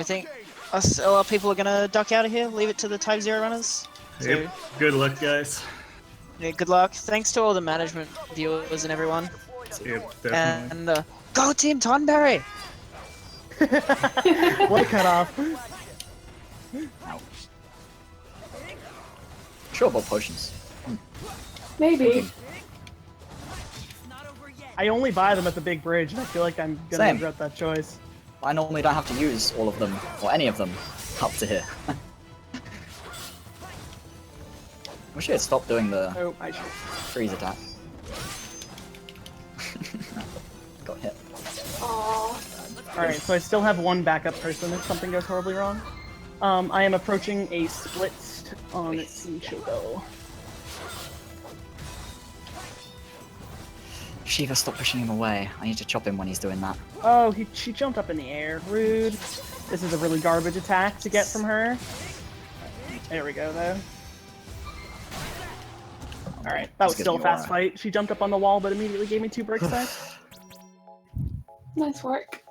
I think us a lot of people are gonna duck out of here. Leave it to the Type 0 runners. So, Yep. Good luck, guys. yeah, good luck. Thanks to all the management viewers and everyone. Yep, definitely. And go Team Tonberry! What a cutoff. Sure about potions. Maybe. I only buy them at the big bridge, and I feel like I'm gonna Same. regret that choice. I normally don't have to use all of them, or any of them, up to here. Wish I had stopped doing the Oh, I should. freeze attack. Got hit. Aww. Alright, so I still have one backup person if something goes horribly wrong. I am approaching a split on Team Choco. Shiva, stop pushing him away. I need to chop him when he's doing that. Oh, she jumped up in the air. Rude. This is a really garbage attack to get from her. There we go, though. Alright, that was still a fast fight. She jumped up on the wall, but immediately gave me 2 brick stacks. Nice work.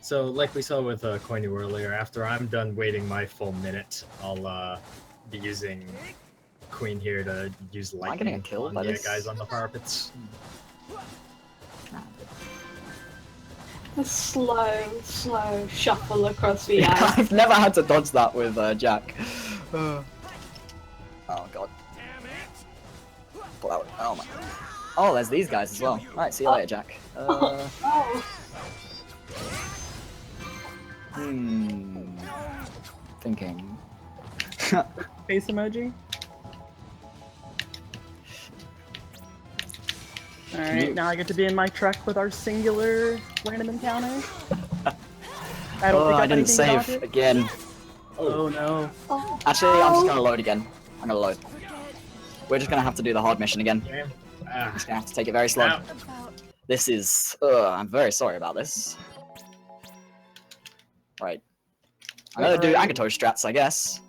So, like we saw with Koinu earlier, after I'm done waiting my full minute, I'll be using Queen here to use lightning getting a kill on by the this? guys on the parapets. A slow shuffle across the ice. I've never had to dodge that with Jack. Oh god. Pull out. Oh my. Oh, there's these guys as well. Alright, see you later, Jack. Oh. Thinking. Face emoji. Alright, now I get to be in my truck with our singular random encounter. I don't think I I've didn't anything to dodge save it. again. Oh no. Oh. Actually, I'm just gonna load again. I'm gonna load. We're just gonna have to do the hard mission again. Yeah. Just gonna have to take it very slow. Ow. This is. I'm very sorry about this. Right. I'm gonna do Agato strats, I guess.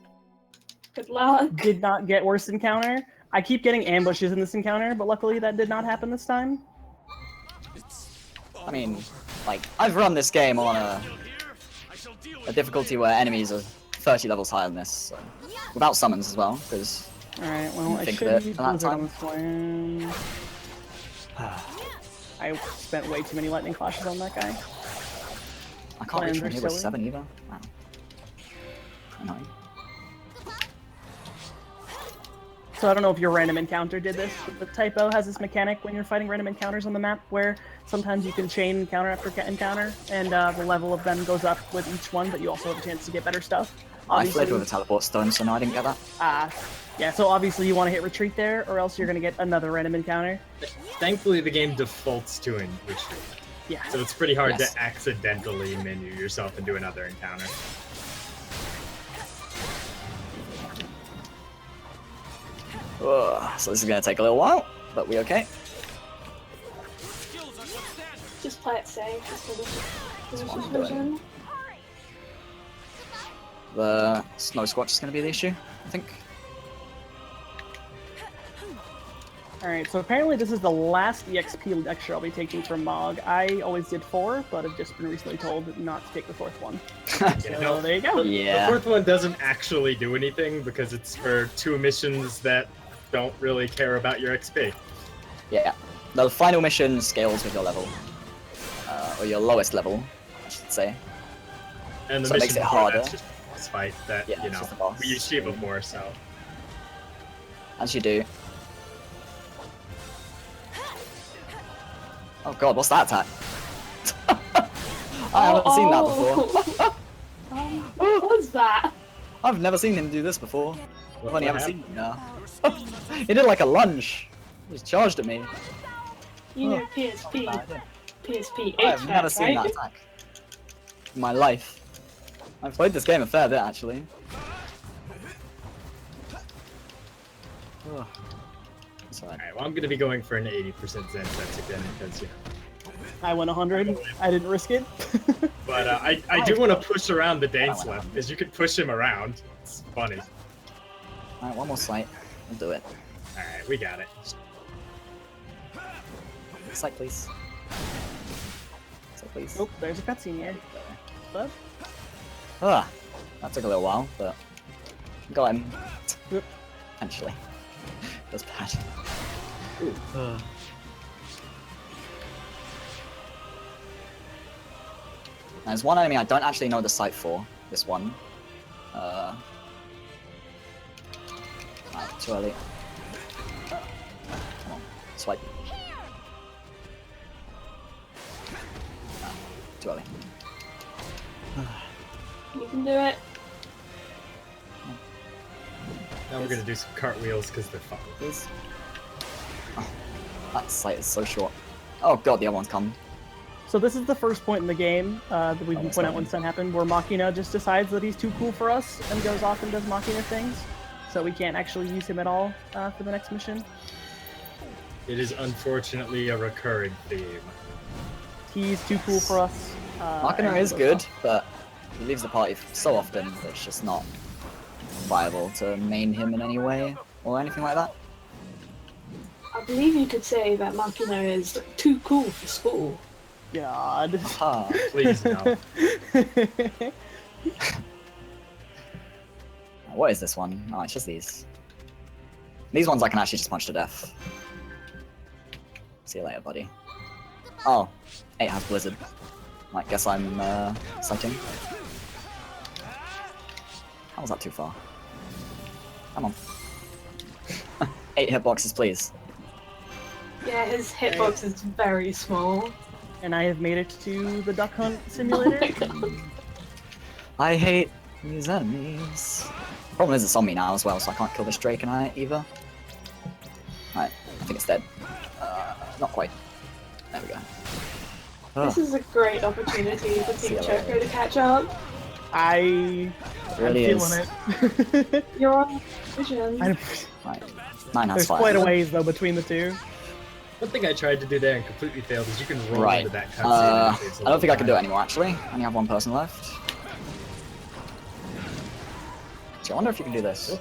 Good luck. Did not get worse encounter. I keep getting ambushes in this encounter, but luckily that did not happen this time. I mean, like, I've run this game on a difficulty where enemies are 30 levels higher than this, so. Without summons as well, because. Alright, well, I Think should of it use for that Blizzard on time. this one. I spent way too many lightning flashes on that guy. I can't reach Plans are from here with silly. 7 either. Wow. Annoying. So I don't know if your random encounter did this, but the typo has this mechanic when you're fighting random encounters on the map where sometimes you can chain encounter after encounter, and the level of them goes up with each one, but you also have a chance to get better stuff. I fled with a teleport stone, so no, I didn't get that. Yeah, so obviously you want to hit retreat there, or else you're going to get another random encounter. Thankfully, the game defaults to in retreat, Yeah. so it's pretty hard Yes. to accidentally menu yourself into another encounter. Ugh, so this is gonna take a little while, but we okay. Just play it safe. Just for the what I'm version. The snow squatch is gonna be the issue, I think. Alright, so apparently this is the last EXP lecture I'll be taking from Mog. I always did 4, but I've just been recently told not to take the 4th one. Yeah, So no, there you go. Yeah. The 4th one doesn't actually do anything because it's for 2 missions that don't really care about your XP. Yeah. The final mission scales with your level. Or your lowest level, I should say. And the So it mission makes it before harder. that's just a boss fight that, Yeah, you it's know, just a boss. we use Shiva for, so. As you do. Oh god, what's that attack? I haven't seen that before. What was that? I've never seen him do this before. I've only ever happened? seen him now. He did like a lunge. He just charged at me. You know Oh. PSP. Bad idea. PSP I've HVAC, never seen right? that attack in my life. I've played this game a fair bit actually. Ugh. It's alright. Alright, well, I'm gonna be going for an 80% Zen sense again because, you know. I went 100. I didn't risk it. But I do want to push around the Dane left, because you could push him around. It's funny. Alright, one more sight. We'll do it. Alright, we got it. Sight, please. Sight, please. Oh, there's a cutscene here. But Ah, that took a little while, but got him. Eventually. That's bad. There's one enemy I don't actually know the site for. This one. Alright, too early. Come on, swipe. Too early. You can do it. Now we're gonna do some cartwheels because they're fun. Please. Oh, that site is so short. Oh god, the other one's come. So this is the first point in the game that we can that's point out not when Sun happened, where Machina just decides that he's too cool for us and goes off and does Machina things. So we can't actually use him at all for the next mission. It is unfortunately a recurring theme. He's too cool for us. Machina and is goes good, off. but he leaves the party so often that it's just not viable to main him in any way or anything like that. I believe you could say that Machina is too cool for school. God. Ah, Please no. what is this one? Oh, it's just these. These ones I can actually just punch to death. See you later, buddy. Oh, 8 has Blizzard. I guess I'm sighting. How was that too far? Come on. 8 hitboxes, please. Yeah, his hitbox is very small. And I have made it to the Duck Hunt Oh my Simulator. god. I hate these enemies. Problem is it's on me now as well, so I can't kill this Drake and I either. Right, I think it's dead. Not quite. There we go. This is a great opportunity for Team See you Choco later. to catch up. I'm Really is. feeling it. You're on vision. I- Right. 9 has There's 5. quite a ways though between the two. One thing I tried to do there and completely failed is you can roll Right. into that cutscene. and it saves a I don't think I can do it time. anymore actually. I only have one person left. So I wonder if you can do this.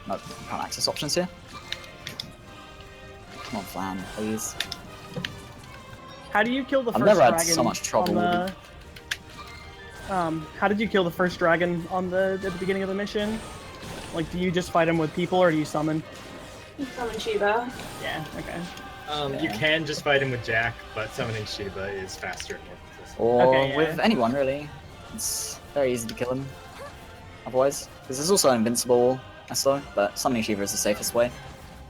No, can't access options here. Come on, Flan, please. How do you kill the I've first never had dragon so much trouble on the... How did you kill the first dragon on at the beginning of the mission? Like, do you just fight him with people, or do you summon? You summon Shiva. Yeah, okay. You can just fight him with Jack, but summoning Shiva is faster and more consistent. Or Okay, yeah. with anyone really. It's very easy to kill him. Otherwise, because there's also an invincible SO, but summoning Shiva is the safest way.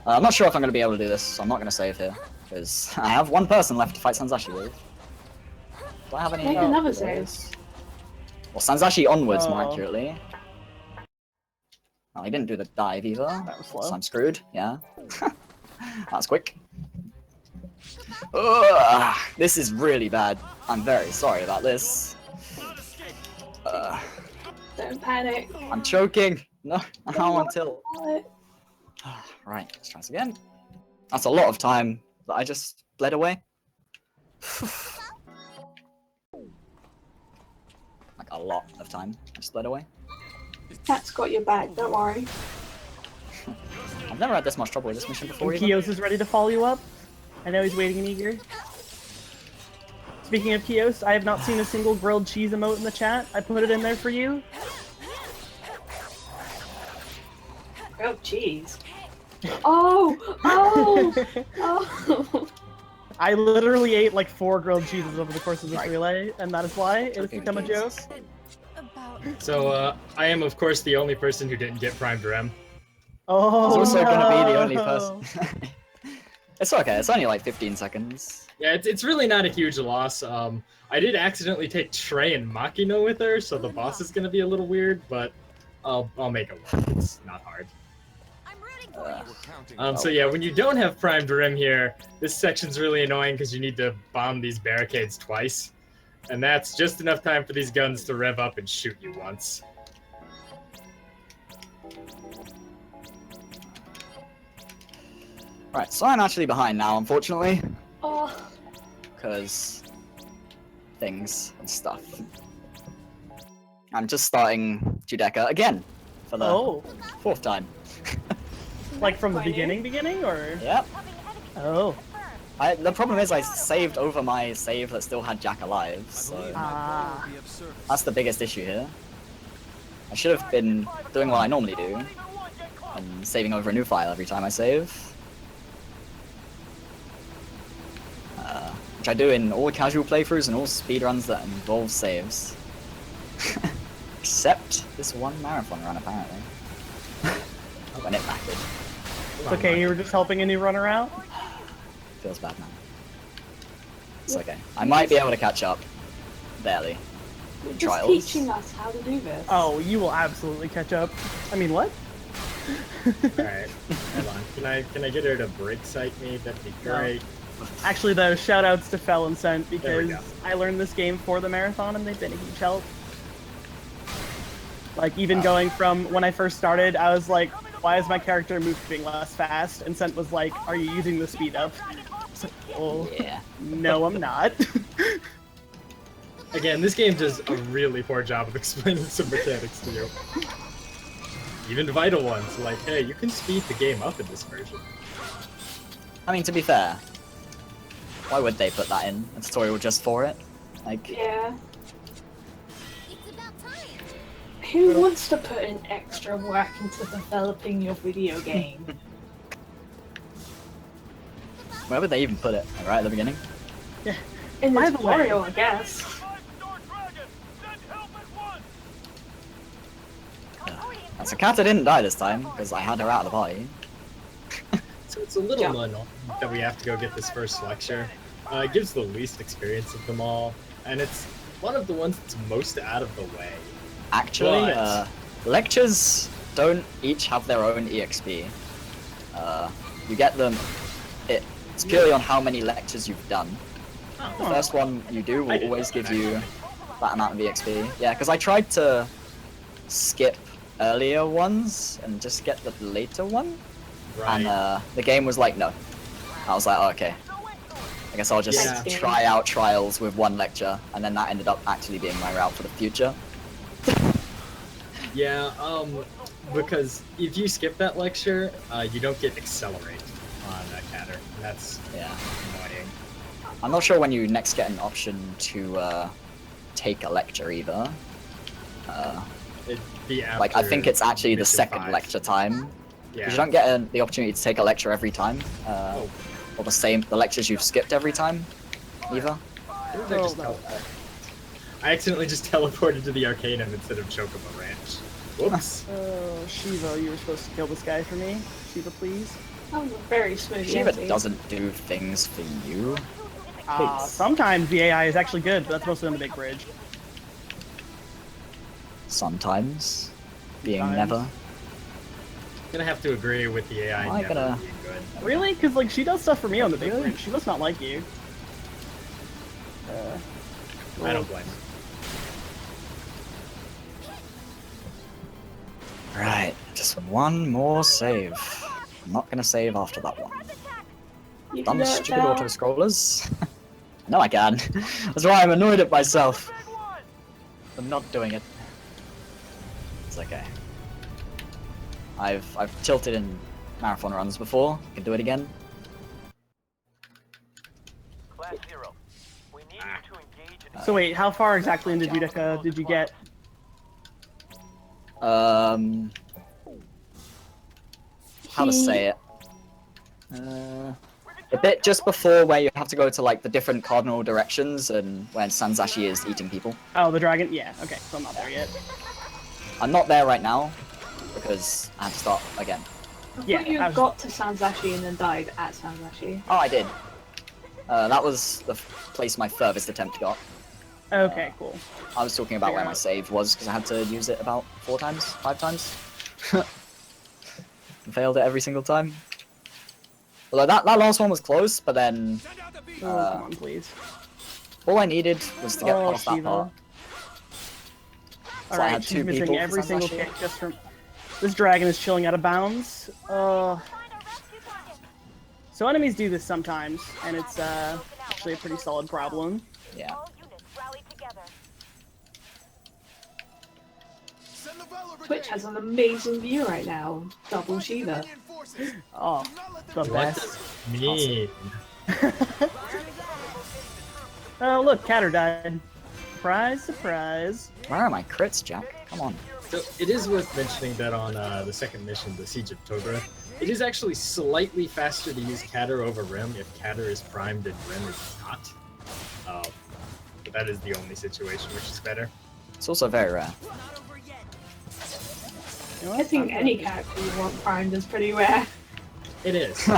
I'm not sure if I'm going to be able to do this, so I'm not going to save here. Because I have one person left to fight Sanzashi with. Do I have any? Make another save. Well, Sanzashi onwards, more Oh. accurately. Oh, he didn't do the dive either. That was So slow. I'm screwed, yeah. That's quick. Ugh, this is really bad. I'm very sorry about this. Don't panic. I'm choking. No, how until... What? Right, let's try this again. That's a lot of time that I just bled away. Like a lot of time I just bled away. Cat's got your back, don't worry. I've never had this much trouble with this mission before And either. Kyos is ready to follow you up. I know he's waiting and eager. Speaking of Kyos, I have not seen a single grilled cheese emote in the chat. I put it in there for you. Oh, jeez. Oh! Oh! Oh! I literally ate like 4 grilled cheeses over the course of this Right. relay, and that is why it has Okay, become a joke. Jesus. So, I am, of course, the only person who didn't get primed Rem. Oh, It's also no. gonna be the only person. It's okay, it's only like 15 seconds. Yeah, it's really not a huge loss. I did accidentally take Trey and Machina with her, so the boss is gonna be a little weird, but I'll make it work. It's not hard. So yeah, when you don't have primed Rim here, this section's really annoying because you need to bomb these barricades twice. And that's just enough time for these guns to rev up and shoot you once. Right, so I'm actually behind now, unfortunately. Oh! Because things and stuff. I'm just starting Judecca again for the Oh, 4th time. like from the Quite new. beginning, or? Yep. Oh. The problem is I saved over my save that still had Jack alive, so Ah. that's the biggest issue here. I should have been doing what I normally do and saving over a new file every time I save. Which I do in all casual playthroughs and all speedruns that involve saves. Except this one marathon run, apparently. When it mattered. It's okay, you were just helping a new runner out? Feels bad now. It's okay. I might be able to catch up. Barely. You're just Trials. teaching us how to do this. Oh, you will absolutely catch up. I mean, what? Alright, hold on. Can I get her to break sight me? That'd be great. Actually, though, shoutouts to Fell and Scent There we because go. I learned this game for the marathon and they've been a huge help. Like, even going from when I first started, I was like, why is my character moving less fast? And Scent was like, are you using the speed up? I was like, oh, Yeah. no, I'm not. Again, this game does a really poor job of explaining some mechanics to you. Even vital ones, like, hey, you can speed the game up in this version. I mean, to be fair, why would they put that in a tutorial just for it? Like, Yeah. Who wants to put in extra work into developing your video game? where would they even put it? Right at the beginning? In the By the way- tutorial, I guess. And so Kata didn't die this time, because I had her out of the party. So it's a little Yeah. annoying that we have to go get this first lecture. It gives the least experience of them all, and it's one of the ones that's most out of the way. Actually, But- lectures don't each have their own EXP. You get them, it's purely on how many lectures you've done. The first one you do I will didn't always know give that, you that amount of EXP. Yeah, because I tried to skip earlier ones and just get the later one, Right. and the game was like, no. I was like, oh, okay. I guess I'll just Yeah. try out trials with one lecture, and then that ended up actually being my route for the future. Yeah, because if you skip that lecture, you don't get accelerate on Catter, and that's Yeah. annoying. I'm not sure when you next get an option to take a lecture either. It'd be Like, I think it's actually the Mission second 5. lecture time. Yeah. You don't get the opportunity to take a lecture every time, Oh, or the lectures you've skipped every time, either. where did I just no. I accidentally just teleported to the Arcanum instead of Choco Ranch. Whoops. Oh, Shiva, you were supposed to kill this guy for me. Shiva, please. That was a very smooth Shiva ending. doesn't do things for you. Please. Sometimes the AI is actually good, but that's mostly on the big bridge. Sometimes. Being Sometimes. never. Gonna have to agree with the AI Am I never gonna- being good. Really? Because, like, she does stuff for me on the big bridge. She must not like you. I don't blame her. Right, just one more save. I'm not gonna save after that one. You Done can the do it, stupid Belle. auto scrollers. No, I can. That's why I'm annoyed at myself. I'm not doing it. It's okay. I've tilted in marathon runs before. Can do it again. Class 0. We need you to engage in So wait, how far exactly into Judica did you get? How to say it? A bit just before where you have to go to like the different cardinal directions and when Sanzashi is eating people. Oh, the dragon? Yeah, okay, so I'm not there yet. I'm not there right now because I have to start again. I Yeah, thought you I was- got to Sanzashi and then died at Sanzashi. Oh, I did. That was the place my furthest attempt got. Okay, cool. I was talking about where my save was because I had to use it about 5 times. Failed it every single time. Although that last one was close, but then Oh, come on, please. all I needed was to get Oh, past that Shiva. part. I Alright, had she's 2 missing people every for single Sanzashi. kick just from... This dragon is chilling out of bounds. So enemies do this sometimes, and it's actually a pretty solid problem. Yeah. Twitch has an amazing view right now. Double Shiva. Oh, the What best. does it mean? Oh, look, Catter died. Surprise, surprise. Where are my crits, Jack? Come on. So it is worth mentioning that on the second mission, the Siege of Togra, it is actually slightly faster to use Catter over Rim if Catter is primed and Rim is not. But that is the only situation which is better. It's also very rare. You know I what? think any character you want primed is pretty rare. It is.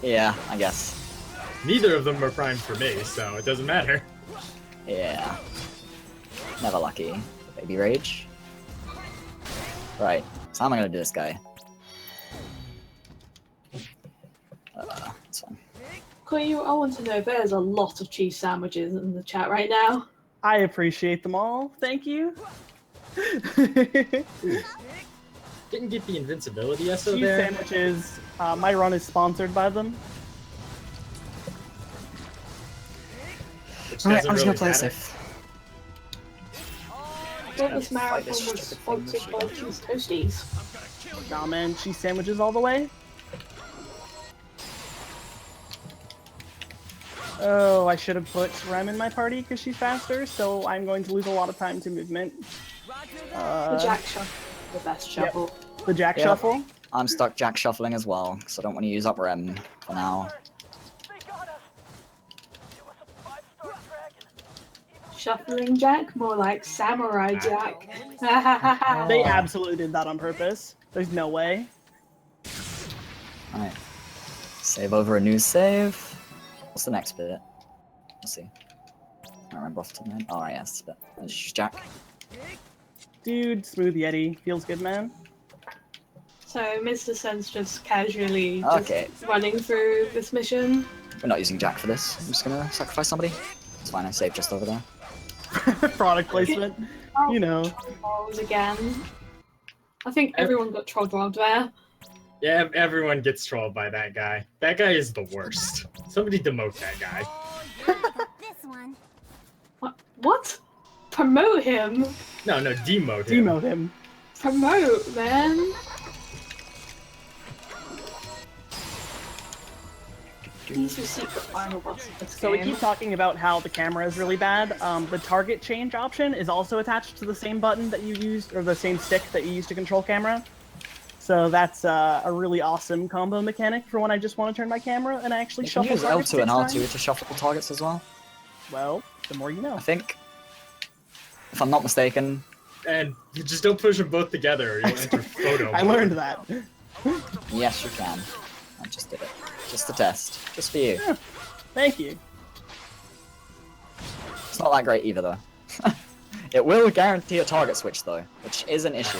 Yeah, I guess. Neither of them are primed for me, so it doesn't matter. Yeah. Never lucky. Baby Rage. Right, so how am I gonna do this guy? That's fine. Koyu, I want to know, there's a lot of cheese sandwiches in the chat right now. I appreciate them all. Thank you. Didn't get the invincibility SO Cheese there. sandwiches. My run is sponsored by them. Which Alright, doesn't I'm just really gonna play it matter. safe. But this marathon this was stupid sponsored thing by that she cheese toasties. Nah, man, cheese sandwiches all the way. Oh, I should have put Rem in my party because she's faster, so I'm going to lose a lot of time to movement. The Jack Shuffle, the best shuffle. The Jack Yep. Shuffle. I'm stuck Jack shuffling as well, because I don't want to use up Rem for now. They got us. It was a 5-star dragon. Shuffling Jack? More like Samurai Jack. They absolutely did that on purpose. There's no way. Alright. Save over a new save. What's the next bit? Let's see. I don't remember off the top of my head. Oh, yes, but it's just Jack. Dude, Smooth Yeti. Feels good, man. So Mr. Sense just casually Okay. running through this mission. We're not using Jack for this. I'm just gonna sacrifice somebody. It's fine, I saved just over there. Product placement. You know. Balls again. I think everyone got troll dropped there. Yeah, everyone gets trolled by that guy. That guy is the worst. Somebody demote that guy. This one. What? Promote him? No, demote him. Demote him. Promote, man. He's the secret final boss of this So we game. keep talking about how the camera is really bad. The target change option is also attached to the same button that you used, or the same stick that you use to control camera. So that's a really awesome combo mechanic for when I just want to turn my camera and actually You can shuffle use targets L2 and 6 R2 times. to shuffle targets as well, Well, the more you know. I think. If I'm not mistaken. And you just don't push them both together or you'll enter photo I mode. learned that. Yes, you can. I just did it. Just a test. Just for you. Thank you. It's not that great either, though. It will guarantee a target switch, though, which is an issue.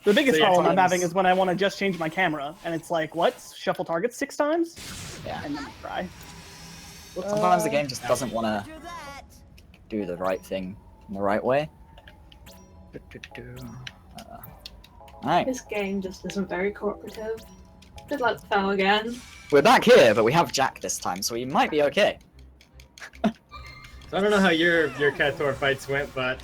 The biggest So yeah, problem I'm times- having is when I want to just change my camera, and it's like, what? Shuffle targets 6 times? Yeah. And then I cry. Sometimes the game just doesn't want to do the right thing in the right way. Alright, This game just isn't very cooperative. Good luck, Fel, again. we're back here, but we have Jack this time, so we might be okay. So I don't know how your Cator fights went, but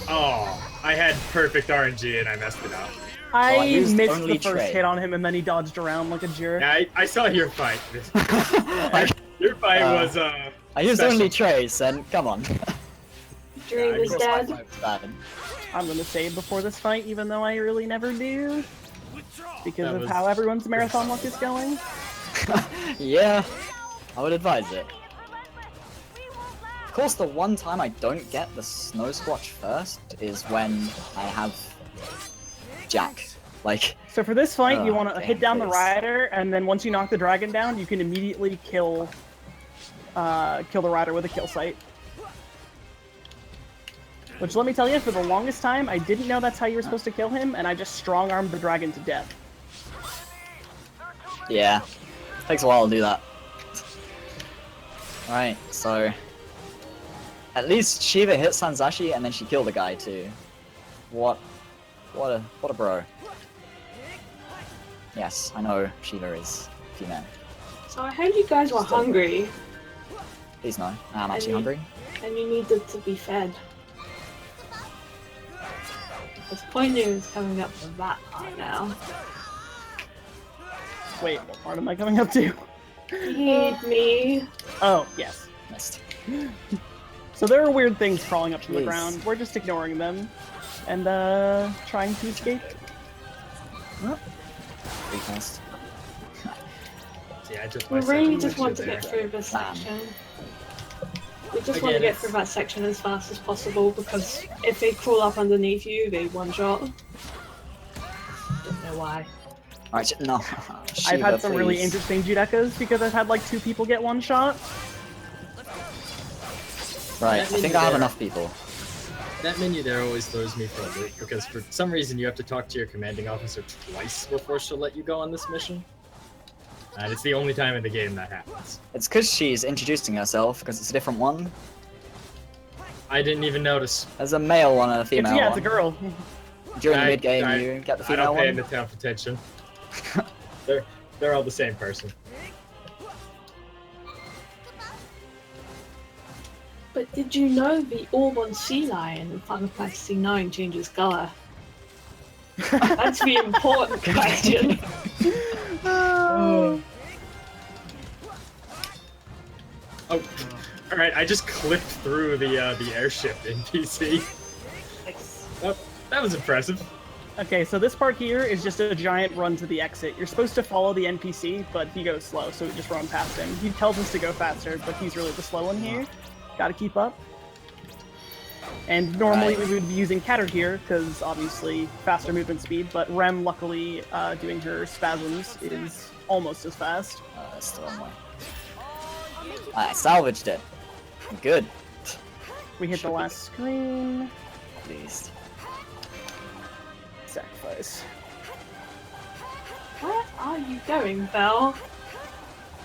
I had perfect RNG and I messed it up. I I used missed only the first trade. hit on him, and then he dodged around like a jerk. Yeah, I saw your fight. Your fight was I used special. only trays, and come on. Dream is dead. I'm gonna save before this fight, even though I really never do. Because That of was- how everyone's marathon luck is going. Yeah, I would advise it. Of course, the one time I don't get the Snow Squatch first is when I have Jack. Like, So for this fight, you Oh, want to damn hit down the face. rider, and then once you knock the dragon down, you can immediately kill the rider with a kill sight. Which, let me tell you, for the longest time, I didn't know that's how you were supposed to kill him, and I just strong-armed the dragon to death. yeah, takes a while to do that. Alright, so at least Shiva hit Sanzashi and then she killed a guy too. What a bro. Yes, I know Shiva is female. So I heard you guys were hungry, Please no, I'm actually hungry. and you needed to be fed. This point is coming up to that part now. Wait, what part am I coming up to? Feed me. Oh, yes. Missed. So there are weird things crawling up from the Jeez. ground. We're just ignoring them and trying to escape. Pretty fast. Yeah, I just We my really second just want to mission get there. through this section. We just Again, want to get it's- through that section as fast as possible because if they crawl up underneath you, they one-shot. Don't know why. Alright, no. I've Shiva, had some really please. interesting Judekas because I've had like 2 people get one shot. Right, I think I have there. enough people. That menu there always throws me for a loop because for some reason you have to talk to your commanding officer twice before she'll let you go on this mission. And it's the only time in the game that happens. It's because she's introducing herself, because it's a different one. I didn't even notice. There's a male one and a female Yeah, it's a one. girl. During the I- mid-game, I- you get the I female don't pay one. enough attention. They're all the same person. But did you know the orb on Sea Lion in Final Fantasy IX changes colour? That's the important question. Oh, all right. I just clipped through the airship NPC. Oh, that was impressive. Okay, so this part here is just a giant run to the exit. You're supposed to follow the NPC, but he goes slow, so we just run past him. He tells us to go faster, but he's really the slow one here. Gotta keep up. And normally we would be using Catter here, because obviously faster movement speed, but Rem, luckily, doing her spasms is almost as fast. That's the wrong way. I salvaged it. Good. We hit the last screen. Please. Sacrifice. Where are you going, Belle?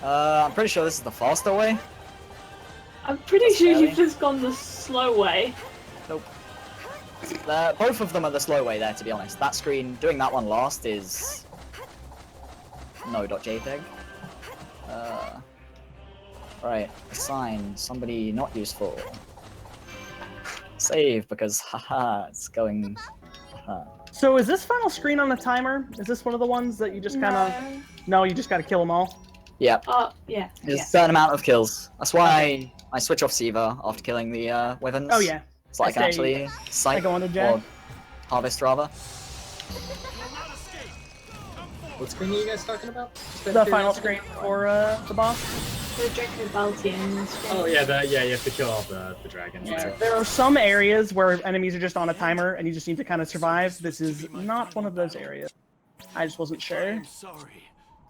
I'm pretty sure this is the faster way. I'm pretty sure Scary. you've just gone the slow way. Nope. Both of them are the slow way there, to be honest. That screen, doing that one last is... No.jpg. Right, assign somebody not useful. Save, because haha, it's going... So is this final screen on the timer? Is this one of the ones that you just kind of... No, you just gotta kill them all? Yep, Yeah. there's a certain amount of kills. That's why I switch off Siva after killing the weapons. Oh yeah. So I can I actually sight go on to Jack. or harvest rather. What screen are you guys talking about? The final screen for the boss. The Draco Baltians. Oh yeah, you have to kill all the dragons. Yeah, there. there are some areas where enemies are just on a timer and you just need to kind of survive. This is not one of those areas. I just wasn't sure.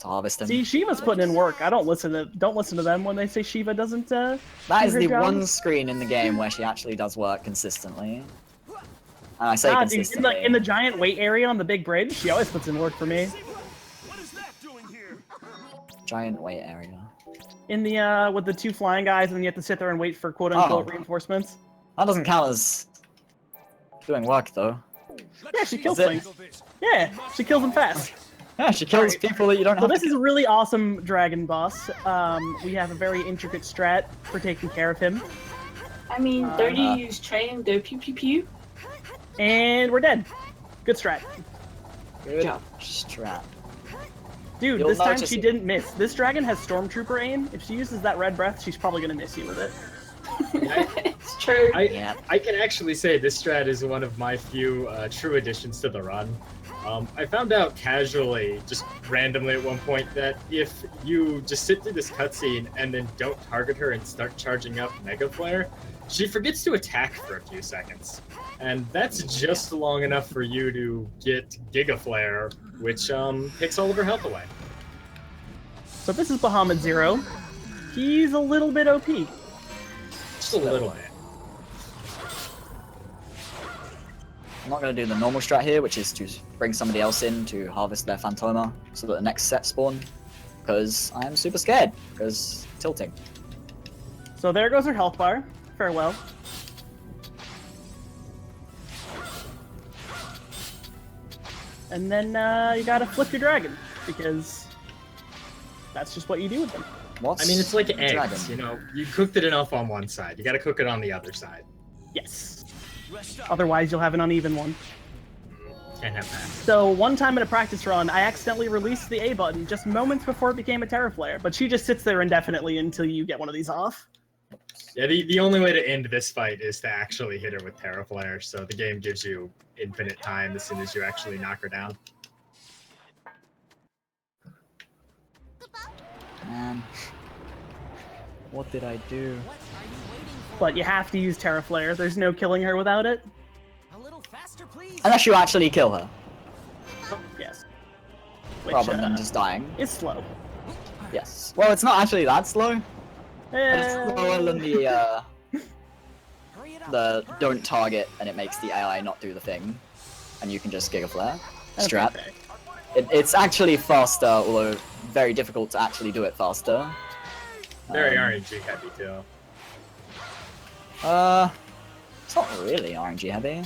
To harvest them. See, Shiva's putting in work. I don't listen to them when they say Shiva doesn't. That is do her the job. one screen in the game where she actually does work consistently. And I say Dude, consistently. in the giant weight area on the big bridge, she always puts in work for me. Giant weight area. In the with the 2 flying guys, and then you have to sit there and wait for quote unquote reinforcements. That doesn't count as doing work though. Yeah, she kills Is it? things. Yeah, she kills them fast. Yeah, she kills people that you don't So have this to is a really awesome dragon boss. We have a very intricate strat for taking care of him. I mean, don't you use train, go pew pew pew? And we're dead. Good strat. Good job. strat. Dude, You'll this time notice she it. didn't miss. This dragon has Stormtrooper aim. If she uses that red breath, she's probably gonna miss you with it. It's true. Yeah. I can actually say this strat is one of my few true additions to the run. I found out casually, just randomly at one point, that if you just sit through this cutscene and then don't target her and start charging up Mega Flare, she forgets to attack for a few seconds. And that's just long enough for you to get Giga Flare, which takes all of her health away. So this is Bahamut Zero. He's a little bit OP. Just a little bit. I'm not going to do the normal strat here, which is to bring somebody else in to harvest their Phantoma so that the next set spawn, because I am super scared, because tilting. So there goes her health bar. Farewell. And then you gotta flip your dragon, because that's just what you do with them. What? I mean, it's like eggs, Dragon. you know? You cooked it enough on one side, you gotta cook it on the other side. Yes. Otherwise, you'll have an uneven one. Can't have that. So one time in a practice run, I accidentally released the A button just moments before it became a Terra Flare, but she just sits there indefinitely until you get one of these off. Yeah, the only way to end this fight is to actually hit her with Terra Flare, so the game gives you infinite time as soon as you actually knock her down. Man, what did I do? But you have to use Terra Flare. There's no killing her without it. A little faster, please. Unless you actually kill her, Yes. Which, rather than just dying. is slow. Yes. Well, it's not actually that slow. But it's Eh, slower than Hurry it up. the don't target and it makes the AI not do the thing, and you can just Giga Flare. Strat. okay. It's actually faster, although very difficult to actually do it faster. Very Um, RNG heavy too. It's not really RNG heavy.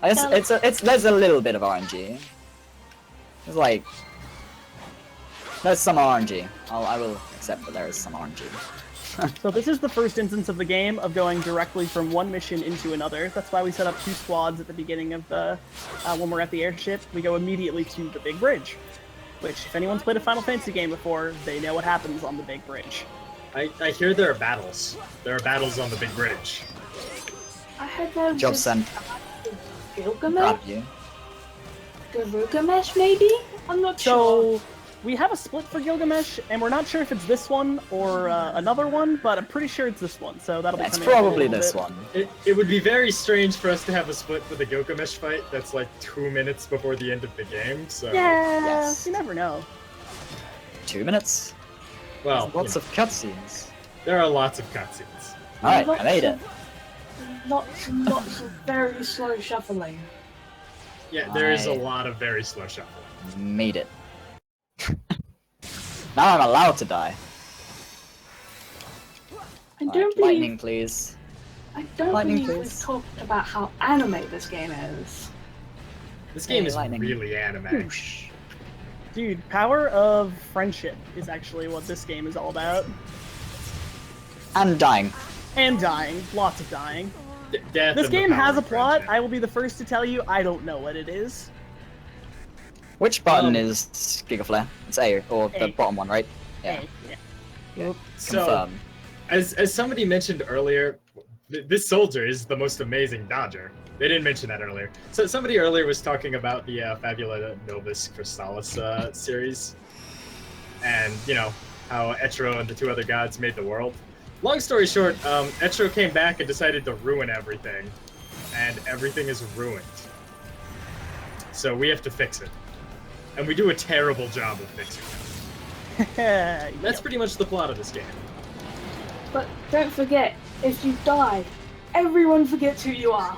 I guess there's a little bit of RNG. It's like there's some RNG. I will accept that there is some RNG. So this is the first instance of the game of going directly from one mission into another. That's why we set up 2 squads at the beginning of the when we're at the airship. We go immediately to the big bridge, which if anyone's played a Final Fantasy game before, they know what happens on the big bridge. I hear there are battles. There are battles on the big bridge. I heard there was Job this sent. Gilgamesh? Proud of you. Gilgamesh, maybe? I'm not sure. So we have a split for Gilgamesh, and we're not sure if it's this one or another one, but I'm pretty sure it's this one. So that'll be It's coming up in a probably little this bit. one. It would be very strange for us to have a split for the Gilgamesh fight that's like 2 minutes before the end of the game, so... Yeah, Yes. you never know. 2 minutes. Well, Lots of cutscenes. there are lots of cutscenes. Alright, I made it. Lots and lots of very slow shuffling. Yeah, there is a I- lot of very slow shuffling. Made it. Now I'm allowed to die. I Alright, don't lightning, believe please. I don't lightning, believe please. we've talked about how anime this game is. This game Hey, is lightning. really anime. Whoosh. Dude, power of friendship is actually what this game is all about. And dying. And dying. Lots of dying. Death This and the game power has a of plot. friendship. I will be the first to tell you, I don't know what it is. Which button Um, is Giga Flare? It's A, or the A. bottom one, right? Yeah. Hey, yeah. So, Confirm. as somebody mentioned earlier, this soldier is the most amazing dodger. They didn't mention that earlier. So somebody earlier was talking about the Fabula Novus Crystallis series, and you know how Etro and the 2 other gods made the world. Long story short, Etro came back and decided to ruin everything, and everything is ruined. So we have to fix it, and we do a terrible job of fixing it. That's Yep. pretty much the plot of this game. But don't forget, if you die, everyone forgets who you are.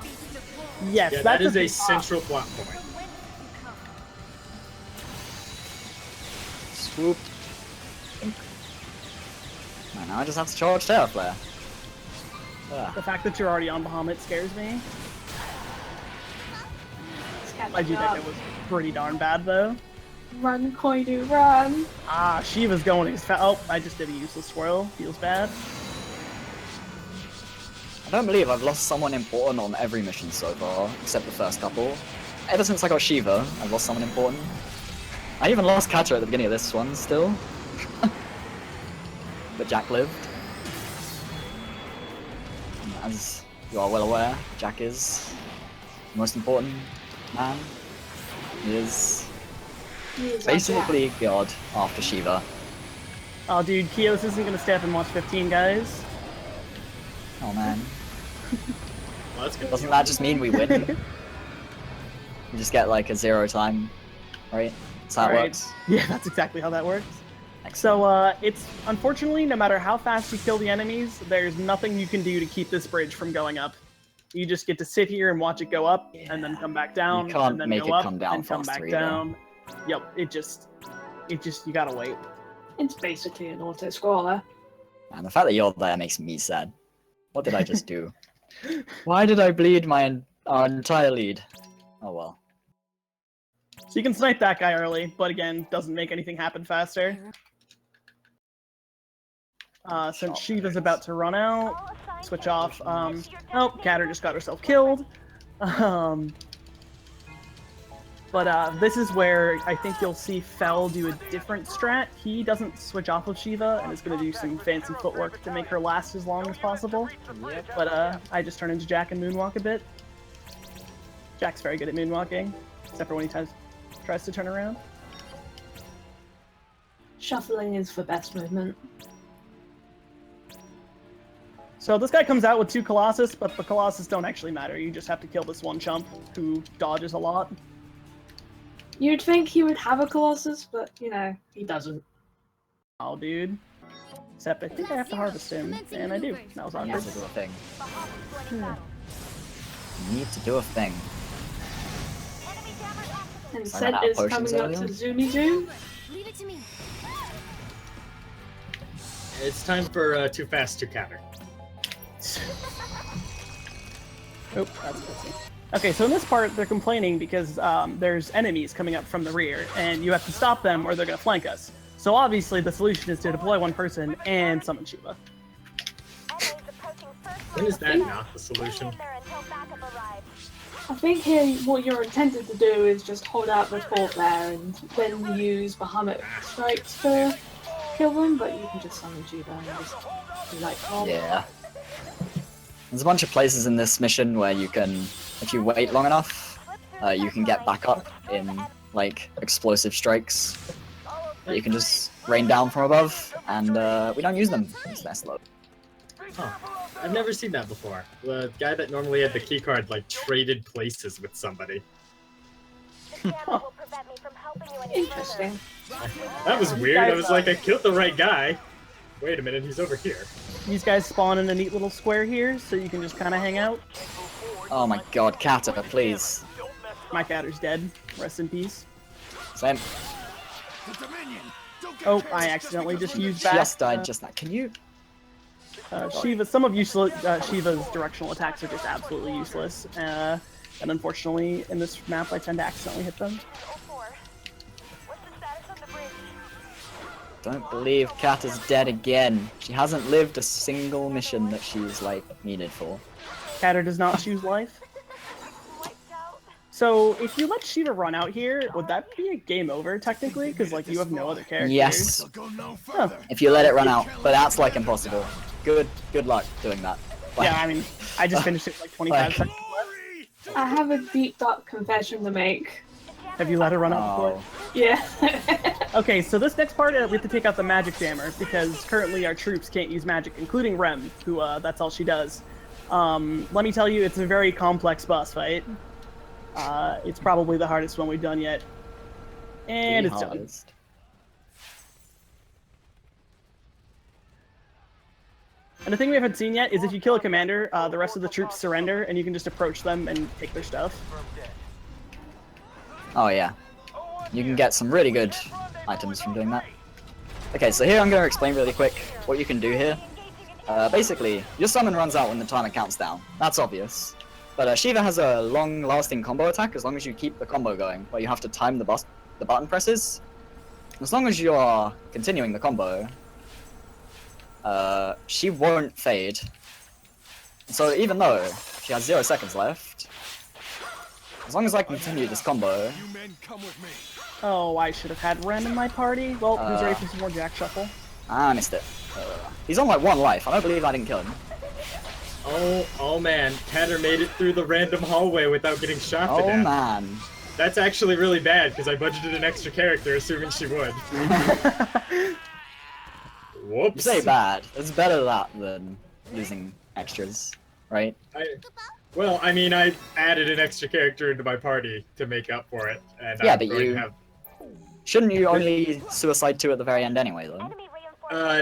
Yes, Yeah, that's that is a big part. central plot point. Swoop. And now I just have to charge Terra Flare. The fact that you're already on Bahamut scares me. It's catching I do think up. it was pretty darn bad, though. Run, Koidu, run! Ah, Shiva's going as fast. Oh, I just did a useless swirl. Feels bad. I don't believe I've lost someone important on every mission so far, except the first couple. Ever since I got Shiva, I've lost someone important. I even lost Katra at the beginning of this one, still. But Jack lived. And as you are well aware, Jack is the most important man. He is He is our basically God after Shiva. Oh, dude, Kyos isn't gonna stay up and watch 15, guys. Oh man. Well, that's good. Doesn't that just mean we win? We just get like a 0 time, right? That's how it Alright. works. Yeah, that's exactly how that works. Excellent. So, it's unfortunately, no matter how fast you kill the enemies, there's nothing you can do to keep this bridge from going up. You just get to sit here and watch it go up, and then come back down, You can't and then make go it up, come down and come back faster either. down. Yep, it just, you gotta wait. It's basically an auto-scroller. And the fact that you're there makes me sad. What did I just do? Why did I bleed our entire lead? Oh well. So you can snipe that guy early, but again, doesn't make anything happen faster. Since Shiva's about to run out, switch off. Oh, Katter just got herself killed. But this is where I think you'll see Fel do a different strat. He doesn't switch off of Shiva and is going to do some fancy footwork to make her last as long as possible. But I just turn into Jack and moonwalk a bit. Jack's very good at moonwalking, except for when he tries to turn around. Shuffling is the best movement. So this guy comes out with 2 Colossus, but the Colossus don't actually matter. You just have to kill this one chump who dodges a lot. You'd think he would have a Colossus, but, you know, he doesn't. Oh, dude. Except I think I have to harvest him, and I do. That was You awkward. need to do a thing. You need to do a thing. And I ran out Scent of is potions coming up to earlier. Zoomy Zoom. Leave it to me. It's time for Too Fast, Too Counter. Oh, that's good. Okay, so in this part, they're complaining because there's enemies coming up from the rear, and you have to stop them or they're going to flank us. So obviously, the solution is to deploy one person and summon Shiva. When is that not the solution? I think here what you're intended to do is just hold out the fort there and then use Bahamut strikes to kill them, but you can just summon Shiva and just be like, oh. Yeah. There's a bunch of places in this mission where you can, if you wait long enough, you can get back up in, like, explosive strikes that you can just rain down from above, and we don't use them, because they're slow. Huh. I've never seen that before. The guy that normally had the keycard, like, traded places with somebody. Interesting. That was weird. I was like, I killed the right guy. Wait a minute, he's over here. These guys spawn in a neat little square here, so you can just kind of hang out. Oh my god, Kata, please. My catter's dead. Rest in peace. Same. Oh, I accidentally just used back. Just died just now. Can you? Shiva, some of Shiva's directional attacks are just absolutely useless. And unfortunately, in this map, I tend to accidentally hit them. Don't believe Kata's dead again. She hasn't lived a single mission that she's, like, needed for. Catter does not choose life. So, if you let Shiva run out here, would that be a game over, technically? Because, like, you have no other characters. Yes. Huh. If you let it run out, but that's, like, impossible. Good luck doing that. Like, Yeah, I mean, I just finished it like 25 seconds left. I have a deep dark confession to make. Have you let her run out before? oh. Yeah. Okay, so this next part, we have to take out the magic jammer, because currently our troops can't use magic, including Rem, who, that's all she does. Let me tell you, it's a very complex boss fight. It's probably the hardest one we've done yet. And it's done. hardest. And the thing we haven't seen yet is if you kill a commander, the rest of the troops surrender, and you can just approach them and take their stuff. Oh yeah. You can get some really good items from doing that. Okay, so here I'm going to explain really quick what you can do here. Basically, your summon runs out when the timer counts down. That's obvious. But Shiva has a long-lasting combo attack as long as you keep the combo going, where you have to time the button presses. As long as you are continuing the combo, she won't fade. So even though she has 0 seconds left, as long as I continue this combo... Oh, I should have had Ren in my party. Well, who's ready for some more Jack Shuffle? I missed it. He's on like 1 life. I don't believe I didn't kill him. Oh man, Katter made it through the random hallway without getting shot to Oh death. man. That's actually really bad, because I budgeted an extra character assuming she would. You Whoops. say bad. It's better that than using extras, right? Well, I mean, I added an extra character into my party to make up for it, and Yeah, I'm but going you- to have... Shouldn't you only suicide 2 at the very end anyway, though?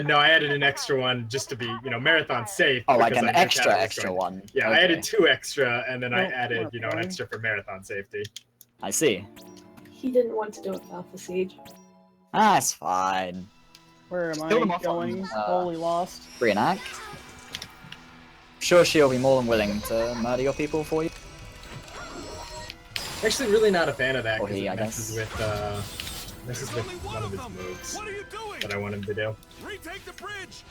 No, I added an extra one just to be, marathon safe. Oh, like because an I knew Katter was extra going- one. Yeah, Okay. I added 2 extra, and then I Oh, added, okay. an extra for marathon safety. I see. He didn't want to do it without the siege. Ah, it's fine. Where am Kill them I off going? on, Holy lost. Reenact. Sure, she'll be more than willing to murder your people for you. Actually, really not a fan of that Or because he, it I messes with one of his moves that I want him to do. Retake the bridge!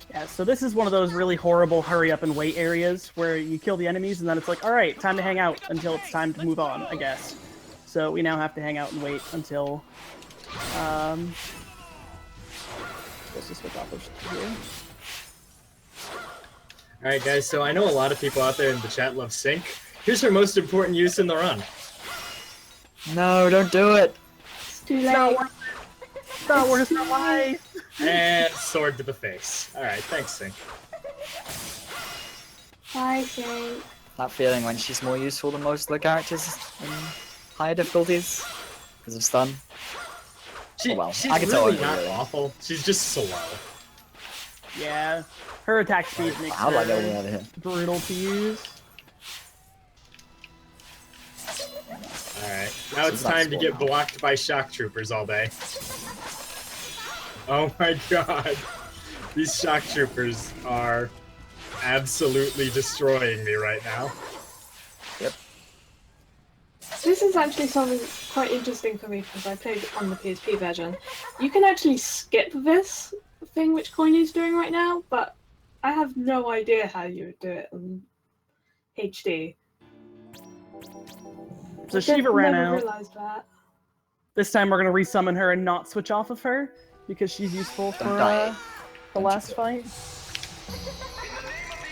Yeah, so this is one of those really horrible hurry up and wait areas where you kill the enemies and then it's like, alright, time to hang out until it's time to move on, I guess. So we now have to hang out and wait until supposed to switch off of here. Alright guys, so I know a lot of people out there in the chat love Sync. Here's her most important use in the run. No, don't do it. It's too late. Not worth my life. And sword to the face. Alright, thanks Sync. I think. That feeling when she's more useful than most of the characters in higher difficulties because of stun. She, Oh, well. she's I can tell really her not really. awful. She's just slow. Yeah, her attack speed makes How do I get her out of here? brutal to use. Alright, now it's She's not time to get small. blocked by shock troopers all day. Oh my god. These shock troopers are absolutely destroying me right now. This is actually something quite interesting for me because I played on the PSP version. You can actually skip this thing which Koinu's doing right now, but I have no idea how you would do it in HD. So Shiva ran never out. realized that. This time we're gonna resummon her and not switch off of her because she's useful for die. the last fight.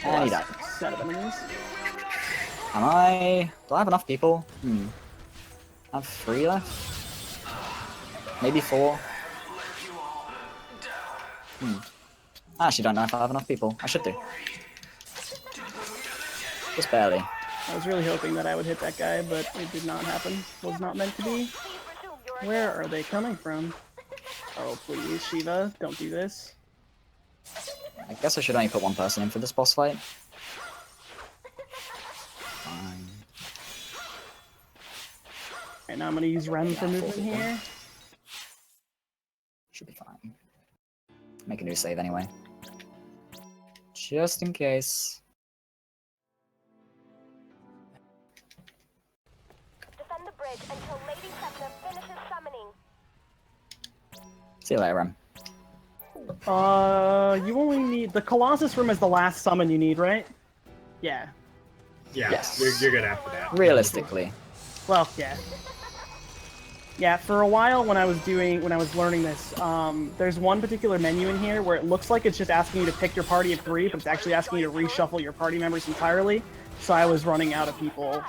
And he died. Set of enemies. Am I... Do I have enough people? I have 3 left? Maybe 4? I actually don't know if I have enough people. I should do. Just barely. I was really hoping that I would hit that guy, but it did not happen. Was not meant to be. Where are they coming from? Oh, please, Shiva, don't do this. I guess I should only put 1 person in for this boss fight. Fine. Alright, now I'm gonna use Rem for movement here. Should be fine. Make a new save anyway. Just in case. Defend the bridge until Lady Sepna finishes summoning. See you later, Rem. You only need... The Colossus room is the last summon you need, right? Yeah. Yeah, Yes. you're good after that. Realistically. Well, yeah. Yeah, for a while when I was learning this, there's one particular menu in here where it looks like it's just asking you to pick your party of 3, but it's actually asking you to reshuffle your party members entirely. So I was running out of people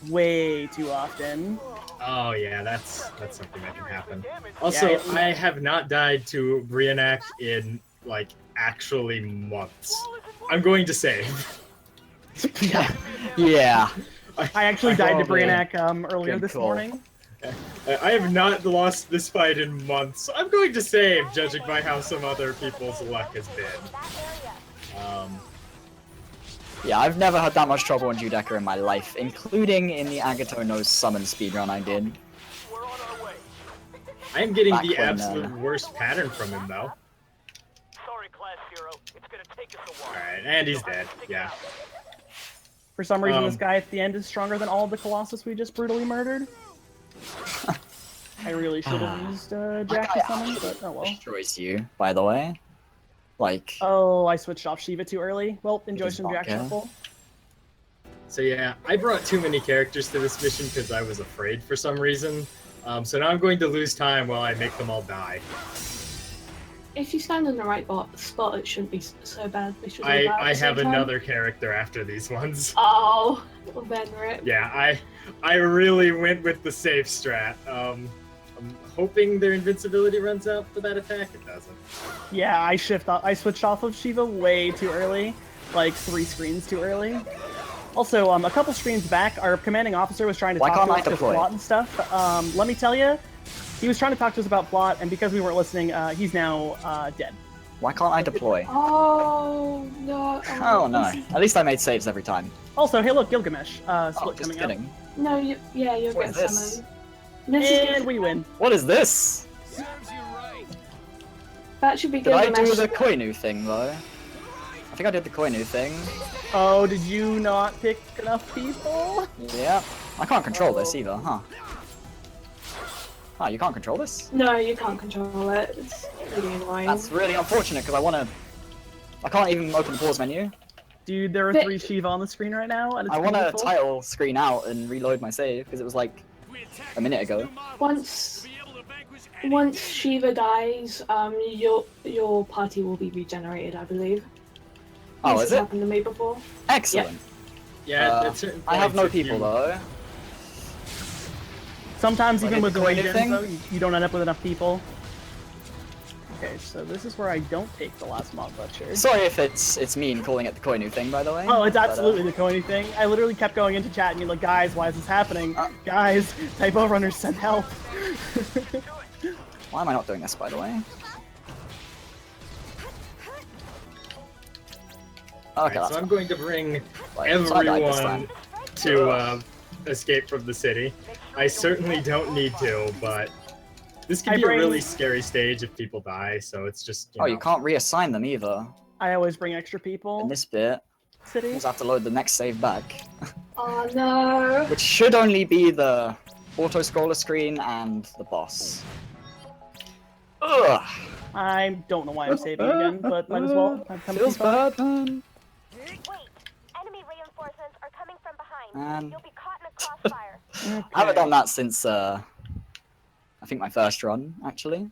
way too often. Oh yeah, that's something that can happen. Also, Yeah, I have not died to Brianak in, like, actually months. I'm going to save. Yeah. I actually died to Oh, man. Brianak earlier Good this call. morning. I have not lost this fight in months. I'm going to save, judging by how some other people's luck has been. Yeah, I've never had that much trouble on Judeka in my life, including in the Agato no summon speedrun I did. We're on our way. I am getting Back the when, absolute worst pattern from him, though. Sorry, Class Hero. It's gonna take us a while. Alright, and he's dead. Yeah. For some reason, this Um, guy at the end is stronger than all of the Colossus we just brutally murdered. I really should have used Jack to summon, but oh well. Destroys you, by the way. Like, Oh, I switched off Shiva too early. Well, enjoy Because some Jack vodka. Shuffle. So yeah, I brought too many characters to this mission because I was afraid for some reason. So now I'm going to lose time while I make them all die. If you stand in the right spot, it shouldn't be so bad. They should I all die at the have same time. another character after these ones. Oh, well then rip. Yeah, I really went with the safe strat. I'm hoping their invincibility runs out for that attack. It doesn't. Yeah, I switched off of Shiva way too early, like 3 screens too early. Also, a couple screens back, our commanding officer was trying to Why talk can't to I us about deploy? plot and stuff. Let me tell you, he was trying to talk to us about plot, and because we weren't listening, he's now dead. why can't I deploy? Oh no. Oh no. At least I made saves every time. Also, hey look, Gilgamesh, Oh, split just coming up. kidding. No, yeah, you're What getting is this? summoned. This is And we win. What is this? that should be Did I do Gilgamesh. the Koinu thing, though? I think I did the Koinu thing. Oh, did you not pick enough people? Yeah. I can't control this either, huh? Oh, you can't control this? No, you can't control it. It's really annoying. That's really unfortunate, because I can't even open the pause menu. Dude, there are But- 3 Shiva on the screen right now, and it's I want a beautiful. title screen out and reload my save, because it was like a minute ago. Once Shiva dies, your party will be regenerated, I believe. Oh, This is has it? happened to me before. Excellent. Yeah, at certain I have points, no if you- people though. Sometimes Like even a with the coin regens, thing? though, you don't end up with enough people. Okay, so this is where I don't take the last mob butcher. Sorry if it's mean calling it the Koinu thing, by the way. Oh, it's but, absolutely the Coney thing. I literally kept going into chat and being like, guys, why is this happening? Guys, typo runners send help. Why am I not doing this, by the way? Okay, Alright, that's so I'm going to bring Right, so I died this everyone time. to escape from the city. I certainly don't need to, but this can I be bring- a really scary stage if people die, so it's just, you Oh, know. you can't reassign them either. I always bring extra In people. this bit, you City. just have to load the next save back. Oh no! Which should only be the auto-scroller screen and the boss. Ugh! I don't know why I'm saving again, but might as well. I've come Feels too far. bad, man. Wait, enemy reinforcements are coming from behind. Man. You'll be caught in a crossfire. I haven't done that since, I think my first run, actually.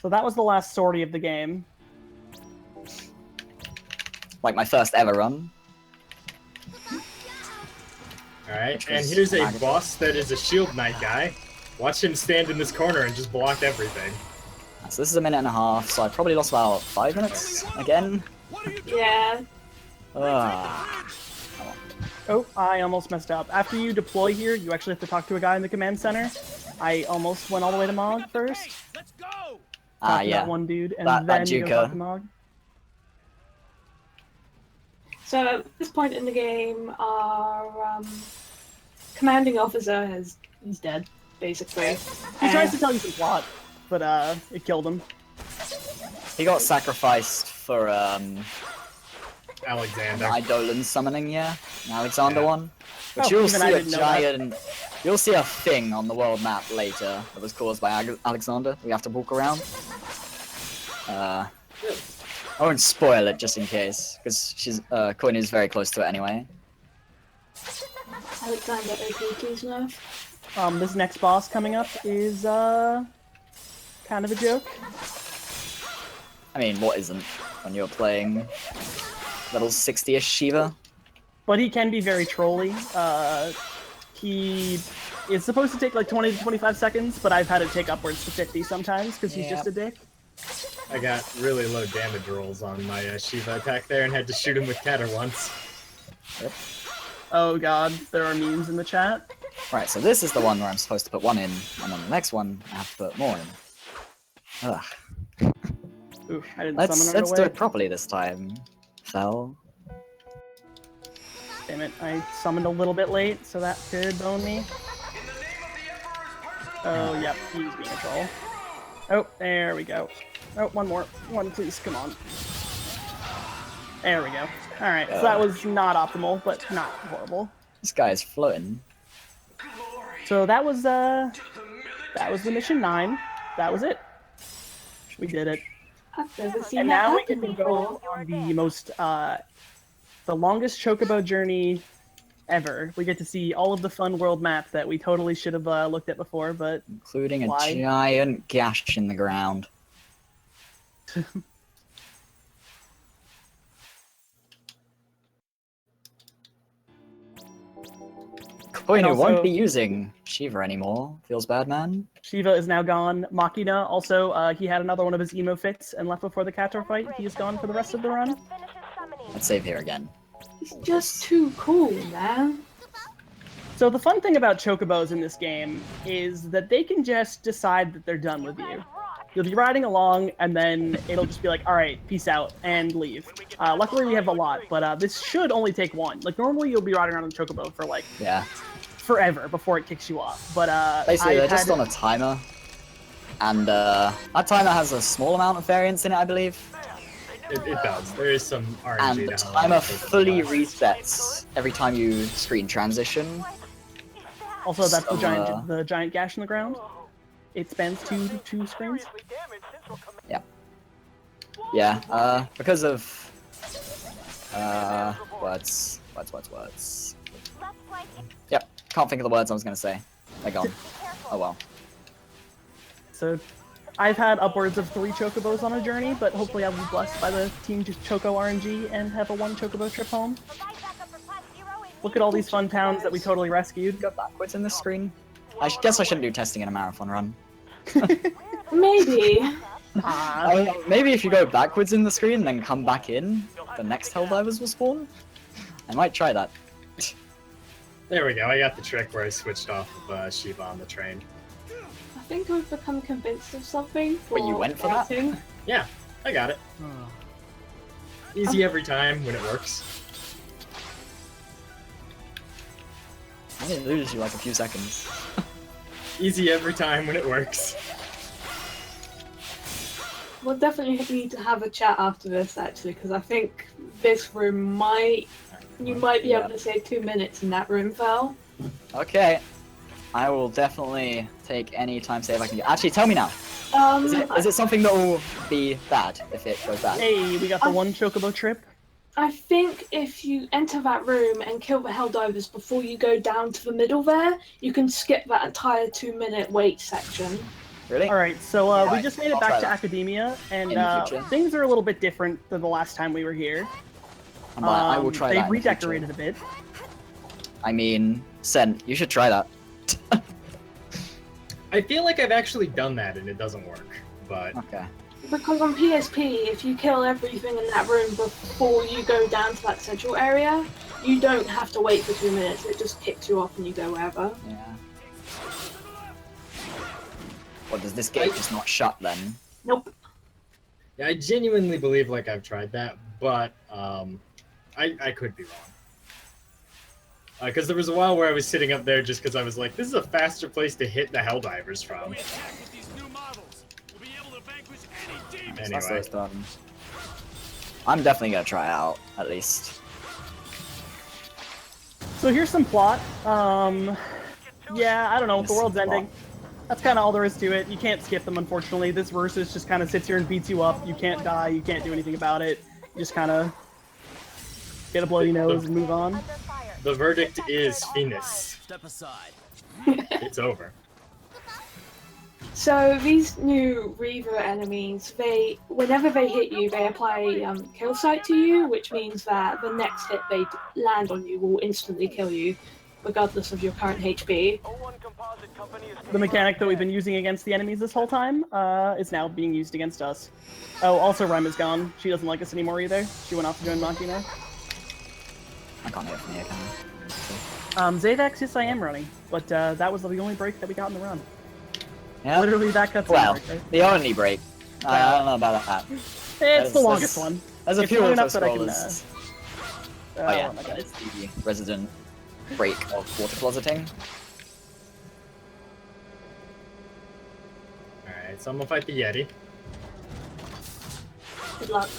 So that was the last sortie of the game. Like, my first ever run. Alright, and was here's a Malagron. boss that is a shield knight guy. Watch him stand in this corner and just block everything. So this is a minute and a half, so I probably lost about 5 minutes again. Yeah. Ugh. Oh, I almost messed up. After you deploy here, you actually have to talk to a guy in the command center. I almost went all the way to Mog first. Ah, Talk to yeah. that one dude, and That then you go talk Juka. to Mog. So at this point in the game, our commanding officer he's dead, basically. He tries to tell you some plot, but it killed him. He got sacrificed for, Alexander. Eidolon summoning, yeah? An Alexander Yeah. one. Which Oh, you'll even see I a didn't know that. giant... You'll see a thing on the world map later that was caused by Alexander. We have to walk around. I won't spoil it just in case, because she's Koinu is very close to it anyway. Alexander OPQ's nerf. This next boss coming up is kind of a joke. I mean, what isn't when you're playing level 60-ish Shiva? But he can be very trolly. He is supposed to take like 20 to 25 seconds, but I've had it take upwards to 50 sometimes because he's just a dick. I got really low damage rolls on my Shiva attack there and had to shoot him with Catter once. Oh god, there are memes in the chat. Right, so this is the one where I'm supposed to put one in, and then the next one I have to put more in. Ugh. Ooh, I didn't Let's summon right do away. it properly this time. Fell. Damn it, I summoned a little bit late, so that could bone me. Oh, yep, he's being a troll. Oh, there we go. Oh, one more. One, please, come on. There we go. Alright, so that was not optimal, but not horrible. This guy is floating. So that was the mission 9. That was it. We did it. I've never seen And that now we happen can before. go on the longest chocobo journey ever. We get to see all of the fun world map that we totally should have looked at before, but Including a Why? giant gash in the ground. Koinu also- won't be using Shiva anymore. Feels bad, man. Shiva is now gone. Machina also, he had another one of his emo fits and left before the Kator fight. He is gone for the rest of the run. Finish his summoning. Let's save here again. He's just too cool, man. So the fun thing about chocobos in this game is that they can just decide that they're done with you. You'll be riding along, and then it'll just be like, all right, peace out, and leave. Luckily, we have a lot, but this should only take one. Like, normally you'll be riding around on chocobo for, like, Yeah. forever before it kicks you off. But Basically, they're I've just had- on a timer. And that timer has a small amount of variance in it, I believe. It does. There is some RNG And the to how timer long it takes to fully buy. resets every time you screen transition. Also, that's the So, giant gash in the ground. It spans two screens. Seriously damaged Central Command. Yeah, because of words. Let's flank. Yep, can't think of the words I was gonna say. They're gone. Oh well. So, I've had upwards of 3 Chocobos on a journey, but hopefully I'll be blessed by the Team Choco RNG and have a 1 Chocobo trip home. Look at all these fun towns that we totally rescued. Go backwards in the screen. I guess I shouldn't do testing in a marathon run. Maybe. Maybe if you go backwards in the screen and then come back in, the next Helldivers will spawn. I might try that. There we go. I got the trick where I switched off of Shiva on the train. I think I've become convinced of something. Wait, you went for that? fighting. Yeah, I got it. Easy every time when it works. I didn't lose you like a few seconds. Easy every time when it works. We'll definitely need to have a chat after this, actually, because I think this room you might be able to save 2 minutes in that room, Fel. Okay. I will definitely take any time save I can get. Actually, tell me now. Is it something that will be bad if it goes bad? Hey, we got the 1 Chocobo trip. I think if you enter that room and kill the Helldivers before you go down to the middle there, you can skip that entire 2-minute wait section. Really? Alright, so we Right, just made it I'll back try to that. Academia, and In the future. things are a little bit different than the last time we were here. I will try that. They've in the future. redecorated a bit. I mean, Sen, you should try that. I feel like I've actually done that and it doesn't work, but Okay. Because on PSP, if you kill everything in that room before you go down to that central area, you don't have to wait for 2 minutes. It just kicks you off and you go wherever. Yeah. What, does this gate just not shut then? Nope. yeah, I genuinely believe like I've tried that, but I could be wrong. Because there was a while where I was sitting up there just because I was like, this is a faster place to hit the Helldivers from. That's Anyway, those done. I'm definitely gonna try it out, at least. So here's some plot. Yeah, I don't know, the world's ending. That's kind of all there is to it. You can't skip them, unfortunately. This versus just kind of sits here and beats you up. You can't die, you can't do anything about it. You just kind of get a bloody nose and move on. the verdict is Venus. Step aside. It's over. So these new Reaver enemies, whenever they hit you, they apply kill sight to you, which means that the next hit they land on you will instantly kill you, regardless of your current HP. The mechanic that we've been using against the enemies this whole time is now being used against us. Oh, also Rem is gone. She doesn't like us anymore either. She went off to join Machina. I can't hear from here, can I? Zayvex, yes I am running, but that was the only break that we got in the run. Yeah. Literally that cutscene Well, right there. the only break. I don't know about that. It's the longest one. There's a It's few long of enough those that I can, scrollers. oh yeah, my god. it's the resident break of water closeting. Alright, so I'm gonna fight the Yeti. Good luck.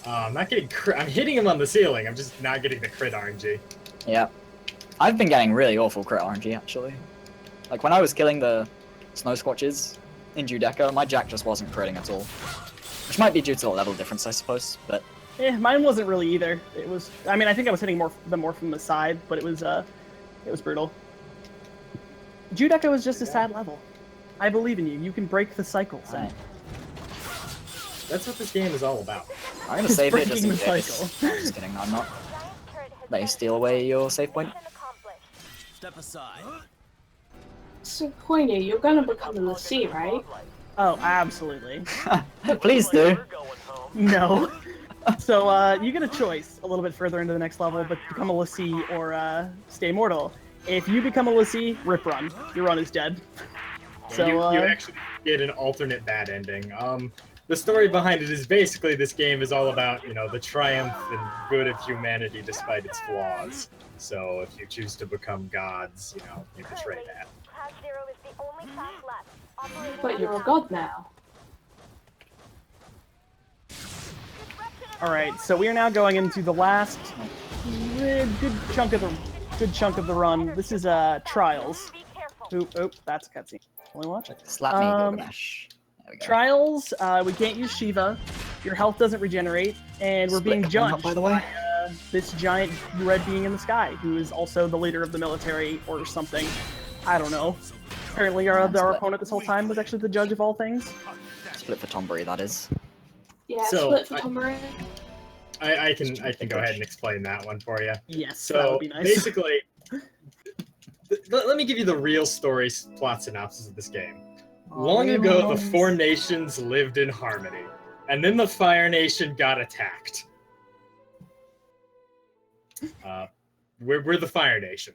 I'm not getting I'm hitting him on the ceiling, I'm just not getting the crit RNG. Yeah. I've been getting really awful crit RNG, actually. Like, when I was killing the Snow Squatches in Judecca, my Jack just wasn't critting at all. Which might be due to the level difference, I suppose, but... Mine wasn't really either. It was, I mean, I think I was hitting them more from the side, but it was brutal. Judecca was just a sad level. I believe in you. You can break the cycle, Sam. Right. That's what this game is all about. I'm gonna save it just in breaking the case. cycle. No, just kidding, I'm not. They steal away your save point. Step aside. So, Pointy, you're gonna become a Lassie, right? Oh, absolutely. Please do. No. So, you get a choice a little bit further into the next level, but become a Lassie or stay mortal. If you become a Lassie, rip run. Your run is dead. So, you actually get an alternate bad ending. The story behind it is basically this game is all about, you know, the triumph and good of humanity despite its flaws. So if you choose to become gods, you know, you betray that. But you're a god now. Alright, so we are now going into the last good chunk of the run. This is Trials. Oop, that's a cutscene. Only watch it. Slap me, Gilgamesh. There we go. Trials, we can't use Shiva. Your health doesn't regenerate, and we're being Split coming up, judged by the way. this giant red being in the sky, who is also the leader of the military or something. I don't know. Apparently our opponent this whole time was actually the judge of all things. Split for Tonberry, that is. Yeah, So, split for Tonberry. I can go ahead and explain that one for you. Yes, that So would be nice. basically, let me give you the real story plot synopsis of this game. Long ago, the four nations lived in harmony, and then the Fire Nation got attacked. We're the Fire Nation.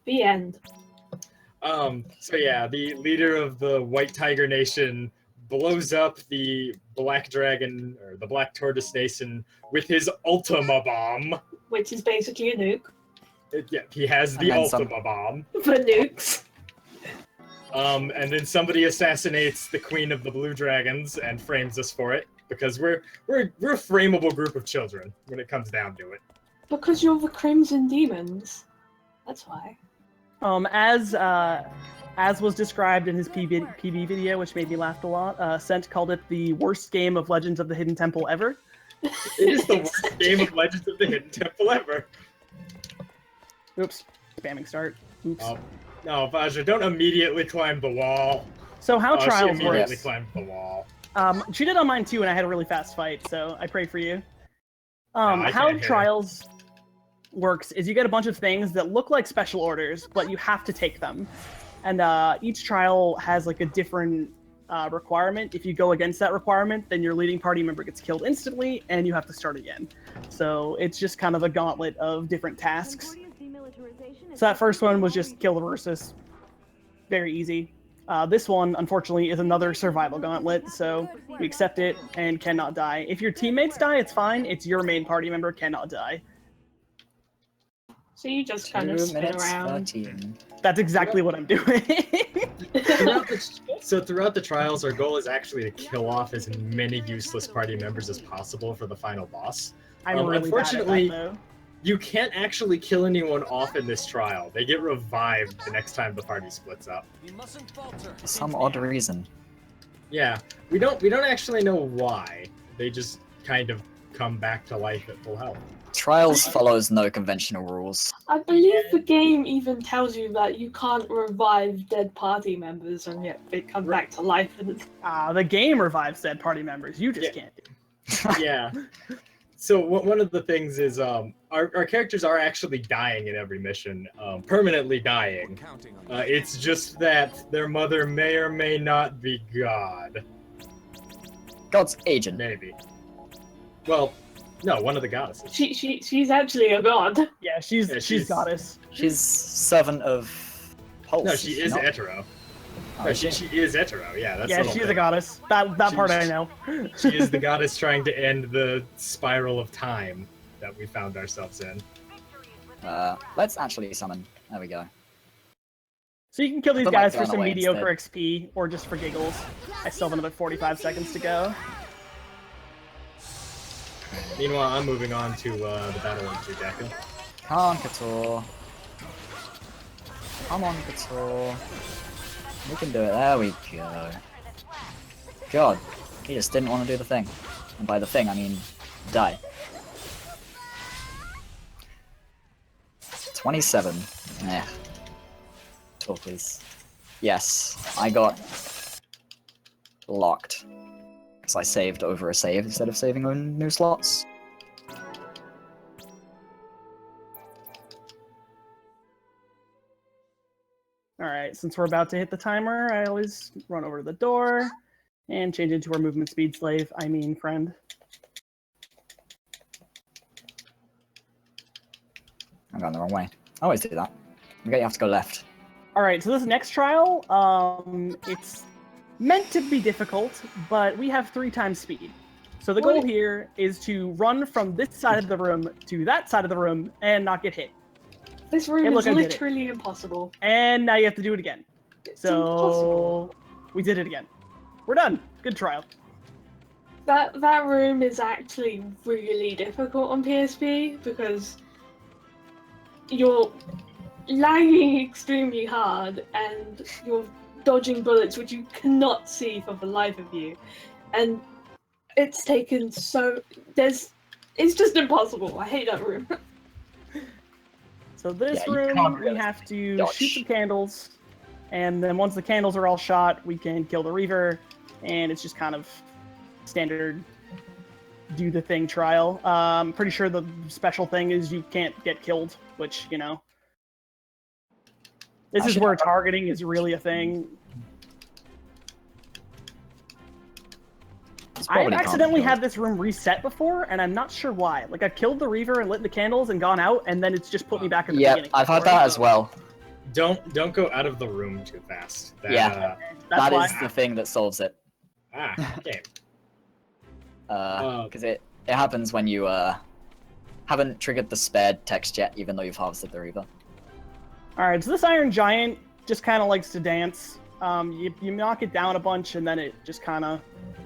The end. So yeah, the leader of the White Tiger Nation blows up the Black Dragon, or the Black Tortoise Nation, with his Ultima Bomb. Which is basically a nuke. Yeah, he has the And then some. Ultima Bomb. For nukes. And then somebody assassinates the Queen of the Blue Dragons and frames us for it, because we're a frameable group of children when it comes down to it. Because you're the Crimson Demons. That's why. As was described in his PB video, which made me laugh a lot, Sent called it the worst game of Legends of the Hidden Temple ever. It is the worst game of Legends of the Hidden Temple ever. Oops. Spamming start. Oops. No, Vajra, don't immediately climb the wall. So how She Trials immediately works... climbed the wall. She did on mine too, and I had a really fast fight, so I pray for you. I How can't hear Trials works is you get a bunch of things that look like special orders, but you have to take them. And each trial has like a different requirement. If you go against that requirement, then your leading party member gets killed instantly, and you have to start again. So it's just kind of a gauntlet of different tasks. So that first one was just kill the Versus. Very easy. This one, unfortunately, is another survival gauntlet, so we accept it and cannot die. If your teammates die, it's fine. It's your main party member cannot die. So you just kind of 2 spin minutes around. 13. That's exactly what I'm doing. Throughout the trials, our goal is actually to kill off as many useless party members as possible for the final boss. I'm really unfortunately, bad at that, though. You can't actually kill anyone off in this trial. They get revived the next time the party splits up. For some odd reason. Yeah, we don't actually know why. They just kind of come back to life at full health. Trials follows no conventional rules. I believe the game even tells you that you can't revive dead party members, and yet they come back to life. And The game revives dead party members. You just can't do. Yeah. So one of the things is our characters are actually dying in every mission, permanently dying. It's just that their mother may or may not be God. God's agent. Maybe. Well, no, one of the goddesses. she's actually a god. Yeah, she's goddess. She's servant of Pulse. No, she is not- hetero. Oh, No, shit. she is hetero. Yeah, that's Yeah, the she's thing. a goddess. That part I know. She is the goddess trying to end the spiral of time that we found ourselves in. Let's actually summon. There we go. So you can kill these Put my guys for gun some away mediocre instead. XP, or just for giggles. I still have another 45 seconds to go. Meanwhile, I'm moving on to the battle of Judeka. Come on, Couture. Come on, Couture. We can do it. There we go. God, he just didn't want to do the thing. And by the thing, I mean die. 27. Nah. Talk, please. Yes, I got locked. Because I saved over a save instead of saving on new slots. Alright, since we're about to hit the timer, I always run over to the door and change into our movement speed slave, I mean friend. I'm going the wrong way. I always do that. Okay, you have to go left. Alright, so this next trial, it's meant to be difficult, but we have 3 times speed. So the goal here is to run from this side of the room to that side of the room and not get hit. This room Hey, look, is I did it. literally impossible. And now you have to do it again. It's So impossible. we did it again. We're done. Good trial. That room is actually really difficult on PSP because you're lagging extremely hard and you're dodging bullets which you cannot see for the life of you, and it's taken so it's just impossible. I hate that room. So this Yeah, you room, can't we really have to dodge. shoot some candles, and then once the candles are all shot, we can kill the Reaver, and it's just kind of standard do the thing trial. Pretty sure the special thing is you can't get killed, which, you know. This is where targeting is really a thing. I've accidentally had this room reset before, and I'm not sure why. Like, I've killed the Reaver and lit the candles and gone out, and then it's just put me back at the beginning. I've had that as well. Don't go out of the room too fast. That is the thing that solves it. Okay. Because it happens when you haven't triggered the spared text yet, even though you've harvested the Reaver. Alright, so this Iron Giant just kind of likes to dance. You knock it down a bunch, and then it just kind of...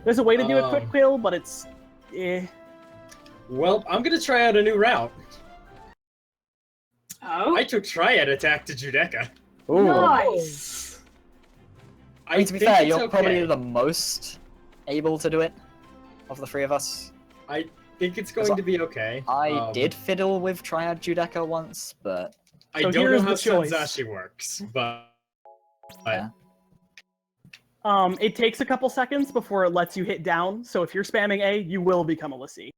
There's a way to do a quick kill, but it's... Well, I'm gonna try out a new route. Oh? I took Triad Attack to Judecca. Ooh. Nice! I mean, to be fair, you're probably the most able to do it of the three of us. I think it's going to be okay. I did fiddle with Triad Judecca once, but... I don't know how Sanzashi works, but... Yeah. It takes a couple seconds before it lets you hit down, so if you're spamming A, you will become a Lassie.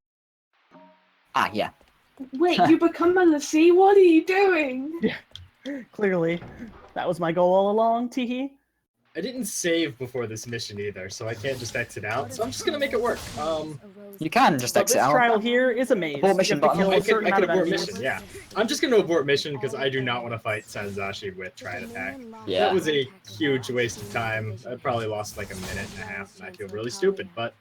Ah, yeah. Wait, you become a Lassie? What are you doing? Yeah, clearly. That was my goal all along, teehee. I didn't save before this mission either, so I can't just exit out, so I'm just gonna make it work. You can just exit this out. trial here is a maze. Abort mission button. I can abort mission, yeah. I'm just gonna abort mission because I do not want to fight Sanzashi with Triad Attack. Yeah. That was a huge waste of time. I probably lost like a minute and a half, and I feel really stupid, but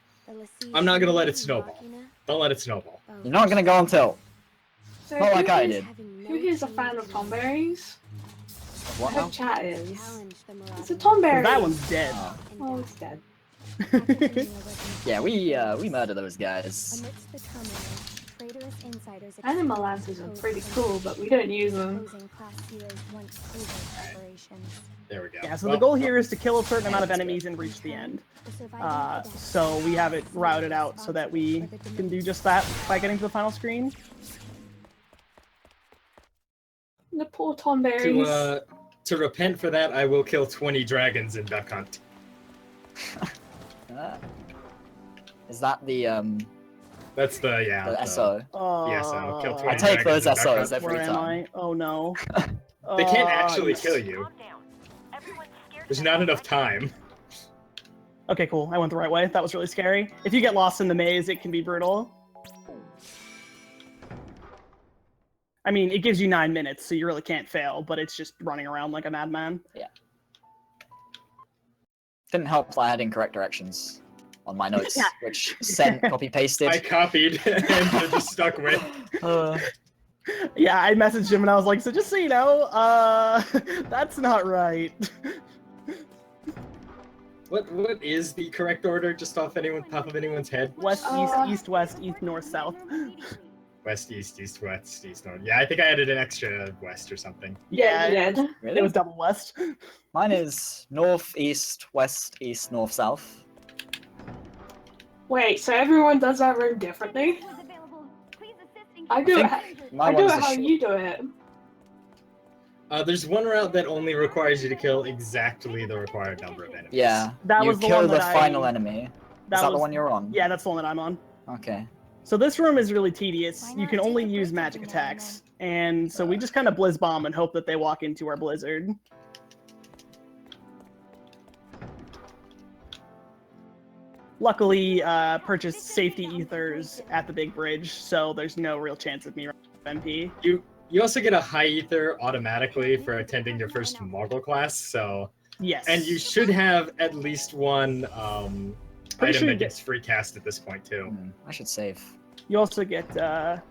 I'm not gonna let it snowball. Don't let it snowball. You're not gonna go on tilt. So Not like I did. Who here's a fan of Tonberries? What I now? hope chat is. It's a Tonberry! That one's dead. Oh, it's dead. Yeah, we murder those guys. Animal lances are pretty cool, but we don't use them. There we go. Yeah, so the goal here is to kill a certain amount of enemies and reach the end. So we have it routed out so that we can do just that by getting to the final screen. The poor Tonberries. To repent for that, I will kill 20 dragons in Duck Hunt. Is that the That's the SO? Yes, I'll kill 20 I take those dragons in Duck SOs Hunt. every Where am time. I? Oh no. They can't actually yes. kill you. There's not enough time. Okay, cool. I went the right way. That was really scary. If you get lost in the maze, it can be brutal. I mean, it gives you 9 minutes, so you really can't fail, but it's just running around like a madman. Yeah. Didn't help that I had incorrect directions on my notes, which sent copy-pasted. I copied and just stuck with. Yeah, I messaged him and I was like, so just so you know, that's not right. What is the correct order, just off top of anyone's head? West, east, west, east, north, south. West, east, east, west, east, north. Yeah, I think I added an extra west or something. Yeah, you did. Really? It was double west. Mine is north, east, west, east, north, south. Wait, so everyone does that room differently? I do it how you do it. There's one route that only requires you to kill exactly the required number of enemies. Yeah, That you was the kill one the that final enemy. Is that the one you're on? Yeah, that's the one that I'm on. Okay. So this room is really tedious. You can only use magic attacks. And so we just kind of blizz bomb and hope that they walk into our blizzard. Luckily, purchased safety ethers at the big bridge, so there's no real chance of me running MP. You also get a high ether automatically for attending your first Muggle class, so... Yes. And you should have at least one item that gets free cast at this point, too. I should save. You also get a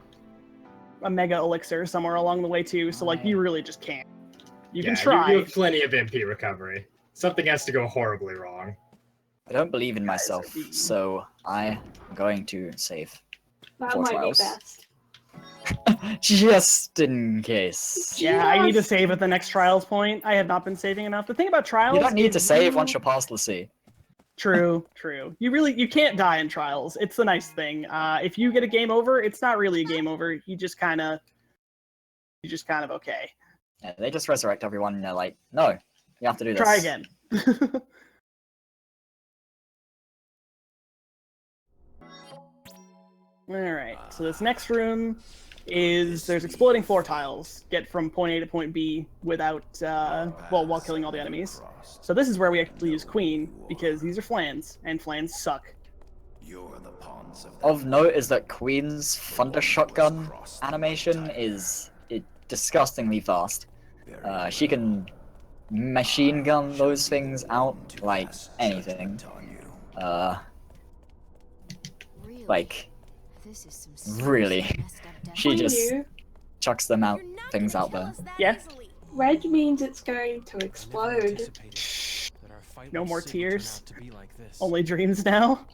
mega elixir somewhere along the way, too, so, like, you really just can't. You can try. You have plenty of MP recovery. Something has to go horribly wrong. I don't believe in myself, so I'm going to save. That 4 might trials. be best. Just in case. Yeah, I need to save at the next trials point. I have not been saving enough. The thing about trials... You don't need to save once you're past the sea. True, true. You can't die in trials. It's the nice thing. If you get a game over, it's not really a game over. You just kind of just kind of okay. Yeah, they just resurrect everyone and they're like, no, you have to do this. Try again. Alright, so this next room is there's exploding floor tiles. Get from point A to point B without, while killing all the enemies. So this is where we actually use Queen, because these are flans, and flans suck. Of note is that Queen's Thunder Shotgun animation is disgustingly fast. She can machine gun those things out like anything. Like, really. She just chucks them out, things out there. Yeah. Red means it's going to explode. No more tears. Only dreams now.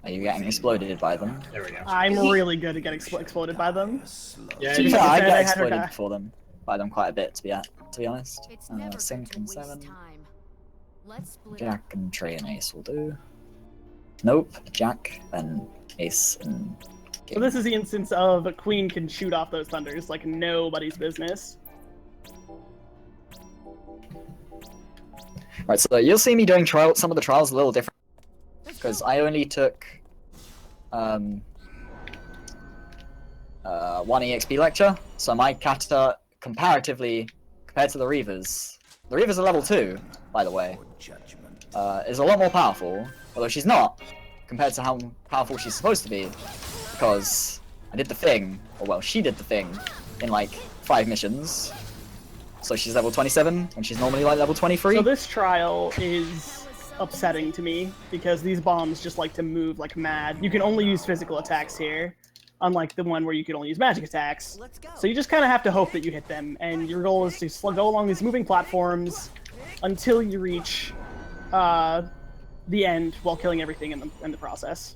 Are you getting exploded by them? There we go. I'm really good at getting exploded by them. Yeah, She Yeah, said I I get had her exploded die. before them, by them quite a bit, to be honest. It's never Sync good and to waste 7. time. Let's split up. Jack and Trey and Ace will do. Nope, Jack and Ace and So this is the instance of a Queen can shoot off those thunders like nobody's business. Right, so you'll see me doing some of the trials a little different, because I only took one EXP lecture, so my kata, comparatively, compared to the Reavers are level 2, by the way, is a lot more powerful, although she's not, compared to how powerful she's supposed to be, because I did the thing, or well, she did the thing, in like 5 missions. So she's level 27, when she's normally like level 23. So this trial is upsetting to me, because these bombs just like to move like mad. You can only use physical attacks here, unlike the one where you can only use magic attacks. So you just kind of have to hope that you hit them, and your goal is to go along these moving platforms until you reach the end while killing everything in the process.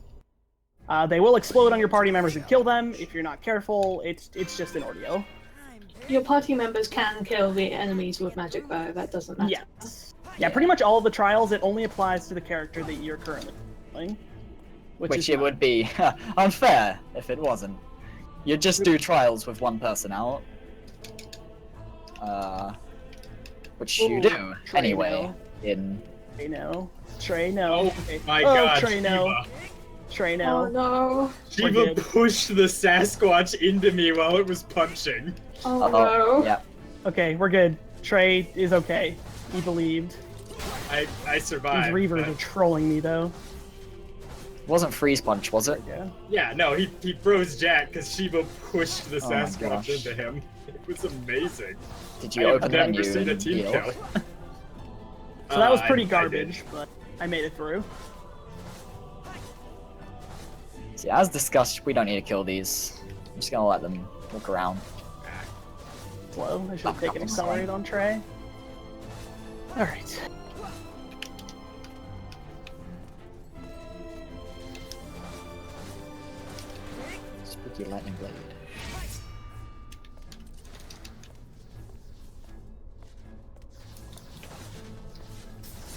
They will explode on your party members and kill them. If you're not careful, it's just an ordeal. Your party members can kill the enemies with magic bow, that doesn't matter. Yes. Yeah, pretty much all of the trials, it only applies to the character that you're currently playing. Which it would be unfair if it wasn't. You'd just do trials with one person out. Which you do, Trey, anyway, no. in... Trey, no. Trey, no. Oh Okay. my Oh, god, Trey, no. Shiva. Trey, Oh no. no. Shiva good. pushed the Sasquatch into me while it was punching. Oh no. Yeah. Okay, we're good. Trey is okay. He believed. I survived. These Reavers but- are trolling me, though. It wasn't Freeze Punch, was it? Yeah. Yeah, no, he froze Jack because Shiva pushed the Oh my Sasquatch gosh. into him. It was amazing. Did you I open have the never menu seen a and team deal? kill. So that was I pretty did. garbage, but I made it through. See, as discussed, we don't need to kill these. I'm just gonna let them walk around. Slow. I should have taken Accelerate on Trey. Alright. Spooky Lightning Blade.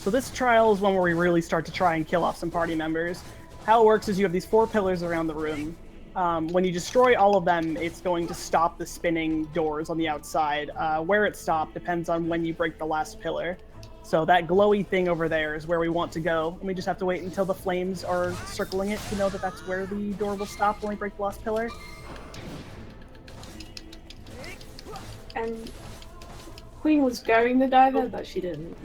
So this trial is one where we really start to try and kill off some party members. How it works is you have these 4 pillars around the room. When you destroy all of them, it's going to stop the spinning doors on the outside. Where it stopped depends on when you break the last pillar. So that glowy thing over there is where we want to go, and we just have to wait until the flames are circling it to know that that's where the door will stop when we break the last pillar. And Queen was going to die there, but she didn't.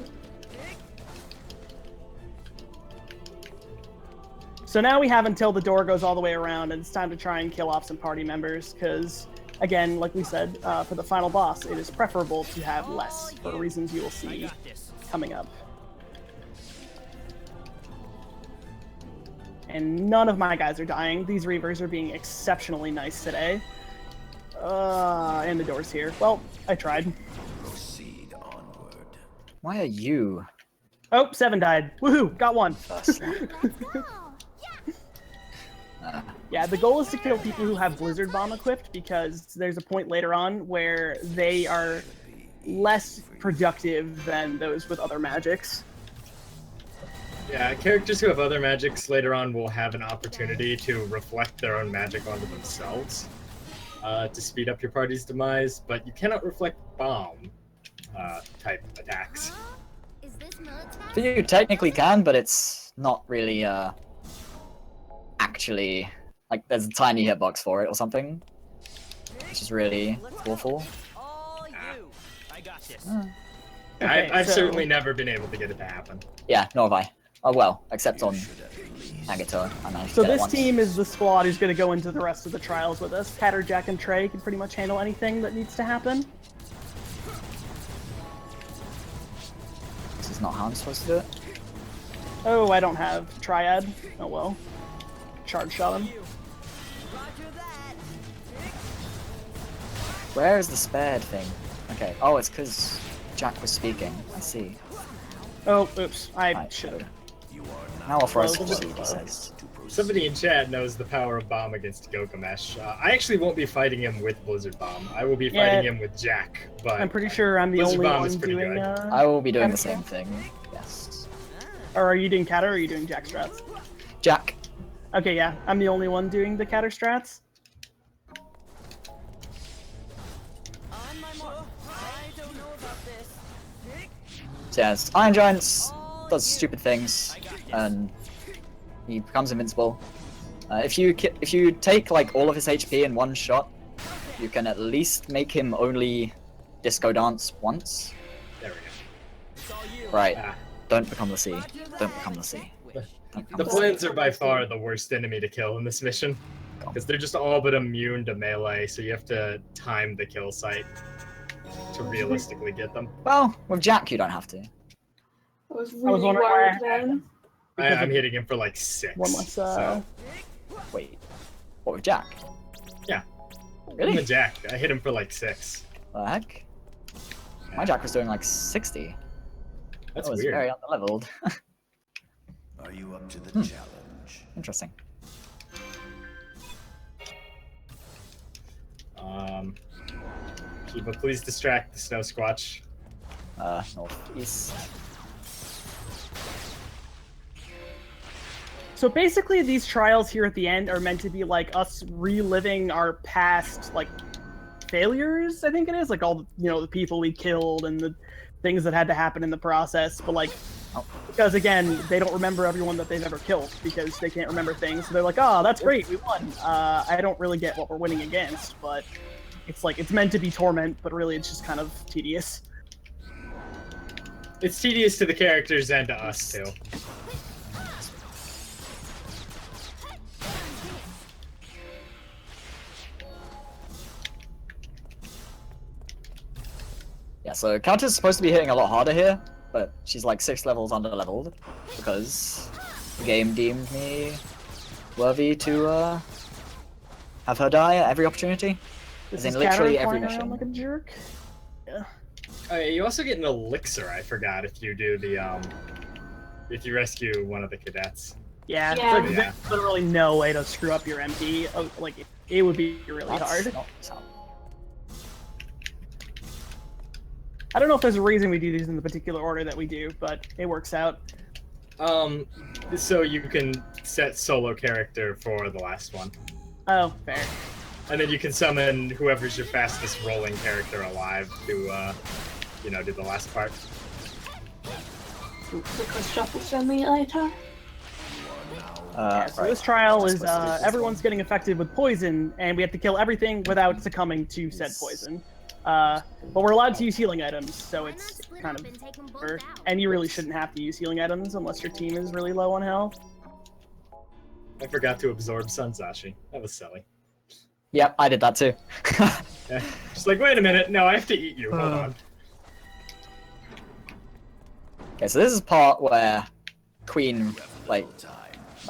So now we have until the door goes all the way around, and it's time to try and kill off some party members, because, again, like we said, for the final boss, it is preferable to have less, for reasons you will see coming up. And none of my guys are dying. These Reavers are being exceptionally nice today. And the door's here. Well, I tried. Why are you? Oh, 7 died. Woohoo! Got 1. Yeah, the goal is to kill people who have Blizzard Bomb equipped, because there's a point later on where they are less productive than those with other magics. Yeah, characters who have other magics later on will have an opportunity to reflect their own magic onto themselves. to speed up your party's demise, but you cannot reflect bomb type attacks. Is this military? So you technically can, but it's not really actually like there's a tiny hitbox for it or something, which is really awful. All you. I got this. Okay, I've so- certainly never been able to get it to happen. Yeah, nor have I. Oh well, except on Nagato. I managed So to get it this once. team is the squad who's going to go into the rest of the trials with us. Catter, Jack, and Trey can pretty much handle anything that needs to happen. This is not how I'm supposed to do it. Oh, I don't have Triad. Oh well. Charge shot him. Where is the spared thing? Okay. Oh, it's because Jack was speaking. I see. Oh, oops. I Right, should have. Now I'll froze Well, to see what he says. Somebody in chat knows the power of bomb against Gilgamesh. I actually won't be fighting him with Blizzard Bomb. I will be Yeah. fighting him with Jack, but I'm pretty sure I'm the Blizzard only Bomb one is pretty doing. good. I will be doing the Catter? same thing. Yes. Or are you doing Catter or are you doing Jack strats? Jack. Okay, yeah. I'm the only one doing the Catter strats. On my mark. I don't know about this. So yes, Iron Giants does stupid things, and he becomes invincible. If you take like all of his HP in one shot, you can at least make him only disco dance once. there we It's all you. Right. Ah. Don't become the sea. Don't become the sea. Don't become The the sea. plants are by far the worst enemy to kill in this mission, because they're just all but immune to melee, so you have to time the kill site to realistically get them. Well, with Jack you don't have to. I was was really wondering worried why I- then. I'm hitting him for like 6. One less. Wait. What with Jack? Yeah. Really? With Jack, I hit him for like 6. The heck? My Jack was doing like 60. That's That was weird. very underleveled. Are you up to the challenge? Interesting. Kiva, please distract the Snow Squatch. Northeast. So basically, these trials here at the end are meant to be like us reliving our past, like, failures. I think it is like all the, the people we killed and the things that had to happen in the process. But like, because again, they don't remember everyone that they've ever killed because they can't remember things. So they're like, oh, that's great, we won. I don't really get what we're winning against, but it's like it's meant to be torment, but really it's just kind of tedious. It's tedious to the characters and to us too. Yeah, so Counter's supposed to be hitting a lot harder here, but she's like 6 levels under-leveled because the game deemed me worthy to have her die at every opportunity. As in Is literally Catter every flying around mission. like a jerk. Yeah. You also get an elixir, I forgot, if you do the if you rescue one of the cadets. Yeah, Yeah. It's like, Yeah. there's literally no way to screw up your MP. Oh, like, it would be really That's hard. not so- I don't know if there's a reason we do these in the particular order that we do, but it works out. So you can set solo character for the last one. Oh, fair. And then you can summon whoever's your fastest rolling character alive to, do the last part. Because Shuffle Simulator. Yeah, so right. this trial Just is supposed to do this everyone's getting affected with poison, and we have to kill everything without succumbing to said poison. But we're allowed to use healing items, so it's kind of fair. And you really shouldn't have to use healing items unless your team is really low on health. I forgot to absorb Sunzashi. That was silly. Yep, I did that too. Yeah. Just like, wait a minute, no, I have to eat you. Hold on. Okay, so this is part where Queen, like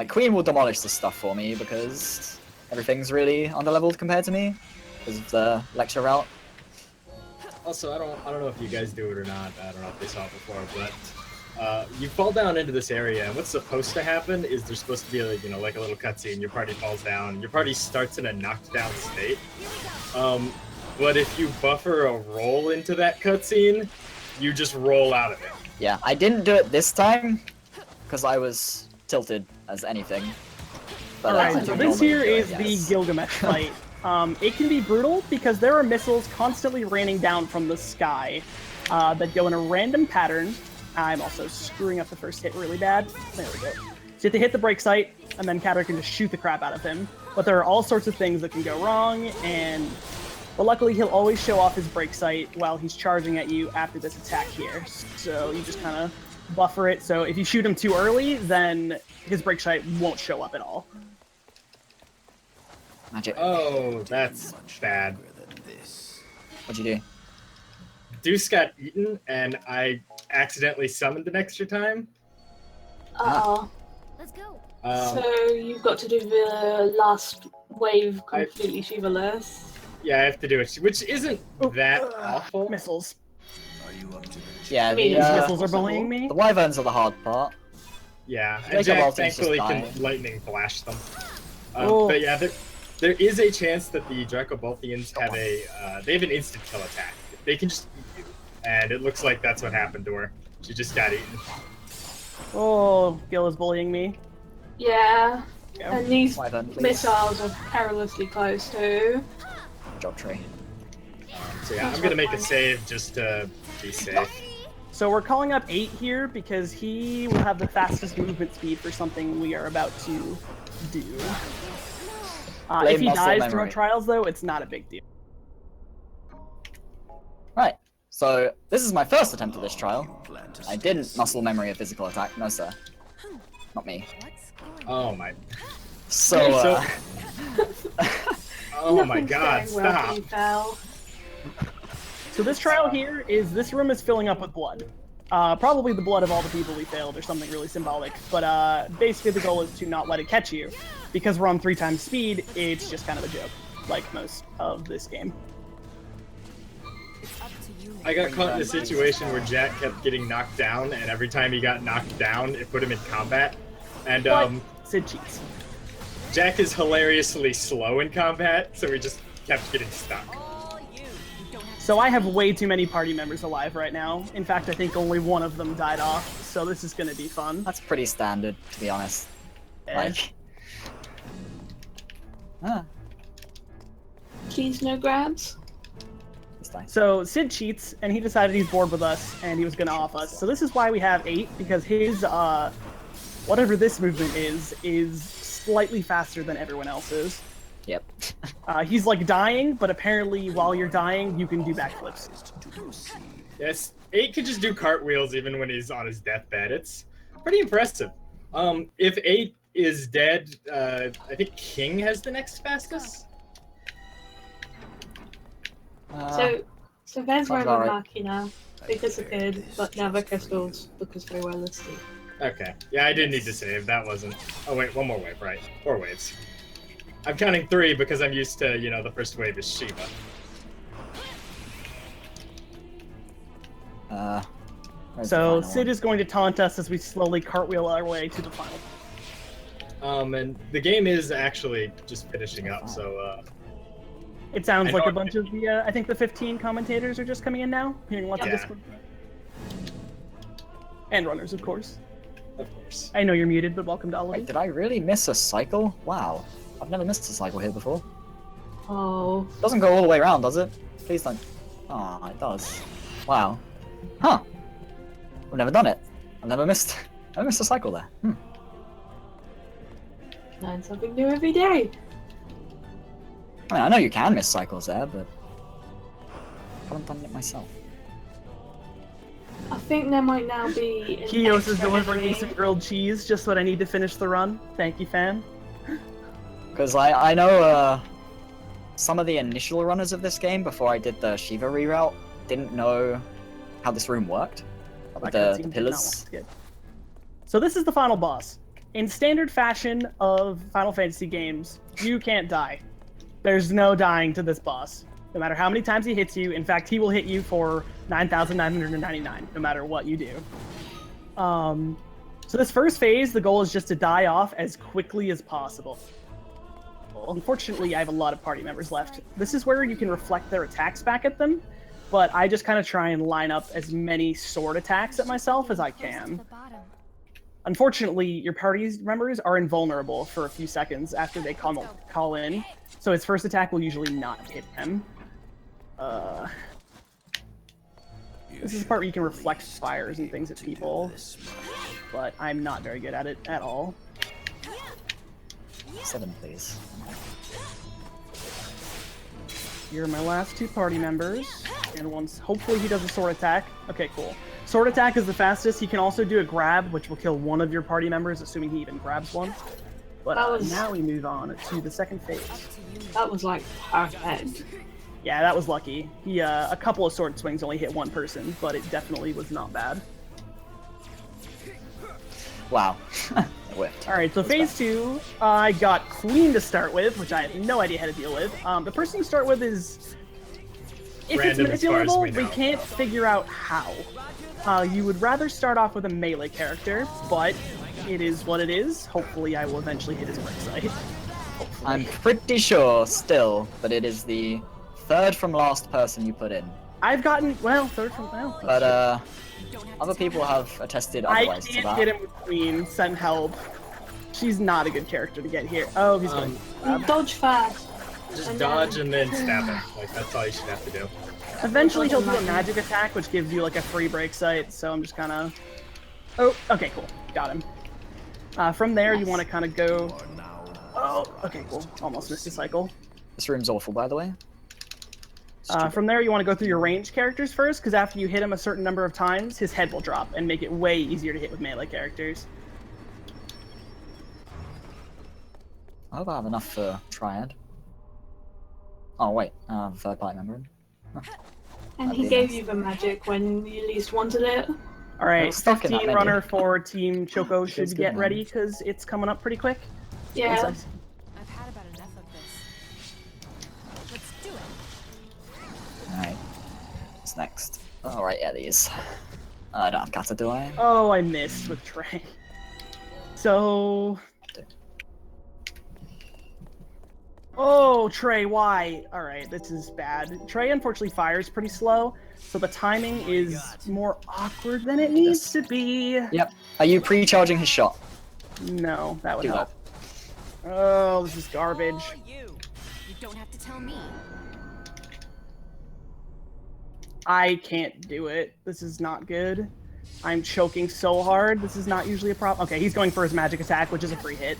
Queen will demolish this stuff for me because everything's really underleveled compared to me because of the lecture route. Also, I don't know if you guys do it or not. I don't know if they saw it before, but you fall down into this area, and what's supposed to happen is there's supposed to be like a little cutscene. Your party falls down. Your party starts in a knocked down state. But if you buffer a roll into that cutscene, you just roll out of it. Yeah, I didn't do it this time because I was tilted as anything. But Alright, that's so how this normally here do it, is the yes. Gilgamesh fight. It can be brutal because there are missiles constantly raining down from the sky that go in a random pattern. I'm also screwing up the first hit really bad. There we go. So you have to hit the break site, and then Catter can just shoot the crap out of him. But there are all sorts of things that can go wrong, but luckily he'll always show off his break site while he's charging at you after this attack here. So you just kind of buffer it. So if you shoot him too early, then his break site won't show up at all. Magic. Oh, that's bad. What'd you do? Deuce got eaten, and I accidentally summoned an extra time. Uh-oh. Let's go. So you've got to do the last wave completely Shiva-less. Yeah, I have to do it, which isn't that awful. Missiles. Are you up to the Yeah, I mean, the, These missiles are bullying me. the wyverns are the hard part. Yeah, Jacob and Jack Ultimate's just thankfully dying. can lightning flash them. Oh. But yeah, there is a chance that the Dracobolthians have they have an instant kill attack. They can just eat you, and it looks like that's what happened to her. She just got eaten. Oh, Gil is bullying me. Yeah. Yeah. And these Wyvern, please. missiles are perilously close too. Job tree. So yeah, I'm gonna make a save just to be safe. So we're calling up 8 here because he will have the fastest movement speed for something we are about to do. If he muscle dies memory. during trials, though, it's not a big deal. Right. So this is my first attempt at this trial. plan to I didn't muscle memory a physical attack. No, sir. Not me. Oh my! So, Oh my Nothing's God! going well for Stop! you, Val. So this trial here is, this room is filling up with blood. Probably the blood of all the people we failed or something really symbolic. But basically the goal is to not let it catch you. Because we're on 3 times speed, it's just kind of a joke, like most of this game. I got caught in a situation where Jack kept getting knocked down, and every time he got knocked down, it put him in combat. And But Sid cheats. Jack is hilariously slow in combat, so he just kept getting stuck. So I have way too many party members alive right now. In fact, I think only one of them died off, so this is gonna be fun. that's pretty standard, to be honest. Eh. Like, Keys, no grabs. it's nice. So Sid cheats, and he decided he's bored with us, and he was gonna off us. So this is why we have 8, because his, whatever this movement is slightly faster than everyone else's. Yep. He's like dying, but apparently while you're dying, you can do backflips. Yes, 8 can just do cartwheels even when he's on his deathbed. It's pretty impressive. If 8 is dead, I think King has the next fastest. So there's where sounds we're alright. marking now. Because of kid, but now the crystals because they were listed. Okay. Yeah, I did need to save. That wasn't. Oh wait, one more wave, right? 4 waves. I'm counting 3 because I'm used to, the first wave is Shiva. Where's the So final Sid one? is going to taunt us as we slowly cartwheel our way to the final. And the game is actually just finishing up, so It sounds I like know- a bunch of the, I think the 15 commentators are just coming in now, hearing lots of Yeah. Discord. And runners, of course. of course. I know you're muted, but welcome to all of Wait, you. did I really miss a cycle? Wow. I've never missed a cycle here before. Oh. Doesn't go all the way around, does it? Please don't. Oh, it does. Wow. Huh. I've never done it. I've never missed a cycle there. Learn something new every day. I mean, I know you can miss cycles there, but I haven't done it myself. I think there might now be. an Kyos is extra delivering me enemy. some grilled cheese, just what I need to finish the run. Thank you, fam. Because I know some of the initial runners of this game, before I did the Shiva reroute, didn't know how this room worked. With That cutscene the did not pillars. want to skip. So this is the final boss. In standard fashion of Final Fantasy games, you can't die. There's no dying to this boss. No matter how many times he hits you, in fact, he will hit you for 9,999, no matter what you do. So this first phase, the goal is just to die off as quickly as possible. Unfortunately, I have a lot of party members left. This is where you can reflect their attacks back at them, but I just kind of try and line up as many sword attacks at myself as I can. Unfortunately, your party members are invulnerable for a few seconds after they call in, so his first attack will usually not hit him. This is the part where you can reflect fires and things at people, but I'm not very good at it at all. 7, please. Here are my last 2 party members, and once hopefully he does a sword attack. Okay, cool. Sword attack is the fastest. He can also do a grab, which will kill one of your party members, assuming he even grabs one. But now we move on to the second phase. That was like perfect. Yeah, that was lucky. He a couple of sword swings only hit one person, but it definitely was not bad. Wow. It whipped. Alright, so phase 2, I got Queen to start with, which I have no idea how to deal with. The person to start with is... If Random it's as far as manipulable, we know. we can't figure out how. You would rather start off with a melee character, but it is what it is. Hopefully I will eventually hit his break site. I'm pretty sure still that it is the 3rd from last person you put in. I've gotten, well, 3rd from, well... But other people have attested I otherwise to can't that. get him with Queen, send help. She's not a good character to get here. Oh, he's going Dodge fast. Just dodge and then stab him. Like, that's all you should have to do. Eventually he'll do a magic attack, which gives you like a free break site, so I'm just kind of... Oh, okay, cool. Got him. From there, you want to kind of go... Oh, okay, cool. Almost missed a cycle. This room's awful, by the way. From there, you want to go through your ranged characters first, because after you hit him a certain number of times, his head will drop, and make it way easier to hit with melee characters. I hope I have enough for Triad. Oh wait, third party member. And he gave you the magic when you least wanted it. Alright, stuck in that 15 menu. runner for Team Choco Feels should good, get man. ready, because it's coming up pretty quick. Yeah. Once I've had about enough of this. Let's do it. Alright. What's next? Alright, yeah, these. I don't have kata, do I? Oh, I missed with Trey. So... Oh, Trey, why? Alright, this is bad. Trey unfortunately fires pretty slow, so the timing is more awkward than it needs to be. Yep. Are you pre-charging his shot? No, that would Do help. Oh, this is garbage. You don't have to tell me. I can't do it. This is not good. I'm choking so hard. This is not usually a problem. Okay, he's going for his magic attack, which is a free hit.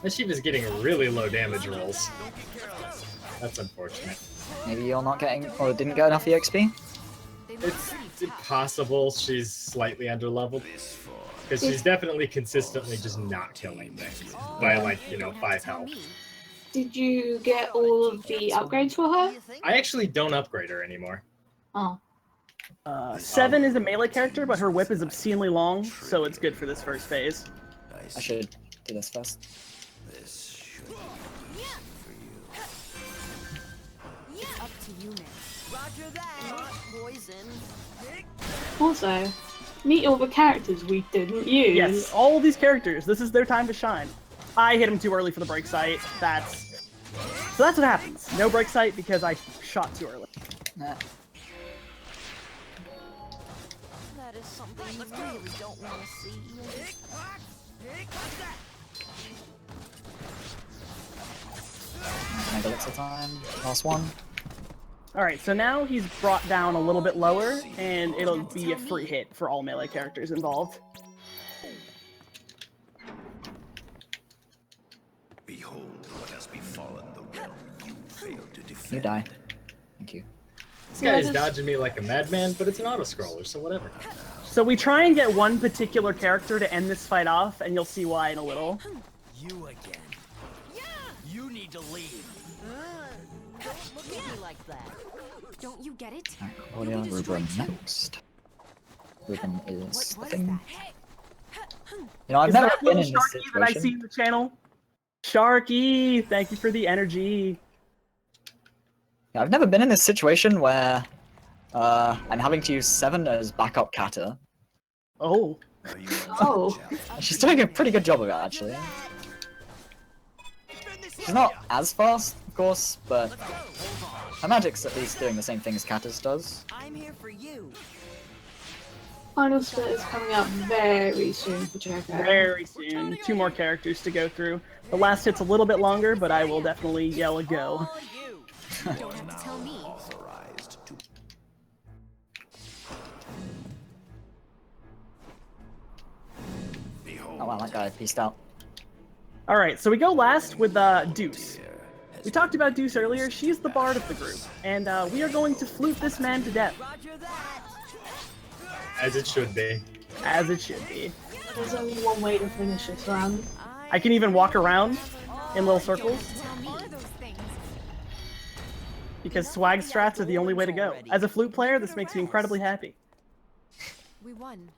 Mischief getting really low damage rolls. That's unfortunate. Maybe you're not getting, or didn't get enough EXP? It's possible she's slightly underleveled. Because she's definitely consistently just not killing things. By like, 5 health. Did you get all of the upgrades for her? I actually don't upgrade her anymore. Oh. 7 is a melee character, but her whip is obscenely long, so it's good for this first phase. I should do this first. This should be It's up to you now. Roger that. Poison. Also, meet all the characters we didn't use. Yes, all these characters, this is their time to shine. I hit him too early for the break sight. So that's what happens. No break sight because I shot too early. Nah. That is something you really don't want to see. Mega elixir time. Last one. Alright, so now he's brought down a little bit lower, and it'll be a free hit for all melee characters involved. Behold what has befallen the realm you failed to defend. You die. Thank you. This guy is dodging me like a madman, but it's an auto-scroller, so whatever. So we try and get one particular character to end this fight off, and you'll see why in a little. You again. You need to leave. Don't look at me like that. Don't you get it? Claudia, Ruben next. Ruben is the thing. I've Is never that been little in this Sharky that I see situation. in the channel? Sharky, thank you for the energy. Yeah, I've never been in this situation where I'm having to use 7 as backup kata. Oh. Are you up to Oh. the challenge? She's doing a pretty good job of it, actually. She's not as fast, of course, but her magic's at least doing the same thing as Kata's does. I'm here for you. Final split is coming up very soon for Choco. Very soon. 2 more characters to go through. The last hit's a little bit longer, but I will definitely yell a go. All you. You don't have to tell me. Authorized to behold. Oh wow, that guy pieced out. Alright, so we go last with Deuce. We talked about Deuce earlier. She's the bard of the group, and we are going to flute this man to death. As it should be. As it should be. There's only one way to finish this round. I can even walk around in little circles, because swag strats are the only way to go. As a flute player, this makes me incredibly happy. We won.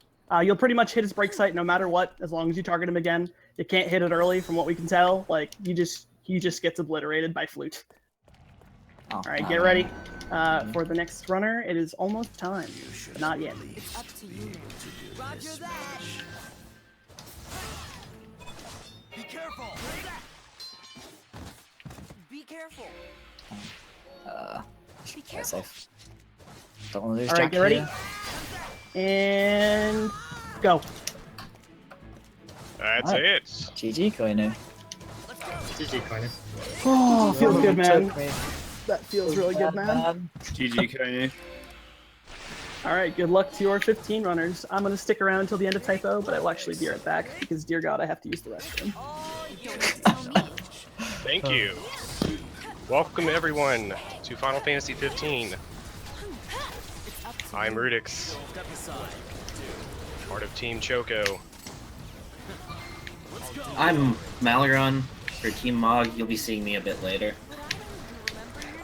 You'll pretty much hit his break sight no matter what, as long as you target him again. You can't hit it early, from what we can tell. Like, he just gets obliterated by flute. Oh, Alright, get ready for the next runner. It is almost time. But not yet. It's up to you now. Roger that. Be careful. Be careful. Be Play careful. safe. Don't want to lose Alright, Jack get ready. here. And go. That's Alright. it. GG, Koinu. GG, Koinu. Oh, feels good, man. Took me. That feels really good, man. GG, Koinu. Alright, good luck to your 15 runners. I'm gonna stick around until the end of typo, but I will actually be right back, because dear god, I have to use the restroom. You don't have to tell me. Thank you. Welcome everyone to Final Fantasy 15. I'm Rudyxx, part of Team Choco. I'm Malagron for Team Mog. You'll be seeing me a bit later.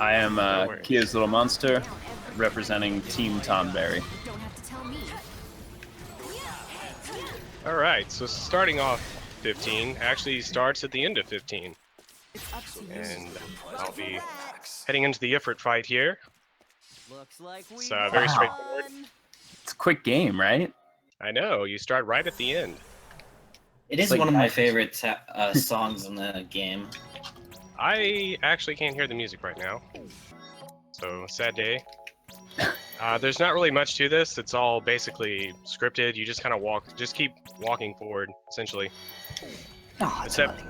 I am KyosLilMonster, representing Team Tonberry. You don't have to tell me. Alright, so starting off 15 actually starts at the end of 15. It's up to you. And I'll be heading into the Ifrit fight here. Looks like we It's very straightforward. It's a quick game, right? I know, you start right at the end. It is Like- one of my favorite songs in the game. I actually can't hear the music right now. So, sad day. There's not really much to this. It's all basically scripted. You just kind of just keep walking forward, essentially. Oh, Except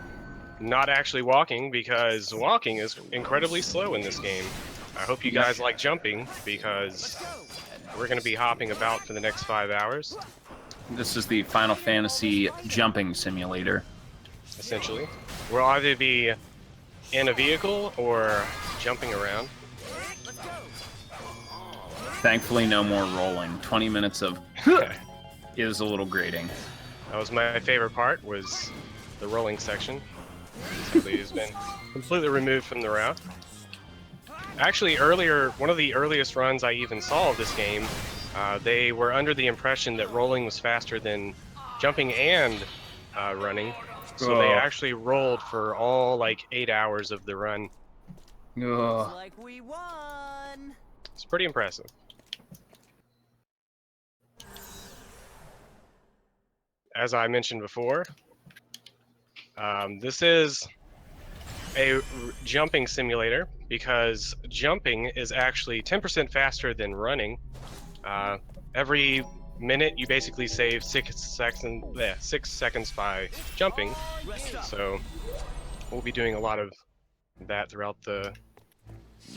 not actually walking, because walking is incredibly slow in this game. I hope you guys like jumping, because we're going to be hopping about for the next 5 hours, This is the Final Fantasy jumping simulator. essentially. We'll either be in a vehicle or jumping around. Thankfully, no more rolling. 20 minutes of is a little grating. That was my favorite part, was the rolling section. Sadly, it's been completely removed from the route. Actually, earlier, one of the earliest runs I even saw of this game, they were under the impression that rolling was faster than jumping and running. So they Oh. actually rolled for all like 8 hours of the run. Ugh. like we won. It's pretty impressive. As I mentioned before, this is a jumping simulator, because jumping is actually 10% faster than running. Every minute you basically save 6 seconds by jumping, so we'll be doing a lot of that throughout the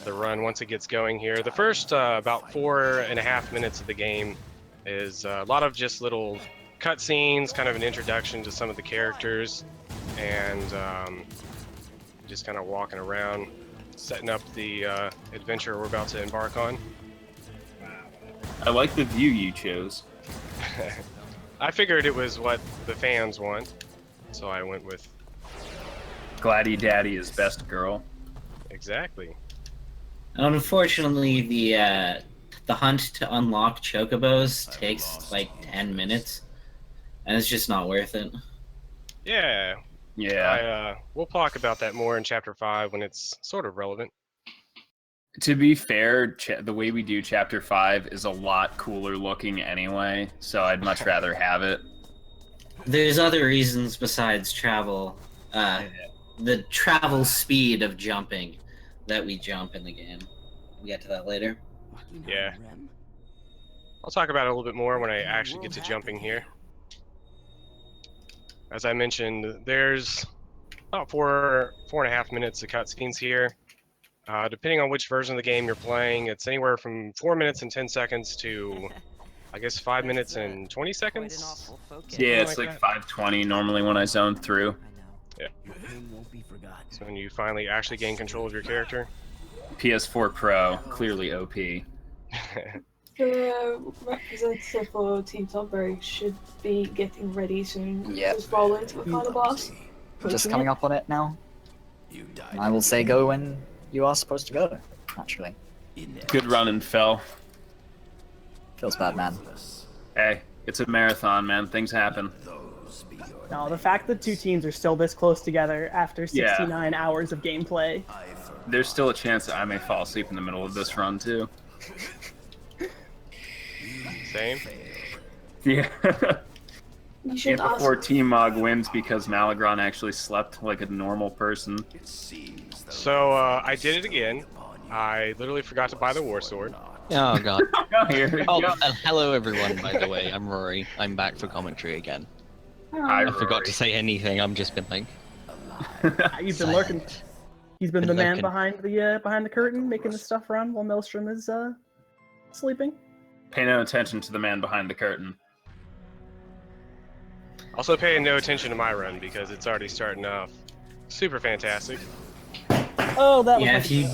run once it gets going here. The first about 4.5 minutes of the game is a lot of just little cutscenes, kind of an introduction to some of the characters, and just kind of walking around, setting up the adventure we're about to embark on. I like the view you chose. I figured it was what the fans want, so I went with Gladdy Daddy is best girl. exactly. Unfortunately, the hunt to unlock chocobos takes like 10 minutes, and it's just not worth it. Yeah, Yeah. we'll talk about that more in Chapter 5 when it's sort of relevant. To be fair, the way we do Chapter 5 is a lot cooler looking anyway, so I'd much rather have it. There's other reasons besides travel. The travel speed of jumping that we jump in the game. We'll get to that later. Yeah. I'll talk about it a little bit more when I actually get to jumping here. As I mentioned, there's about 4.5 minutes of cutscenes here. Depending on which version of the game you're playing, it's anywhere from 4 minutes and 10 seconds to, I guess, 5 minutes and 20 seconds. Yeah, it's like 5:20 normally when I zone through. Yeah. So when you finally actually gain control of your character. PS4 Pro, clearly OP. The representative for Team Tonberry should be getting ready soon. Yep. Just roll into the final boss. Just coming up on it now. I will say go when you are supposed to go, naturally. Good running, Fell. Feels bad, man. Hey, it's a marathon, man. Things happen. No, the fact that two teams are still this close together after 69 hours of gameplay. There's still a chance that I may fall asleep in the middle of this run, too. Same. Yeah. Yeah, before Team Mog wins because Malagron actually slept like a normal person. So I did it again. I literally forgot to buy the War Sword. Oh god. Here we oh, go. hello everyone, by the way. I'm Rory. I'm back for commentary again. Hi, I forgot to say anything. I'm just been like. You've been lurking. He's been the man lurking. behind the curtain, making the stuff run while Maelstrom is sleeping. Pay no attention to the man behind the curtain. Also paying no attention to my run because it's already starting off super fantastic. Oh, that was Yeah, my if you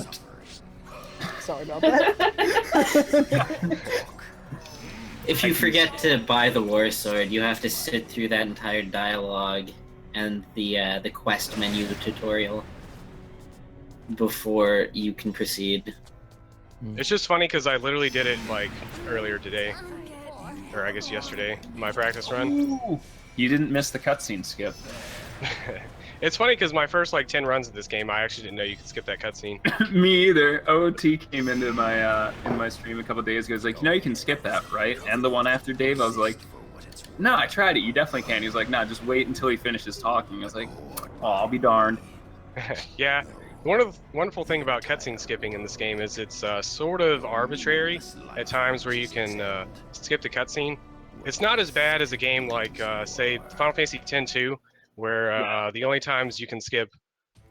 Sorry about that. if you forget to buy the War Sword, you have to sit through that entire dialogue and the quest menu tutorial before you can proceed. It's just funny because I literally did it like earlier today, or I guess yesterday, my practice run. Ooh, you didn't miss the cutscene skip. It's funny because my first like 10 runs of this game, I actually didn't know you could skip that cutscene. Me either. OT came into my in my stream a couple days ago. He's like, you know, you can skip that, right? And the one after Dave, I was like, no, I tried it. You definitely can. He's like, no, just wait until he finishes talking. I was like, oh, I'll be darned. Yeah. One of the wonderful thing about cutscene skipping in this game is it's sort of arbitrary at times where you can skip the cutscene. It's not as bad as a game like, say, Final Fantasy X-2, where the only times you can skip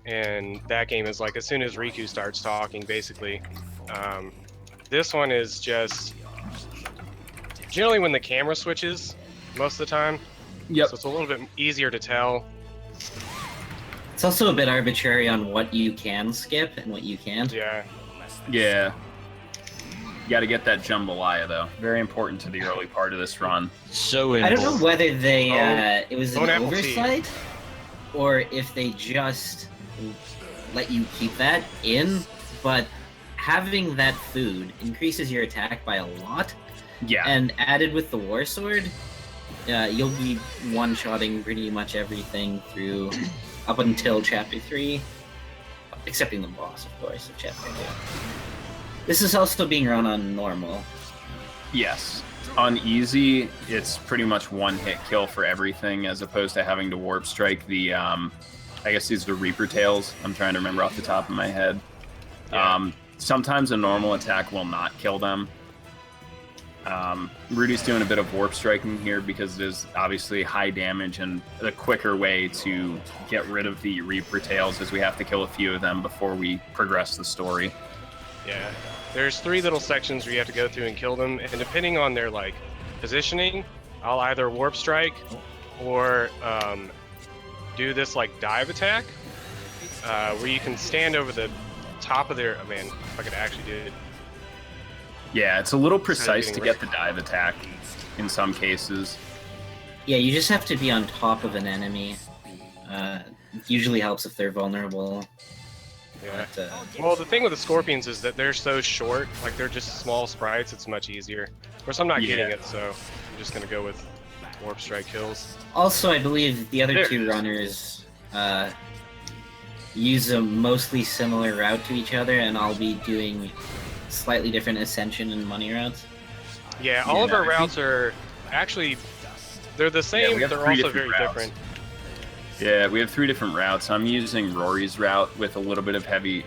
in that game is like as soon as Riku starts talking, basically. This one is just generally when the camera switches most of the time. Yep. So it's a little bit easier to tell. It's also a bit arbitrary on what you can skip and what you can't. Yeah. Yeah. You got to get that jambalaya though. Very important to the early part of this run. So I don't know whether they it was an apple tea. oversight or if they just let you keep that in, but having that food increases your attack by a lot. Yeah. And added with the War Sword, you'll be one-shotting pretty much everything through up until Chapter 3, excepting the boss, of course, of Chapter 2. This is also being run on normal. Yes. On easy, it's pretty much one-hit kill for everything, as opposed to having to warp strike the, I guess these are Reaper Tails. I'm trying to remember off the top of my head. Yeah. Sometimes a normal attack will not kill them. Rudy's doing a bit of warp striking here because it is obviously high damage and a quicker way to get rid of the Reaper Tails, as we have to kill a few of them before we progress the story. Yeah, there's 3 little sections where you have to go through and kill them, and depending on their like positioning, I'll either warp strike or do this like dive attack, where you can stand over the top of their. Oh, man, if I could actually do it. Yeah, it's a little precise to get the dive attack in some cases. Yeah, you just have to be on top of an enemy. It usually helps if they're vulnerable. Yeah. But, Well, the thing with the scorpions is that they're so short, like they're just small sprites, it's much easier. Of course, I'm not getting it, so I'm just gonna go with warp strike kills. Also, I believe the other two runners use a mostly similar route to each other, and I'll be doing slightly different ascension and money routes. Yeah, all of our routes are actually, they're the same, we have they're 3 also very routes. different. Yeah, we have 3 different routes. I'm using Rory's route with a little bit of heavy,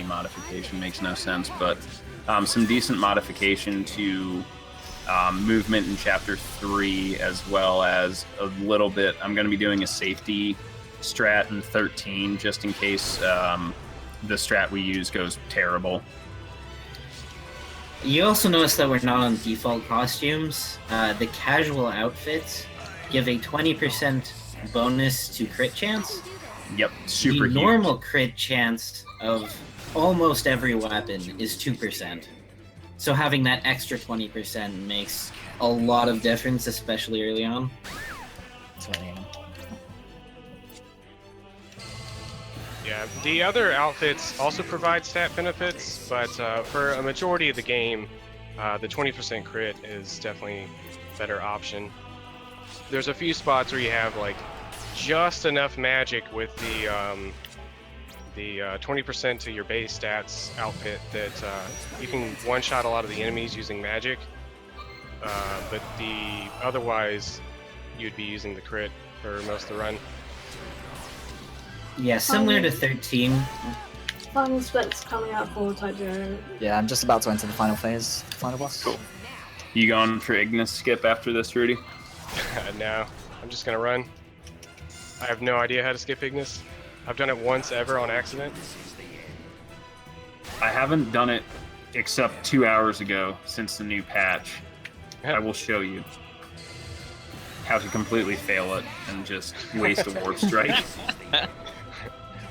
modification makes no sense, but some decent modification to movement in Chapter 3, as well as a little bit. I'm going to be doing a safety strat in 13, just in case the strat we use goes terrible. You also notice that we're not on default costumes. The casual outfits give a 20% bonus to crit chance. Yep, super The normal crit chance of almost every weapon is 2%. So having that extra 20% makes a lot of difference, especially early on. Yeah, the other outfits also provide stat benefits, but for a majority of the game, the 20% crit is definitely a better option. There's a few spots where you have like just enough magic with the 20% to your base stats outfit that you can one-shot a lot of the enemies using magic, but otherwise you'd be using the crit for most of the run. Yeah, similar to 13. Final split's coming out for Type 0. Yeah, I'm just about to enter the final phase, final boss. Cool. You going for Ignis skip after this, Rudy? No, I'm just gonna run. I have no idea how to skip Ignis. I've done it once ever on accident. I haven't done it except 2 hours ago since the new patch. I will show you how to completely fail it and just waste a warp strike.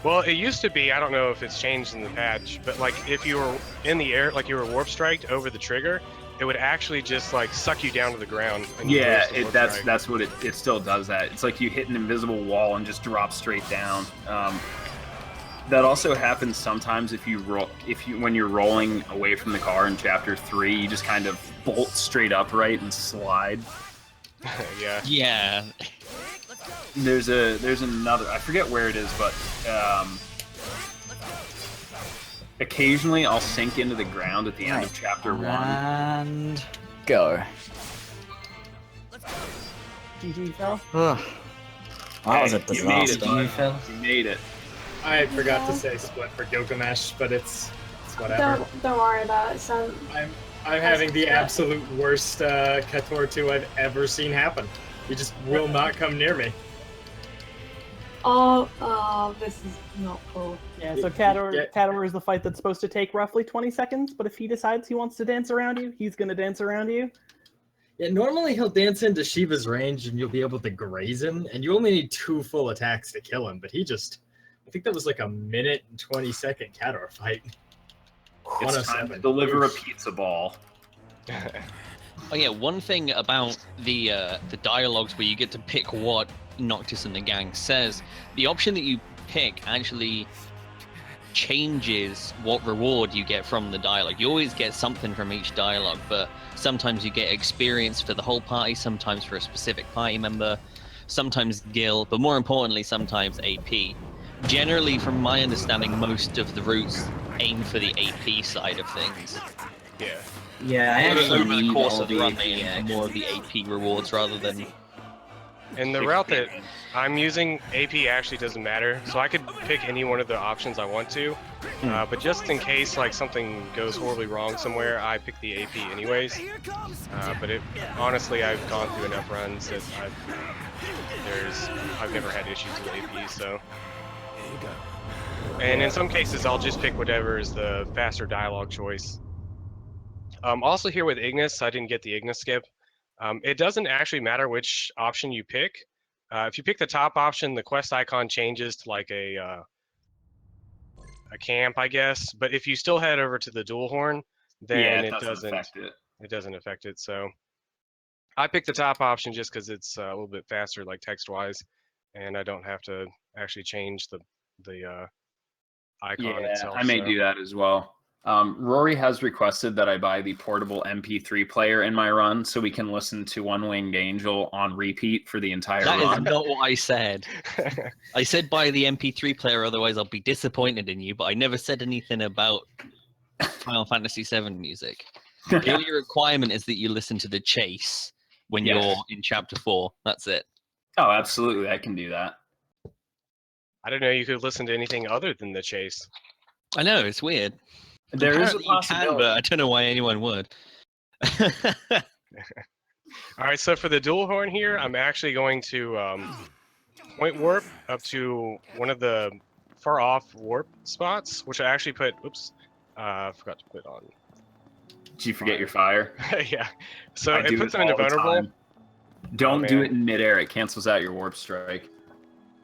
Well, it used to be, I don't know if it's changed in the patch, but like if you were in the air, like you were warp striked over the trigger, it would actually just like suck you down to the ground. And Yeah, that's what it still does that. It's like you hit an invisible wall and just drop straight down. That also happens sometimes if you when you're rolling away from the car in Chapter 3, you just kind of bolt straight upright and slide. Yeah. Yeah. There's another, I forget where it is, but occasionally I'll sink into the ground at the end of Chapter 1. And go. GG, Fel. That was a You made it, disaster. bud. You made it. I forgot to say split for Gilgamesh, but it's whatever. Don't worry about it, son. I'm having the absolute worst Kator 2 I've ever seen happen. He just will not come near me. Oh, this is not cool. Yeah, so Kator is the fight that's supposed to take roughly 20 seconds, but if he decides he wants to dance around you, he's going to dance around you. Yeah, normally he'll dance into Shiva's range and you'll be able to graze him, and you only need 2 full attacks to kill him, but he just... I think that was like a 1-minute and 20-second Kator fight. It's time to deliver a pizza ball. Oh yeah, one thing about the dialogues where you get to pick what Noctis and the gang says, the option that you pick actually changes what reward you get from the dialogue. You always get something from each dialogue, but sometimes you get experience for the whole party, sometimes for a specific party member, sometimes gil, but more importantly, sometimes AP. Generally, from my understanding, most of the routes aim for the AP side of things. Yeah. Yeah, I actually over the need course all of the the run, AP they aim for more of the AP rewards rather than... And the route that I'm using, AP actually doesn't matter, so I could pick any one of the options I want to, but just in case like something goes horribly wrong somewhere, I pick the AP anyways. But honestly, I've gone through enough runs that I've never had issues with AP, so... And in some cases, I'll just pick whatever is the faster dialogue choice. Also here with Ignis, I didn't get the Ignis skip. It doesn't actually matter which option you pick. If you pick the top option, the quest icon changes to like a camp, I guess. But if you still head over to the dual horn, then it doesn't affect it. It doesn't affect it. So I picked the top option just because it's a little bit faster, like text-wise, and I don't have to actually change the icon itself. I may do that as well. Rory has requested that I buy the portable MP3 player in my run so we can listen to One Winged Angel on repeat for the entire run. That is not what I said. I said buy the MP3 player, otherwise I'll be disappointed in you, but I never said anything about Final Fantasy VII music. The only requirement is that you listen to the chase when you're in Chapter 4. That's it. Oh, absolutely. I can do that. I don't know, you could listen to anything other than the chase. I know, it's weird. There is a Apparently you can, possibility. but I don't know why anyone would. All right, so for the dual horn here, I'm actually going to point warp up to one of the far off warp spots, which I actually put. Oops, forgot to put on. Did you forget your fire? Yeah. So I it do puts it them into all the vulnerable. time. Don't do man. it in midair. It cancels out your warp strike.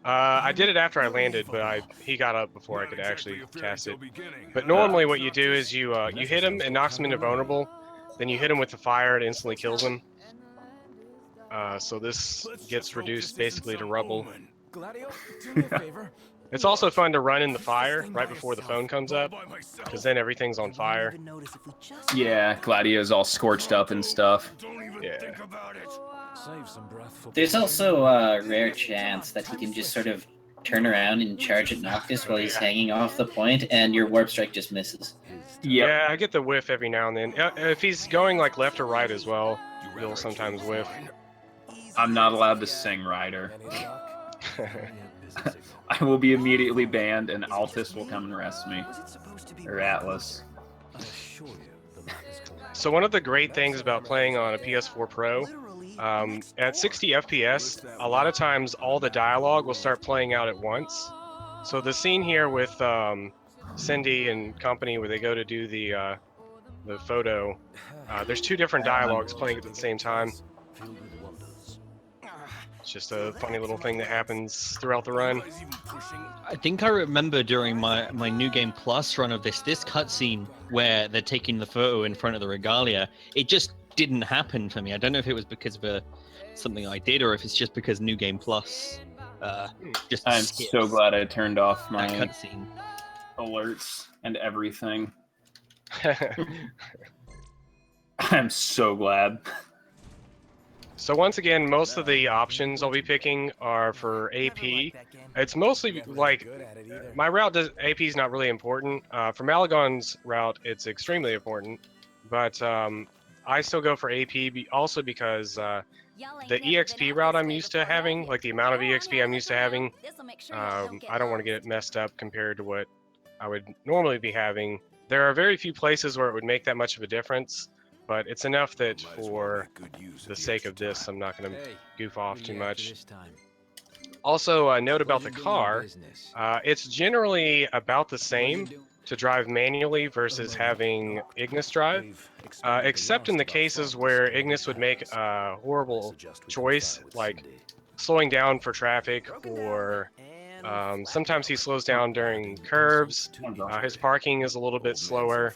I did it after I landed, but he got up before I could actually cast it. But normally, what you do is you hit him, it knocks him into vulnerable. Then you hit him with the fire, it instantly kills him. So this gets reduced basically to rubble. It's also fun to run in the fire right before the phone comes up, because then everything's on fire. Yeah, Gladio's all scorched up and stuff. Yeah. There's also a rare chance that he can just sort of turn around and charge at Noctis while he's hanging off the point, and your warp strike just misses. Yeah, I get the whiff every now and then. If he's going like left or right as well, you'll sometimes whiff. I'm not allowed to sing Rider. I will be immediately banned, and Altus will come and arrest me. Or Atlas. So one of the great things about playing on a PS4 Pro, at 60 FPS, a lot of times all the dialogue will start playing out at once. So the scene here with Cindy and company, where they go to do the photo, there's two different dialogues playing at the same time. It's just a funny little thing that happens throughout the run. I think I remember during my New Game Plus run of this cutscene where they're taking the photo in front of the regalia, it just didn't happen for me. I don't know if it was because of something I did, or if it's just because New Game Plus just I'm skips so glad I turned off my that cutscene. alerts and everything. I'm so glad. So once again, most of the options I'll be picking are for AP. It's mostly like my route does AP is not really important. For Malagron's route, it's extremely important, but I still go for AP also because the EXP route I'm used to having, like the amount of EXP I'm used to having, I don't want to get it messed up compared to what I would normally be having. There are very few places where it would make that much of a difference, but it's enough that for the sake of this, I'm not going to goof off too much. Also, a note about the car, it's generally about the same to drive manually versus having Ignis drive, except in the cases where Ignis would make a horrible choice, like slowing down for traffic, or sometimes he slows down during curves. His parking is a little bit slower.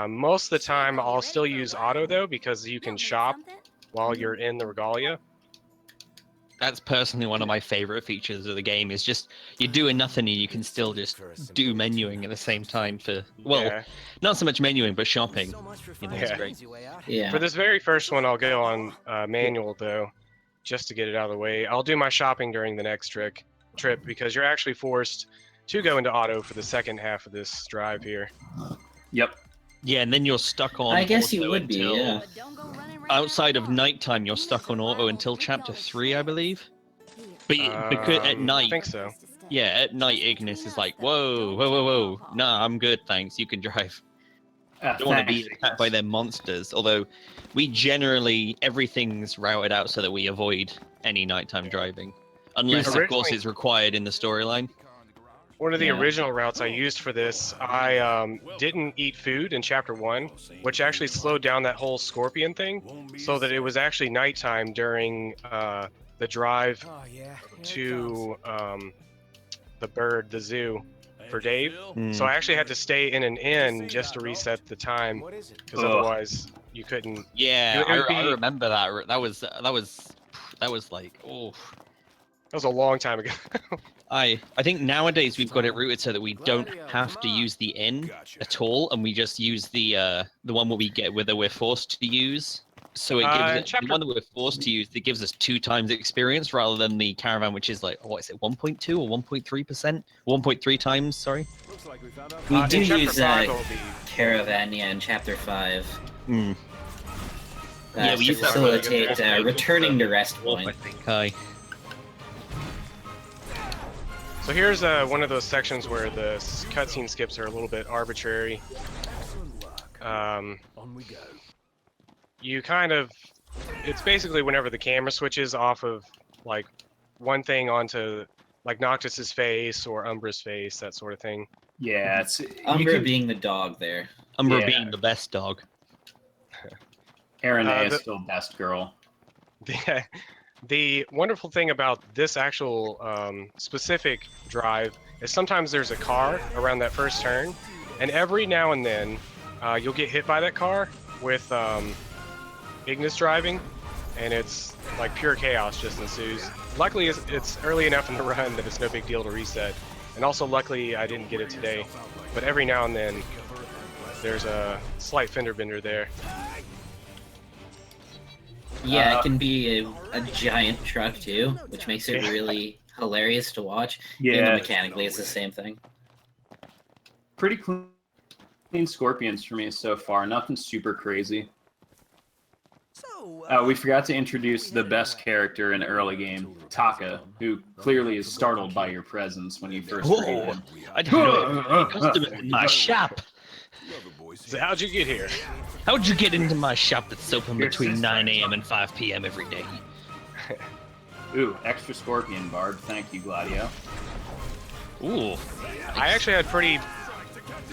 Most of the time, I'll still use auto though, because you can shop while you're in the regalia. That's personally one of my favorite features of the game, is just you're doing nothing and you can still just do menuing at the same time for, well, Yeah. not so much menuing, but shopping. You know, it's Yeah. great. Yeah. For this very first one, I'll go on manual though, just to get it out of the way. I'll do my shopping during the next trip, because you're actually forced to go into auto for the second half of this drive here. Yep. Yeah, and then you're stuck on I guess you auto would be, until, yeah. outside of nighttime, you're stuck on auto until chapter 3, I believe. But because at night, I think so. Yeah, at night Ignis is like, whoa, whoa, whoa, whoa. Nah, I'm good, thanks. You can drive. Don't want to be attacked by them monsters. Although we generally, everything's routed out so that we avoid any nighttime driving, unless of course it's required in the storyline. One of the original routes I used for this, I didn't eat food in chapter 1, which actually slowed down that whole scorpion thing, so that it was actually nighttime during the drive to the zoo for Dave. So I actually had to stay in an inn just to reset the time, because otherwise you couldn't. Yeah, I remember that. That was like, oh. That was a long time ago. I think nowadays we've got it routed so that we don't have to use the inn at all, and we just use the one where we get whether we're forced to use. So it gives the one that we're forced to use, it gives us 2 times experience rather than the caravan, which is like, what is it, 1.2 or 1.3%? 1.3 times, sorry. We do use caravan, in chapter 5. Yeah, we to use that facilitate returning to rest point. I think I. So here's one of those sections where the cutscene skips are a little bit arbitrary. You kind of it's basically whenever the camera switches off of like one thing onto like Noctis's face or Umbra's face, that sort of thing. Yeah, it's Umbra being the dog there. Umbra being the best dog. Aaron is still best girl. The wonderful thing about this actual specific drive is sometimes there's a car around that first turn, and every now and then you'll get hit by that car with Ignis driving, and it's like pure chaos just ensues. Luckily, it's early enough in the run that it's no big deal to reset, and also luckily I didn't get it today, but every now and then there's a slight fender bender there. Yeah, it can be a giant truck too, which makes it really hilarious to watch. Yeah. Even though mechanically it's the same thing. Pretty clean Scorpions for me so far. Nothing super crazy. We forgot to introduce the best character in early game, Taka, who clearly is startled by your presence when you first greet him. I didn't know customers in my shop. So how'd you get here? How'd you get into my shop that's open between 9 a.m. and 5 p.m. every day? Ooh, extra Scorpion Barb. Thank you, Gladio. Ooh. I actually had pretty,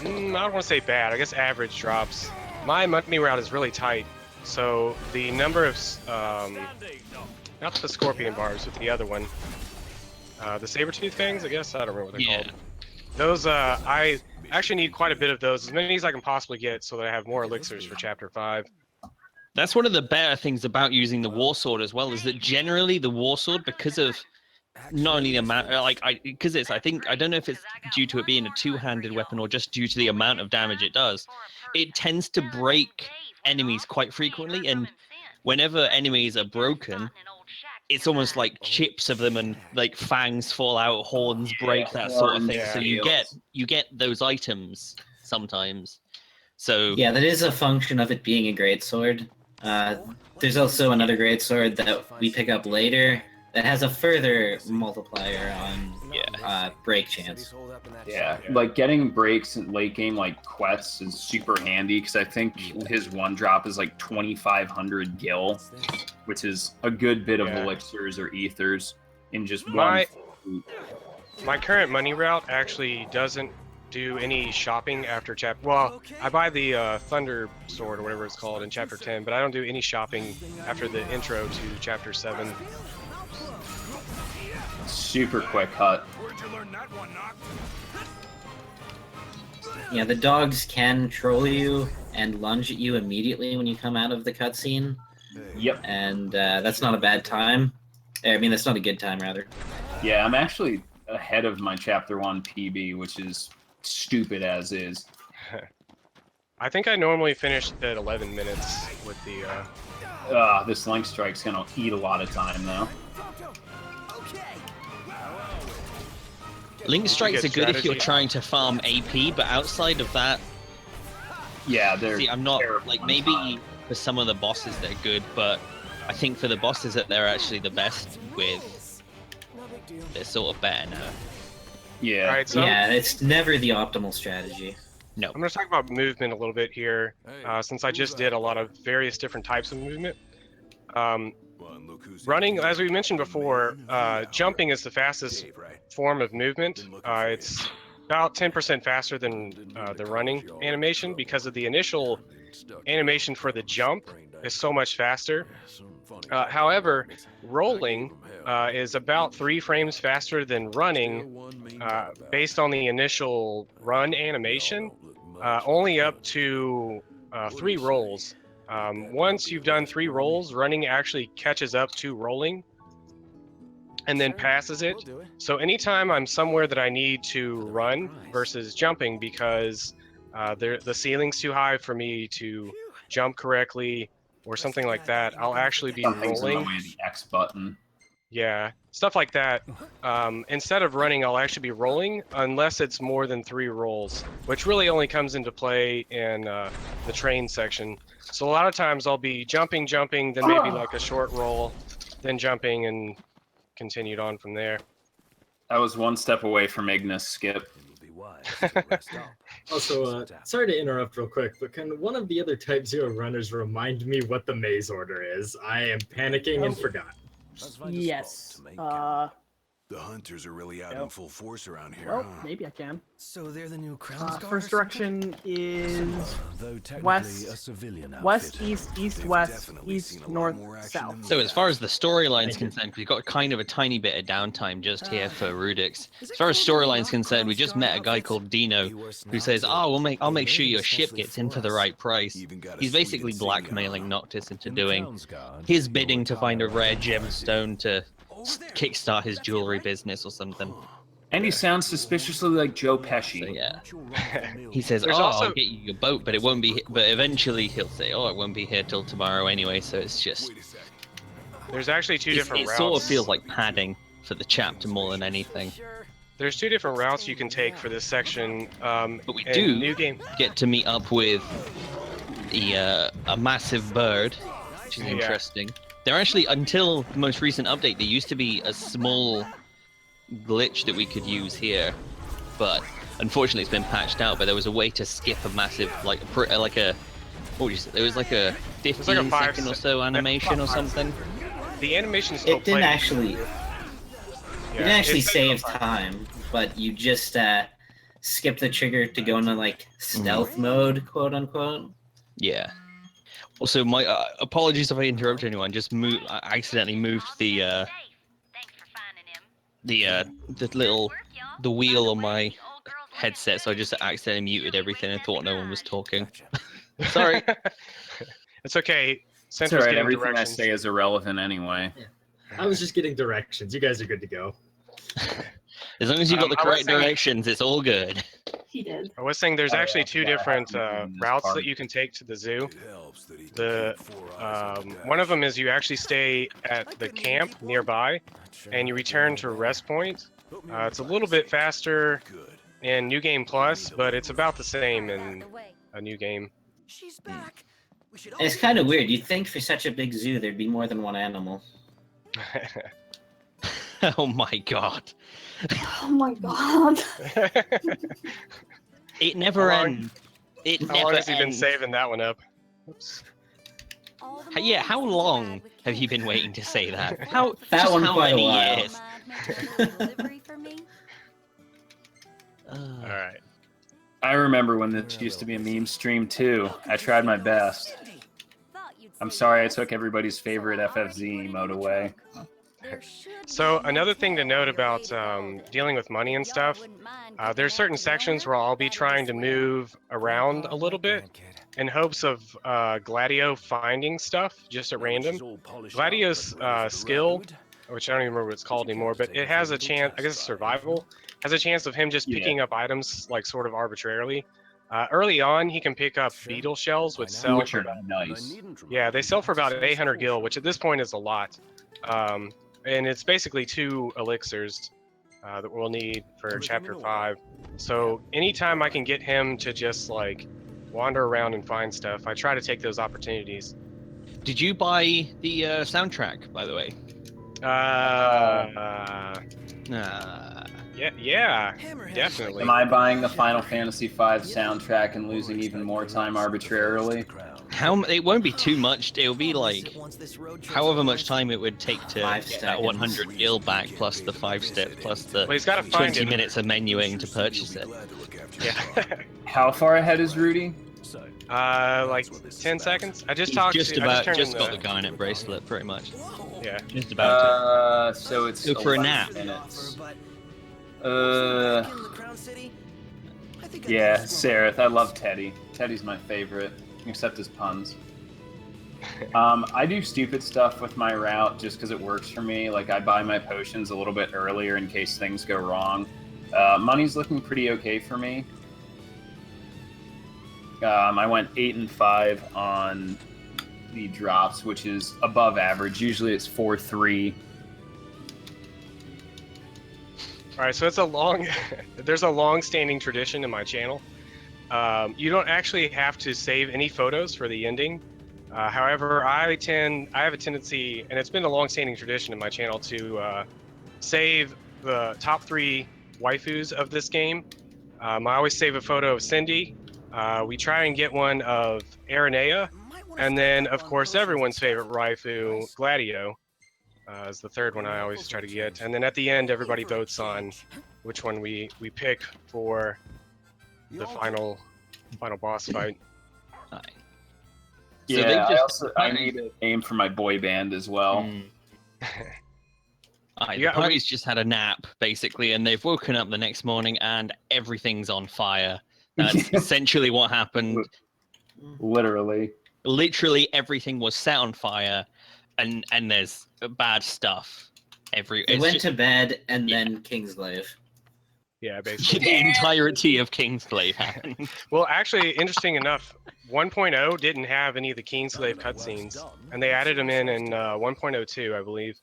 I don't want to say bad, I guess average drops. My money route is really tight, so the number of, not the Scorpion Barbs, but the other one, the Saber-Tooth Fangs, I guess? I don't remember what they're called. Those, I actually need quite a bit of those, as many as I can possibly get, so that I have more elixirs for Chapter 5. That's one of the better things about using the War Sword as well, is that generally the War Sword, because of not only the amount, because it's, I don't know if it's due to it being a two-handed weapon or just due to the amount of damage it does, it tends to break enemies quite frequently, and whenever enemies are broken, it's almost like chips of them and like fangs fall out, horns break, that sort of thing. So you get those items sometimes. So yeah, that is a function of it being a greatsword. There's also another greatsword that we pick up later that has a further multiplier on break chance. Yeah, like getting breaks in late game like Quetz is super handy because I think his one drop is like 2,500 gil, which is a good bit of elixirs or ethers in just one. My current money route actually doesn't do any shopping after chapter. Well, I buy the Thunder Sword or whatever it's called in Chapter 10, but I don't do any shopping after the intro to Chapter 7. Super quick hut. Yeah, the dogs can troll you and lunge at you immediately when you come out of the cutscene. Yep. And that's not a bad time. I mean, that's not a good time, rather. Yeah, I'm actually ahead of my Chapter 1 PB, which is stupid as is. I think I normally finish at 11 minutes with the... this Link Strike's gonna eat a lot of time, though. Link Strikes are good if you're trying to farm AP, but outside of that... Yeah, they're... See, I'm not... Like, maybe for some of the bosses they're good, but I think for the bosses that they're actually the best with, they're sort of better now. Yeah. Alright, so yeah, it's never the optimal strategy. No. I'm going to talk about movement a little bit here, since I just did a lot of various different types of movement. Running, as we mentioned before, jumping is the fastest form of movement. It's about 10% faster than the running animation because of the initial animation for the jump is so much faster. However, rolling is about 3 frames faster than running based on the initial run animation, only up to 3 rolls. Once you've done 3 rolls, running actually catches up to rolling and then passes it. So anytime I'm somewhere that I need to run versus jumping because the ceiling's too high for me to jump correctly or something like that, I'll actually be rolling. In the way of the X button. Yeah, stuff like that. Instead of running, I'll actually be rolling unless it's more than 3 rolls, which really only comes into play in the train section. So a lot of times I'll be jumping, then maybe like a short roll, then jumping, and continued on from there. I was one step away from Ignis skip. Also, sorry to interrupt real quick, but can one of the other Type 0 runners remind me what the maze order is? I am panicking and forgot. Yes. The hunters are really out in full force around here, Well, huh? maybe I can. So they're the new Crown First direction is though technically a west, civilian west, outfit. east, east, west, east, north, south. So as far as the storyline's concerned, we've got kind of a tiny bit of downtime just here for Rudyxx. As far as storyline's concerned, we just met a guy called Dino who says, "Oh, I'll make sure your ship gets in for the right price." He's basically blackmailing Noctis into doing his bidding to find a rare gemstone to kickstart his jewelry business or something. And he sounds suspiciously like Joe Pesci. So, yeah. He says, There's "Oh, also- I'll get you your boat, but it won't be. But eventually he'll say, "Oh, it won't be here till tomorrow anyway." So it's just. There's actually two different It routes. sort of feels like padding for the chapter more than anything. There's two different routes you can take for this section. But we in do new game. get to meet up with a massive bird, which is Yeah. interesting. There actually, until the most recent update, there used to be a small glitch that we could use here, but unfortunately it's been patched out. But there was a way to skip a massive, like a, what would you say? There was like a 15 second or so animation or something. The animation still It didn't plays. actually. It didn't actually save time, but you just skip the trigger to go into like stealth mode, quote unquote. Yeah. Also, my apologies if I interrupt anyone. I accidentally moved the wheel on my headset, so I just accidentally muted everything and thought no one was talking. Sorry. It's okay. It's Center's alright, getting everything directions. I say is irrelevant anyway. I was just getting directions. You guys are good to go. As long as you got the I was correct saying- directions, it's all good. He did. I was saying there's Oh, actually yeah, two yeah, I different haven't been this routes far. that you can take to the zoo. One of them is you actually stay at the camp nearby, and you return to rest point. It's a little bit faster in New Game Plus, but it's about the same in a new game. She's back. We should It's kind of weird. You'd think for such a big zoo there'd be more than one animal. Oh my god. Oh my god. It never How long- ends. It How never long has he been ends. saving that one up? Oops. Yeah, how long have you been waiting to say that? How That just one how quite a many while. years? All right. I remember when this used to be a meme stream too. I tried my best. I'm sorry I took everybody's favorite FFZ emote away. So another thing to note about dealing with money and stuff, there's certain sections where I'll be trying to move around a little bit in hopes of Gladio finding stuff just at random. Gladio's skill, which I don't even remember what it's called anymore, but it has a chance, I guess survival, has a chance of him just picking up items like sort of arbitrarily. Early on, he can pick up beetle shells, which sell Which for are about, nice. yeah, they sell for about 800 gil, which at this point is a lot. And it's basically 2 elixirs that we'll need for chapter 5. So anytime I can get him to just like wander around and find stuff, I try to take those opportunities. Did you buy the soundtrack, by the way? Yeah, definitely. Am I buying the Final Fantasy V soundtrack and losing even more time arbitrarily? It won't be too much. It'll be like however much time it would take to get that 100 gil back, plus the 5 steps, plus the Well, he's gotta find 20 it. minutes of menuing to purchase it. Yeah. How far ahead is Rudy? Like 10 seconds. I just talked Just to. about I just just turned got the garnet bracelet, pretty much. Yeah. Just about So it's Go for a 11 nap. minutes. Yeah, Sareth. I love Teddy. Teddy's my favorite, except his puns. I do stupid stuff with my route just because it works for me. Like I buy my potions a little bit earlier in case things go wrong. Money's looking pretty okay for me. I went 8 and 5 on the drops, which is above average. Usually it's 4-3. All right, so it's a long. There's a long-standing tradition in my channel. You don't actually have to save any photos for the ending. However, I have a tendency, and it's been a long-standing tradition in my channel to save the top 3 waifus of this game I always save a photo of Cindy. We try and get one of Aranea, and then of course everyone's favorite waifu, Gladio, is the third one I always try to get. And then at the end, everybody votes on which one we pick for the final boss fight. So Yeah, they've just I need a name for my boy band as well. The party's just had a nap, basically, and they've woken up the next morning and everything's on fire. That's essentially what happened. Literally. Literally everything was set on fire, and there's bad stuff. They went to bed, and then Kingsglaive. Yeah, basically. The entirety of Kingsglaive happened. Well, actually, interesting enough, 1.0 didn't have any of the Kingsglaive cutscenes, and they added them in 1.02, I believe.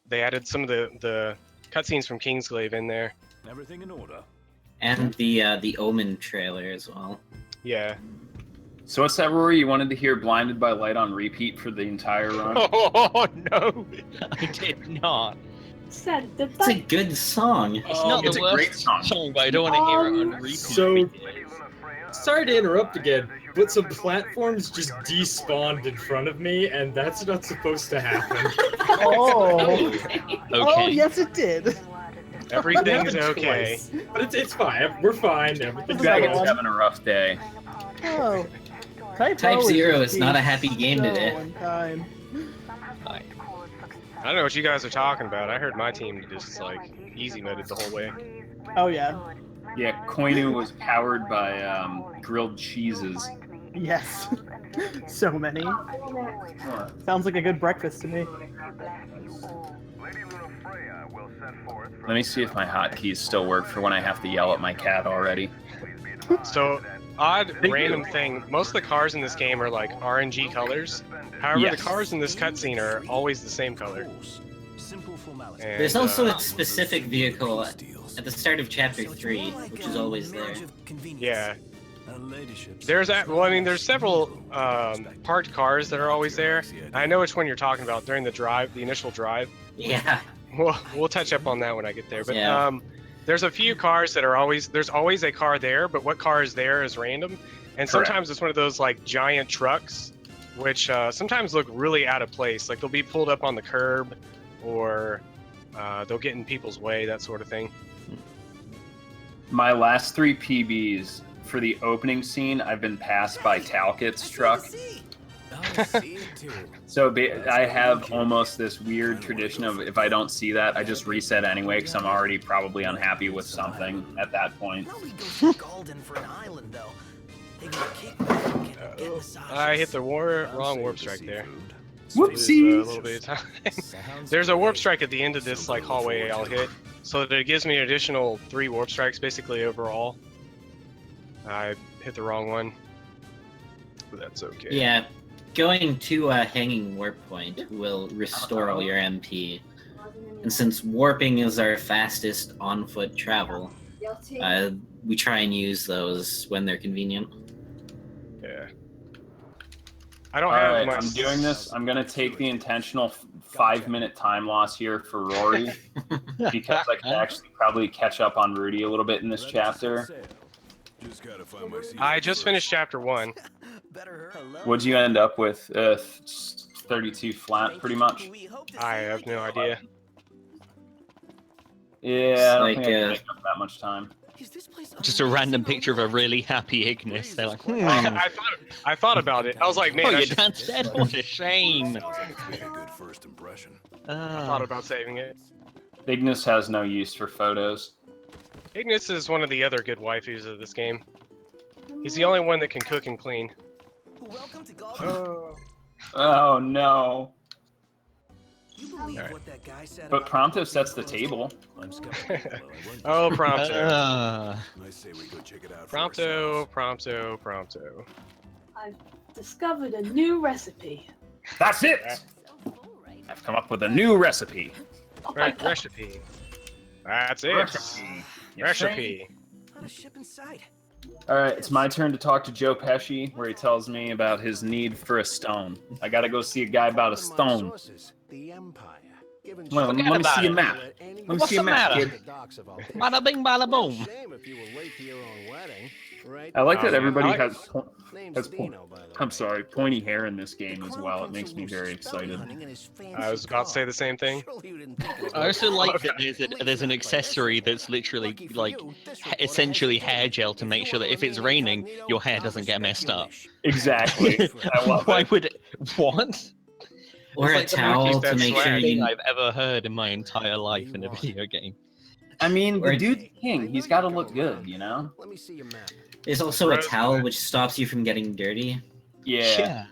They added some of the cutscenes from Kingsglaive in there. Everything in order. And the Omen trailer as well. Yeah. So what's that, Rory? You wanted to hear Blinded by Light on repeat for the entire run? Oh, no. I did not. It's a good song. It's not the worst song, but I don't want to hear it on repeat. So, sorry to interrupt again, but some platforms just despawned in front of me, and that's not supposed to happen. Oh. Oh, Okay. yes, it did. Everything's okay. But it's fine. We're fine. Everything's Dragon's fine. having a rough day. Oh. Type O Zero just is not a being happy game so today. unkind. I don't know what you guys are talking about. I heard my team just like easy moded the whole way. Oh, yeah. Yeah, Koinu was powered by grilled cheeses. Yes. So many. Sounds like a good breakfast to me. Let me see if my hotkeys still work for when I have to yell at my cat already. So, odd random thing, most of the cars in this game are like RNG colors. However, Yes. the cars in this cutscene are always the same color. And, There's also a specific vehicle at the start of Chapter 3, which is always there. Yeah. There's there's several parked cars that are always there. I know which one you're talking about during the initial drive. Yeah. We'll touch up on that when I get there. But Yeah. there's a few cars that are there's always a car there, but what car is there is random. And sometimes it's one of those like giant trucks, which sometimes look really out of place. Like they'll be pulled up on the curb, or they'll get in people's way, that sort of thing. My last 3 PBs for the opening scene, I've been passed by Talcot's truck. So I have almost this weird tradition of if I don't see that, I just reset anyway because I'm already probably unhappy with something at that point. I hit the wrong warp strike there. Whoopsies! A little bit of time. There's a warp strike at the end of this like hallway I'll hit, so that it gives me an additional 3 warp strikes basically overall. I hit the wrong one, but that's okay. Yeah. Going to a hanging warp point will restore all your MP. And since warping is our fastest on-foot travel, we try and use those when they're convenient. Yeah. I don't have Alright, much. I'm doing this. I'm going to take the intentional 5-minute time loss here for Rory, because I can actually probably catch up on Rudy a little bit in this chapter. I just finished chapter 1. What'd you end up with? 32 flat, pretty much? I have no idea. Yeah, I don't It's think like, I can make up that much time. Just a random picture of a really happy Ignis. They're like, I thought about it. I was like, man, oh, I your should- dad's dead. What a shame. I thought about saving it. Ignis has no use for photos. Ignis is one of the other good waifus of this game. He's the only one that can cook and clean. Oh no. Alright. But Prompto sets the table. Oh, Prompto. Uh, Prompto. I've discovered a new recipe. That's it! I've come up with a new recipe. Right, recipe. That's it. Recipe. Alright, it's my turn to talk to Joe Pesci, where he tells me about his need for a stone. I gotta go see a guy about a stone. Well, let me about see a it. map. Let me What's see a the map, matter? kid. Bada bing, bada boom. I like that yeah. everybody I like- has I'm sorry, pointy hair in this game as well. It makes me very excited. I was about to say the same thing. I also like that there's an accessory that's literally like essentially hair gel to make sure that if it's raining, your hair doesn't get messed up. Exactly. I love Why it. would it? What? Or It's a like the towel most to make sure swag thing you. I've ever heard in my entire life in a video game. I mean, Or- the dude's king. He's got to look good, you know? There's also a Rose towel gold. which stops you from getting dirty. Yeah.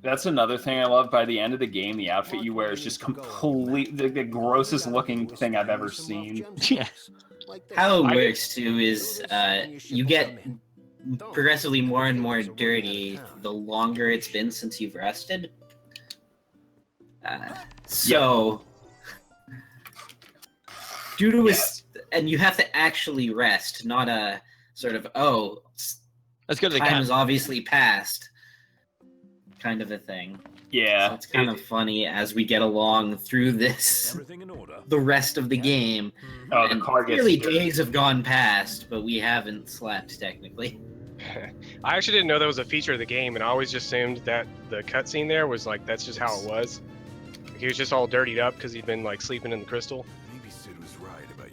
That's another thing I love. By the end of the game, the outfit you wear is just complete the grossest looking thing I've ever seen. Yeah. How it I works too is you get progressively more and more dirty the longer it's been since you've rested. So, due to and you have to actually rest, not a sort of Let's go to the time camp. has obviously passed kind of a thing. Yeah. So it's kind of funny as we get along through this, the rest of the game. Oh, the And car gets clearly dirty. days have gone past, but we haven't slept technically. I actually didn't know that was a feature of the game, and I always just assumed that the cutscene there was like that's just how it was. Like, he was just all dirtied up because he'd been like sleeping in the crystal.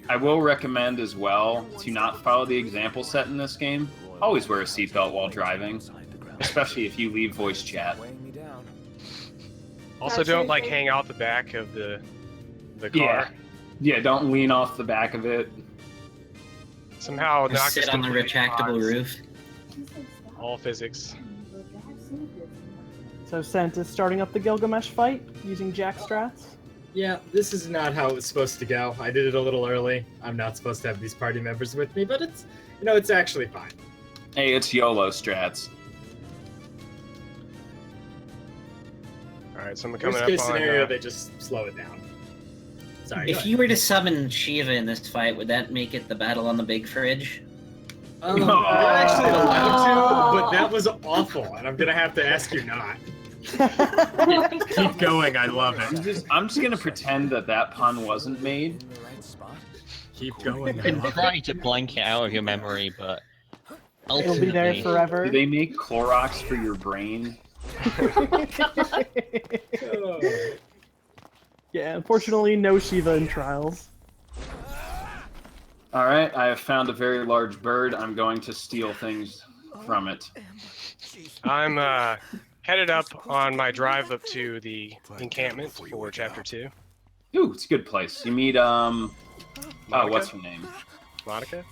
I will recommend as well to not follow the example set in this game. Always wear a seatbelt while driving, especially if you leave voice chat. Also, don't like hang out the back of the car. Yeah, don't lean off the back of it. Somehow Or Noctis sit on the completely retractable mods roof. all physics. So Sent is starting up the Gilgamesh fight using Jack strats. Yeah, this is not how it was supposed to go. I did it a little early. I'm not supposed to have these party members with me, but it's, it's actually fine. Hey, it's YOLO strats. All right, so I'm coming Worst up case on. scenario, they just slow it down. Sorry. If you were to summon Shiva in this fight, would that make it the battle on the big fridge? You're actually allowed to, but that was awful, and I'm gonna have to ask you not. Keep going, I love it. I'm just gonna pretend that pun wasn't made. Keep going, I And love try it. to blank it out of your memory, but It'll be there ultimately, forever. Do they make Clorox for your brain? Yeah, unfortunately, no Shiva in Trials. Alright, I have found a very large bird. I'm going to steal things from it. I'm headed up on my drive up to the encampment for Chapter 2. Ooh, it's a good place. You meet, Monica? what's her name? Monica?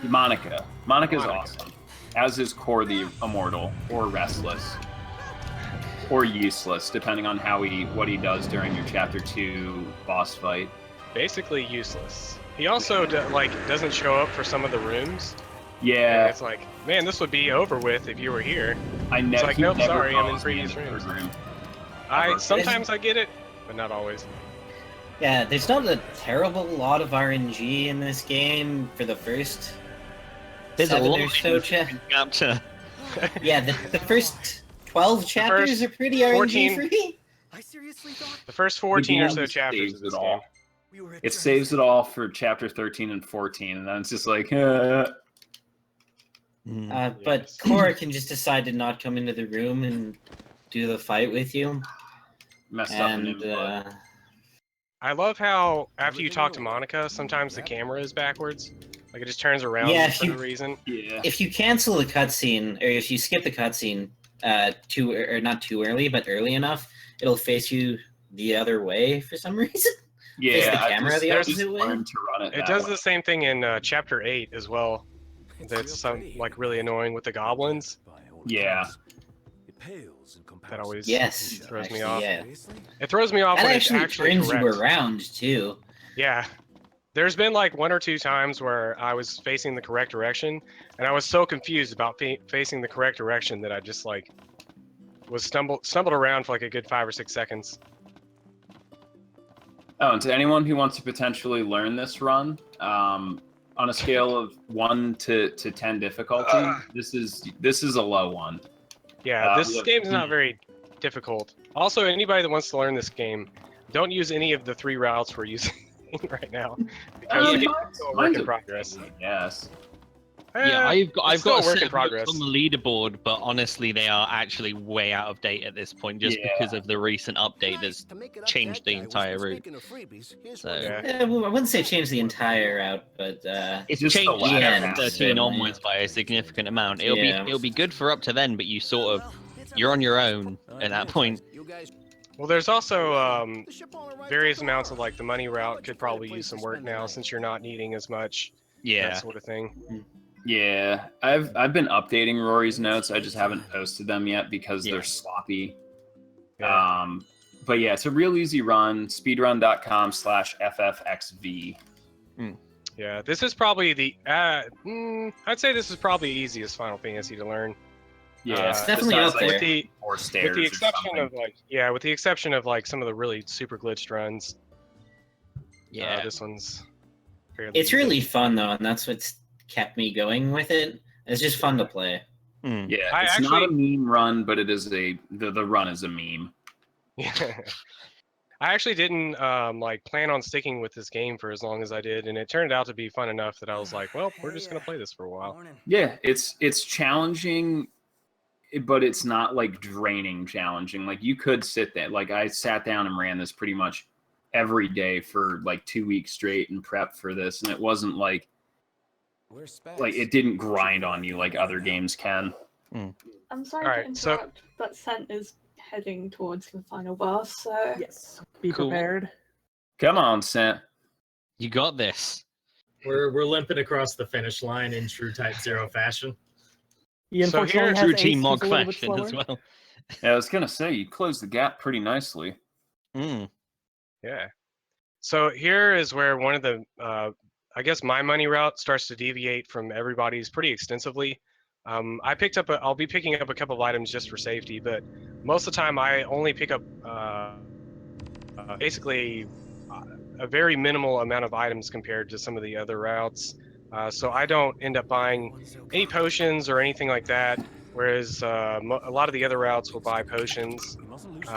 Monica. Monica's Monica. awesome. As is Core the Immortal, or Restless. Or useless, depending on what he does during your Chapter 2 boss fight. Basically useless. He also doesn't show up for some of the rooms. Yeah. And it's like, man, this would be over with if you were here. It's like, he nope, never sorry, I'm in follows me previous the rooms. third room. Sometimes I get it, but not always. Yeah, there's not a terrible lot of RNG in this game for the first there's a 7 lot or of so chapter. Yeah, the first 12 chapters first are pretty RNG 14 free. The first 14 or The so game chapters saves of this it game. all. It saves it all for Chapter 13 and 14, and then it's just like, But Cora can just decide to not come into the room and do the fight with you. messed up an And input. I love how after you talk to Monica, sometimes the camera is backwards. Like it just turns around Yeah, for no reason. Yeah. if you cancel the cutscene, or if you skip the cutscene not too early, but early enough, it'll face you the other way for some reason. Face the Yeah, camera the there's- opposite way. learned to run it It that does way. the same thing in Chapter 8 as well. That's like really annoying with the goblins. Yeah. That always Yes, throws me actually, off. yeah. It throws me off That when it's actually actually turns correct. you around too. Yeah. There's been like 1 or 2 times where I was facing the correct direction, and I was so confused about facing the correct direction that I just like was stumbled around for like a good 5 or 6 seconds. Oh, and to anyone who wants to potentially learn this run, on a scale of 1 to 10 difficulty, this is a low one. Yeah, this we have- game's not very difficult. Also, anybody that wants to learn this game, don't use any of the 3 routes we're using right now because it's still a work in progress. Yes. Yeah, I've still got a work in set progress. on the leaderboard, but honestly, they are actually way out of date at this point, just because of the recent update that's changed the entire route. So Well, I wouldn't say change the entire route, but it's just the changed latter from half, 13 yeah. onwards by a significant amount. Yeah. It'll be good for up to then, but you're on your own at that point. Well, there's also various amounts of like the money route could probably use some work now since you're not needing as much. Yeah. That sort of thing. Yeah, I've been updating Rory's notes. I just haven't posted them yet because they're sloppy. Yeah. But yeah, it's a real easy run. Speedrun.com/FFXV. Yeah, this is probably the. I'd say this is probably the easiest Final Fantasy to learn. Yeah, it's definitely up there. With the stairs exception of like, with the exception of like some of the really super glitched runs. Yeah, this one's. It's really fun though, and that's what's kept me going with it. It's just fun to play. Yeah, it's not a meme run, but it is the run is a meme. Yeah. I actually didn't like plan on sticking with this game for as long as I did, and it turned out to be fun enough that I was like, well, we're just gonna play this for a while. Yeah, it's challenging, but it's not like draining challenging. Like you could sit there. Like I sat down and ran this pretty much every day for like 2 weeks straight and prepped for this, and it wasn't like it didn't grind on you like other games can. I'm sorry to interrupt, but Sent is heading towards the final boss, so... Yes, be prepared. Come on, Sent. You got this. We're limping across the finish line in true Type 0 fashion. He unfortunately has true Ace, Team who's Mog a little bit fashion as slower. well. Yeah, I was gonna say you closed the gap pretty nicely. Yeah. So here is where one of the, I guess my money route starts to deviate from everybody's pretty extensively. I'll be picking up a couple of items just for safety, but most of the time I only pick up basically a very minimal amount of items compared to some of the other routes. So I don't end up buying any potions or anything like that, whereas a lot of the other routes will buy potions.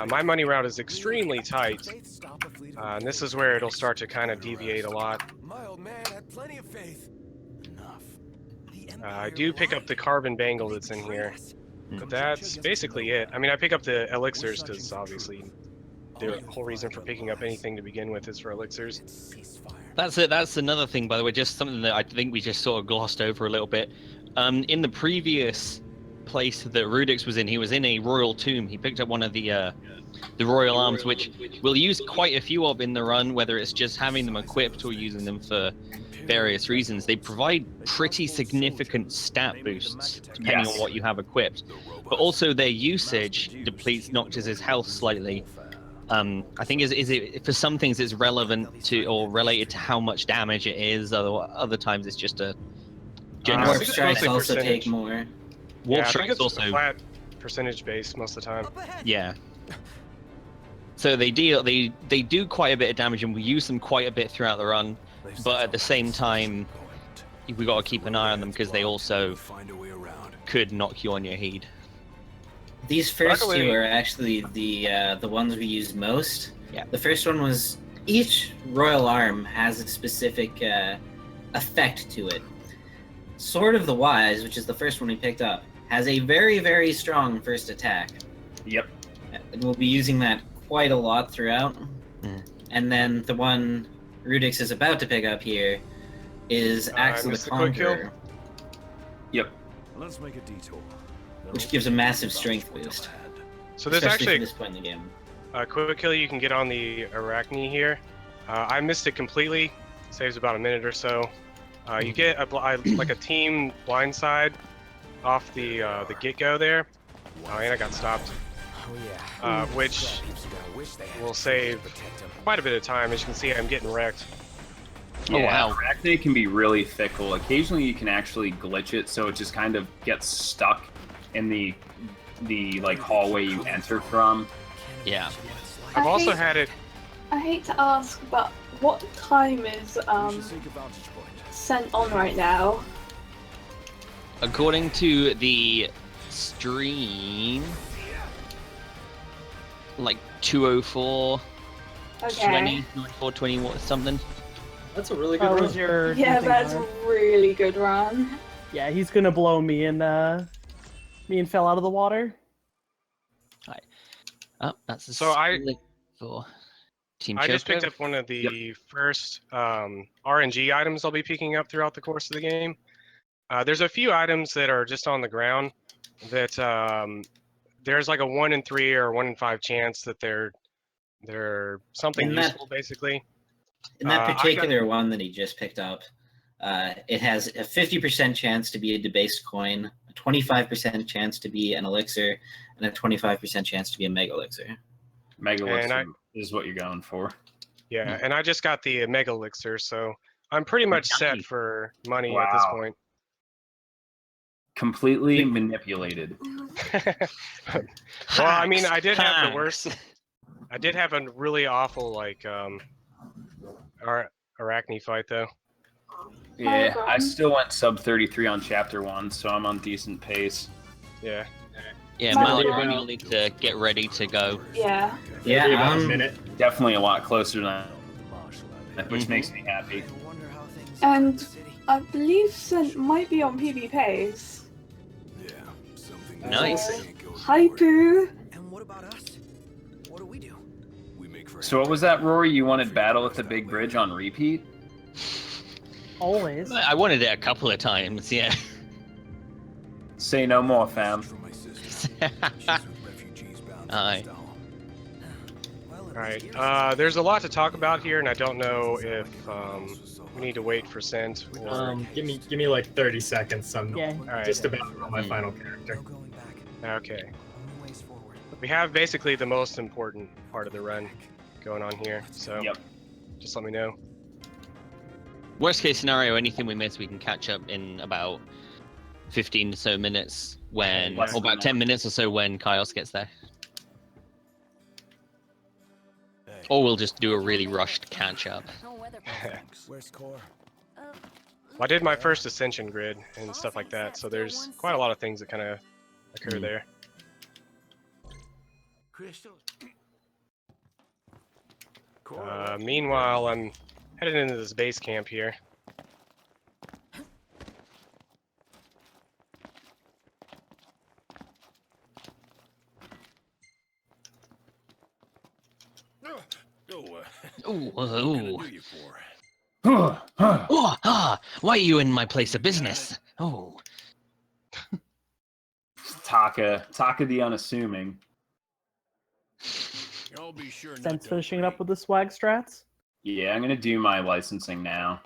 My money route is extremely tight, and this is where it'll start to kind of deviate a lot. My old man had plenty of faith. Enough. I do pick up the carbon bangle that's in here, but that's basically it. I mean, I pick up the elixirs because obviously the whole reason for picking up anything to begin with is for elixirs. That's it. That's another thing, by the way, just something that I think we just sort of glossed over a little bit. In the previous place that Rudyxx was in, he was in a royal tomb. He picked up one of the royal arms, which we'll use quite a few of in the run, whether it's just having them equipped or using them for various reasons. They provide pretty significant stat boosts depending on what you have equipped, but also their usage depletes Noctis's health slightly. I think is it for some things it's relevant to or related to how much damage it is. Other times it's just a general. Warp strikes also take more. Warp I think strikes it's also flat percentage base most of the time. Yeah. So they do quite a bit of damage, and we use them quite a bit throughout the run. But at the same time, we got to keep an eye on them because they also could knock you on your head. These first two are actually the ones we use most. Yeah. The first one was each royal arm has a specific effect to it. Sword of the Wise, which is the first one we picked up, has a very, very strong first attack. Yep. And we'll be using that quite a lot throughout. And then the one Rudyxx is about to pick up here is Axe of the Conqueror. Yep. Let's make a detour. Which gives a massive strength boost. So there's especially actually for this point in the game. a quick kill you can get on the Arachne here. I missed it completely. Saves about a minute or so. You get like a team blindside off the get-go there. And I got stopped. Which will save quite a bit of time. As you can see, I'm getting wrecked. Yeah, oh wow. Arachne can be really fickle. Occasionally you can actually glitch it so it just kind of gets stuck in the like hallway you enter from. Yeah. I've also had it. I hate to ask, but what time is Sent on right now? According to the stream, like 2:04. Okay. 20, 94, 20, what, something. That's a really good That run. was your. Yeah, your thing, that's a Ryan. really good run. Yeah, he's gonna blow me and Fell out of the water. Right. Oh, that's a So split for Team I just picked Choco. up one of the first RNG items I'll be picking up throughout the course of the game. There's a few items that are just on the ground that there's like a 1 in 3 or 1 in 5 chance that they're something In that- useful, basically. In that I got- particular one that he just picked up, it has a 50% chance to be a debased coin, a 25% chance to be an elixir, and a 25% chance to be a mega elixir. Mega And elixir is what you're going for. Yeah, and I just got the mega elixir, so I'm pretty much set for money at this Wow. point. Completely manipulated. Well, I mean, I did have the worst. I did have a really awful like arachne fight though. Yeah, I still went sub 33 on chapter 1, so I'm on decent pace. Yeah. Yeah, Malagron. Malagron, you'll need to get ready to go. Yeah. Yeah, Maybe about a I'm minute. definitely a lot closer than that, which makes me happy. And I believe Sent might be on PB Pace. Nice. Hi, Pooh. And what about us? What do we do? We make for So what was that, Rory? You wanted Battle at the Big Bridge on repeat? Always. I wanted it a couple of times, yeah. Say no more, fam. Aye. Alright, there's a lot to talk about here, and I don't know if we need to wait for Sent or... Give me like 30 seconds. I'm Alright. just about on my final character. Okay. We have basically the most important part of the run going on here, so just let me know. Worst case scenario, anything we miss, we can catch up in about 15 or so minutes when, or about 10 minutes or so when Kyos gets there. Or we'll just do a really rushed catch up. Where's Core? Well, I did my first ascension grid and stuff like that, so there's quite a lot of things that kind of occur there. Crystal. Meanwhile, I'm headed into this base camp here. Ooh. Oh, why are you in my place of business? Oh. Taka the unassuming. I'll be sure Sense finishing it up with the swag strats. Yeah, I'm gonna do my licensing now.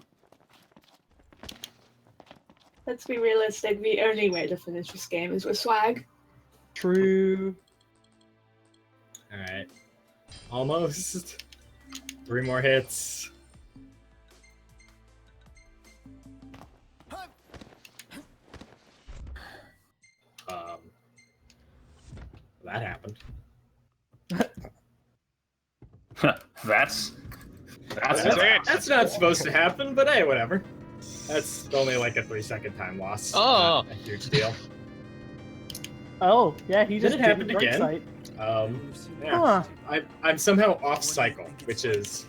Let's be realistic, the only way to finish this game is with swag. True. Alright. Almost. 3 more hits. That happened. That's That's not supposed to happen, but hey, whatever. That's only like a 3-second time loss. Oh. Not a huge deal. Oh, yeah, he Then just it happened did again. Sight. Yeah. I'm somehow off cycle, which is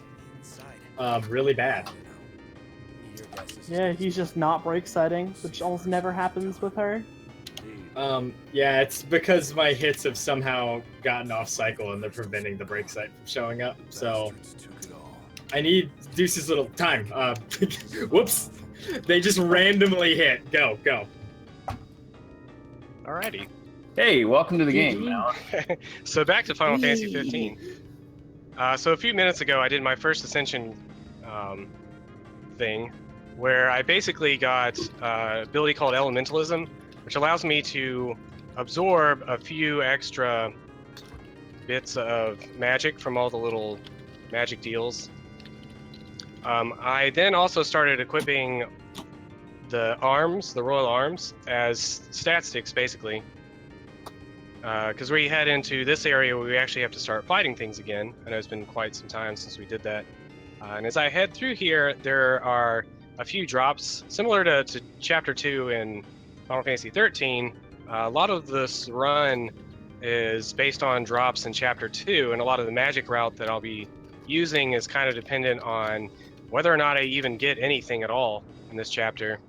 really bad. Yeah, he's just not break sighting, which almost never happens with her. Yeah, it's because my hits have somehow gotten off cycle and they're preventing the break sight from showing up. So I need Deuce's little time. Whoops. They just randomly hit. Go. Alrighty. Hey, welcome to the game, Mal. So back to Final Fantasy 15. So a few minutes ago, I did my first Ascension thing, where I basically got an ability called Elementalism, which allows me to absorb a few extra bits of magic from all the little magic deals. I then also started equipping the arms, the royal arms, as stat sticks, basically. Because we head into this area where we actually have to start fighting things again. I know it's been quite some time since we did that. And as I head through here, there are a few drops, similar to Chapter 2 in Final Fantasy 13. A lot of this run is based on drops in Chapter 2, and a lot of the magic route that I'll be using is kind of dependent on whether or not I even get anything at all in this chapter.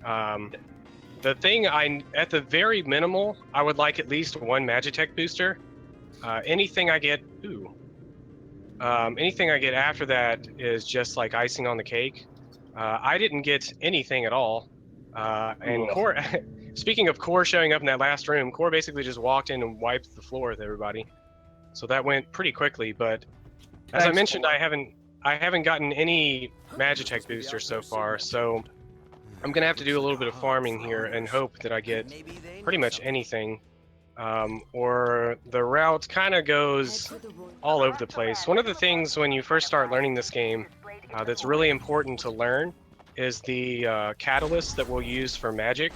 The thing at the very minimal, I would like at least one Magitech booster. Anything I get, anything I get after that is just like icing on the cake. I didn't get anything at all. And Core, speaking of Core showing up in that last room, Core basically just walked in and wiped the floor with everybody. So that went pretty quickly. But as I mentioned, I haven't gotten any Magitech boosters so far. So I'm gonna have to do a little bit of farming here and hope that I get pretty much anything. Or the route kind of goes all over the place. One of the things when you first start learning this game that's really important to learn is the catalyst that we'll use for magic.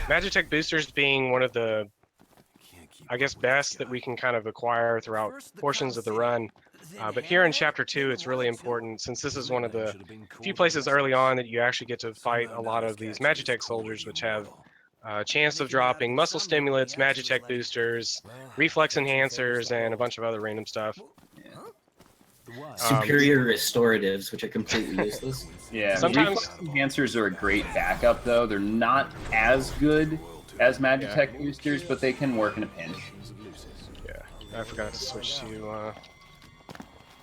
Magitech boosters being one of the, I guess, best that we can kind of acquire throughout portions of the run. But here in Chapter 2, it's really important, since this is one of the few places early on that you actually get to fight a lot of these Magitech soldiers, which have chance of dropping muscle stimulants, Magitech boosters, reflex enhancers, and a bunch of other random stuff. Superior restoratives, which are completely useless. Yeah, sometimes reflex enhancers are a great backup, though. They're not as good as Magitech boosters, but they can work in a pinch. Yeah, I forgot to switch to...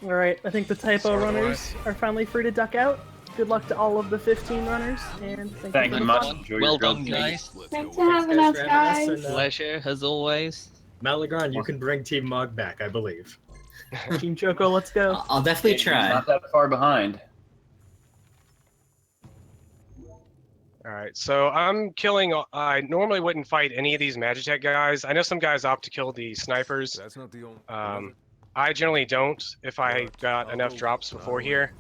Alright, I think the typo runners are finally free to duck out. Good luck to all of the 15 runners, and thank you much. Well done, guys. Thanks for having us, guys. Pleasure, as always. Malagron, you can bring Team Mog back, I believe. Team Choco, let's go. I'll definitely try. Not that far behind. Alright, so I'm killing... I normally wouldn't fight any of these Magitech guys. I know some guys opt to kill the snipers. That's not the only. I generally don't if I got enough drops before here.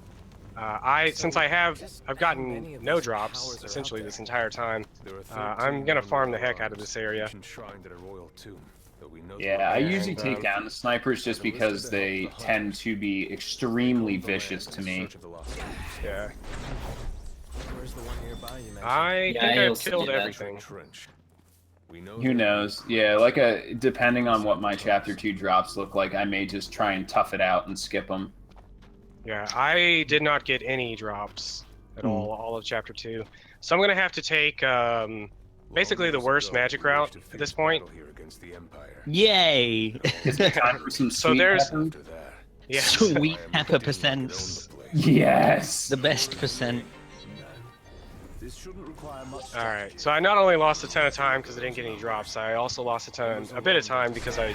Since I've gotten no drops essentially this entire time. I'm gonna farm the heck out of this area. Yeah, I usually take down the snipers just because they tend to be extremely vicious to me. Yeah. I think I've killed everything. Who knows? Yeah, depending on what my Chapter 2 drops look like, I may just try and tough it out and skip them. Yeah, I did not get any drops at all of Chapter 2. So I'm going to have to take basically the worst magic route at this point. Yay! Is it time for some So sweet there's... pepper? Yes. Sweet pepper percents. Yes! The best percent. Alright, so I not only lost a ton of time because I didn't get any drops, I also lost a bit of time because I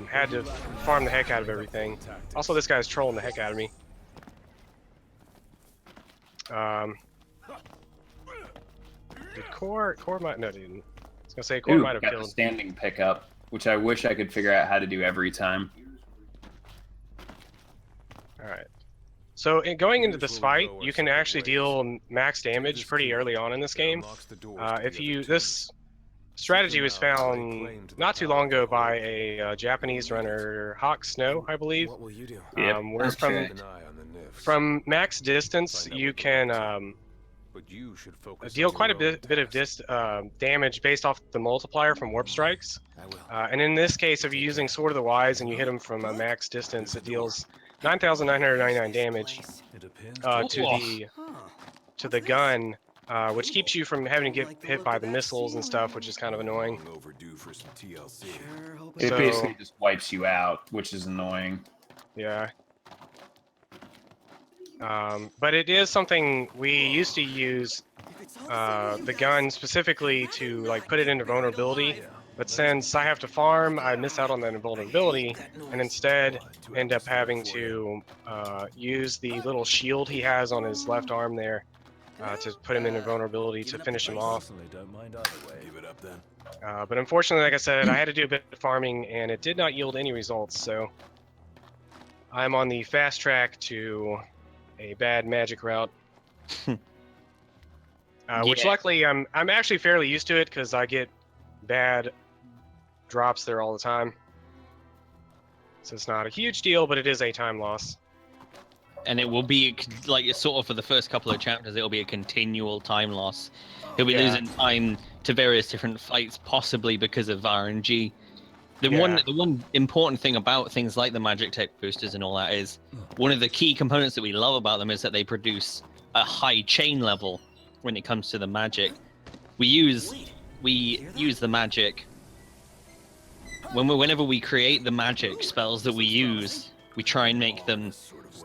had to farm the heck out of everything. Also, this guy's trolling the heck out of me. Did Core might... No, didn't. I was gonna say Core might have got killed. the standing pickup, which I wish I could figure out how to do every time. Alright. So going into this fight, you can actually deal max damage pretty early on in this game. This strategy was found not too long ago by a Japanese runner, Hawk Snow, I believe. Where from max distance, you can deal quite a bit of damage based off the multiplier from warp strikes. And in this case, if you're using Sword of the Wise and you hit them from a max distance, it deals 9,999 damage to the gun, which keeps you from having to get hit by the missiles and stuff, which is kind of annoying. It basically just wipes you out, which is annoying. Yeah. But it is something we used to use the gun specifically to put it into vulnerability. But since I have to farm, I miss out on that invulnerability, and instead end up having to use the little shield he has on his left arm there to put him in invulnerability to finish him off. But unfortunately, like I said, I had to do a bit of farming, and it did not yield any results, so I'm on the fast track to a bad magic route. Which luckily, I'm actually fairly used to it, because I get bad drops there all the time. So it's not a huge deal, but it is a time loss. And it will be sort of for the first couple of chapters, it'll be a continual time loss. He'll be losing time to various different fights, possibly because of RNG. The one important thing about things like the magic tech boosters and all that is one of the key components that we love about them is that they produce a high chain level when it comes to the magic. We use the magic whenever we create the magic spells that we use, we try and make them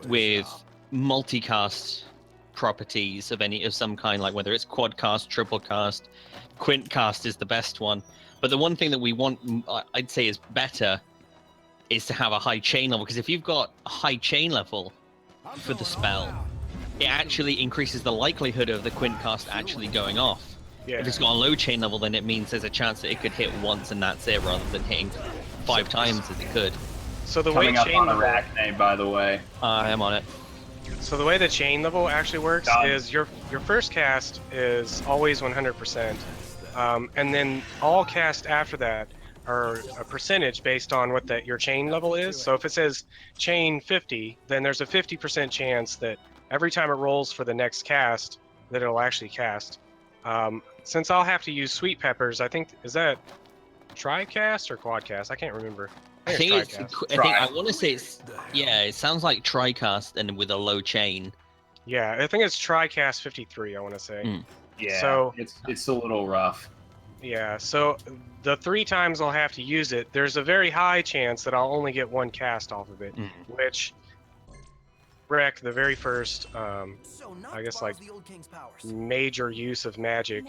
with multicast properties of some kind, like whether it's quad cast, triple cast, quint cast is the best one. But the one thing that we want, I'd say, is better, is to have a high chain level, because if you've got a high chain level for the spell, it actually increases the likelihood of the quint cast actually going off. Yeah. If it's got a low chain level, then it means there's a chance that it could hit once and that's it, rather than hitting 5 times as it could. So the Coming way up chain on level, Arachne, by the way. I am on it. So the way the chain level actually works is your first cast is always 100%, and then all cast after that are a percentage based on what your chain level is. So if it says chain 50, then there's a 50% chance that every time it rolls for the next cast, that it'll actually cast. Since I'll have to use sweet peppers, I think, is that tri-cast or quad-cast? I can't remember. I think I want to say it's, yeah, it sounds like tri-cast and with a low chain. Yeah, I think it's tri-cast 53, I want to say. Yeah, so it's a little rough. Yeah, so the 3 times I'll have to use it, there's a very high chance that I'll only get 1 cast off of it, which wreck the very first, I guess, like, major use of magic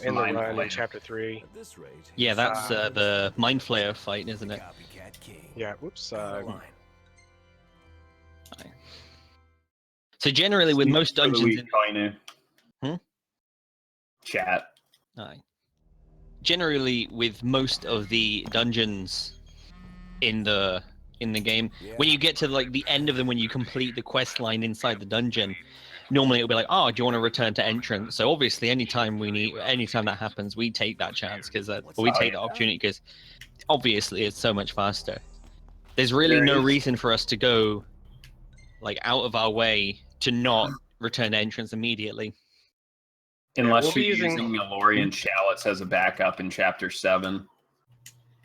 in the run in Chapter 3. Yeah, that's the Mind Flayer fight, isn't it? Yeah, whoops. So generally, with most dungeons... Chat. Aye. Generally, with most of the dungeons in the game, when you get to like the end of them, when you complete the quest line inside the dungeon, normally it'll be like, oh, do you want to return to entrance? So obviously, anytime that happens, we take that chance we take the opportunity because obviously it's so much faster. There's really no reason for us to go like out of our way to not return to entrance immediately. Unless you're using Elorian Shallots as a backup in Chapter 7.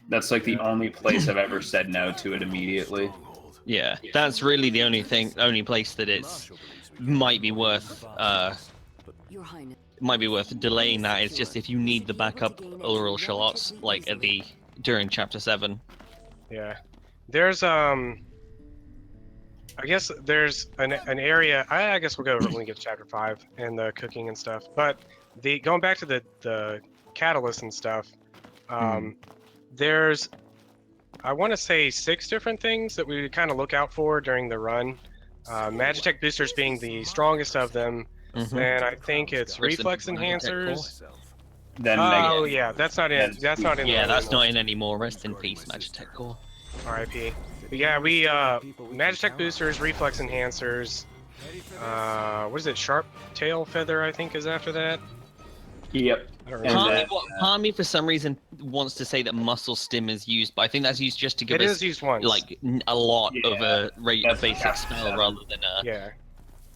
That's like the only place I've ever said no to it immediately. Yeah, that's really the only place that it's might be worth delaying that is just if you need the backup Elorian Shallots like during Chapter 7. Yeah. There's I guess there's an area. I guess we'll go when we get to Chapter 5 and the cooking and stuff. But going back to the catalyst and stuff, there's, I want to say, 6 different things that we kind of look out for during the run. Magitech boosters being the strongest of them. And I think it's reflex enhancers. Oh yeah, that's not in. That's not in. Yeah, that's not in anymore. Rest in peace, Magitech Core. R.I.P. But yeah, we Magitech boosters, reflex enhancers. What is it? Sharp tail feather, I think, is after that. Yep. Part of me, for some reason, wants to say that muscle stim is used, but I think that's used just to give us is used once. Like a lot of a basic spell rather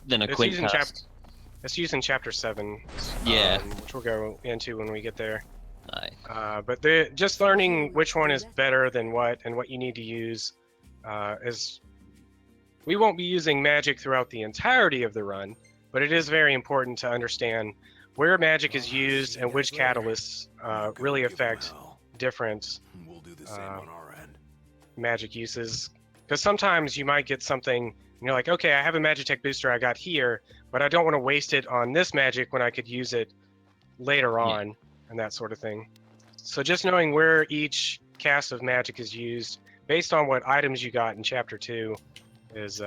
than a quick cast. It's used in Chapter 7. Yeah. Which we'll go into when we get there. Aye. But just learning which one is better than what and what you need to use is... We won't be using magic throughout the entirety of the run, but it is very important to understand where magic is used and which catalysts really affect different magic uses. Because sometimes you might get something, and you're like, okay, I have a Magitech booster I got here, but I don't want to waste it on this magic when I could use it later on, and that sort of thing. So just knowing where each cast of magic is used, based on what items you got in Chapter 2, is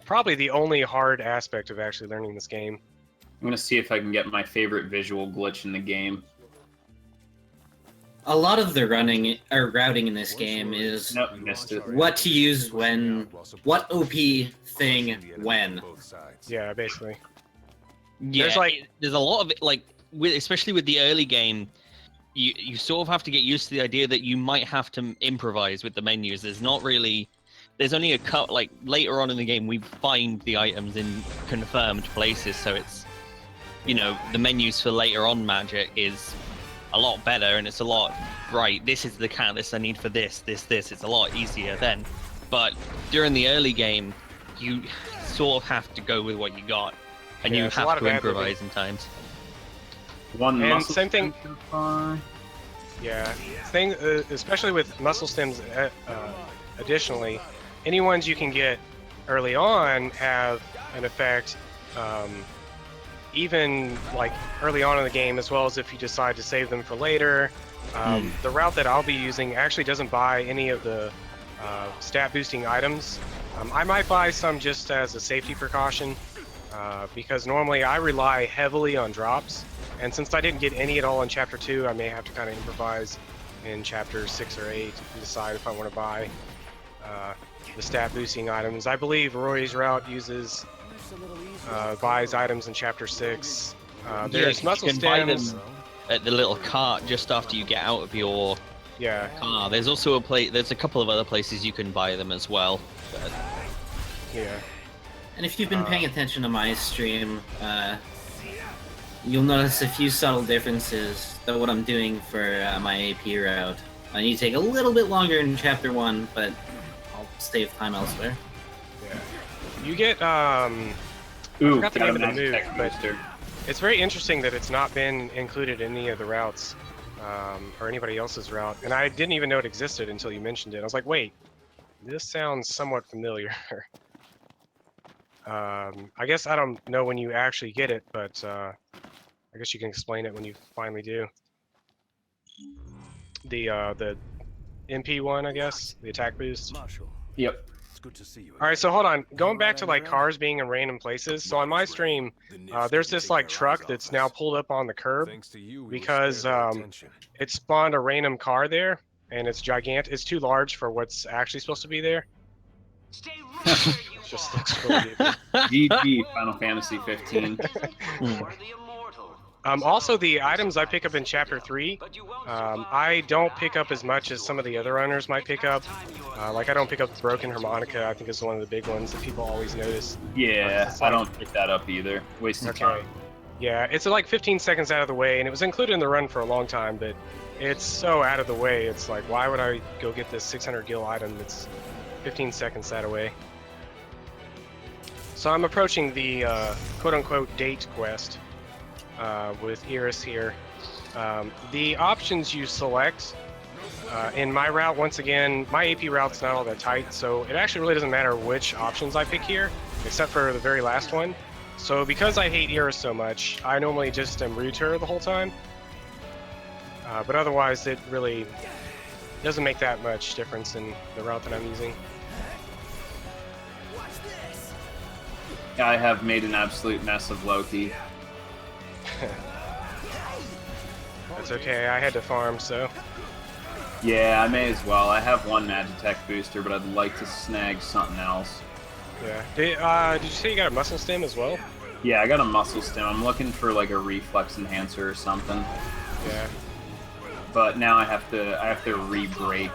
probably the only hard aspect of actually learning this game. I'm gonna see if I can get my favorite visual glitch in the game. A lot of the routing in this game is what to use when, what OP thing when. Yeah, basically. Yeah, there's a lot of it, like, especially with the early game, you sort of have to get used to the idea that you might have to improvise with the menus. There's only a cut, like, later on in the game, we find the items in confirmed places, so it's, you know, the menus for later on magic is a lot better, and it's a lot, right, this is the catalyst I need for this. It's a lot easier then. But during the early game, you sort of have to go with what you got, and you have to improvise sometimes. And same thing. Yeah, thing especially with muscle stems. Additionally, any ones you can get early on have an effect, even like early on in the game, as well as if you decide to save them for later. The route that I'll be using actually doesn't buy any of the stat boosting items. I might buy some just as a safety precaution, because normally I rely heavily on drops, and since I didn't get any at all in Chapter 2, I may have to kind of improvise in Chapter 6 or 8 to decide if I want to buy the stat boosting items. I believe Rory's route uses buys items in Chapter 6. There's muscle you can buy stems them at the little cart just after you get out of your car. There's also there's a couple of other places you can buy them as well. But... Yeah. And if you've been paying attention to my stream, you'll notice a few subtle differences than what I'm doing for my AP route. I need to take a little bit longer in Chapter 1, but I'll save time elsewhere. Yeah. You get, I forgot the name of the move, but it's very interesting that it's not been included in any of the routes, or anybody else's route, and I didn't even know it existed until you mentioned it. I was like, wait, this sounds somewhat familiar. I guess I don't know when you actually get it, but I guess you can explain it when you finally do. The MP one, I guess, the attack boost. Yep. It's good to see you. All right, so hold on. Going back to like cars being in random places. So on my stream, there's this like truck that's now pulled up on the curb because it spawned a random car there, and it's gigantic. It's too large for what's actually supposed to be there. Just looks really good. GG Final Fantasy 15. Also, the items I pick up in Chapter 3, I don't pick up as much as some of the other runners might pick up. Like, I don't pick up the Broken Harmonica, I think is one of the big ones that people always notice. Yeah, I don't pick that up either. Wasting time. Yeah, it's like 15 seconds out of the way, and it was included in the run for a long time, but it's so out of the way, it's like, why would I go get this 600 gil item that's 15 seconds that away? So I'm approaching the quote-unquote date quest with Iris here. The options you select in my route, once again, my AP route's not all that tight, so it actually really doesn't matter which options I pick here, except for the very last one. So because I hate Iris so much, I normally just am rude to her the whole time. But otherwise, it really doesn't make that much difference in the route that I'm using. I have made an absolute mess of Loki. That's okay, I had to farm, so... Yeah, I may as well. I have one Magitech booster, but I'd like to snag something else. Yeah. Did you say you got a muscle stem as well? Yeah, I got a muscle stem. I'm looking for like a reflex enhancer or something. Yeah. But now I have to re-break.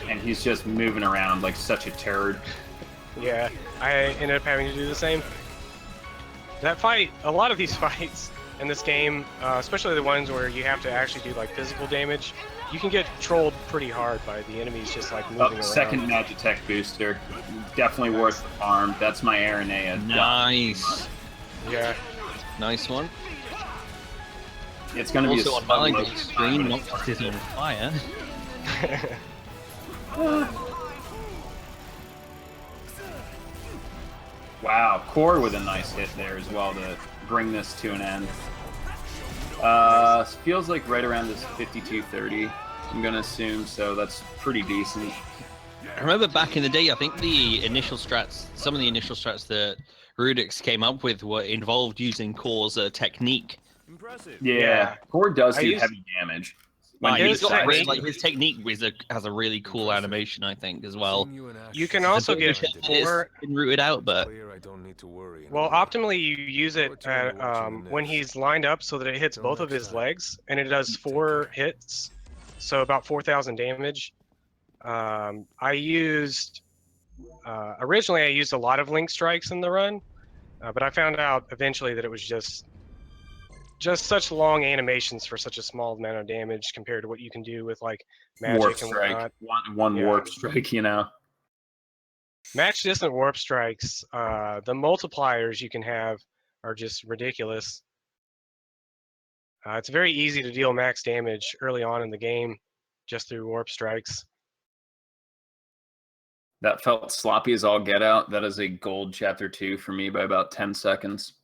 And he's just moving around like such a turd. Yeah, I ended up having to do the same. That fight, a lot of these fights in this game, especially the ones where you have to actually do like physical damage, you can get trolled pretty hard by the enemies just like moving around. Second Magitech booster, definitely worth the farm. That's my Aranea. Nice. Yeah. Nice one. It's gonna also be a on Malagron stream, Noctis is on fire. Wow, Core with a nice hit there as well to bring this to an end. Feels like right around this 5230. I'm gonna assume, so that's pretty decent. I remember back in the day, I think the initial strats, some of the initial strats that Rudyxx came up with were involved using Core's technique. Yeah, Core does do heavy damage. His technique has a really cool animation, I think, as well. You can also get Core rooted out, but well, optimally you use it at, when he's lined up so that it hits both of his legs, and it does 4 hits, so about 4,000 damage. I used originally I used a lot of link strikes in the run, but I found out eventually that it was just just such long animations for such a small amount of damage compared to what you can do with like magic Warp and strike. whatnot. One Yeah. warp strike, you know. Match distance warp strikes, the multipliers you can have are just ridiculous. It's very easy to deal max damage early on in the game just through warp strikes. That felt sloppy as all get out. That is a gold chapter 2 for me by about 10 seconds.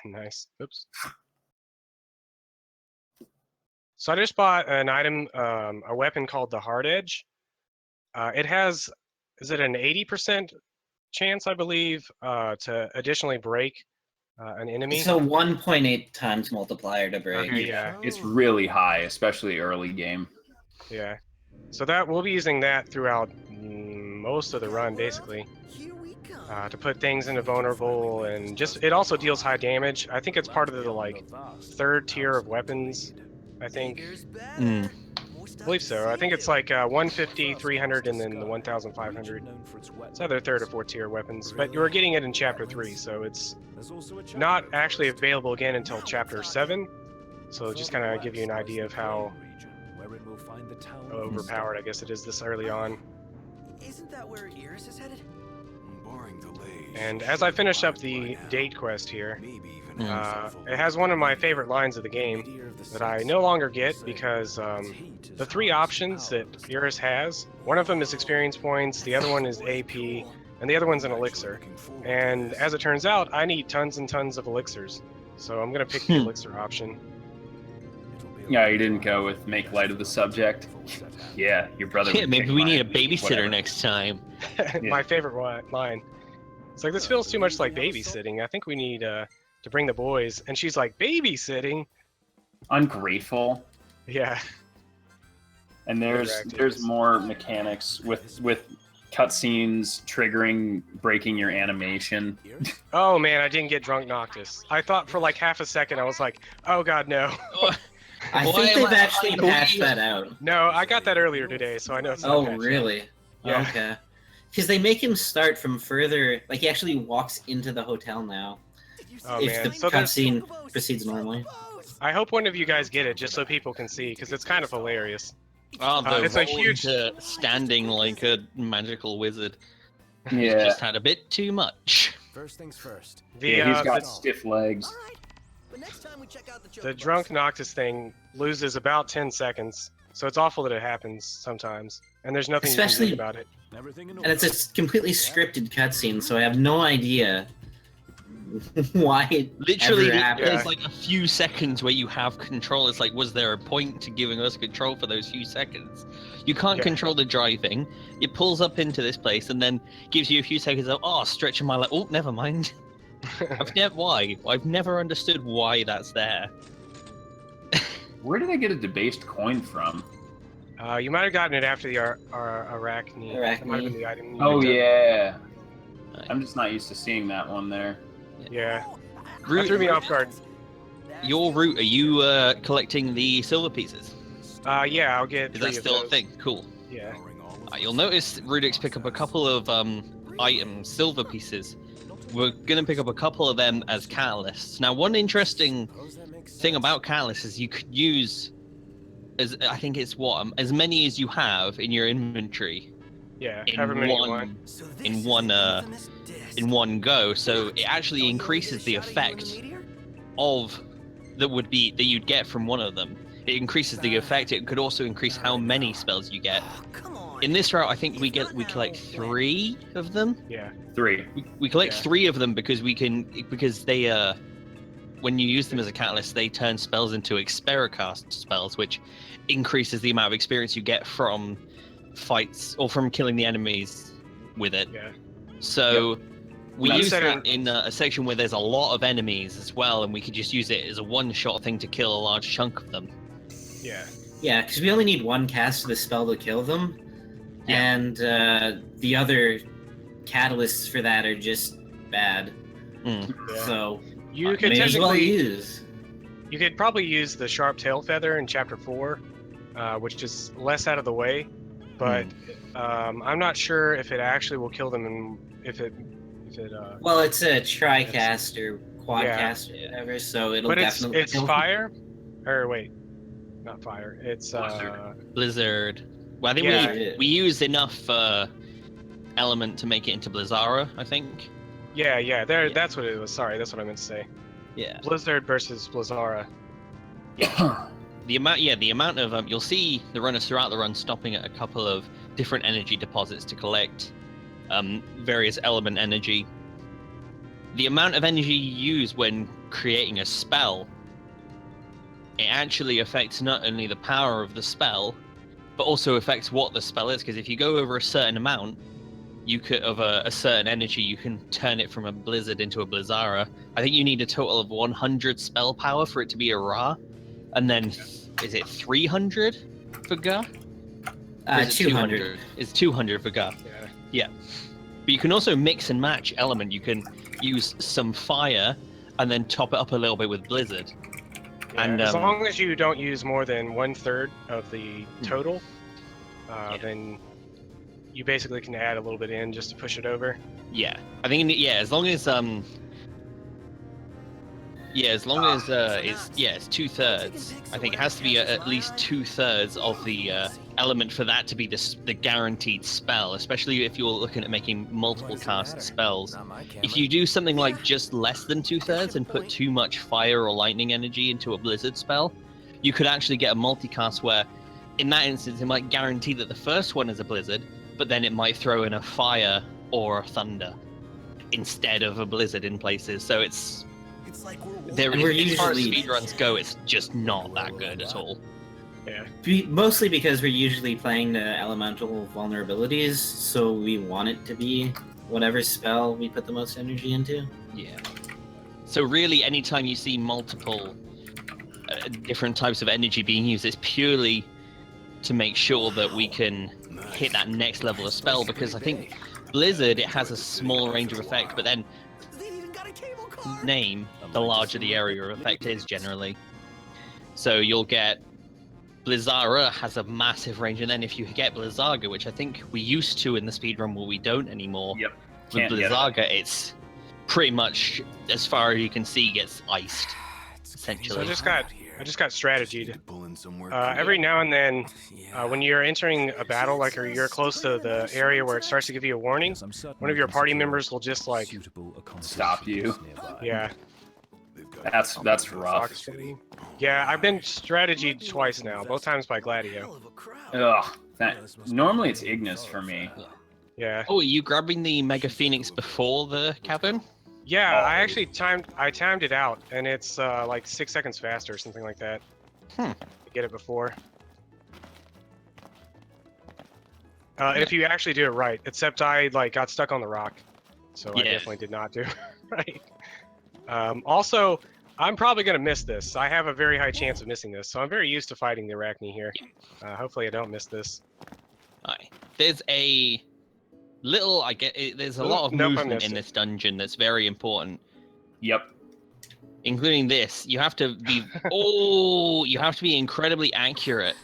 Nice. Oops. So I just bought an item, a weapon called the Hard Edge. It has, is it an 80% chance, I believe, to additionally break an enemy? It's a 1.8 times multiplier to break. Okay, yeah. It's really high, especially early game. Yeah. So that we'll be using that throughout most of the run, basically, to put things into vulnerable, and just it also deals high damage. I think it's part of the like 3rd tier of weapons. I think. I believe so. I think it's like 150, 300, and then the 1,500. It's either 3rd or 4th tier weapons, but you're getting it in Chapter 3, so it's not actually available again until Chapter 7. So just kind of give you an idea of how overpowered I guess it is this early on. Isn't that where Iris is headed? And as I finish up the date quest here, it has one of my favorite lines of the game that I no longer get because the 3 options that Iris has, one of them is experience points, the other one is AP, and the other one's an elixir. And as it turns out, I need tons and tons of elixirs, so I'm going to pick the elixir option. Yeah, you didn't go with make light of the subject. Yeah, your brother. Yeah, maybe we need a babysitter whatever. next time. My favorite line. It's like, this feels too much like babysitting. I think we need to bring the boys. And she's like, babysitting? Ungrateful. Yeah. And there's more mechanics with cutscenes triggering breaking your animation. Oh man, I didn't get Drunk Noctis. I thought for like half a second, I was like, oh god, no. I think they've actually patched that out. No, I got that earlier today, so I know it's not Oh, patched really? yet. Yeah. Okay. Because they make him start from further, like he actually walks into the hotel now. Oh, if man. the So there's- cutscene proceeds normally. I hope one of you guys get it, just so people can see, because it's kind of hilarious. Oh, the it's a roll huge... into standing like a magical wizard. Yeah. Just had a bit too much. First things first. Yeah, he's got stiff legs. The Drunk Noctis thing loses about 10 seconds, so it's awful that it happens sometimes, and there's nothing you can Especially- do about it. And it's a completely scripted cutscene, so I have no idea why it Literally, ever happened. there's like a few seconds where you have control. It's like, was there a point to giving us control for those few seconds? You can't control the driving. It pulls up into this place and then gives you a few seconds of, stretching my leg. Oh, never mind. I've never understood why that's there. Where did I get a debased coin from? You might have gotten it after the Arachne. That might have been the item you Oh picked up. yeah. I'm just not used to seeing that one there. Yeah. That threw me off guard. Your route, are you collecting the silver pieces? Yeah, I'll get Is 3 that of still a those. thing? Cool. Yeah. You'll notice Rudyxx pick up a couple of items, silver pieces. We're going to pick up a couple of them as catalysts. Now, one interesting thing about catalysts is you could use, I think it's as many as you have in your inventory. Yeah, however many you want. In one go. So it actually increases the effect of that you'd get from one of them. It increases the effect. It could also increase how many spells you get. In this route, I think we collect 3 of them. Yeah. 3. We collect 3 of them because they when you use them as a catalyst, they turn spells into Expericast spells, which increases the amount of experience you get from fights or from killing the enemies with it. Yeah. So we That's use set it up. in a section where there's a lot of enemies as well, and we could just use it as a one-shot thing to kill a large chunk of them. Yeah. Yeah, because we only need 1 cast of the spell to kill them, and the other catalysts for that are just bad. So You could may as well technically use. You could probably use the Sharp Tail Feather in Chapter 4, which is less out of the way, but I'm not sure if it actually will kill them and if it Well, it's a tricaster quad Yeah. cast or whatever, so it'll But definitely. it's fire, or wait, not fire. It's Blizzard. Well, I think Yeah. we used enough element to make it into Blizzara, I think. yeah. There, that's what it was. Sorry, that's what I meant to say. Yeah. Blizzard versus Blizzara. The amount of you'll see the runners throughout the run stopping at a couple of different energy deposits to collect various element energy. The amount of energy you use when creating a spell, it actually affects not only the power of the spell, but also affects what the spell is. Because if you go over a certain amount, you could of a certain energy, you can turn it from a blizzard into a Blizzara. I think you need a total of 100 spell power for it to be a Ra, and then is it 300 for Ga? 200. It's 200 for Ga. Yeah. But you can also mix and match element. You can use some fire and then top it up a little bit with blizzard. Yeah, And as long as you don't use more than 1/3 of the total, then you basically can add a little bit in just to push it over. Yeah, I think as long as it's 2/3. I think it has to be at least 2/3 of the element for that to be the guaranteed spell, especially if you're looking at making multiple cast spells. If you do something like just less than 2/3 and put too much fire or lightning energy into a blizzard spell, you could actually get a multicast where, in that instance, it might guarantee that the first one is a blizzard, but then it might throw in a fire or a thunder instead of a blizzard in places. So it's like as far as speedruns go, it's just not that good at all. Yeah. Mostly because we're usually playing the elemental vulnerabilities, so we want it to be whatever spell we put the most energy into. Yeah. So really, anytime you see multiple different types of energy being used, it's purely to make sure that we can hit that next level of spell, because I think Blizzard, it has a small range of effect, but then the larger the area of effect is generally. So you'll get Blizzara has a massive range, and then if you get Blizzaga, which I think we used to in the speedrun, but we don't anymore. Yep. With Blizzaga, it's pretty much as far as you can see gets iced, essentially. So I just got strategied. Every now and then, when you're entering a battle, like or you're close to the area where it starts to give you a warning, one of your party members will just like stop you. Yeah. That's rough. Yeah, I've been strategied twice now, both times by Gladio. Ugh. Normally it's Ignis for me. Yeah. Oh, are you grabbing the Mega Phoenix before the cavern? Yeah, I actually timed it out, and it's like 6 seconds faster or something like that. To get it before. If you actually do it right, except I got stuck on the rock, so I definitely did not do it right. Also, I'm probably gonna miss this. I have a very high chance of missing this, so I'm very used to fighting the Arachne here. Hopefully, I don't miss this. Alright. There's a little, there's a lot of movement in this dungeon that's very important. Yep. Including this. You have to be you have to be incredibly accurate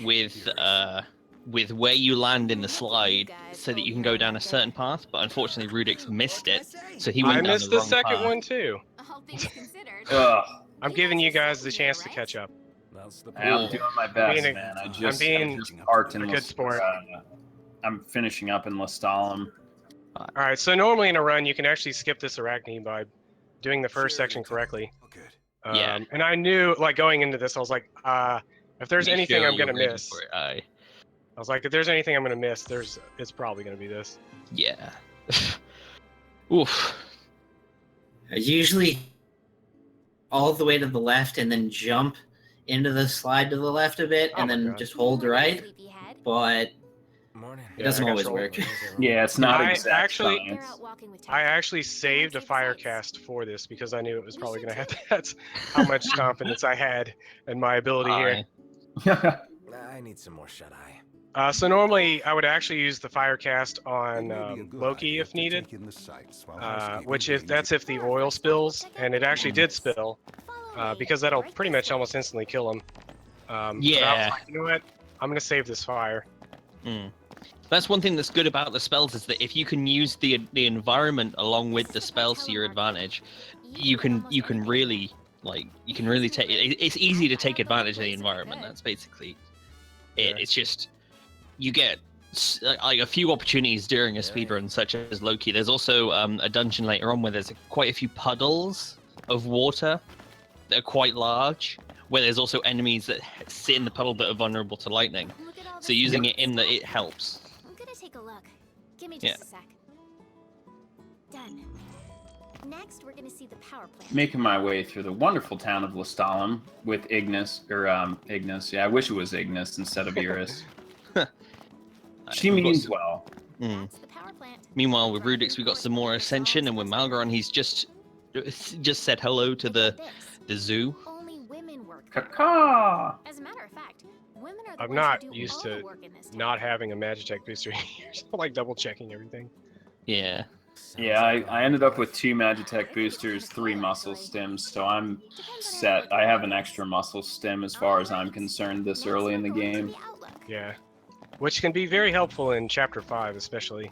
with where you land in the slide so that you can go down a certain path, but unfortunately Rudyxx missed it, so he went down the wrong path. I missed the second one too. I'm giving you guys the chance to catch up. I'm doing my best, man. I just parked in a good sport. I'm finishing up in Lestalem. Alright, so normally in a run you can actually skip this Arachne by doing the first section correctly. Yeah. And I knew, going into this, I was like, if there's anything I'm gonna miss, I was like, if there's anything I'm gonna miss, it's probably gonna be this. Yeah. Oof. I usually all the way to the left and then jump into the slide to the left a bit and then just hold right, but it doesn't always work. Yeah, it's not exact science. I actually saved a fire cast for this because I knew it was probably going to happen. That's how much confidence I had in my ability here. I need some more shut-eye. So normally I would actually use the fire cast on Loki if needed, that's if the oil spills, and it actually did spill, because that'll pretty much almost instantly kill him. But I was like, you know what? I'm going to save this fire. That's one thing that's good about the spells is that if you can use the environment along with the spells to your advantage, you can really take it's easy to take advantage of the environment. That's basically it. It's just you get like a few opportunities during a speedrun, such as Loki. There's also a dungeon later on where there's quite a few puddles of water that are quite large, where there's also enemies that sit in the puddle that are vulnerable to lightning. So using it it helps. I'm gonna take a look. Give me just a sec. Done. Next, we're gonna see the power plant. Making my way through the wonderful town of Lestalem with Ignis, Ignis. Yeah, I wish it was Ignis instead of Iris. She means well. Mm. Meanwhile, with Rudyxx, we got some more ascension, and with Malagron, he's just said hello to the zoo. Only women work. Caca! As a matter of fact, women are the I'm ones not who do used all to the work in this not having a Magitech booster here, so I'm like double checking everything. Yeah. Yeah, I ended up with 2 Magitech boosters, 3 muscle stims, so I'm set. I have an extra muscle stim as far as I'm concerned this early in the game. Yeah. Which can be very helpful in Chapter 5, especially.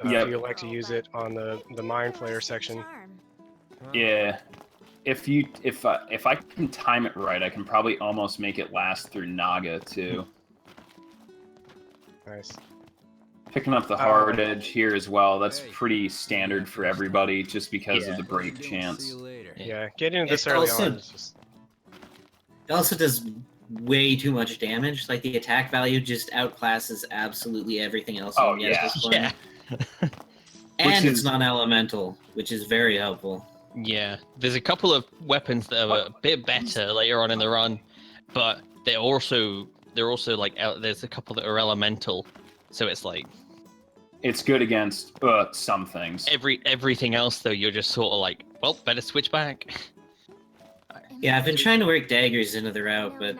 If you like to use it on the Mind Flayer section. Yeah. If I can time it right, I can probably almost make it last through Naga, too. Nice. Picking up the hard edge here as well, that's pretty standard for everybody, just because of the break chance. Yeah, getting into this early on is just... It also does way too much damage. Like, the attack value just outclasses absolutely everything else. Oh, you can get at this point. Yeah. And it's non-elemental, which is very helpful. Yeah, there's a couple of weapons that are a bit better later on in the run, but they're also like there's a couple that are elemental, so it's like it's good against some things. Everything else though, you're just sort of like, well, better switch back. Yeah, I've been trying to work daggers into the route, but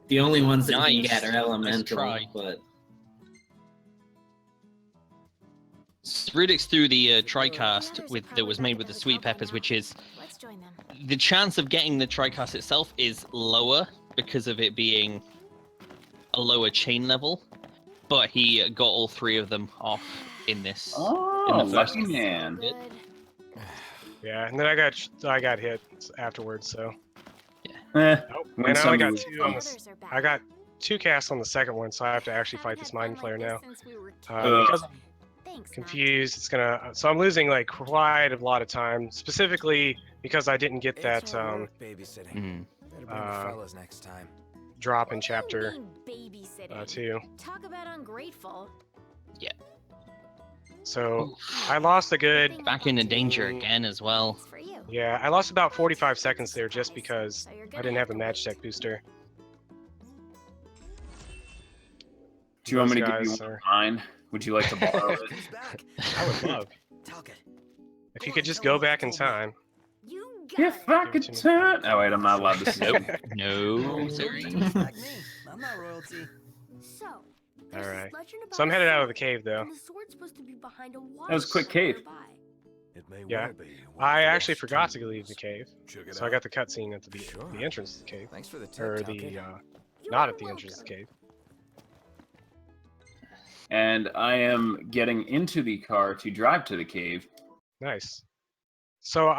the only ones that you can get are elemental. But Rudyxx threw the TriCast that was made with the sweet peppers, which is the chance of getting the TriCast itself is lower because of it being a lower chain level, but he got all 3 of them off in this. Oh, in the first lucky man! Yeah, and then I got hit afterwards, so. Yeah. Nope. And I only got 2 on this. I got 2 casts on the second one, so I have to actually fight this Mind Flayer now. Because I'm confused, it's gonna. So I'm losing like quite a lot of time, specifically because I didn't get that next time. drop in chapter 2. Talk about ungrateful. Yeah. So I lost a good. Back into danger again as well. Yeah, I lost about 45 seconds there just because I didn't have a Magitech booster. Do you want me to give you one of mine? Would you like to borrow it? I would love. If you could just go back in time. If I could turn... Oh wait, I'm not allowed to say. No, sorry. I'm not royalty. So, alright. So I'm headed out of the cave though. That was a quick cave. Yeah, I actually forgot to leave the cave, so I got the cutscene at the entrance to the cave, or the not at the entrance to the cave. And I am getting into the car to drive to the cave. Nice. So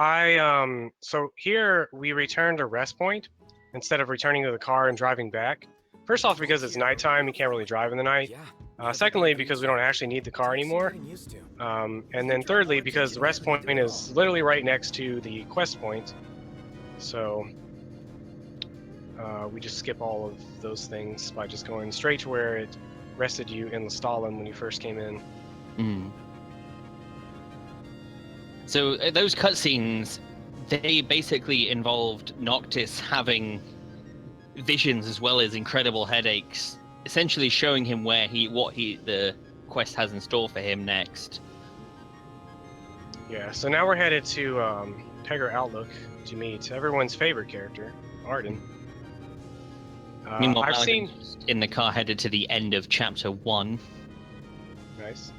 so here we return to rest point instead of returning to the car and driving back. First off, because it's nighttime, you can't really drive in the night. Secondly, because we don't actually need the car anymore. And then thirdly, because the rest point is literally right next to the quest point. So we just skip all of those things by just going straight to where it rested you in Lestalem when you first came in. Mm. So those cutscenes, they basically involved Noctis having visions as well as incredible headaches, essentially showing him what the quest has in store for him next. Yeah, so now we're headed to Pegger Outlook to meet everyone's favorite character, Arden. Meanwhile, I've seen in the car headed to the end of chapter 1. Nice.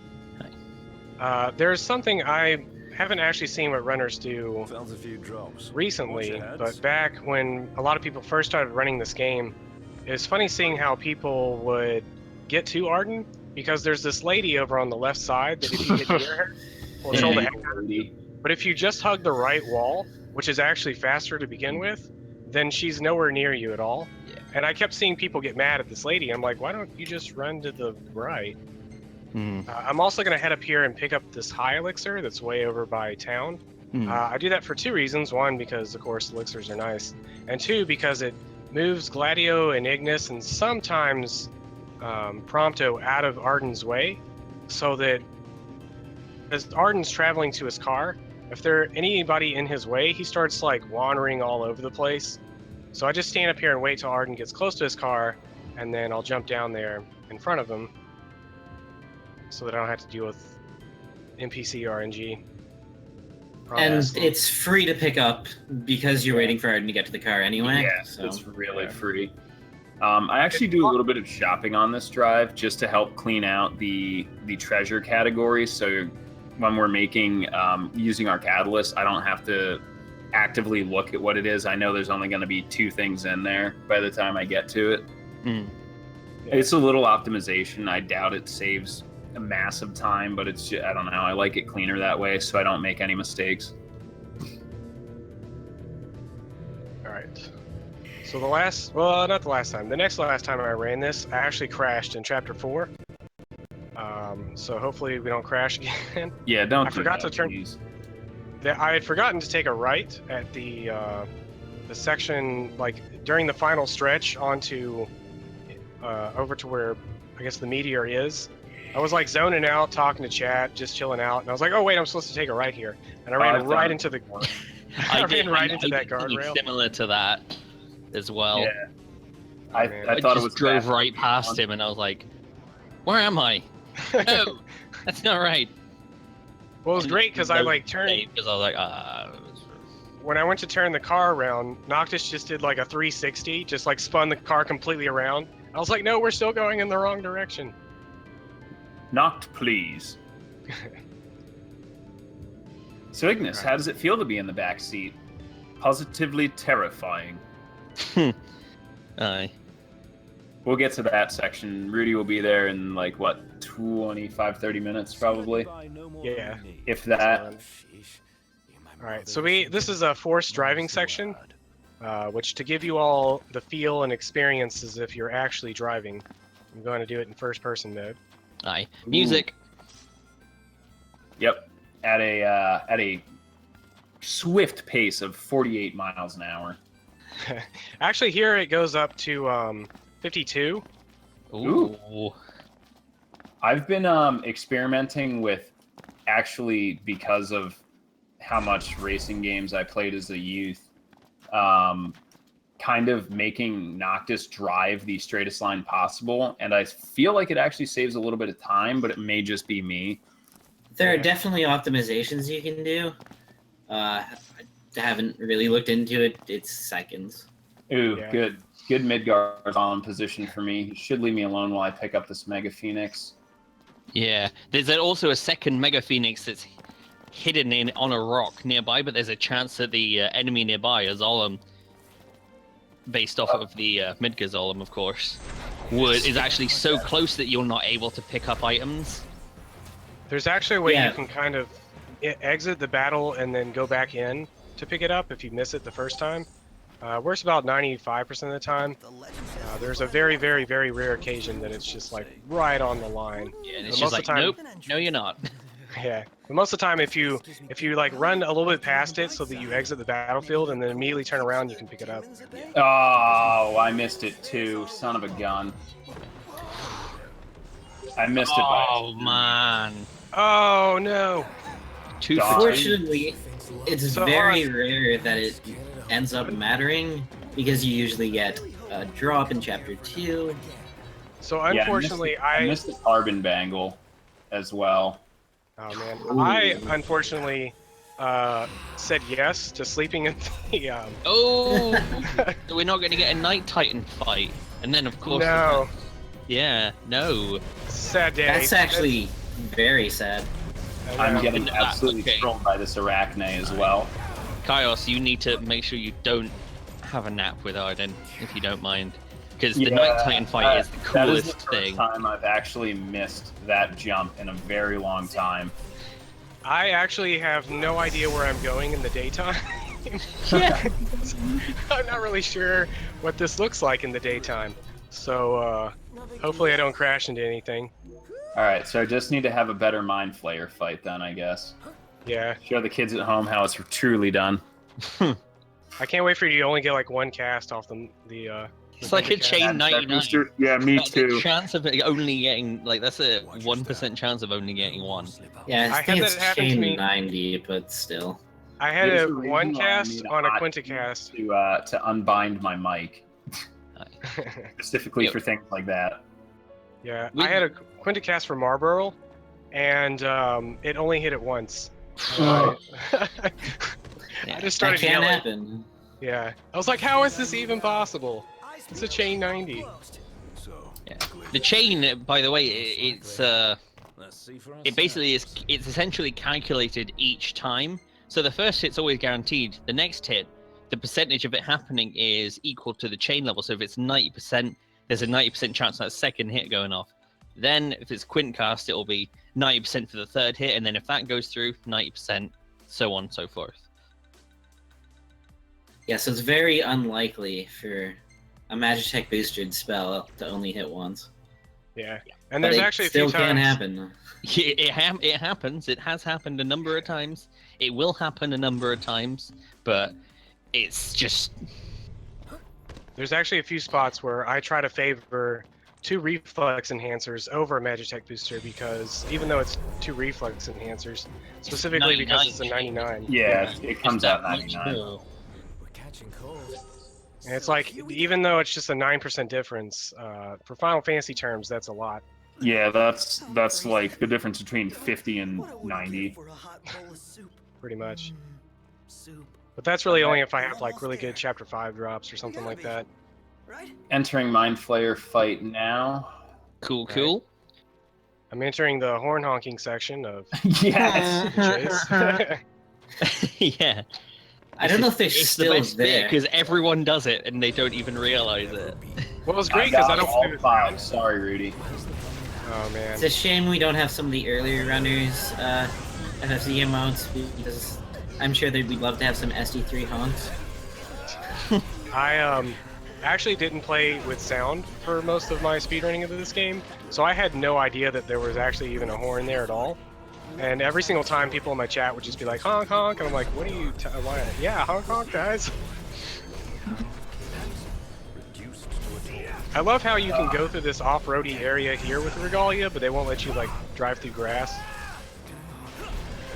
There's something I haven't actually seen what runners do recently, but back when a lot of people first started running this game, it was funny seeing how people would get to Arden because there's this lady over on the left side that if you get near her, will troll the heck out of you. But if you just hug the right wall, which is actually faster to begin with, then she's nowhere near you at all. And I kept seeing people get mad at this lady. I'm like, why don't you just run to the right? I'm also going to head up here and pick up this high elixir that's way over by town. I do that for 2 reasons. 1, because, of course, elixirs are nice. And 2, because it moves Gladio and Ignis and sometimes Prompto out of Arden's way, so that as Arden's traveling to his car, if there anybody in his way, he starts like wandering all over the place. So I just stand up here and wait till Arden gets close to his car, and then I'll jump down there in front of him, so that I don't have to deal with NPC RNG. And it's free to pick up because you're waiting for Arden to get to the car anyway. Yeah, so. it's really free. I actually do a little bit of shopping on this drive just to help clean out the treasure category. So when we're making using our catalyst, I don't have to actively look at what it is. I know there's only going to be 2 things in there by the time I get to it. It's a little optimization. I doubt it saves a massive time, but it's just, I don't know. I like it cleaner that way, so I don't make any mistakes. All right. So not the last time. The next last time I ran this, I actually crashed in Chapter 4. So hopefully we don't crash again. Yeah, don't. I forgot to turn. I had forgotten to take a right at the section, like during the final stretch onto over to where I guess the meteor is. I was like zoning out, talking to chat, just chilling out, and I was like, "Oh wait, I'm supposed to take a right here," and I ran right into the. I ran right into that guardrail. Similar to that as well. Yeah. I thought it was drove right past him, and I was like, "Where am I? No, that's not right." Well, it was great because I like turned. Because I was like, When I went to turn the car around, Noctis just did like a 360, just like spun the car completely around. I was like, "No, we're still going in the wrong direction." Noct, please. So Ignis, how does it feel to be in the back seat? Positively terrifying. Aye. We'll get to that section. Rudy will be there in like what, 25-30 minutes probably. Yeah. If that. All right. So this is a forced driving section, which to give you all the feel and experience as if you're actually driving, I'm going to do it in first-person mode. Aye. Music. Yep. At a swift pace of 48 miles an hour. Actually, here it goes up to 52. Ooh. I've been experimenting with, actually, because of how much racing games I played as a youth, kind of making Noctis drive the straightest line possible, and I feel like it actually saves a little bit of time, but it may just be me. There are definitely optimizations you can do. I haven't really looked into it. It's seconds. Ooh, good. Good Midgard's on position for me. He should leave me alone while I pick up this Mega Phoenix. Yeah, there's also a second Mega Phoenix that's hidden on a rock nearby, but there's a chance that the enemy nearby, a Zolom, based off of the Midgard Zolom, of course, is actually so close that you're not able to pick up items. There's actually a way you can kind of exit the battle and then go back in to pick it up if you miss it the first time. Works about 95% of the time. There's a very, very, very rare occasion that it's just like right on the line. Yeah, and it's just like, nope, no, you're not. Yeah, but most of the time, if you like run a little bit past it so that you exit the battlefield and then immediately turn around, you can pick it up. Oh, I missed it too. Son of a gun. I missed it by. Oh man. Oh no. Fortunately, it's very rare that it ends up mattering because you usually get a drop in Chapter 2. So unfortunately, I missed the carbon bangle as well. Oh man, I unfortunately said yes to sleeping in the. Oh, so we're not going to get a Night Titan fight, and then of course. No. Yeah, no. Sad day. That's actually very sad. I'm getting absolutely trolled by this Arachne as well. Kyos, you need to make sure you don't have a nap with Arden, if you don't mind. because the Night Titan fight is the coolest that is the first thing. time I've actually missed that jump in a very long time. I actually have no idea where I'm going in the daytime. I'm not really sure what this looks like in the daytime. So hopefully I don't crash into anything. Alright, so I just need to have a better Mind Flayer fight then, I guess. Yeah. Show the kids at home how it's truly done. I can't wait for you to only get like one cast off the It's like a chain 99. Yeah, me That's too. a chance of it only getting, like, that's a 1% chance of only getting one. Yeah, I I think had it's that happen to chain me. 90, but still. I had There's a a reason one why I cast need a on a hot quinticast. To unbind my mic. Specifically Yep. for things like that. Yeah, I had a quinticast for Marlboro, and it only hit it once. I just started That can yelling. happen. Yeah, I was like, how is this even possible? It's a chain 90. Yeah. The chain, by the way, it's it basically is, it's essentially calculated each time. So the first hit's always guaranteed. The next hit, the percentage of it happening is equal to the chain level. So if it's 90%, there's a 90% chance of that second hit going off. Then if it's quintcast, it'll be 90% for the third hit, and then if that goes through, 90%, so on and so forth. Yeah, so it's very unlikely for a Magitech boosted spell to only hit once. Yeah, and But there's it actually a few still times. can happen. It happens. It has happened a number of times. It will happen a number of times, but it's just... There's actually a few spots where I try to favor 2 reflex enhancers over a Magitech booster because even though it's 2 reflex enhancers, specifically because it's a 99. Yeah, it comes out much 99. more. And it's like, even though it's just a 9% difference, for Final Fantasy terms, that's a lot. Yeah, that's like the difference between 50 and 90. Pretty much. But that's really only if I have like really good Chapter 5 drops or something like that. Entering Mind Flayer fight now. Cool, cool. I'm entering the horn honking section of Yes. the chase. Yeah. I don't know if they're It's still the best bit there. because everyone does it and they don't even realize it. Well, it's great because I don't all 5. Sorry, Rudy. Oh man. It's a shame we don't have some of the earlier runners FFZ emotes because I'm sure that we'd love to have some SD3 honks. I actually didn't play with sound for most of my speedrunning of this game, so I had no idea that there was actually even a horn there at all. And every single time people in my chat would just be like, honk honk, and I'm like, what are you, why? Yeah, honk honk, guys. I love how you can go through this off-roady area here with Regalia, but they won't let you like drive through grass.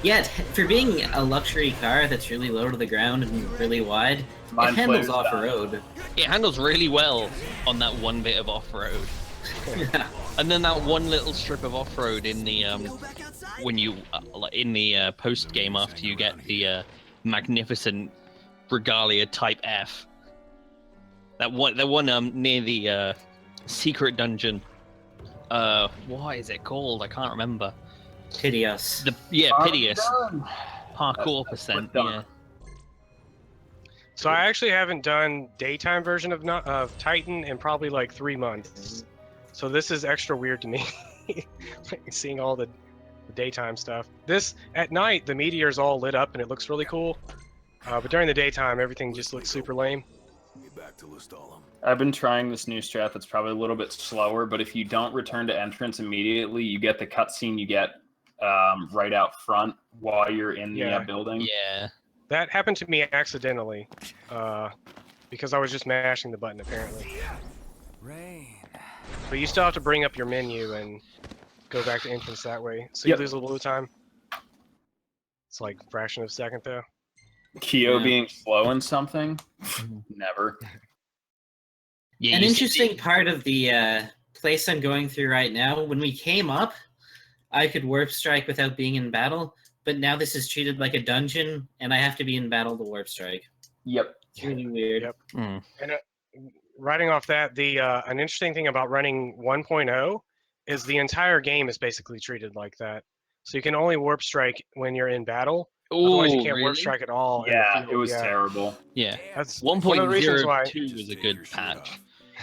Yeah, for being a luxury car that's really low to the ground and really wide, Mind it handles Flayer's off-road. It handles really well on that one bit of off-road. And then that one little strip of off-road in the when you in the post game after you get the magnificent Regalia Type F. That one near the secret dungeon. What is it called? I can't remember. Piteous. Piteous. Parkour percent. Yeah. So I actually haven't done daytime version of Titan in probably like 3 months. So this is extra weird to me, seeing all the daytime stuff. This, at night, the meteor's all lit up and it looks really cool. But during the daytime, everything just looks super lame. I've been trying this new strat that's probably a little bit slower, but if you don't return to entrance immediately, you get the cutscene you get right out front while you're in the building. Yeah. That happened to me accidentally, because I was just mashing the button apparently. But you still have to bring up your menu and go back to entrance that way, so you lose a little time. It's like a fraction of a second though. Kyo being slow in something? Never. Yeah, An interesting part of the place I'm going through right now, when we came up, I could warp strike without being in battle, but now this is treated like a dungeon, and I have to be in battle to warp strike. Yep. It's really weird. Yep. And writing off that, an interesting thing about running 1.0 is the entire game is basically treated like that. So you can only warp strike when you're in battle. Otherwise, you can't warp strike at all. Yeah, it was terrible. Yeah, that's 1.02 one of the reasons why. was a good patch.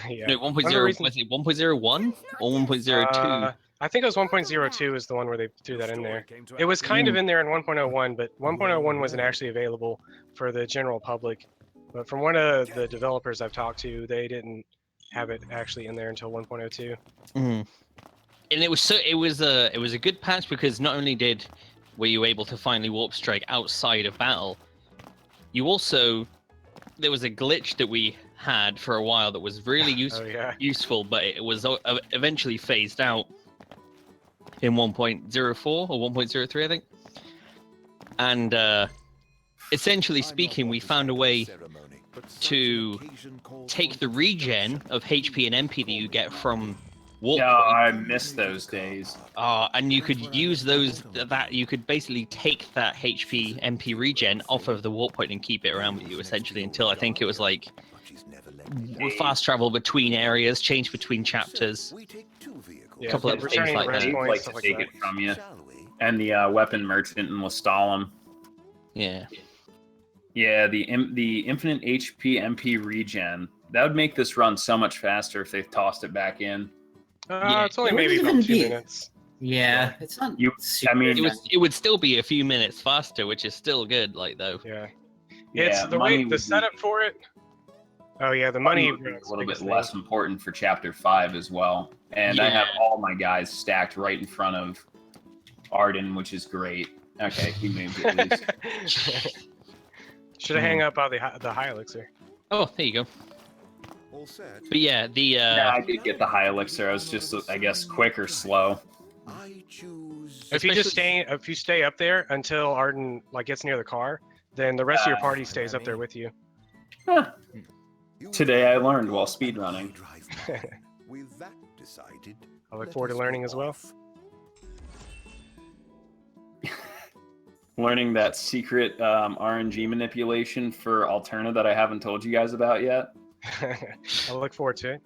Yeah. No, 1.0, was it 1.01 or 1.02? I think it was 1.02 is the one where they threw that in there. It was kind of in there in 1.01, but 1.01 wasn't actually available for the general public. But from one of the developers I've talked to, they didn't have it actually in there until 1.02. And it was a good patch because not only were you able to finally warp strike outside of battle, you also there was a glitch that we had for a while that was really useful, but it was eventually phased out in 1.04 or 1.03, I think. And essentially speaking, we found a way to take the regen of HP and MP that you get from warp. Yeah, I missed those days. And you could use those. You could basically take that HP MP regen off of the warp point and keep it around with you essentially until I think it was like fast travel between areas, change between chapters. A couple of things like that. Like to take it from you, and the weapon merchant in Lestalem. Yeah. Yeah, the infinite HP MP regen. That would make this run so much faster if they tossed it back in. It's only maybe about 2 minutes. Yeah, it's not. It would still be a few minutes faster, which is still good. Like though. Yeah. It's the way the setup for it. Oh yeah, the money would be a little bit less important for Chapter 5 as well. And I have all my guys stacked right in front of Arden, which is great. Okay, he moved at least. Should have hang up on the high elixir. Oh, there you go. But yeah, yeah, I did get the high elixir. I was just, I guess, quick or slow. If you stay up there until Arden gets near the car, then the rest of your party stays up there with you. Huh. Today I learned while speedrunning. I look forward to learning as well. Learning that secret RNG manipulation for Alterna that I haven't told you guys about yet. I look forward to it.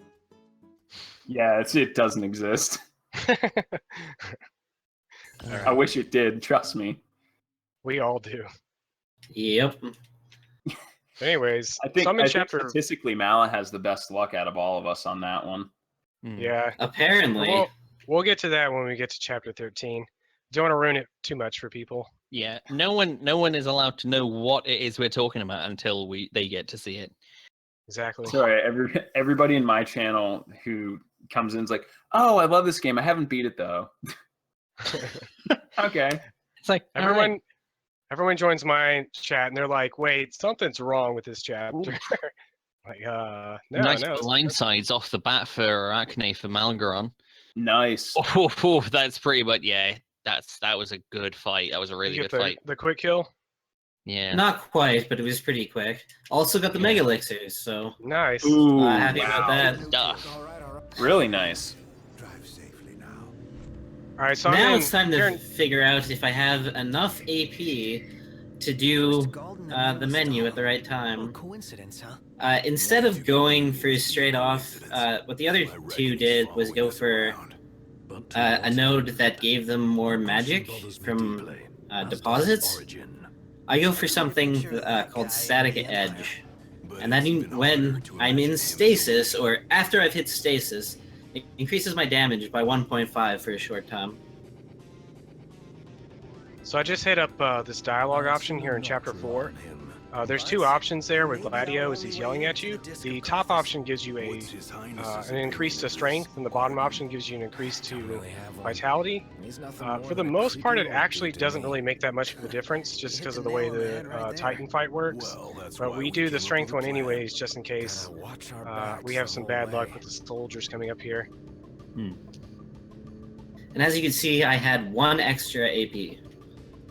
Yeah, it doesn't exist. I wish it did, trust me. We all do. Yep. Anyways, I think statistically Mala has the best luck out of all of us on that one. Yeah. Apparently. We'll get to that when we get to chapter 13. Don't want to ruin it too much for people. Yeah, no one is allowed to know what it is we're talking about until they get to see it. Exactly. Sorry, everybody in my channel who comes in is like, "Oh, I love this game. I haven't beat it though." Okay. It's like everyone joins my chat and they're like, "Wait, something's wrong with this chapter." Like, no, nice blindsides off the bat for Arachne for Malagron. Nice. Oh, that's pretty. But yeah, that was a good fight. That was a really good fight. The quick kill. Yeah. Not quite, but it was pretty quick. Also got the mega elixirs, so nice. Ooh, happy about that. Stuff. Really nice. All right, so now it's time to figure out if I have enough AP to do the menu at the right time. Coincidence, huh? Instead of going for straight off, what the other two did was go for a node that gave them more magic from deposits. I go for something called Static Edge. And that when I'm in stasis, or after I've hit stasis, it increases my damage by 1.5 for a short time. So I just hit up this dialogue option here in Chapter 4. There's two options there with Gladio as he's yelling at you. The top option gives you an increase to strength, and the bottom option gives you an increase to vitality. For the most part, it actually doesn't really make that much of a difference, just because of the way the Titan fight works. But we do the strength one anyways, just in case we have some bad luck with the soldiers coming up here. And as you can see, I had 1 extra AP.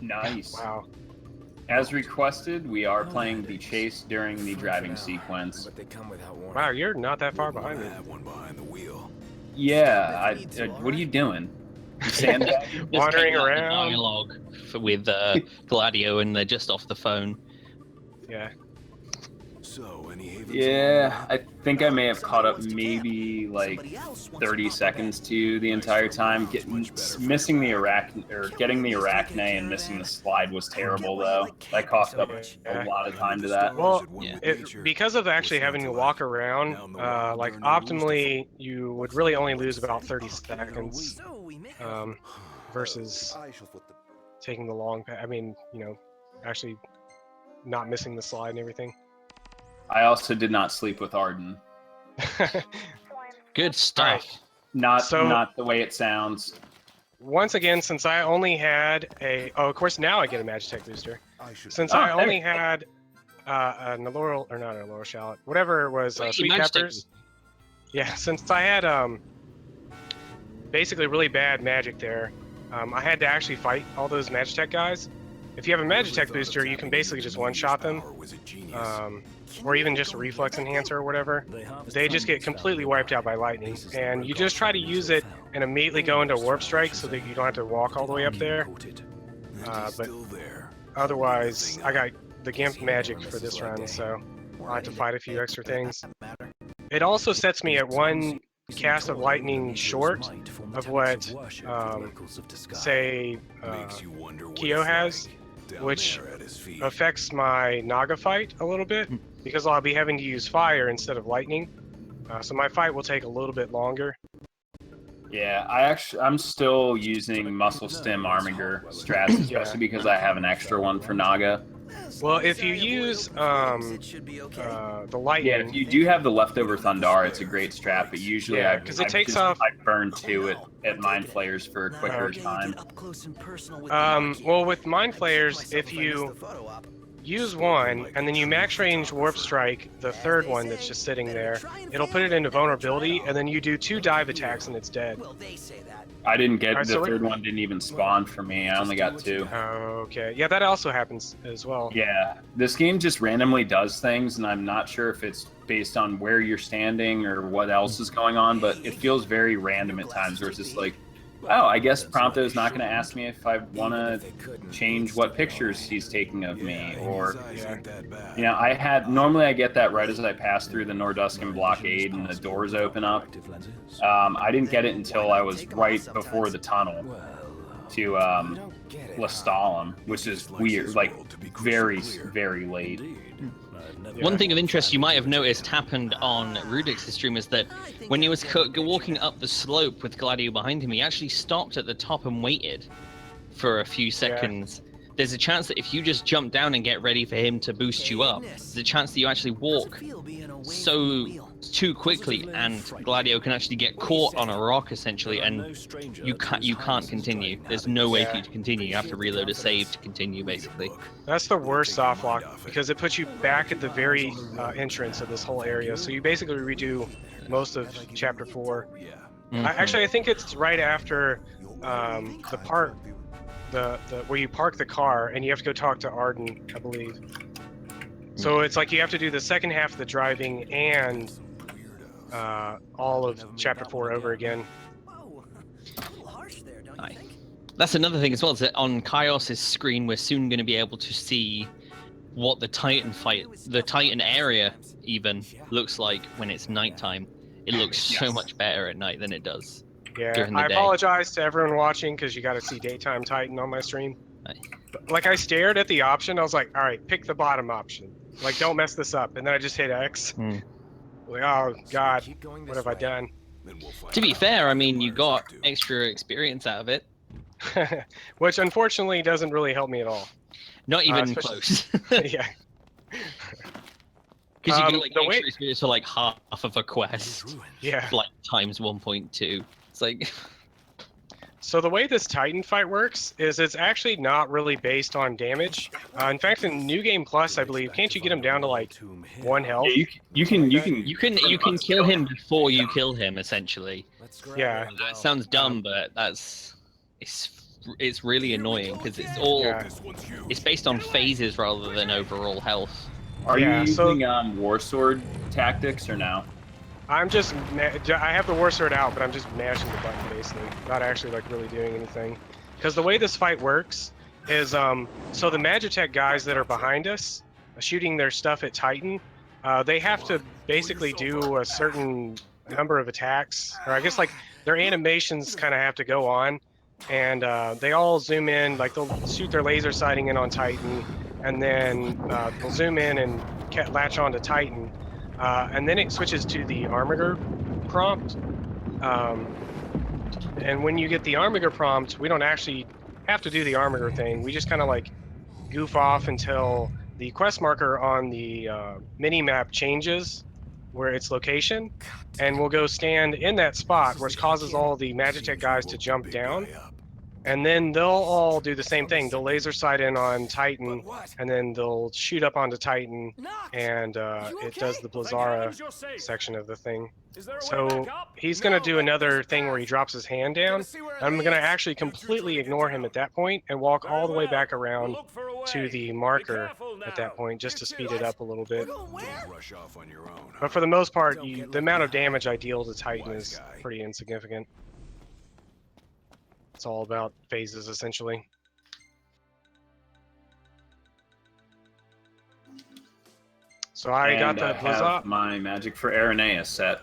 Nice. Wow. As requested, we are playing the chase during the driving sequence. Wow, you're not that far behind me. Yeah, what are you doing? Wandering around. Dialogue with Gladio, and they're just off the phone. Yeah. Yeah, I think I may have caught up maybe like 30 seconds to you the entire time. Missing the arachne, or getting the arachne and missing the slide was terrible though. I coughed up a lot of time to that. Well, because of actually having to walk around, like optimally, you would really only lose about 30 seconds versus taking the long. I mean, you know, actually not missing the slide and everything. I also did not sleep with Arden. Good stuff. Not the way it sounds. Once again, since I only had of course now I get a Magitech booster. Since I only had an Laurel, or not a Laurel Shallot, whatever it was, Sweet Peppers. Yeah, since I had basically really bad magic there, I had to actually fight all those Magitech guys. If you have a Magitech booster, you can basically just one-shot them, or even just a Reflex Enhancer or whatever. They just get completely wiped out by lightning, and you just try to use it and immediately go into Warp Strike so that you don't have to walk all the way up there. But otherwise, I got the Gimp magic for this run, so I'll have to fight a few extra things. It also sets me at one cast of lightning short of what, say, Kyo has, which affects my Naga fight a little bit, because I'll be having to use fire instead of lightning. So my fight will take a little bit longer. Yeah, I'm still using Muscle Stem Armiger strats, especially because I have an extra one for Naga. Well, if you use the lightning, yeah, if you do have the leftover Thundar, it's a great strat. But usually, I burn 2 at Mind Flayers for a quicker time. Well, with Mind Flayers, if you use one and then you max range Warp Strike, the third one that's just sitting there, it'll put it into vulnerability, and then you do 2 dive attacks and it's dead. I didn't get the third one. Didn't even spawn for me. I only got 2. Okay, yeah, that also happens as well. Yeah, this game just randomly does things, and I'm not sure if it's based on where you're standing or what else is going on, but it feels very random at times. Where it's just like, oh, I guess Prompto's not going to ask me if I want to change what pictures he's taking of me, or you know, normally I get that right as I pass through the Norduscan blockade and the doors open up. I didn't get it until I was right before the tunnel to Lestalem, which is weird, like very, very late. One thing of interest you might have noticed happened on Rudyx's stream is that when he was walking up the slope with Gladio behind him, he actually stopped at the top and waited for a few seconds. There's a chance that if you just jump down and get ready for him to boost you up, there's a chance that you actually walk too quickly and Gladio can actually get caught on a rock essentially, and you can't continue. There's no way for you to continue. You have to reload a save to continue, basically. That's the worst soft lock because it puts you back at the very entrance of this whole area. So you basically redo most of Chapter 4. Actually, I think it's right after the part where you park the car and you have to go talk to Arden, I believe. So it's like you have to do the second half of the driving and all of Chapter 4 over again. That's another thing as well, is that on Kyos's screen we're soon going to be able to see what the Titan area even looks like when it's nighttime. It looks so much better at night than it does during the I day. apologize to everyone watching because you got to see Daytime Titan on my stream. Like, I stared at the option, I was like, all right, pick the bottom option. Like, don't mess this up. And then I just hit X. Like, oh, God, what have I done? To be fair, I mean, you got extra experience out of it. Which, unfortunately, doesn't really help me at all. Not even close. Yeah. Because you get like extra experience for like half of a quest. Yeah. Like times 1.2. It's like... So the way this Titan fight works is it's actually not really based on damage. In fact, in New Game Plus, I believe, can't you get him down to like 1 health? Yeah, you can kill him before you kill him, essentially. Yeah. That sounds dumb, but it's really annoying because it's based on phases rather than overall health. Are you using War Sword tactics or no? I'm just, I have the War Sword out, but I'm just mashing the button basically, not actually like really doing anything. Because the way this fight works is, so the Magitech guys that are behind us, shooting their stuff at Titan, They have to basically do a certain number of attacks, or I guess like their animations kind of have to go on, and they all zoom in, like they'll shoot their laser sighting in on Titan, and then they'll zoom in and latch onto Titan, and then it switches to the Armiger prompt. And when you get the Armiger prompt, we don't actually have to do the Armiger thing. We just kind of like goof off until the quest marker on the mini-map changes where its location, and we'll go stand in that spot, which causes all the Magitech guys to jump down, and then they'll all do the same thing. They'll laser sight in on Titan, and then they'll shoot up onto Titan, and it does the Blizzara section of the thing. So he's going to do another thing where he drops his hand down. I'm going to actually completely ignore him at that point and walk all the way back around to the marker at that point, just to speed it up a little bit. But for the most part, the amount of damage I deal to Titan is pretty insignificant. It's all about phases, essentially. So I got the Blizzard. I have my Magic for Aranea set.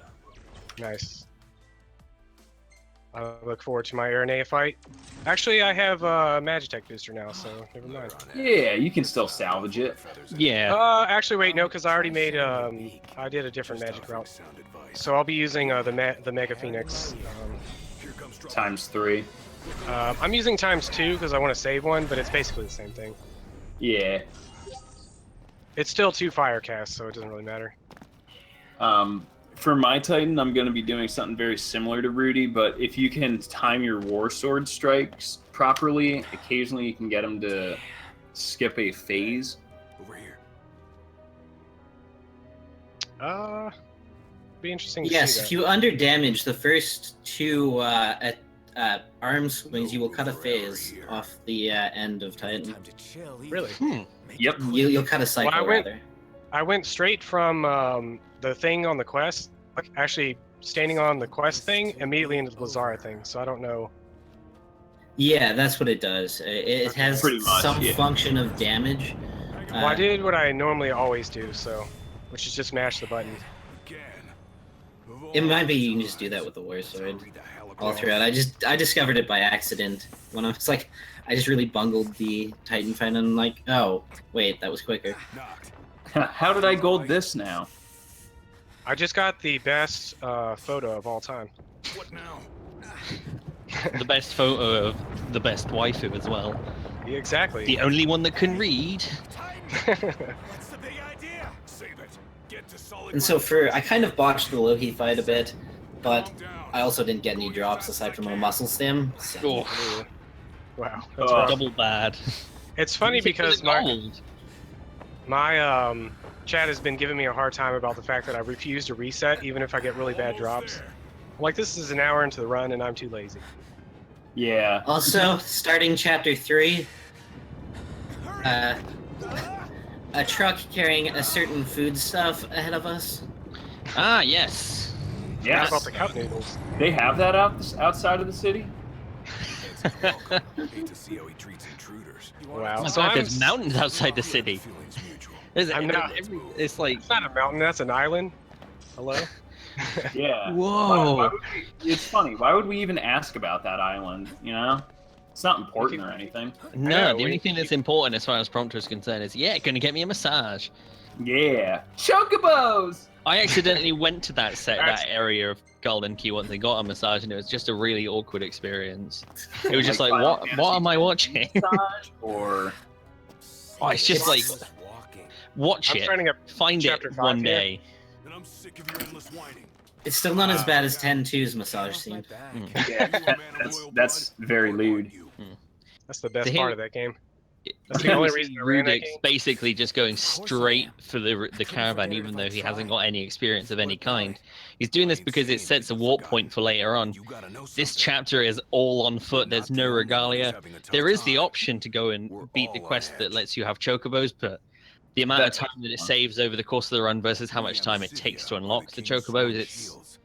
Nice. I look forward to my Aranea fight. Actually, I have a Magitech booster now, so never mind. Yeah, you can still salvage it. Yeah. Actually, wait, no, because I already made I did a different Magic route. So I'll be using the Mega Phoenix. ×3. I'm using ×2 because I want to save one, but it's basically the same thing. Yeah. It's still 2 fire casts, so it doesn't really matter. For my Titan, I'm going to be doing something very similar to Rudy, but if you can time your War Sword strikes properly, occasionally you can get him to skip a phase. Over here. Be interesting to Yes, see that. if you under damage the first 2 arm swings, you will cut a phase off the end of Titan. Really? Yep. You'll cut a cycle, rather. I went straight from the thing on the quest, like actually standing on the quest thing, immediately into the Blizzara thing, so I don't know. Yeah, that's what it does. It has some function of damage. Well, I did what I normally always do, so, which is just mash the button. It might be you can just do that with the War Sword all throughout. I discovered it by accident when I was like, I just really bungled the Titan fight, and I'm like, oh, wait, that was quicker. How did I gold this now? I just got the best photo of all time. What now? The best photo of the best waifu as well. Yeah, exactly. The only one that can read. What's the big idea? Save it. Get to solid. And so I kind of botched the Loki fight a bit, but I also didn't get any drops aside from a muscle stem. So. Oh. Wow. That's double bad. It's funny because my chat has been giving me a hard time about the fact that I refuse to reset even if I get really bad drops. Like, this is an hour into the run and I'm too lazy. Yeah. Also, starting chapter 3, a truck carrying a certain food stuff ahead of us. Ah, yes. Yes. How about the cup noodles? They have that outside of the city? Hate to see how he treats intruders. Wow. Oh my god, there's mountains outside the city. It's like... It's not a mountain, that's an island. Hello? Yeah. Whoa. It's funny. Why would we even ask about that island, you know? It's not important or anything. No, the only thing that's important as far as Prompter is concerned is, yeah, gonna get me a massage. Yeah. Chocobos! I accidentally went to that area of Golden Key once I got a massage, and it was just a really awkward experience. It was just like what am I watching? Or... Oh, it's just like... Watch it. Find it one day. And I'm sick of your endless whining. It's still not as bad as 10-2's massage scene. Yeah, that's very lewd. That's the best part of that game. That's the only reason I ran that game. Basically just going straight for the caravan, even though he hasn't got any experience of any kind. He's doing this because it sets a warp point for later on. This chapter is all on foot. There's no regalia. There is the option to go and beat the quest that lets you have chocobos, but the amount of time that it saves over the course of the run versus how much time it takes to unlock the chocobos,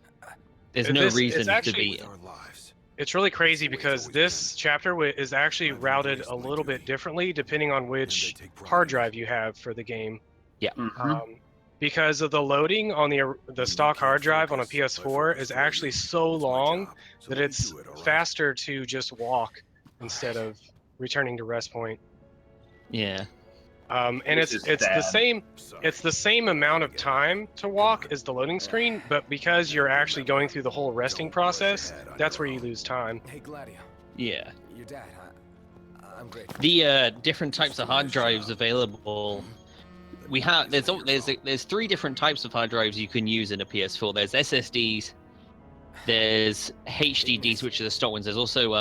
there's no reason to beat it. It's really crazy because this chapter is actually routed a little bit differently depending on which hard drive you have for the game. Yeah. because of the loading on the stock hard drive on a PS4 is actually so long that it's faster to just walk instead of returning to rest point. Yeah. And Which it's is the same amount of time to walk as the loading screen, but because you're actually going through the whole resting process, that's where you lose time. Hey, Gladio. Yeah. Your dad, I'm great. The different types of hard drives available. We have there's 3 different types of hard drives you can use in a PS4. There's SSDs, there's HDDs, which are the stock ones. There's also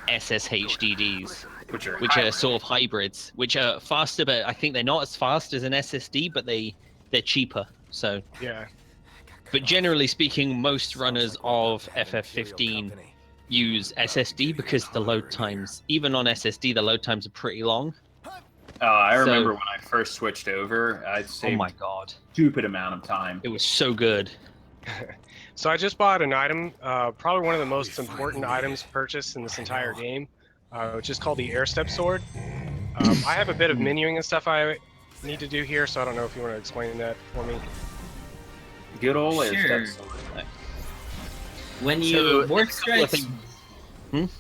SSHDDs, which are sort of hybrids, which are faster, but I think they're not as fast as an SSD, but they're cheaper. So yeah. But generally speaking, most runners of FF15 use SSD because the load times, even on SSD, the load times are pretty long. I remember when I first switched over, I saved oh my god, stupid amount of time. It was so good. So I just bought an item, probably one of the most important items purchased in this entire game, which is called the Air Step Sword. I have a bit of menuing and stuff I need to do here, so I don't know if you want to explain that for me. Good old Air Sure. Step Sword. When you So, warp there's a couple of strikes, things-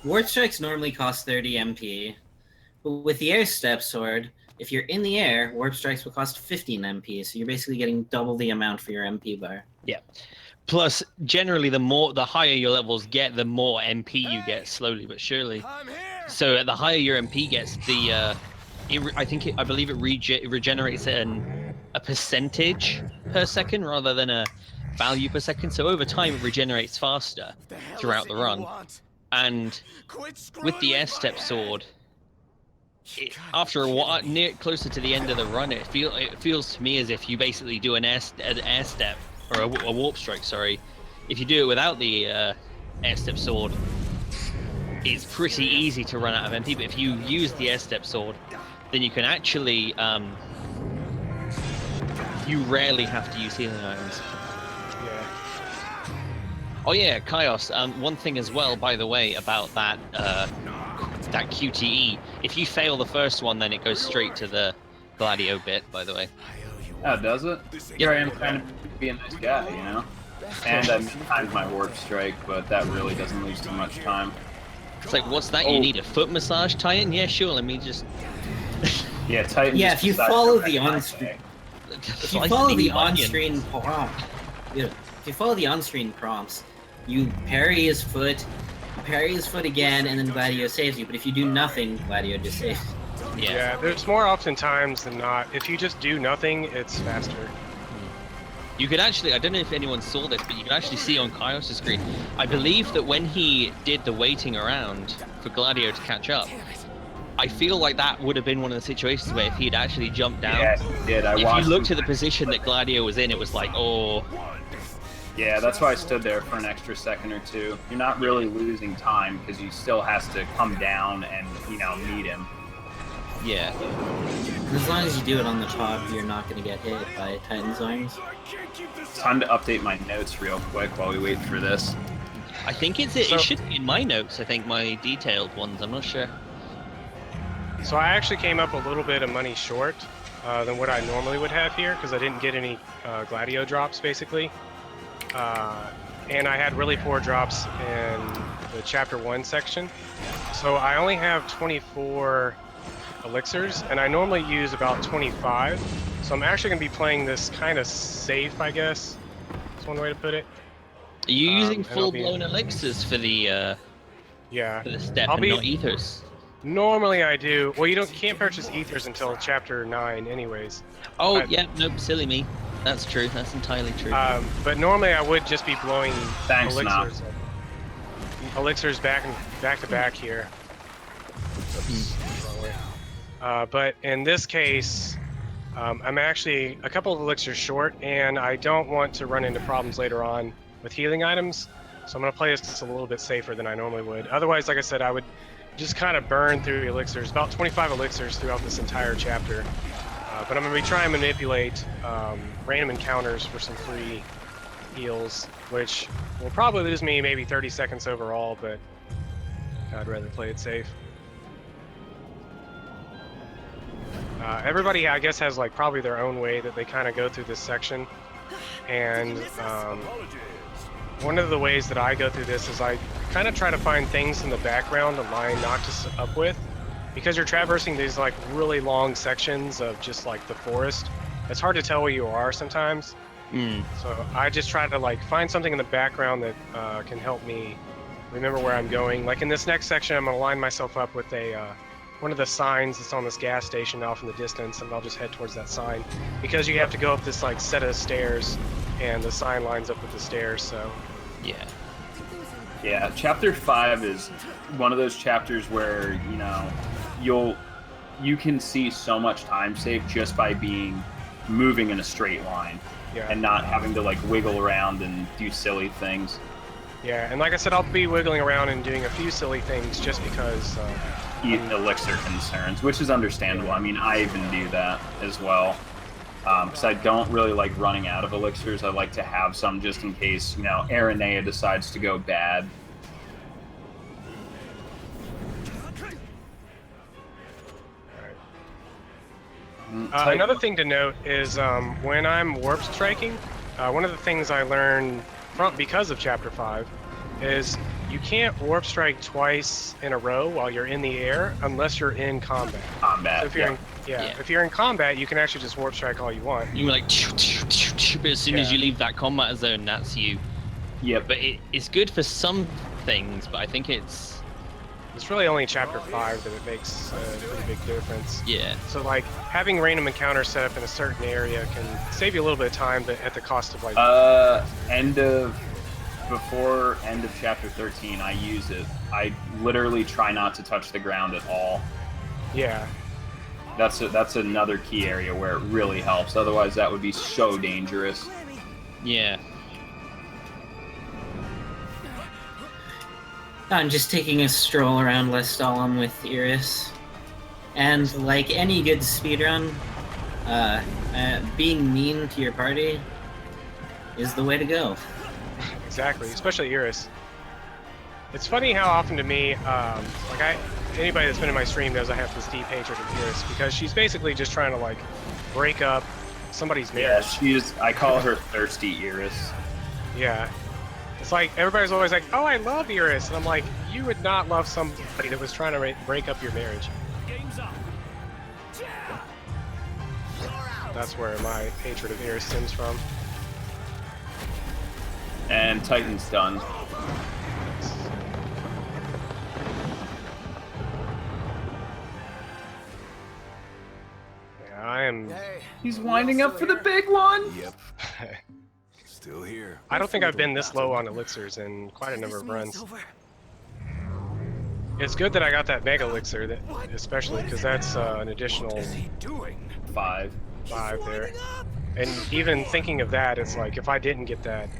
warp strikes normally cost 30 MP, but with the Air Step Sword, if you're in the air, warp strikes will cost 15 MP, so you're basically getting double the amount for your MP bar. Yeah. Plus, generally, the higher your levels get, the more MP you get, slowly but surely. So, the higher your MP gets, I believe it regenerates a percentage per second rather than a value per second. So over time, it regenerates faster throughout the run. And with the Air Step Sword, after a while, closer to the end of the run, it feels to me as if you basically do an air step or a warp strike. Sorry, if you do it without the Air Step Sword, it's pretty easy to run out of MP. But if you use the Air Step Sword, then you can actually you rarely have to use healing items. Yeah. Oh yeah, Kyos. One thing as well, by the way, about that that QTE. If you fail the first one, then it goes straight to the Gladio bit. By the way. Oh, does it? Here I am trying to be a nice guy, you know. And I timed my warp strike, but that really doesn't lose too much time. It's like, what's that? You need a foot massage, Titan? Yeah, sure. Let me just. Yeah, Titan. Yeah, just if you decides follow to the wreck my on-screen, day. if you follow the on-screen if you follow the on-screen prompts, you parry his foot, again, and then Gladio saves you. But if you do nothing, Gladio just saves. Yeah, there's more often times than not. If you just do nothing, it's faster. You could actually, I don't know if anyone saw this, but you can actually see on Kyos' screen, I believe that when he did the waiting around for Gladio to catch up, I feel like that would have been one of the situations where if he'd actually jumped down, Yeah, he did. if you looked at the position that Gladio was in, it was like, oh. Yeah, that's why I stood there for an extra second or two. You're not really losing time because you still has to come down and, you know, meet him. Yeah. As long as you do it on the top, you're not going to get hit by Titan's arms. Time to update my notes real quick while we wait for this. I think it should be in my notes, I think, my detailed ones, I'm not sure. So I actually came up a little bit of money short than what I normally would have here because I didn't get any Gladio drops, basically. And I had really poor drops in the Chapter 1 section. So I only have 24 elixirs, and I normally use about 25. So I'm actually going to be playing this kind of safe, I guess. That's one way to put it. Are you using full-blown elixirs for the yeah, for the step I'll and be, not ethers? Normally I do. Well, you can't purchase ethers until Chapter 9 anyways. Oh, yeah, nope, silly me. That's true, that's entirely true. But normally I would just be blowing elixirs. Nah. Elixirs back to back here. But in this case, I'm actually a couple of elixirs short, and I don't want to run into problems later on with healing items, so I'm going to play this a little bit safer than I normally would. Otherwise, like I said, I would just kind of burn through elixirs, about 25 elixirs throughout this entire chapter. But I'm going to be trying to manipulate random encounters for some free heals, which will probably lose me maybe 30 seconds overall, but I'd rather play it safe. Everybody, I guess, has like probably their own way that they kind of go through this section, and one of the ways that I go through this is I kind of try to find things in the background to line Noctis up with, because you're traversing these like really long sections of just like the forest. It's hard to tell where you are sometimes. So I just try to like find something in the background that can help me remember where I'm going. Like in this next section, I'm gonna line myself up with a one of the signs that's on this gas station off in the distance, and I'll just head towards that sign, because you have to go up this like set of stairs, and the sign lines up with the stairs. So yeah, chapter 5 is one of those chapters where you can see so much time saved just by moving in a straight line and not having to like wiggle around and do silly things. Yeah, and like I said, I'll be wiggling around and doing a few silly things just because elixir concerns, which is understandable. I mean, I even do that as well, because I don't really like running out of elixirs. I like to have some just in case, Aranea decides to go bad. Another thing to note is when I'm warp striking, one of the things I learned because of Chapter 5 is you can't warp strike twice in a row while you're in the air unless you're in combat. So if you're if you're in combat, you can actually just warp strike all you want. You like, but as soon as you leave that combat zone, that's you. Yeah. But it's good for some things, but I think it's really only Chapter 5 that it makes a pretty big difference. Yeah. So like having random encounters set up in a certain area can save you a little bit of time, but at the cost of like before end of chapter 13, I use it. I literally try not to touch the ground at all. Yeah. That's another key area where it really helps. Otherwise, that would be so dangerous. Yeah. I'm just taking a stroll around Lestalem with Iris. And like any good speedrun, being mean to your party is the way to go. Exactly, especially Iris. It's funny how often to me, anybody that's been in my stream knows I have this deep hatred of Iris, because she's basically just trying to like break up somebody's marriage. Yeah, I call her Thirsty Iris. Yeah. It's like, everybody's always like, oh, I love Iris. And I'm like, you would not love somebody that was trying to break up your marriage. That's where my hatred of Iris stems from. And Titan's done. Yeah, I am... He's winding up for the big one! Yep. Still here. I don't think I've been this low on elixirs in quite a number of runs. It's good that I got that mega elixir, especially because that's an additional 5 there. And even thinking of that, it's like if I didn't get that,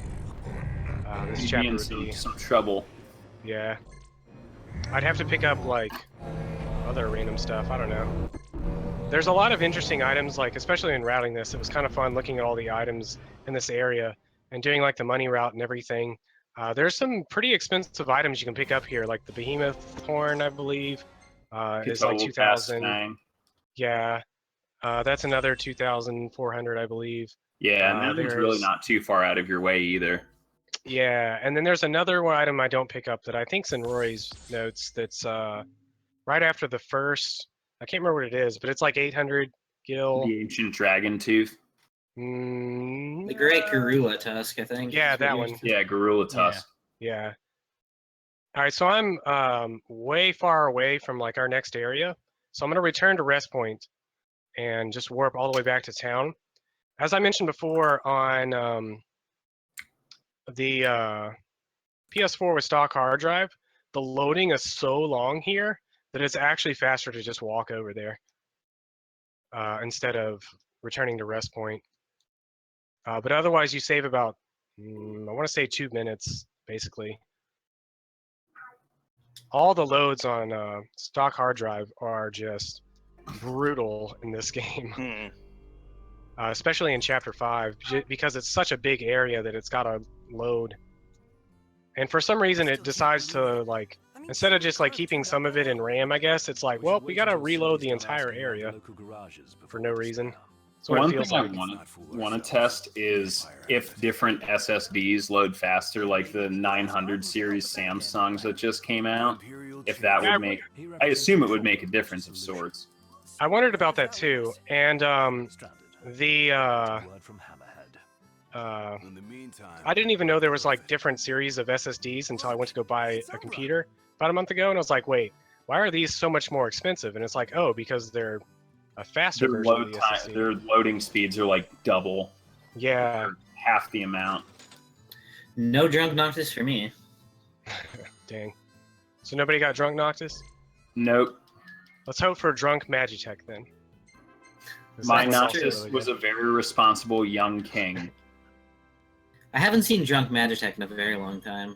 this chapter would be some trouble. Yeah, I'd have to pick up like other random stuff. I don't know. There's a lot of interesting items, like especially in routing this. It was kind of fun looking at all the items in this area and doing like the money route and everything. There's some pretty expensive items you can pick up here, like the Behemoth Horn, I believe, is like 2,000. Yeah, that's another 2,400, I believe. Yeah, and that one's really not too far out of your way either. Yeah, and then there's another item I don't pick up that I think's in Rory's notes. That's right after the first. I can't remember what it is, but it's like 800 gil. The ancient dragon tooth. The great Gorilla Tusk, I think. Yeah, that one. Yeah, Gorilla Tusk. Yeah. All right, so I'm way far away from like our next area, so I'm gonna return to Rest Point and just warp all the way back to town. As I mentioned before, on the PS4 with stock hard drive, the loading is so long here that it's actually faster to just walk over there instead of returning to Rest Point. But otherwise, you save about, I want to say 2 minutes, basically. All the loads on stock hard drive are just brutal in this game. Especially in Chapter 5, because it's such a big area that it's got to load. And for some reason, it decides to like instead of just like keeping some of it in RAM, I guess it's like, well, we gotta reload the entire area for no reason. That's what it One feels thing like. I want to test is if different SSDs load faster, like the 900 series Samsungs that just came out. If that would make, I assume it would make a difference of sorts. I wondered about that too, and I didn't even know there was like different series of SSDs until I went to go buy a computer about a month ago, and I was like, wait, why are these so much more expensive? And it's like, oh, because they're a faster Their version load of the time, SSD. their loading speeds are like double. Yeah. Or half the amount. No drunk Noctis for me. Dang. So nobody got drunk Noctis? Nope. Let's hope for drunk Magitech then. My Noctis was a very responsible young king. I haven't seen drunk Magitech in a very long time,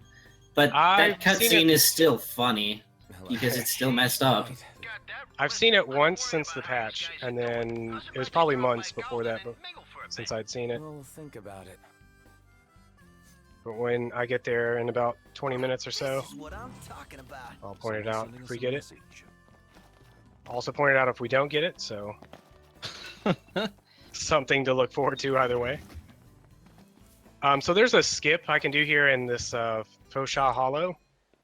but I've that seen cutscene it- is still funny because it's still messed up. I've seen it once since the patch, and then it was probably months before that since I'd seen it. We'll think about it. But when I get there in about 20 minutes or so, What I'm talking about. I'll point it out if we get it. I'll also point it out if we don't get it, so something to look forward to either way. So there's a skip I can do here in this Fosha Hollow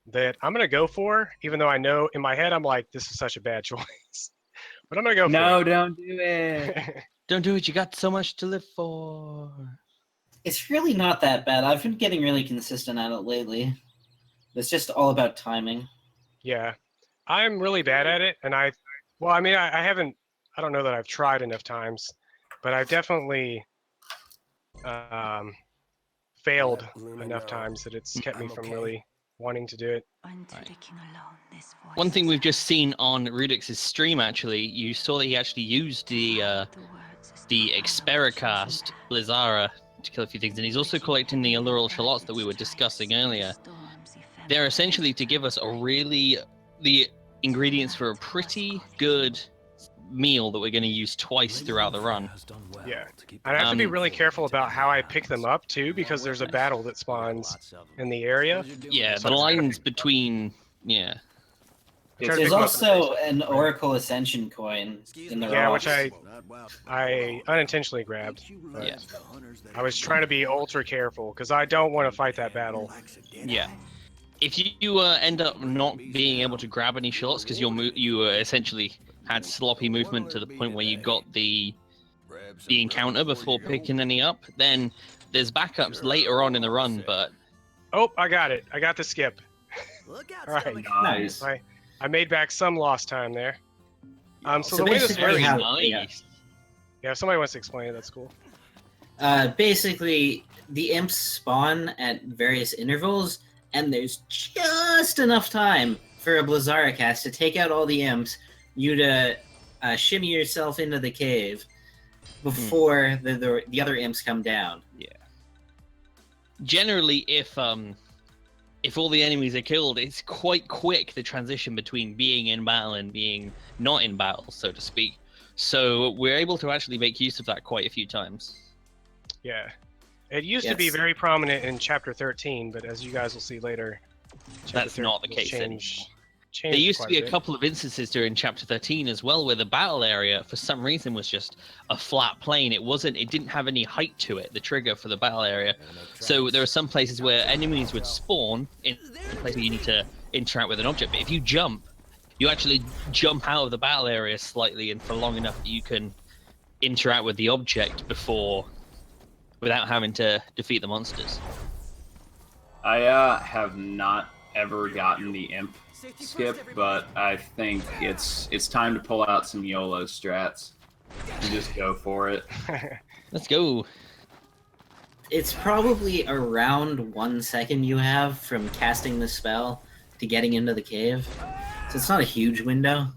that I'm gonna go for, even though I know in my head I'm like, this is such a bad choice. But I'm gonna go for No, it. don't do it. Don't do it. You got so much to live for. It's really not that bad. I've been getting really consistent at it lately. It's just all about timing. Yeah, I'm really bad at it, and I haven't. I don't know that I've tried enough times, but I've definitely failed enough times that it's kept me from really wanting to do it. One thing we've just seen on Rudyx's stream, actually, you saw that he actually used the Expericast Blizzara to kill a few things, and he's also collecting the Allural Shallots that we were discussing earlier. They're essentially to give us the ingredients for a pretty good meal that we're going to use twice throughout the run. Yeah, I have to be really careful about how I pick them up too, because there's a battle that spawns in the area. Yeah, the lines between There's also an Oracle Ascension coin in the Yeah, rocks. which I unintentionally grabbed. But I was trying to be ultra careful because I don't want to fight that battle. Yeah. If you end up not being able to grab any shots because you essentially had sloppy movement to the point where you got the encounter before picking any up, then there's backups later on in the run. But oh, I got it. I got the skip. All right, nice. I made back some lost time there. So So the way this basically works, how- yeah, if somebody wants to explain it, that's cool. Basically, the imps spawn at various intervals, and there's just enough time for a Blizzara cast to take out all the imps, you to shimmy yourself into the cave before the other imps come down. Yeah. Generally, if all the enemies are killed, it's quite quick, the transition between being in battle and being not in battle, so to speak. So we're able to actually make use of that quite a few times. Yeah. It used to be very prominent in Chapter 13, but as you guys will see later, That's not the case anymore. There used to quite be a bit. couple of instances during Chapter 13 as well, where the battle area, for some reason, was just a flat plane. It didn't have any height to it, the trigger for the battle area. So there are some places where enemies would spawn in a place where you need to interact with an object. But if you jump, you actually jump out of the battle area slightly and for long enough that you can interact with the object without having to defeat the monsters. I have not ever gotten the imp skip, but I think it's time to pull out some YOLO strats and just go for it. Let's go. It's probably around 1 second you have from casting the spell to getting into the cave. So it's not a huge window.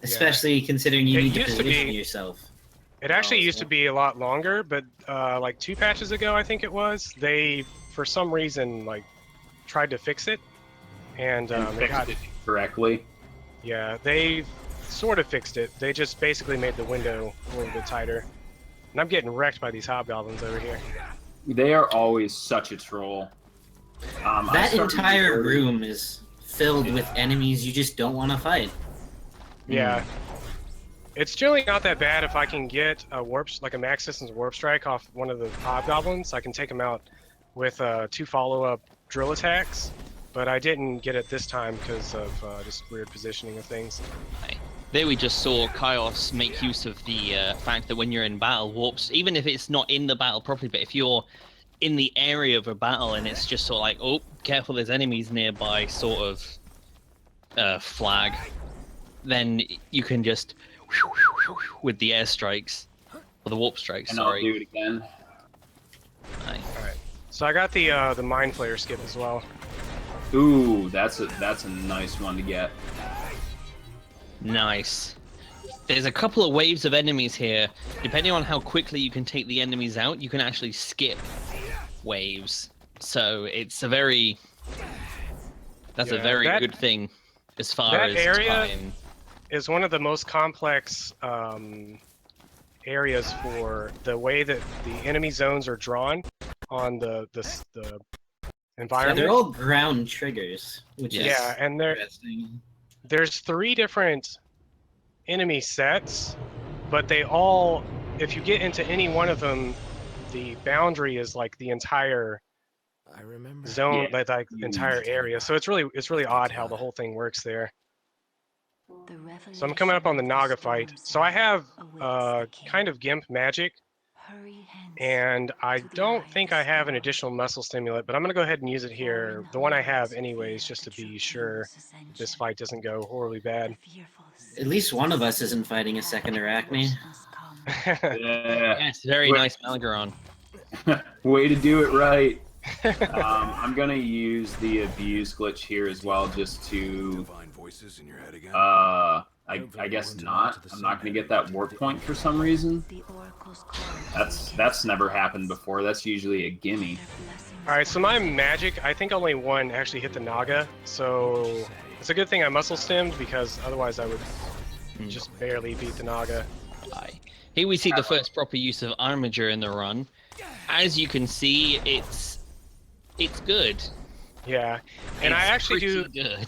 Especially considering you need to position yourself. It actually used to be a lot longer, but like 2 patches ago, I think it was, they, for some reason, like, tried to fix it. And they got it correctly. Yeah, they sort of fixed it. They just basically made the window a little bit tighter. And I'm getting wrecked by these hobgoblins over here. They are always such a troll. That entire room is filled with enemies you just don't want to fight. Yeah. It's generally not that bad if I can get a like a max distance warp strike off one of the hobgoblins. I can take him out with 2 follow-up drill attacks, but I didn't get it this time because of just weird positioning of things. There we just saw Kyos make use of the fact that when you're in battle, warps, even if it's not in the battle properly, but if you're in the area of a battle and it's just sort of like, oh, careful, there's enemies nearby, sort of flag, then you can just with the airstrikes or the warp strikes. And sorry. I'll do it again. Nice. All right. So I got the Mind Flayer skip as well. Ooh, that's a nice one to get. Nice. There's a couple of waves of enemies here. Depending on how quickly you can take the enemies out, you can actually skip waves. So it's a very that's a very good thing as far as that area time. Is one of the most complex areas for the way that the enemy zones are drawn on the environment. Yeah, they're all ground triggers, which is and there's 3 different enemy sets, but they all, if you get into any one of them, the boundary is like the entire zone, like the entire area. So it's really odd how the whole thing works there. So I'm coming up on the Naga fight. So I have kind of Gimp magic, and I don't think I have an additional muscle stimulant, but I'm going to go ahead and use it here. The one I have anyways, just to be sure this fight doesn't go horribly bad. At least one of us isn't fighting a second Arachne. Yes, very nice Malagron. Way to do it right. I'm gonna use the abuse glitch here as well, just to I guess not. I'm not gonna get that warp point for some reason. That's never happened before. That's usually a gimme. Alright, so my magic, I think only one actually hit the Naga, so it's a good thing I muscle stemmed, because otherwise I would just barely beat the Naga. Here we see the first proper use of Armiger in the run. As you can see, it's good. Yeah, and I actually do good.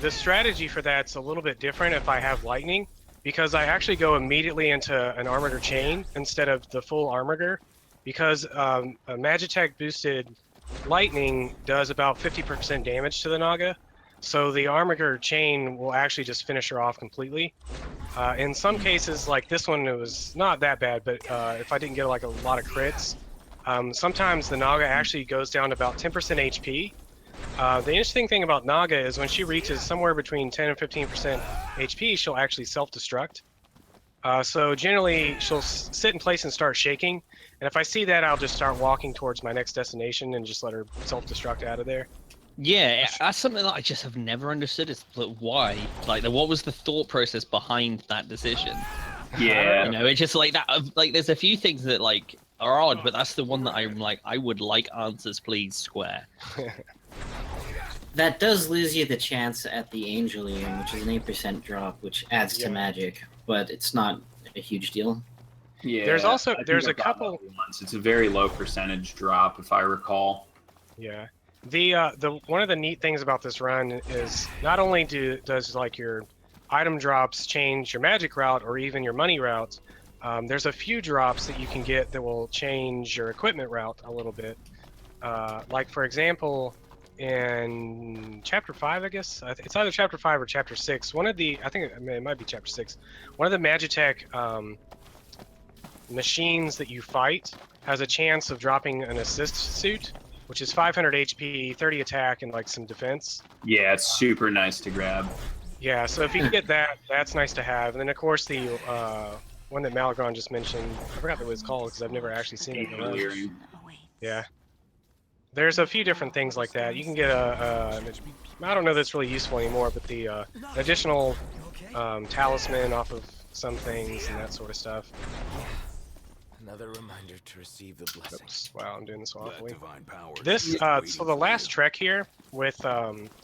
The strategy for that's a little bit different if I have lightning, because I actually go immediately into an Armiger chain instead of the full Armiger, because a Magitech boosted lightning does about 50% damage to the Naga, so the Armiger chain will actually just finish her off completely. In some cases, like this one, it was not that bad, but if I didn't get like a lot of crits, sometimes the Naga actually goes down to about 10% HP. The interesting thing about Naga is when she reaches somewhere between 10 and 15% HP, she'll actually self-destruct. So generally, she'll sit in place and start shaking, and if I see that, I'll just start walking towards my next destination and just let her self-destruct out of there. Yeah, that's something that I just have never understood. Is why, like, what was the thought process behind that decision? Yeah, you know, it's just like that. Like, there's a few things that like are odd, but that's the one that I'm like, I would like answers, please, Square. That does lose you the chance at the Angel Earring, which is an 8% drop, which adds to magic, but it's not a huge deal. Yeah, there's a couple. It's a very low percentage drop, if I recall. Yeah. The one of the neat things about this run is not only does like your item drops change your magic route or even your money route, there's a few drops that you can get that will change your equipment route a little bit. Like for example, in chapter 5, I guess it's either chapter 5 or chapter 6. One of the I think it might be chapter 6. One of the Magitech machines that you fight has a chance of dropping an assist suit, which is 500 HP, 30 attack, and like some defense. Yeah, it's super nice to grab. Yeah, so if you can get that, that's nice to have. And then of course the one that Malagron just mentioned, I forgot what it's called because I've never actually seen it in the run. Yeah. There's a few different things like that. You can get I don't know that's really useful anymore, but the additional talisman off of some things and that sort of stuff. Another reminder to receive the blessing. Oops, wow, I'm doing this awfully. This, so the last trek here with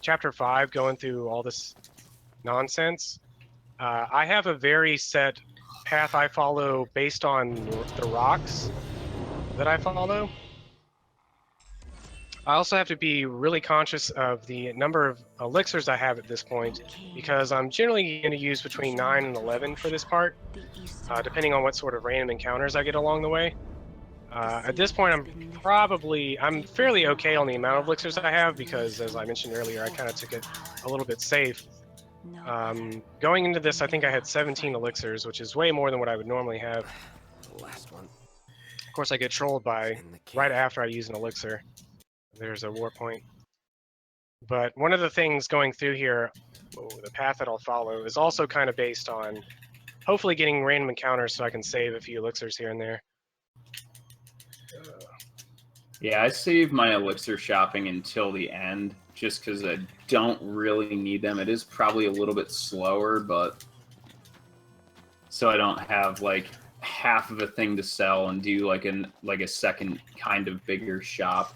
chapter 5 going through all this nonsense, I have a very set path I follow based on the rocks that I follow. I also have to be really conscious of the number of elixirs I have at this point, because I'm generally going to use between 9 and 11 for this part, depending on what sort of random encounters I get along the way. At this point, I'm fairly okay on the amount of elixirs I have, because, as I mentioned earlier, I kind of took it a little bit safe. Going into this, I think I had 17 elixirs, which is way more than what I would normally have. Last one. Of course, I get trolled by right after I use an elixir. There's a war point. But one of the things going through here, the path that I'll follow, is also kind of based on hopefully getting random encounters so I can save a few elixirs here and there. Yeah, I save my elixir shopping until the end, just because I don't really need them. It is probably a little bit slower, but so I don't have like half of a thing to sell and do like a second kind of bigger shop.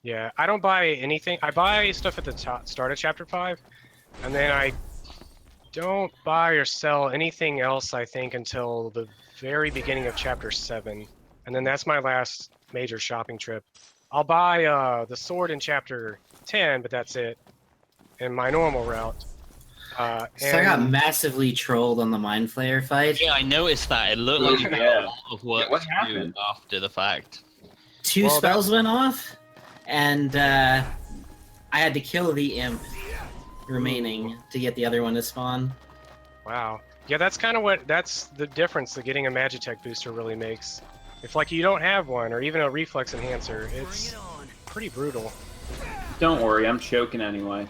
Yeah, I don't buy anything. I buy stuff at the start of Chapter 5, and then I don't buy or sell anything else, I think, until the very beginning of Chapter 7. And then that's my last major shopping trip. I'll buy the sword in Chapter 10, but that's it, in my normal route. So I got massively trolled on the Mind Flayer fight. Yeah, I noticed that. It looked like you got a lot of work what to happened? do after the fact. Two spells went off, and I had to kill the imp remaining to get the other one to spawn. Wow. Yeah, that's kind of that's the difference that getting a Magitech booster really makes. If like you don't have one, or even a reflex enhancer, it's pretty brutal. Don't worry, I'm choking anyway.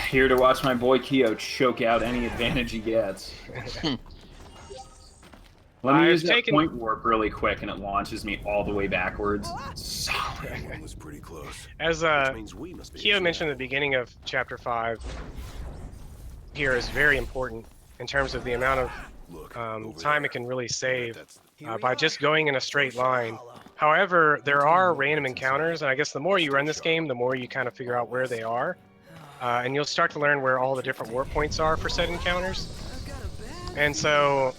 Here to watch my boy Kyo choke out any advantage he gets. Let me use that point warp really quick, and it launches me all the way backwards. That was pretty close. As Kyo mentioned at the beginning of Chapter 5, here is very important in terms of the amount of time it can really save by just going in a straight line. However, there are random encounters, and I guess the more you run this game, the more you kind of figure out where they are. And you'll start to learn where all the different warp points are for said encounters. And so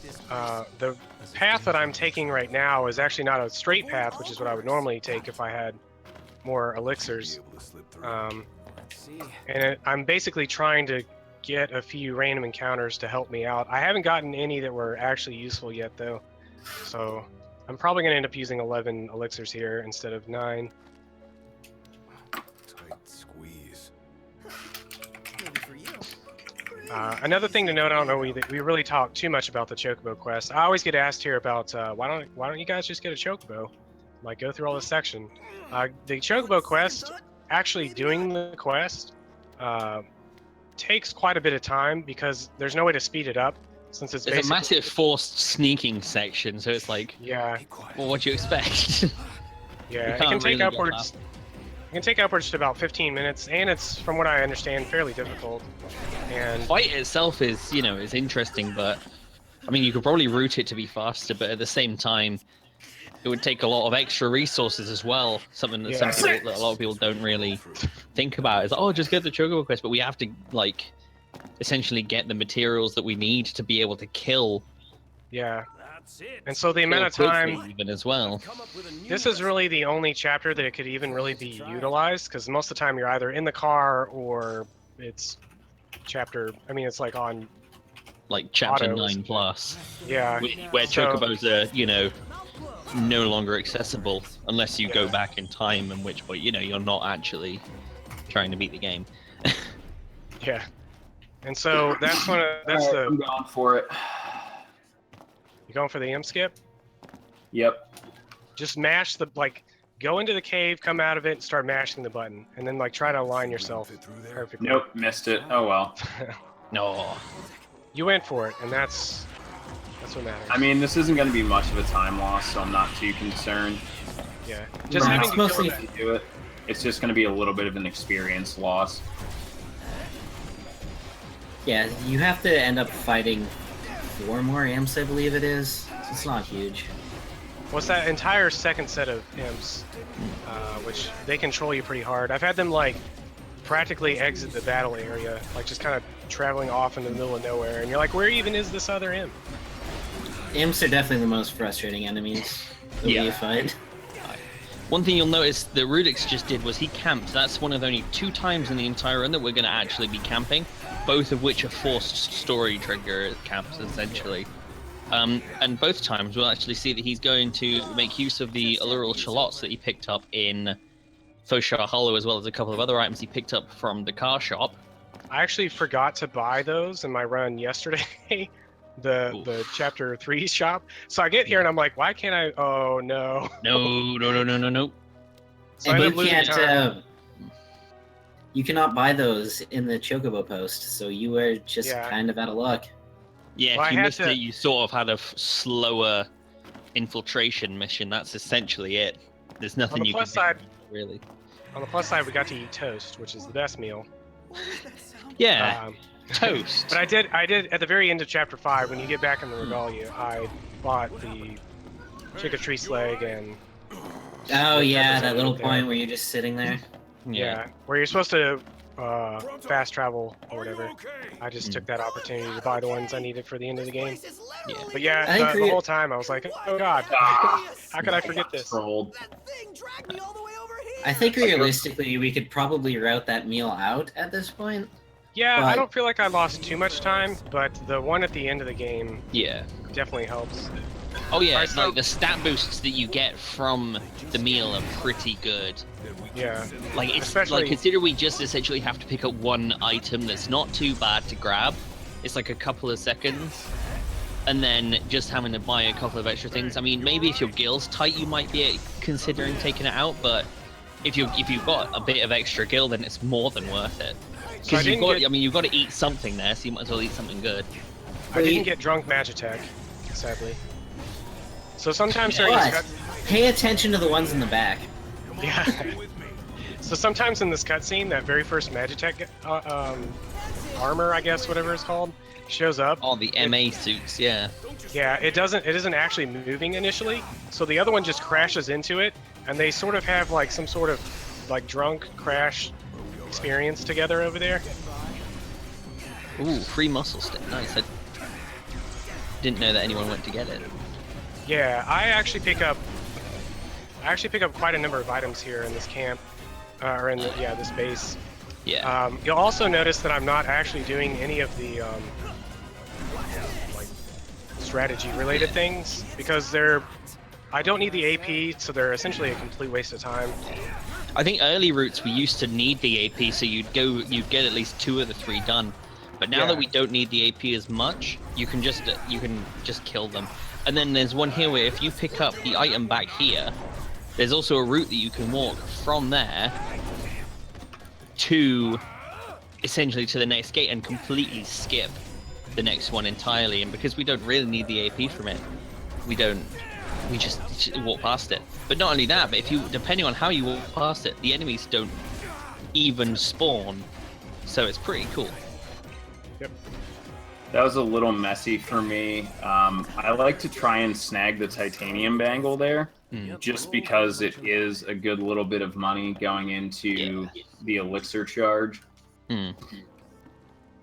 the path that I'm taking right now is actually not a straight path, which is what I would normally take if I had more elixirs. I'm basically trying to get a few random encounters to help me out. I haven't gotten any that were actually useful yet, though. So I'm probably going to end up using 11 elixirs here instead of 9. Another thing to note, I don't know, we really talk too much about the Chocobo quest. I always get asked here about why don't you guys just get a Chocobo? Like, go through all this section. The Chocobo quest, actually doing the quest, takes quite a bit of time because there's no way to speed it up, since it's There's a massive forced sneaking section, so it's like, yeah. Well, what do you expect? Yeah, it can take upwards. It can take upwards to about 15 minutes, and it's, from what I understand, fairly difficult. And the fight itself is, is interesting, but I mean, you could probably route it to be faster, but at the same time, it would take a lot of extra resources as well. Something that that a lot of people don't really think about is, oh, just get the Chocobo quest, but we have to like essentially get the materials that we need to be able to kill. Yeah. And so the amount of time, even as well. This is really the only chapter that it could even really be utilized, because most of the time you're either in the car or it's chapter. I mean, it's like on like chapter autos. 9+. Yeah. Where Chocobos are, no longer accessible unless you go back in time, in which point you're not actually trying to beat the game. Yeah. And so that's one of I'm going for it. You going for the imp skip? Yep. Just mash go into the cave, come out of it, and start mashing the button, and then try to align yourself perfectly. Nope, missed it. Oh well. No. You went for it, and that's what matters. I mean, this isn't going to be much of a time loss, so I'm not too concerned. Yeah. Just having to mostly do it. It's just going to be a little bit of an experience loss. Yeah, you have to end up fighting 4 more imps, I believe it is. So it's not huge. What's that entire second set of imps, which they control you pretty hard. I've had them practically exit the battle area, just kind of traveling off into the middle of nowhere, and you're like, where even is this other imp? Imps are definitely the most frustrating enemies that you fight. One thing you'll notice that Rudyxx just did was he camped. That's one of only 2 times in the entire run that we're going to actually be camping, both of which are forced story trigger camps, essentially. And both times we'll actually see that he's going to make use of the Allural Shallots that he picked up in Fauchard Hollow, as well as a couple of other items he picked up from the car shop. I actually forgot to buy those in my run yesterday. the chapter 3 shop. So I get here and I'm like, why can't I? Oh no. No. So I And end up you losing time. can't. You cannot buy those in the Chocobo post, so you were just kind of out of luck. Yeah, Well, if I you had missed to- it, you sort of had a slower infiltration mission. That's essentially it. There's nothing On the you can plus side, really. On the plus side, we got to eat toast, which is the best meal. Yeah, toast. But I did at the very end of chapter 5, when you get back in the regalia, I bought the Chicatrice leg and. Oh yeah, that little there. point where you're just sitting there. Yeah, where you're supposed to fast travel or whatever. I just took that opportunity to buy the ones I needed for the end of the game. Yeah. But yeah, I think the whole time I was like, oh god, how could I forget this? I think realistically, we could probably route that meal out at this point. Yeah, But- I don't feel like I lost too much time, but the one at the end of the game Yeah. definitely helps. Oh yeah, Alright, so- like the stat boosts that you get from the meal are pretty good. Yeah. Like it's Especially- like consider we just essentially have to pick up one item that's not too bad to grab. It's like a couple of seconds. And then just having to buy a couple of extra things. I mean, maybe if your gill's tight, you might be considering taking it out, but if you've got a bit of extra gill, then it's more than worth it. So I Because didn't you've got to eat something there, so you might as well eat something good. I didn't get drunk Magitech, sadly. So sometimes during this But pay attention to the ones in the back. Yeah. So sometimes in this cutscene, that very first Magitech armor, I guess, whatever it's called, shows up. Oh, the MA suits, yeah. Yeah, it isn't actually moving initially, so the other one just crashes into it, and they sort of have like some sort of like drunk crash experience together over there. Ooh, free muscle stick. Nice. I didn't know that anyone went to get it. Yeah, I actually pick up quite a number of items here in this camp, or in this base. Yeah. You'll also notice that I'm not actually doing any of the like strategy-related things because I don't need the AP, so they're essentially a complete waste of time. I think early routes we used to need the AP, so you'd get at least 2 of the 3 done. But now that we don't need the AP as much, you can just kill them. And then there's one here where if you pick up the item back here, there's also a route that you can walk from there to essentially to the next gate and completely skip the next one entirely. And because we don't really need the AP from it, we just walk past it. But not only that, but depending on how you walk past it, the enemies don't even spawn. So it's pretty cool. Yep. That was a little messy for me. I like to try and snag the titanium bangle there, just because it is a good little bit of money going into the elixir charge.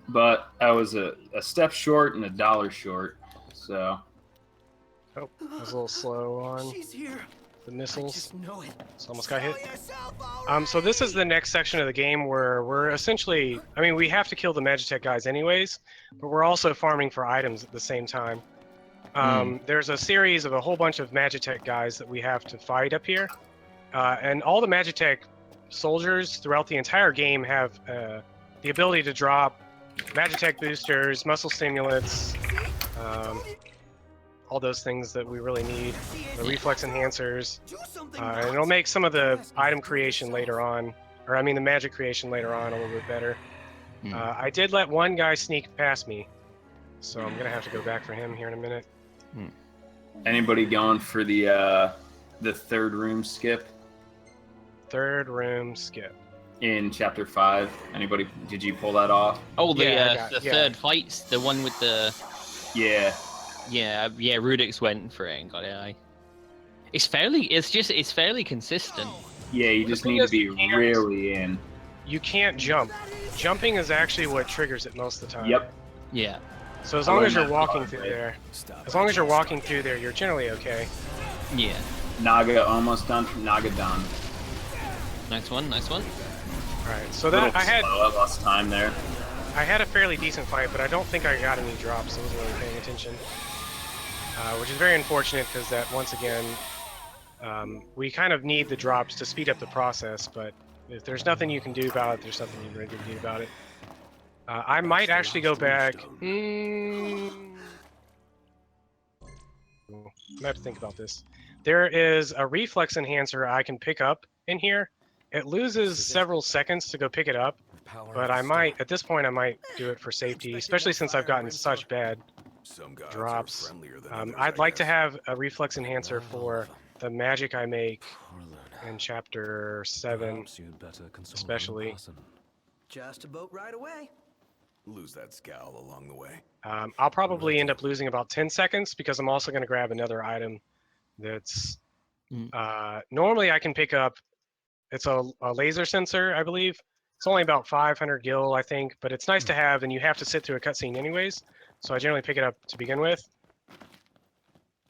But I was a step short and $1 short, so. Oh, I was a little slow on the missiles. So almost got hit. So this is the next section of the game where we're essentially, I mean, we have to kill the Magitech guys anyways, but we're also farming for items at the same time. There's a series of a whole bunch of Magitech guys that we have to fight up here. And all the Magitech soldiers throughout the entire game have the ability to drop Magitech boosters, muscle stimulants, all those things that we really need, the reflex enhancers, and it'll make some of the item creation later on, or I mean the magic creation later on a little bit better. I did let one guy sneak past me, so I'm gonna have to go back for him here in a minute. Anybody going for the third room skip? Third room skip. In chapter 5, anybody? Did you pull that off? Oh, the third fights, the one with the. Yeah. Yeah, Rudyxx went for it and got it. It's fairly consistent. Yeah, you just need to be really in. You can't jump. Jumping is actually what triggers it most of the time. Yep. Yeah. So as long as you're walking through there, you're generally okay. Yeah. Naga almost done. Naga done. Nice one, nice one. Alright, so that I lost time there. I had a fairly decent fight, but I don't think I got any drops. I wasn't really paying attention, which is very unfortunate because that once again, we kind of need the drops to speed up the process. But if there's nothing you can do about it, there's nothing you really can do about it. I might actually go back. I have to think about this. There is a reflex enhancer I can pick up in here. It loses several seconds to go pick it up, but I might, at this point, I might do it for safety, especially since I've gotten such bad drops. I'd like to have a reflex enhancer for the magic I make in Chapter 7, especially. Just a boat right away. Lose that scowl along the way. I'll probably end up losing about 10 seconds because I'm also going to grab another item that's normally I can pick up. It's a laser sensor, I believe. It's only about 500 gil, I think, but it's nice to have, and you have to sit through a cutscene anyways, so I generally pick it up to begin with.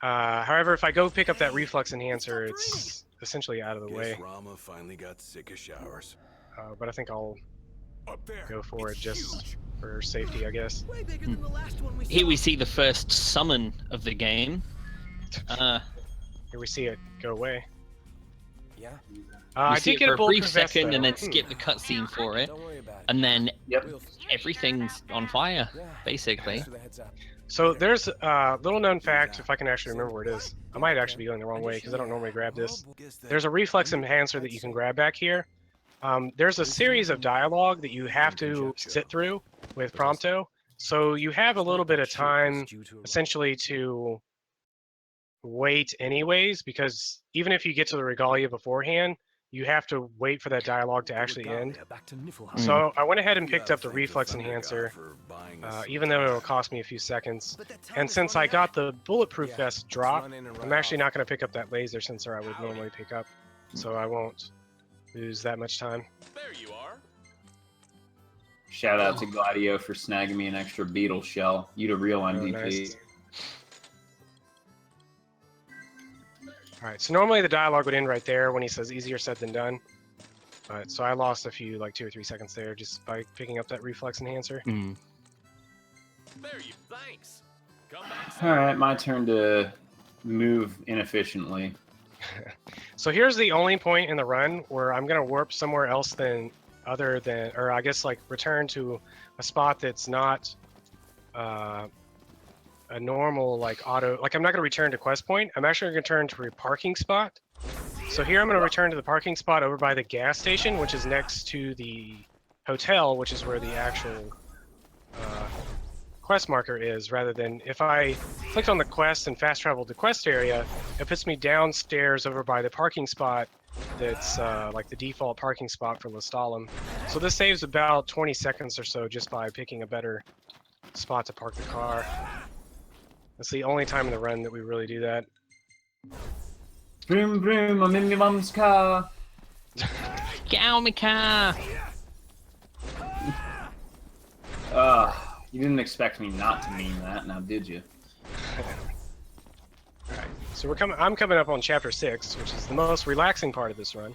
However, if I go pick up that reflex enhancer, it's essentially out of the way. Rama finally got sick of showers. But I think I'll go for it just for safety, I guess. Here we see the first summon of the game. Here we see it go away. Yeah. I did did get for a a bulletproof brief vest, second though. and then skip the cutscene for it, and then everything's on fire, basically. So there's a little known fact, if I can actually remember where it is. I might actually be going the wrong way because I don't normally grab this. There's a reflex enhancer that you can grab back here. There's a series of dialogue that you have to sit through with Prompto. So you have a little bit of time essentially to wait anyways, because even if you get to the regalia beforehand, you have to wait for that dialogue to actually end. So I went ahead and picked up the reflex enhancer, even though it'll cost me a few seconds. And since I got the bulletproof vest drop, I'm actually not going to pick up that laser sensor I would normally pick up, so I won't lose that much time. There you are. Shout out to Gladio for snagging me an extra beetle shell. You the real MVP. Nice. Alright, so normally the dialogue would end right there when he says easier said than done. But so I lost a few, like 2 or 3 seconds there just by picking up that reflex enhancer. There you thanks. Come back. Alright, my turn to move inefficiently. So here's the only point in the run where I'm gonna warp somewhere else than or I guess like return to a spot that's not a normal like auto, like I'm not going to return to quest point. I'm actually going to return to a parking spot. So here I'm going to return to the parking spot over by the gas station, which is next to the hotel, which is where the actual quest marker is, rather than if I clicked on the quest and fast traveled the quest area, it puts me downstairs over by the parking spot that's like the default parking spot for Lestalem. So this saves about 20 seconds or so just by picking a better spot to park the car. That's the only time in the run that we really do that. Vroom vroom, I'm in my mum's car. Get out of my car! You didn't expect me not to mean that, now did you? Alright, so I'm coming up on Chapter 6, which is the most relaxing part of this run.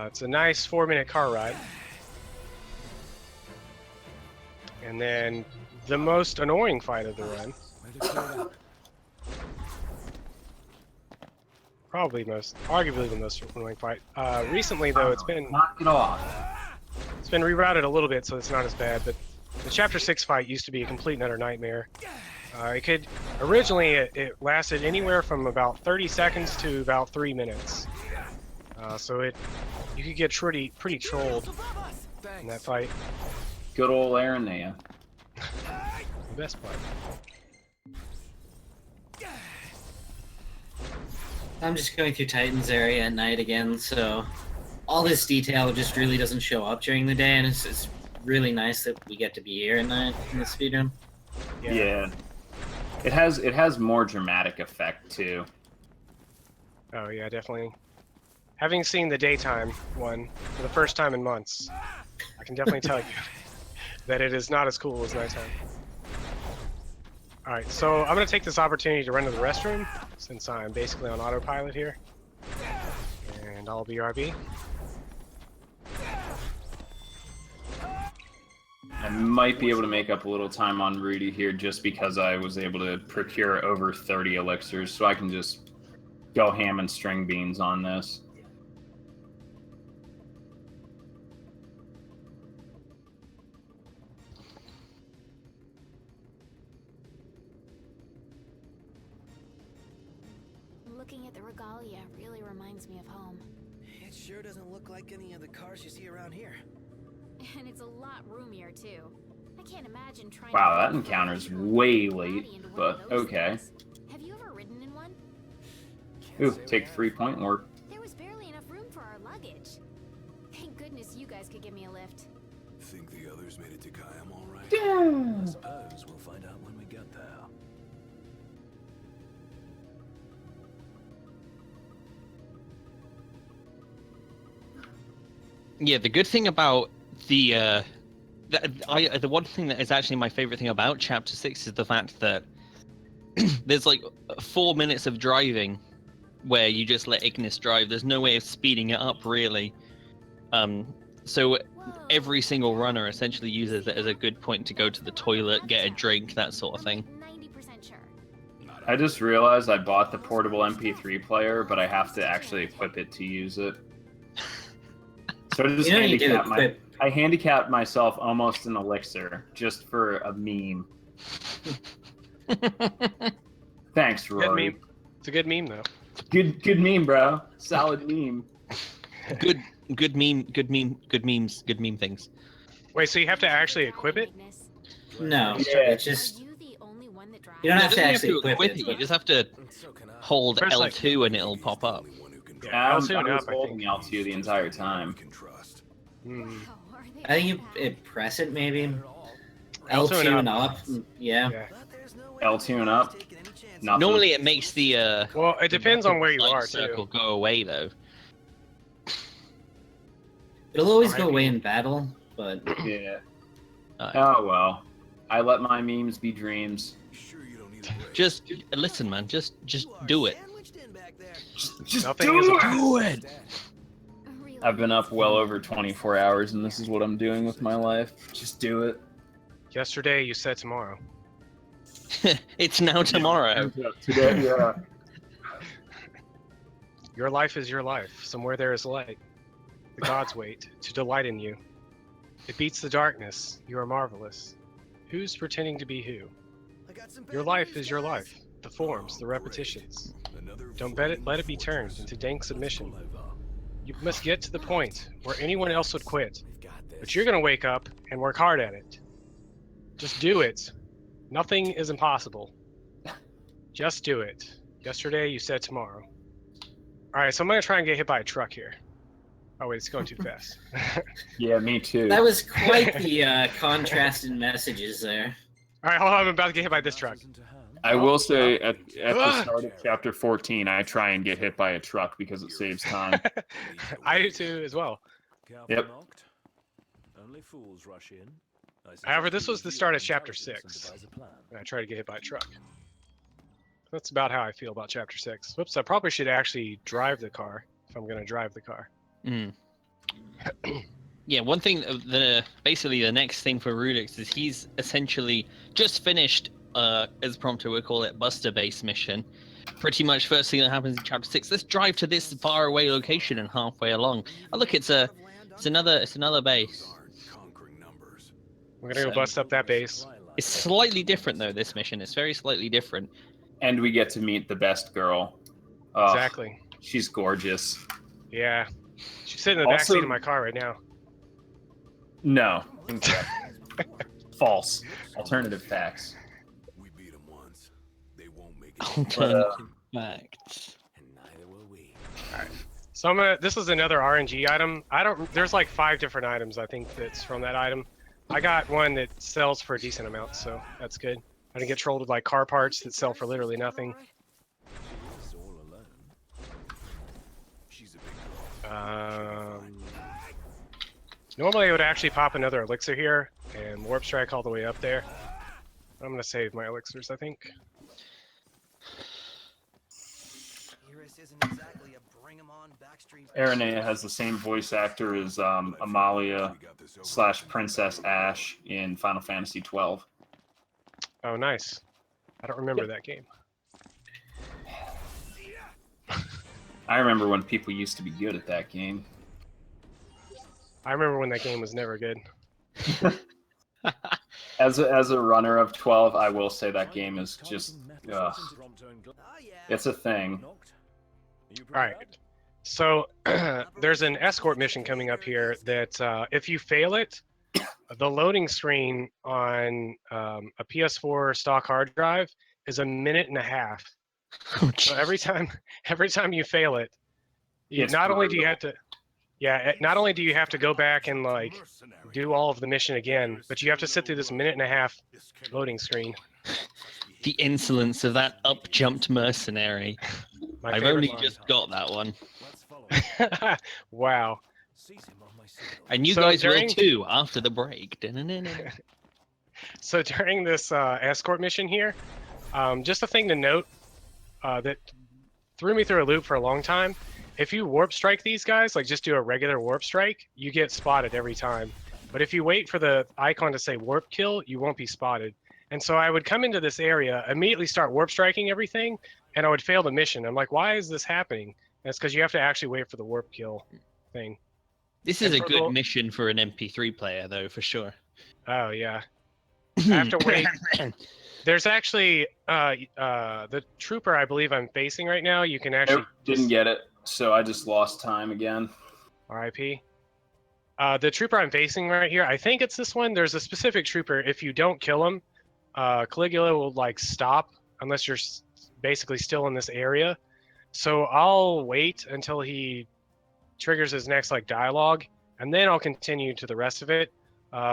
It's a nice 4-minute car ride. And then the most annoying fight of the run. Arguably the most annoying fight. Recently though, it's been knock it off. It's been rerouted a little bit, so it's not as bad. But the Chapter 6 fight used to be a complete and utter nightmare. Originally it lasted anywhere from about 30 seconds to about 3 minutes. So you could get pretty trolled in that fight. Good old Aaron there. The best part. I'm just going through Titan's area at night again, so all this detail just really doesn't show up during the day, and it's really nice that we get to be here at night in the speedrun. Yeah. It has more dramatic effect too. Oh yeah, definitely. Having seen the daytime one for the first time in months, I can definitely tell you that it is not as cool as nighttime. Alright, so I'm going to take this opportunity to run to the restroom, since I'm basically on autopilot here. And I'll BRB. I might be able to make up a little time on Rudy here just because I was able to procure over 30 elixirs, so I can just go ham and string beans on this. Looking at the regalia really reminds me of home. It sure doesn't look like any of the cars you see around here. And it's a lot roomier too. I can't imagine trying Wow, to that encounter's way late, but okay. Have you ever ridden in one? Ooh, take 3 point work. There was barely enough room for our luggage. Thank goodness you guys could give me a lift. Think the others made it to Kayam all right? Yeah. I suppose we'll find out when we get there. Yeah, the good thing about the one thing that is actually my favorite thing about Chapter 6 is the fact that there's like 4 minutes of driving where you just let Ignis drive. There's no way of speeding it up, really. So every single runner essentially uses it as a good point to go to the toilet, get a drink, that sort of thing. 90% sure. I just realized I bought the portable MP3 player, but I have to actually equip it to use it. So I just I handicapped myself almost an elixir just for a meme. Thanks, Rory. Good meme. It's a good meme, though. Good meme, bro. Solid meme. Good memes, good meme things. Wait, so you have to actually equip it? No, Yeah. it's just you don't have to actually equip it. You just have to hold Press, like- L2 and it'll pop up. Yeah, I L2 and was up, I holding think. L2 the entire time. Hmm. I think you press it maybe. L2 L2 and and up. Yeah. Yeah. L2 and up. Nothing. Normally it makes the Well, it depends on where you light are, circle too. go away though. It'll always go away in battle, but Yeah. Oh well. I let my memes be dreams. Just listen, man. Just do it. Just Nothing is do it. I've been up well over 24 hours, and this is what I'm doing with my life. Just do it. Yesterday, you said tomorrow. It's now tomorrow. Today, yeah. Your life is your life. Somewhere there is light. The gods wait to delight in you. It beats the darkness. You are marvelous. Who's pretending to be who? Your life is your life. The forms, the repetitions. Don't let it be turned into dank submission. You must get to the point where anyone else would quit. But you're going to wake up and work hard at it. Just do it. Nothing is impossible. Just do it. Yesterday, you said tomorrow. Alright, so I'm going to try and get hit by a truck here. Oh wait, it's going too fast. Yeah, me too. that was quite the contrast in messages there. Alright, hold on, I'm about to get hit by this truck. I will say at the start of chapter 14, I try and get hit by a truck because it saves time. I do too, as well. Yep. Only fools rush in. However, this was the start of chapter 6. And I tried to get hit by a truck. That's about how I feel about chapter 6. Whoops, I probably should actually drive the car if I'm going to drive the car. Yeah, one thing, basically the next thing for Rudyxx is he's essentially just finished, as Prompter would call it, Buster base mission. Pretty much first thing that happens in chapter 6. Let's drive to this far away location, and halfway along. Oh look, it's another base. We're gonna go bust up that base. It's slightly different though, this mission. It's very slightly different. And we get to meet the best girl. Oh, Exactly. She's gorgeous. Yeah. She's sitting in the back Also- seat of my car right now. No. False. Alternative facts. We beat them once. They won't make Alternative facts. And neither will we. Alright. So this is another RNG item. There's like 5 different items I think that's from that item. I got one that sells for a decent amount, so that's good. I didn't get trolled with like car parts that sell for literally nothing. She's all alone. She's a big girl. Normally I would actually pop another elixir here and warp strike all the way up there. I'm gonna save my elixirs, I think. Iris isn't exactly a bring 'em on backstreet. Aranea has the same voice actor as Amalia / Princess Ash in Final Fantasy 12. Oh, nice. I don't remember that game. I remember when people used to be good at that game. I remember when that game was never good. As a runner of 12, I will say that game is just, it's a thing. Alright, so there's an escort mission coming up here that if you fail it, the loading screen on a PS4 stock hard drive is 1.5 minutes. So every time you fail it, not only do you have to go back and like do all of the mission again, but you have to sit through this 1.5 minute loading screen. The insolence of that up-jumped mercenary. I've only just got that one. Wow. And you guys will too after the break. So during this escort mission here, just a thing to note that threw me through a loop for a long time. If you warp strike these guys, like just do a regular warp strike, you get spotted every time. But if you wait for the icon to say warp kill, you won't be spotted. And so I would come into this area, immediately start warp striking everything, and I would fail the mission. I'm like, why is this happening? And it's because you have to actually wait for the warp kill thing. This is a good mission for an MP3 player, though, for sure. Oh, yeah. I have to wait. There's actually the trooper I believe I'm facing right now. You can actually didn't get it, so I just lost time again. RIP. The trooper I'm facing right here, I think it's this one. There's a specific trooper. If you don't kill him, Caligula will like stop unless you're basically still in this area. So I'll wait until he triggers his next like dialogue, and then I'll continue to the rest of it.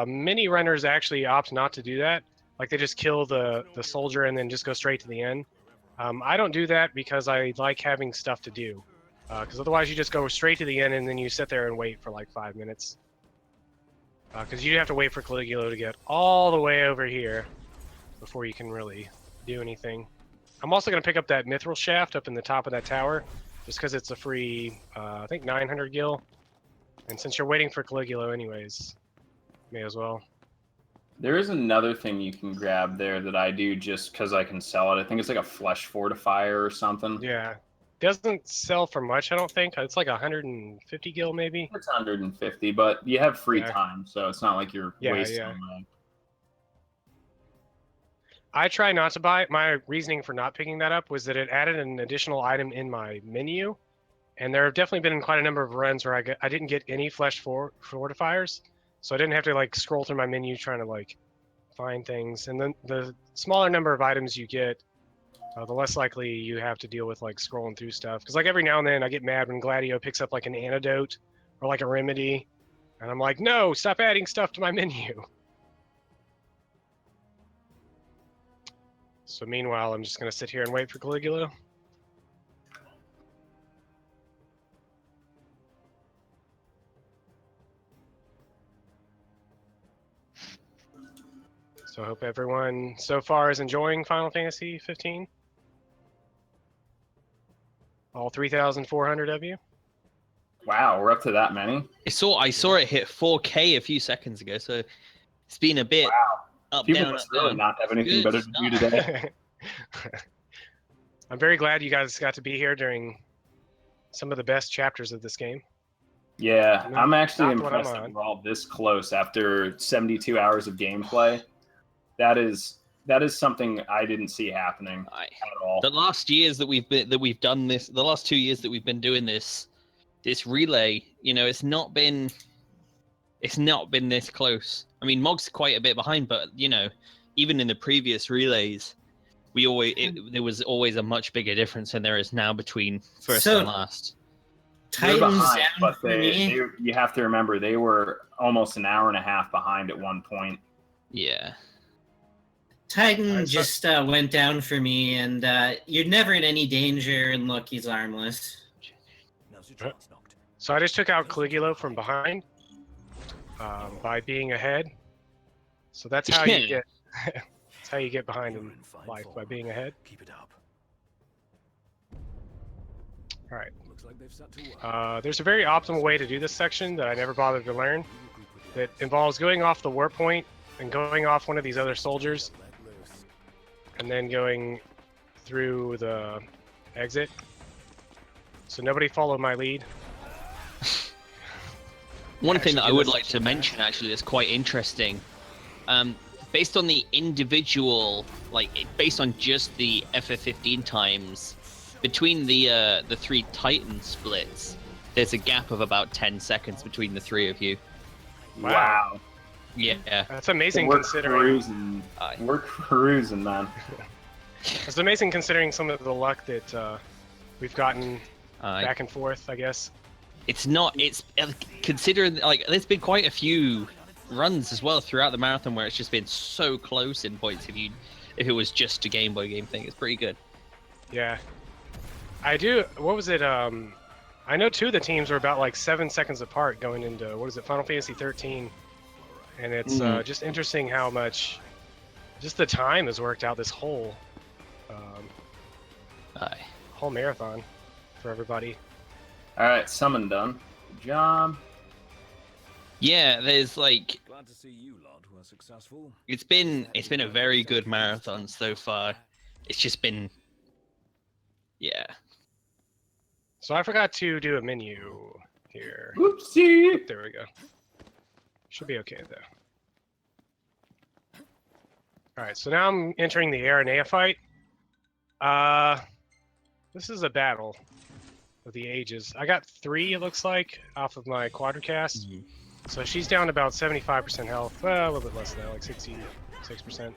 Many runners actually opt not to do that. Like they just kill the soldier and then just go straight to the end. I don't do that because I like having stuff to do. Because otherwise you just go straight to the end and then you sit there and wait for like 5 minutes. Because you have to wait for Caligula to get all the way over here before you can really do anything. I'm also going to pick up that mithril shaft up in the top of that tower, just because it's a free, I think 900 gil. And since you're waiting for Caligula anyways, may as well. There is another thing you can grab there that I do just because I can sell it. I think it's like a flesh fortifier or something. Yeah. Doesn't sell for much, I don't think. It's like 150 gil, maybe. It's 150, but you have free time, so it's not like you're wasting money. I try not to buy it. My reasoning for not picking that up was that it added an additional item in my menu, and there have definitely been quite a number of runs where I didn't get any flesh fortifiers, so I didn't have to like scroll through my menu trying to like find things. And then the smaller number of items you get, the less likely you have to deal with like scrolling through stuff. Because like every now and then I get mad when Gladio picks up like an antidote or like a remedy, and I'm like, no, stop adding stuff to my menu. So meanwhile, I'm just gonna sit here and wait for Caligula. So I hope everyone so far is enjoying Final Fantasy 15. All 3,400 of you. Wow, we're up to that many. I saw it hit 4K a few seconds ago, so it's been a bit up, People down, must up, really not have anything better to do today. I'm very glad you guys got to be here during some of the best chapters of this game. Yeah, I'm actually Not what impressed I'm that on. we're all this close after 72 hours of gameplay. That is something I didn't see happening at all. The last years that we've done this, the last 2 years that we've been doing this relay, you know, it's not been this close. I mean, Mog's quite a bit behind, but you know, even in the previous relays, there was always a much bigger difference than there is now between first and last. They're behind, but you have to remember they were almost an hour and a half behind at one point. Yeah. Titan just went down for me, and you're never in any danger, and look, he's armless. So I just took out Caligula from behind by being ahead. So that's how you get. That's how you get behind in life, by being ahead. Keep it up. All right. Looks like they've set to work. There's a very optimal way to do this section that I never bothered to learn. That involves going off the warp point and going off one of these other soldiers, and then going through the exit. So nobody follow my lead. One thing that I would like to mention, actually, that's quite interesting, based on the individual, based on just the FF15 times, between the 3 Titan splits, there's a gap of about 10 seconds between the 3 of you. Wow. Yeah. That's amazing We're considering. cruising. We're cruising, man. It's amazing considering some of the luck that we've gotten back and forth, I guess. It's not. It's considering there's been quite a few runs as well throughout the marathon where it's just been so close in points. If it was just a Game Boy game thing, it's pretty good. Yeah, I do. What was it? I know 2 of the teams were about 7 seconds apart going into Final Fantasy 13, and it's just interesting how much just the time has worked out this whole whole marathon for everybody. All right, summon done. Good job. Yeah, there's Glad to see you lot were successful. it's been a very good marathon so far. It's just been, yeah. So I forgot to do a menu here. Whoopsie. There we go. Should be okay though. All right, so now I'm entering the Aranea fight. This is a battle of the ages. I got 3, it looks like, off of my quadricast. So she's down about 75% health. Well, a little bit less than that, like 66%.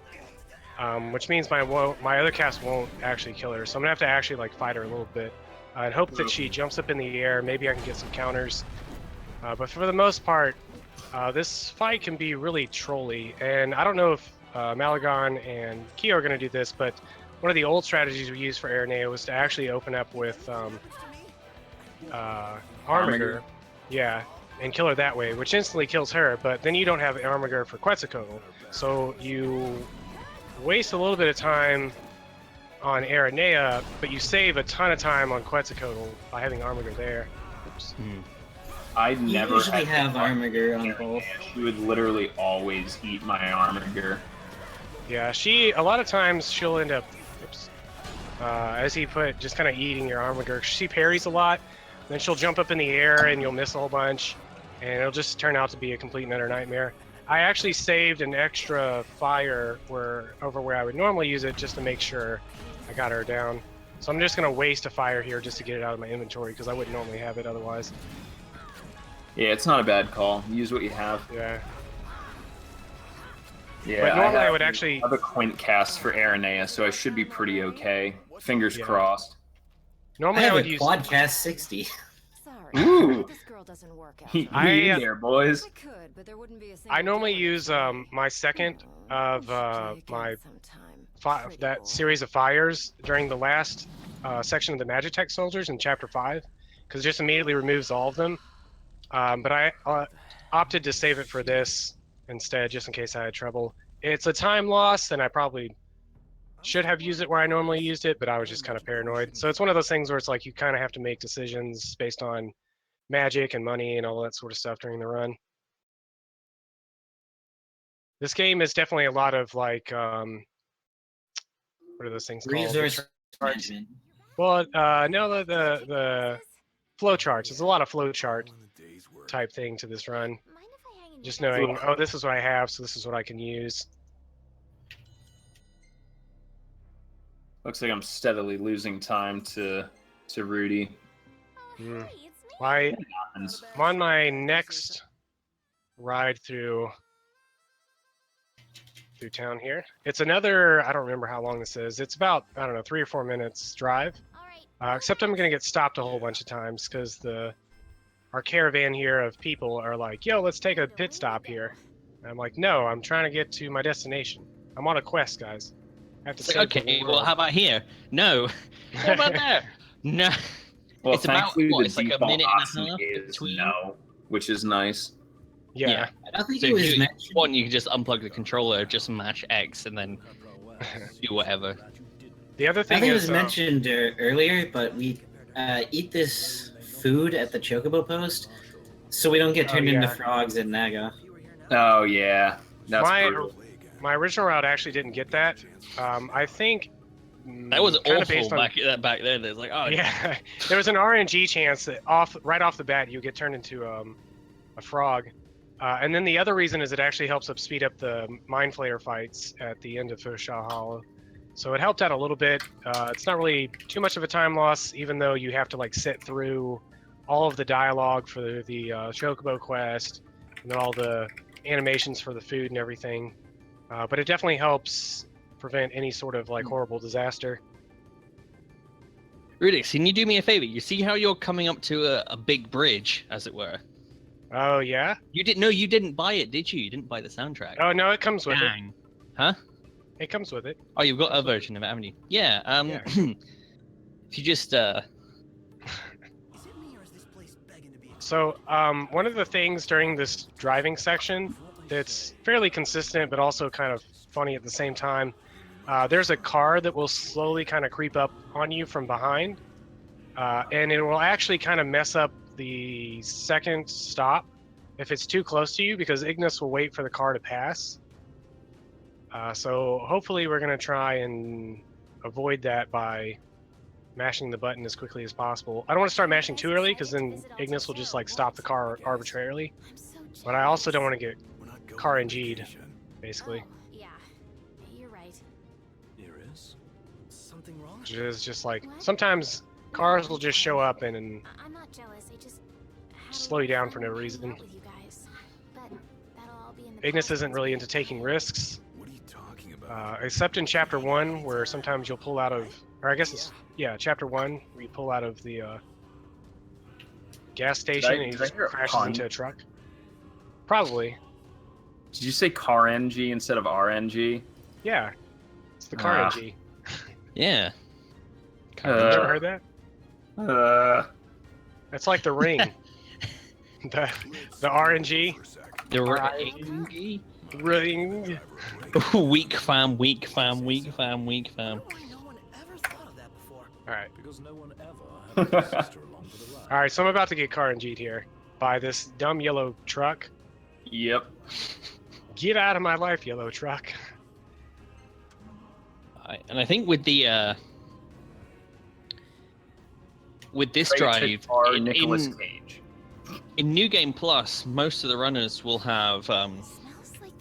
Which means my other cast won't actually kill her. So I'm gonna have to actually fight her a little bit. And hope that she jumps up in the air. Maybe I can get some counters. But for the most part, this fight can be really trolly. And I don't know if Malagron and Kyo are gonna do this, but one of the old strategies we used for Aranea was to actually open up with Armiger. Yeah, and kill her that way, which instantly kills her, but then you don't have Armiger for Quetzalcoatl. So you waste a little bit of time on Aranea, but you save a ton of time on Quetzalcoatl by having Armiger there. Oops. I You never usually had have Armiger on both. She would literally always eat my Armiger. Yeah, a lot of times she'll end up, oops, as he put, just kind of eating your Armiger. She parries a lot, then she'll jump up in the air and you'll miss a whole bunch, and it'll just turn out to be a complete and utter nightmare. I actually saved an extra fire over where I would normally use it just to make sure I got her down. So I'm just going to waste a fire here just to get it out of my inventory because I wouldn't normally have it otherwise. Yeah, it's not a bad call. Use what you have. Yeah. Yeah, But normally I would actually... I have a Quint cast for Aranea, so I should be pretty okay. Fingers crossed. Normally I would have a use Quadcast 60. Ooh! This girl doesn't work out. He in there, boys. I normally use my second of that series of fires during the last section of the Magitech soldiers in Chapter 5, because it just immediately removes all of them. But I opted to save it for this instead, just in case I had trouble. It's a time loss, and I probably should have used it where I normally used it, but I was just kind of paranoid. So it's one of those things where it's like you kind of have to make decisions based on magic and money and all that sort of stuff during the run. This game is definitely a lot of what are those things called? Resource management. Well, no, the flow charts. There's a lot of flow chart type thing to this run. Just knowing, oh, this is what I have, so this is what I can use. Looks like I'm steadily losing time to Rudy. I'm on my next ride through town here. It's another, I don't remember how long this is. It's about, I don't know, 3 or 4 minutes drive. Except I'm going to get stopped a whole bunch of times because our caravan here of people are like, yo, let's take a pit stop here. And I'm like, no, I'm trying to get to my destination. I'm on a quest, guys. I have to save the Okay, world. well, how about here? No. What about there? No. Well, It's about, thankfully, what, the it's like a default minute and a option half is between? no, which is nice. Yeah. I don't think So it was if you mentioned. want, you can just unplug the controller, just match X, and then Do whatever. The other I thing think it is, was mentioned earlier, but we eat this food at the Chocobo post, so we don't get turned into frogs in Naga. Oh yeah, that's my brutal. my original route actually didn't get that. I think that was kinda awful based on, back then. It's like, oh yeah, there was an RNG chance that right off the bat you get turned into a frog. And then the other reason is it actually helps speed up the Mind Flayer fights at the end of Fosha Hollow. So it helped out a little bit. It's not really too much of a time loss, even though you have to like sit through all of the dialogue for the Chocobo quest and then all the animations for the food and everything. But it definitely helps prevent any sort of like horrible disaster. Rudyxx, can you do me a favor? You see how you're coming up to a big bridge, as it were? Oh yeah. You didn't buy it, did you? You didn't buy the soundtrack. Oh no, it comes with Dang. it. Huh? It comes with it. Oh, you've got a version of it, haven't you? Yeah. If you just So one of the things during this driving section that's fairly consistent, but also kind of funny at the same time, there's a car that will slowly kind of creep up on you from behind, and it will actually kind of mess up the second stop if it's too close to you, because Ignis will wait for the car to pass. So hopefully we're going to try and avoid that by mashing the button as quickly as possible. I don't want to start mashing too early, because then Ignis will just like stop the car arbitrarily. But I also don't want to get car NG'd, basically. Yeah, you're right. There is something wrong. Which is just like, sometimes cars will just show up and I'm not jealous. I just slow you down for no reason. with you guys. But that'll all be in the Ignis isn't really into taking risks. What are you talking about? Except in Chapter 1, where sometimes you'll pull out of, or I guess it's, yeah, Chapter 1, where you pull out of the gas station and he did I just hear a crashes pun? into a truck. Probably. Did you say car NG instead of RNG? Yeah. It's the car Ah. NG. yeah. Have you ever heard that? That's like the ring. the RNG. The ring. Ring. Weak fam, weak fam, weak fam, weak fam. Alright. Because no one ever had a sister along for the ride. Alright, so I'm about to get car NG'd here by this dumb yellow truck. Yep. Get out of my life, yellow truck. And I think with the with this drive Nicolas Cage. in New Game Plus, most of the runners will have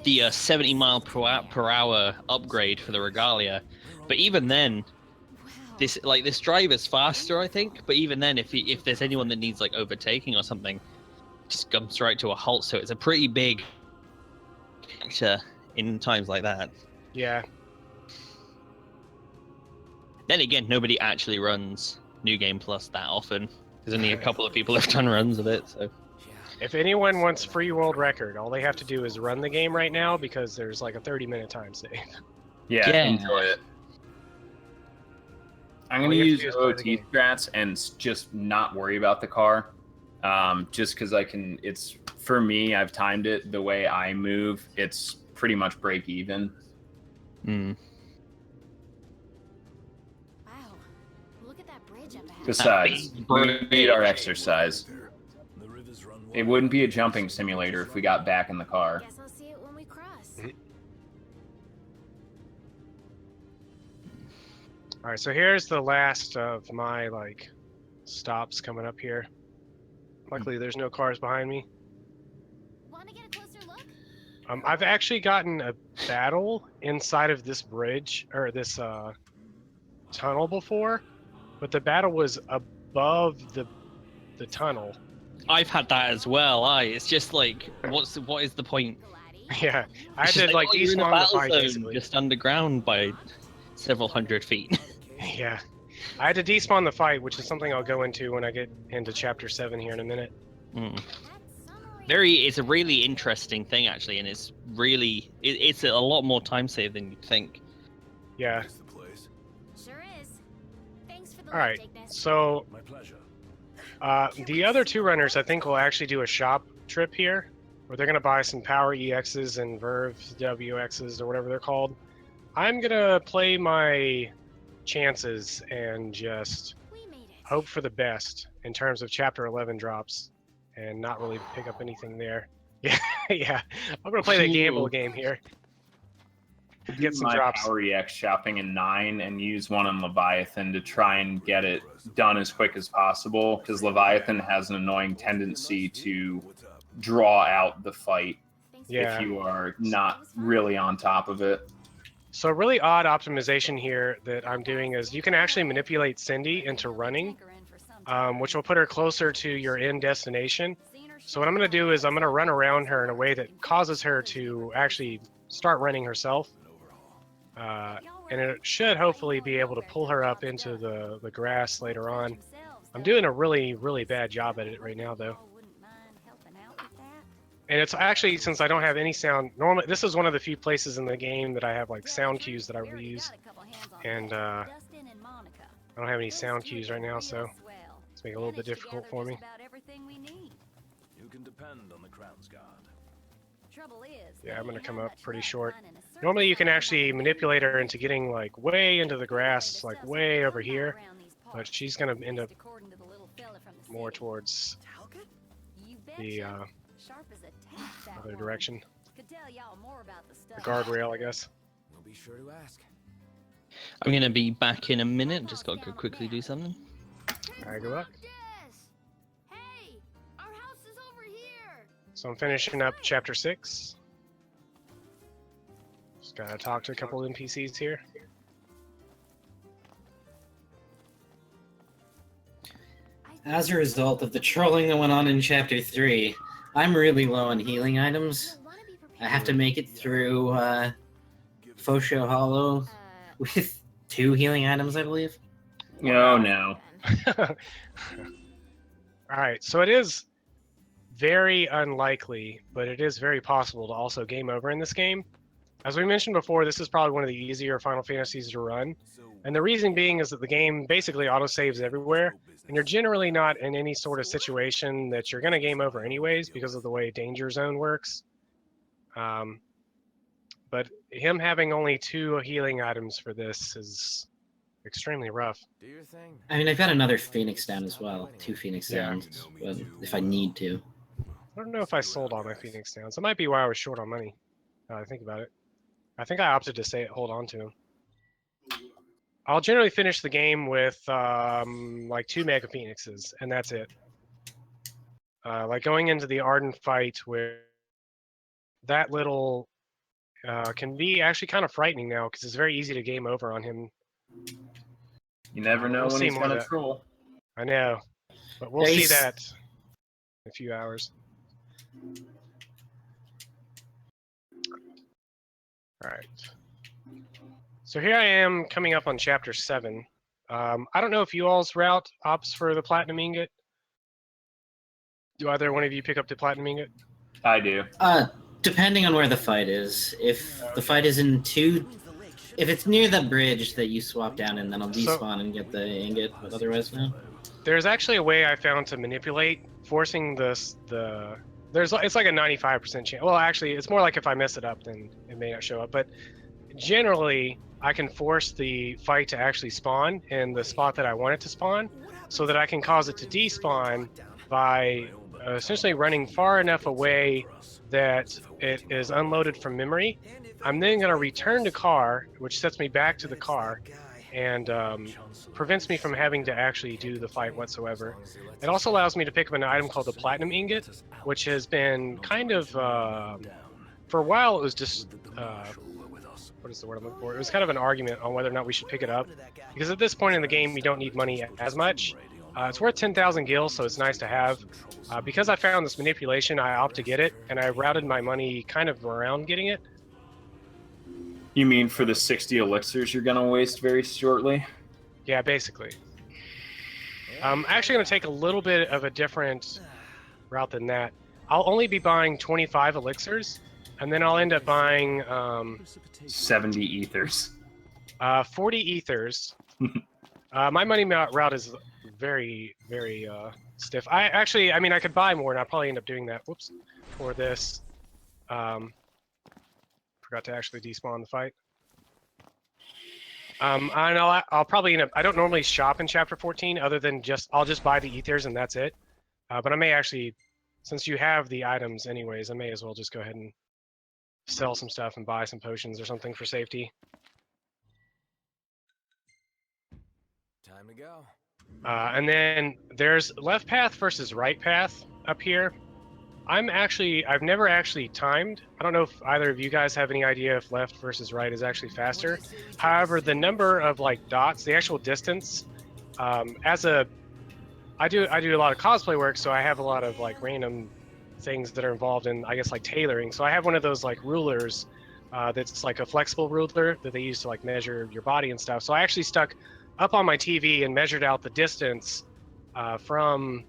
the 70 mile per hour upgrade for the Regalia, but even then, this drive is faster, I think. But even then, if there's anyone that needs like overtaking or something, it just comes right to a halt. So it's a pretty big factor in times like that. Yeah. Then again, nobody actually runs New Game Plus that often. There's only a couple of people who've done runs of it. So If anyone wants free world record, all they have to do is run the game right now, because there's like a 30-minute time save. Yeah, Yeah. enjoy it. I'm All gonna you have to use do is play the OT game. strats and just not worry about the car. Just because I can. It's for me. I've timed it the way I move. It's pretty much break even. Mm. Wow. Look at that bridge up ahead. Besides, we need our exercise. The rivers run It wouldn't be a jumping simulator if we got back in the car. Guess I'll see it when we cross. Alright, so here's the last of my like stops coming up here. Luckily there's no cars behind me. Want to get a closer look? I've actually gotten a battle inside of this bridge, or this tunnel before, but the battle was above the tunnel. I've had that as well. It's just like, what is the point? Yeah, I had It's to just like you're in a despawn the battle fight zone basically. just underground by several hundred feet. Yeah, I had to despawn the fight, which is something I'll go into when I get into Chapter 7 here in a minute. Mm. It's a really interesting thing actually, and it's really it's a lot more time save than you'd think. Yeah. the place. Sure is. Thanks for the All right. light, Ignis. So My pleasure. the other two runners, I think, will actually do a shop trip here, where they're going to buy some Power EXs and Verve WXs or whatever they're called. I'm gonna play my chances and just hope for the best in terms of Chapter 11 drops, and not really pick up anything there. Yeah, yeah. I'm gonna play the gamble game here. Get some my drops. Power EX shopping in 9 and use one on Leviathan to try and get it done as quick as possible, because Leviathan has an annoying tendency to draw out the fight if you are not really on top of it. So a really odd optimization here that I'm doing is you can actually manipulate Cindy into running, which will put her closer to your end destination. So what I'm going to do is I'm going to run around her in a way that causes her to actually start running herself. And it should hopefully be able to pull her up into the grass later on. I'm doing a really, really bad job at it right now, though. And it's actually, since I don't have any sound, normally this is one of the few places in the game that I have like sound cues that I reuse, and I don't have any sound cues right now, so it's making it a little bit difficult for me. You can depend on the Crown's Guard. Yeah, I'm gonna come up pretty short. Normally you can actually manipulate her into getting like way into the grass, like way over here, but she's gonna end up more towards the other direction. The guardrail, I guess. We'll be sure to ask. I'm gonna be back in a minute. Just gotta go quickly do something. Alright, good luck. So I'm finishing up Chapter 6. Just gotta talk to a couple of NPCs here. As a result of the trolling that went on in Chapter 3, I'm really low on healing items. I have to make it through Fosho Hollow with 2 healing items, I believe. Oh no. Alright, so it is very unlikely, but it is very possible to also game over in this game. As we mentioned before, this is probably one of the easier Final Fantasies to run. And the reason being is that the game basically autosaves everywhere, and you're generally not in any sort of situation that you're going to game over anyways because of the way Danger Zone works. But him having only 2 healing items for this is extremely rough. Do your thing. I mean, I've got another Phoenix down as well. 2 Phoenix downs, but if I need to. I don't know if I sold all my Phoenix downs. That might be why I was short on money. I think about it. I think I opted to say hold on to them. I'll generally finish the game with like 2 Mega Phoenixes, and that's it. Like going into the Arden fight, where that little can be actually kind of frightening now, because it's very easy to game over on him. You never know when he's gonna troll. I know, but we'll see that in a few hours. All right. So here I am coming up on Chapter 7. I don't know if you all's route opts for the Platinum Ingot. Do either one of you pick up the Platinum Ingot? I do. Depending on where the fight is. If the fight is in 2... If it's near the bridge that you swap down in, then I'll despawn and get the ingot, but otherwise, no. There's actually a way I found to manipulate, forcing it's like a 95% chance. Well, actually, it's more like if I mess it up, then it may not show up. But generally, I can force the fight to actually spawn in the spot that I want it to spawn, so that I can cause it to despawn by essentially running far enough away that it is unloaded from memory. I'm then going to return to car, which sets me back to the car, and prevents me from having to actually do the fight whatsoever. It also allows me to pick up an item called the Platinum Ingot, which has been kind of, for a while it was just, what is the word I'm looking for? It was kind of an argument on whether or not we should pick it up, because at this point in the game you don't need money as much. It's worth 10,000 gil, so it's nice to have. Because I found this manipulation, I opt to get it, and I routed my money kind of around getting it. You mean for the 60 elixirs you're gonna waste very shortly? Yeah, basically. I'm actually going to take a little bit of a different route than that. I'll only be buying 25 elixirs, and then I'll end up buying 70 ethers. 40 ethers. My money route is very, very stiff. I mean, I could buy more, and I'll probably end up doing that. Whoops, for this. Forgot to actually despawn the fight. I know I'll probably end up. I don't normally shop in Chapter 14, other than I'll just buy the ethers and that's it. But I may actually, since you have the items anyways, I may as well just go ahead and sell some stuff and buy some potions or something for safety. Time to go. And then there's left path versus right path up here. I've never actually timed. I don't know if either of you guys have any idea if left versus right is actually faster. However, the number of like dots, the actual distance, I do a lot of cosplay work, so I have a lot of like random things that are involved in, I guess, like tailoring. So I have one of those like rulers that's like a flexible ruler that they use to like measure your body and stuff. So I actually stuck up on my TV and measured out the distance from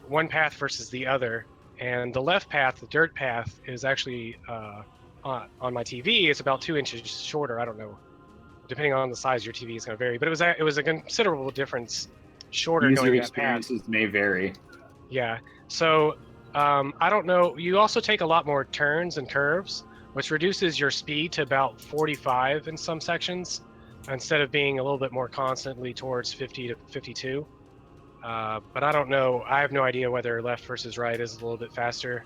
one path versus the other. And the left path, the dirt path, is actually on my TV. It's about 2 inches shorter. I don't know, depending on the size of your TV, it's going to vary. But it was a considerable difference shorter User going that path. experiences may vary. Yeah. So I don't know. You also take a lot more turns and curves, which reduces your speed to about 45 in some sections, instead of being a little bit more constantly towards 50 to 52. But I don't know. I have no idea whether left versus right is a little bit faster.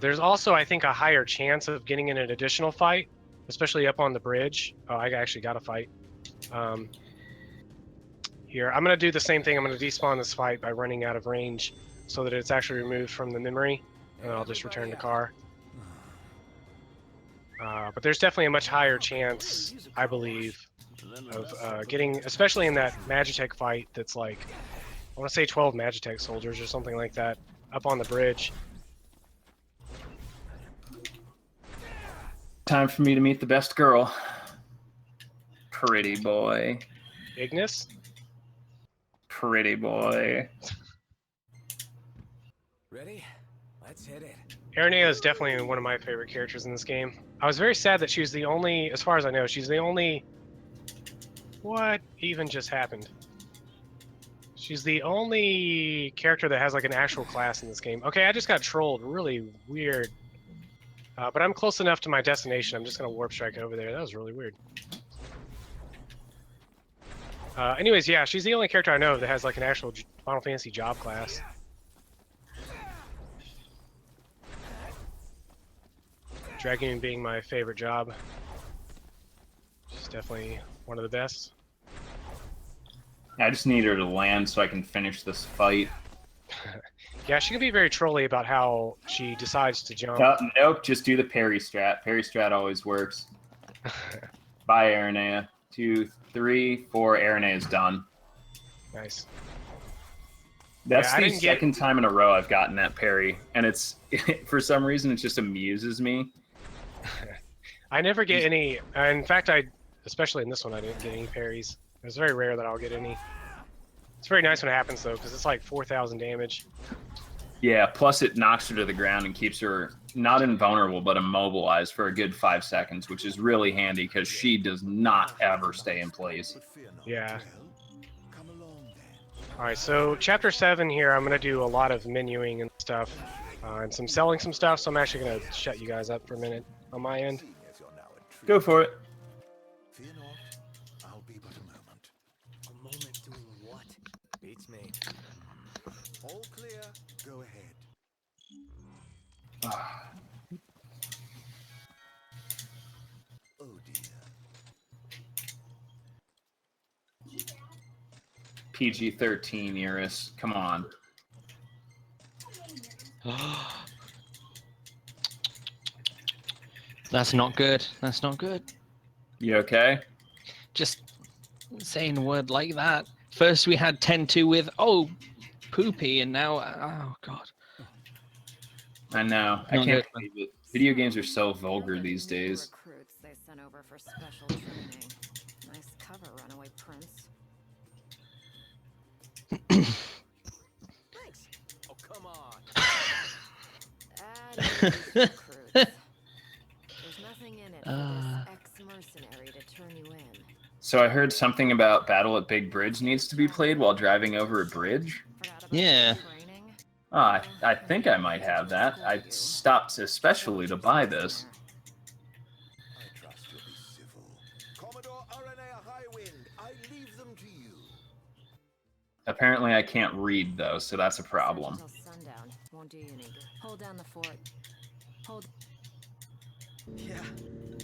There's also, I think, a higher chance of getting in an additional fight, especially up on the bridge. Oh, I actually got a fight. Here, I'm going to do the same thing. I'm going to despawn this fight by running out of range so that it's actually removed from the memory, and I'll just return the car. But there's definitely a much higher chance, I believe, of getting, especially in that Magitech fight that's like, I want to say 12 Magitech soldiers or something like that, up on the bridge. Time for me to meet the best girl. Pretty boy. Ignis? Pretty boy. Ready? Let's hit it. Aranea is definitely one of my favorite characters in this game. I was very sad that she was the only, as far as I know, she's the only... What even just happened? She's the only character that has like an actual class in this game. Okay, I just got trolled really weird. But I'm close enough to my destination. I'm just going to warp strike over there. That was really weird. Anyways, yeah, she's the only character I know that has like an actual Final Fantasy job class. Dragoon being my favorite job. She's definitely one of the best. I just need her to land so I can finish this fight. Yeah, she can be very trolly about how she decides to jump. Nope, just do the parry strat. Parry strat always works. Bye, Aranea. 2, 3, 4. Aranea is done. Nice. That's the second time in a row I've gotten that parry, and it's for some reason it just amuses me. I never get any. In fact, especially in this one, I didn't get any parries. It's very rare that I'll get any. It's very nice when it happens though, because it's like 4,000 damage. Yeah, plus it knocks her to the ground and keeps her not invulnerable, but immobilized for a good 5 seconds, which is really handy because she does not ever stay in place. Yeah. Alright, so Chapter 7 here, I'm going to do a lot of menuing and stuff, and some selling some stuff, so I'm actually going to shut you guys up for a minute on my end. Go for it. Fear not, I'll be but a moment. A moment doing what? Beats me. All clear, go ahead. Oh dear. PG-13, Iris. Come on. That's not good. That's not good. You okay? Just saying a word like that. First we had 10-2 with, oh, poopy, and now, oh, God. I know. I can't believe it. Video games are so vulgar these days. Recruits they sent over for special training. Nice cover, runaway prince. Thanks. Oh, come on. There's nothing in it for this ex-mercenary to turn you in. So I heard something about Battle at Big Bridge needs to be played while driving over a bridge. Yeah. I think I might have that. I stopped especially to buy this. I trust you'll be civil. Commodore Apparently I can't read though, so that's a problem. Until sundown. Won't do you any good. Hold down the fort. Hold. Yeah.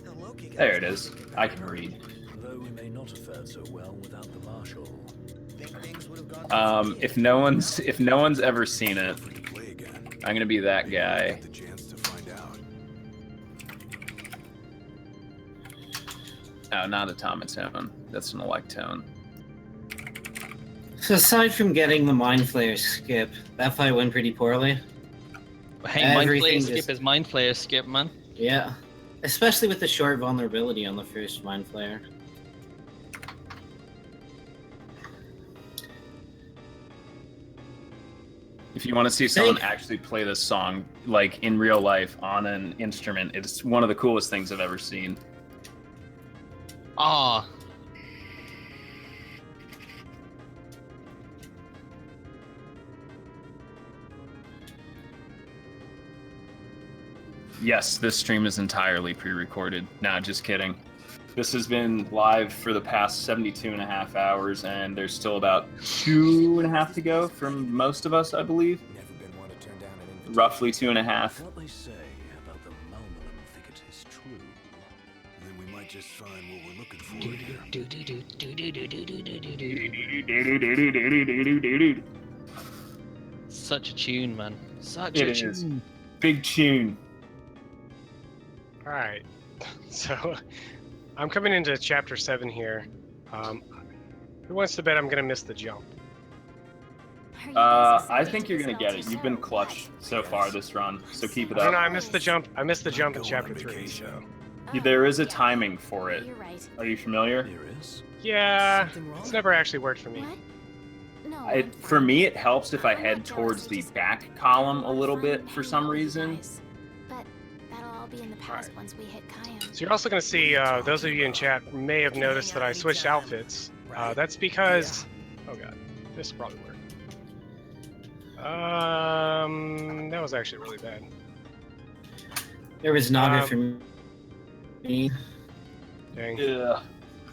The Loki guy There it was is. pretty I can read. Though we may not have fared so well without the marshal. Think things would have gone If no one's ever seen it, I'm gonna be that guy. Oh, not automaton. That's an electone. So aside from getting the Mind Flayer skip, that fight went pretty poorly. Hey, Mind Everything Flayer skip just- is Mind Flayer skip, man. Yeah. Especially with the short vulnerability on the first Mind Flayer. If you want to see someone actually play this song, like in real life on an instrument, it's one of the coolest things I've ever seen. Ah. Yes, this stream is entirely pre-recorded. Nah, just kidding. This has been live for the past 72.5 hours, and there's still about 2.5 to go from most of us, I believe. Roughly 2.5. What they say about the Malagron thicket is true, then we might just find what we're looking for here. Such a tune, man. Such It a is. tune. Big tune. Alright, so I'm coming into chapter 7 here. Who wants to bet I'm gonna miss the jump? I think you're gonna get it. You've been clutch so far this run, so keep it No, up. no, I missed the jump. I missed the jump in chapter 3, so. There is a timing for it. Are you familiar? Yeah, it's never actually worked for me. For me, it helps if I head towards the back column a little bit for some reason. But that'll all be in the past once we hit Kyon. So you're also going to see, those of you in chat may have noticed that I switched outfits. That's because... Oh god, this will probably work. That was actually really bad. There was Naga for me. Dang. Yeah.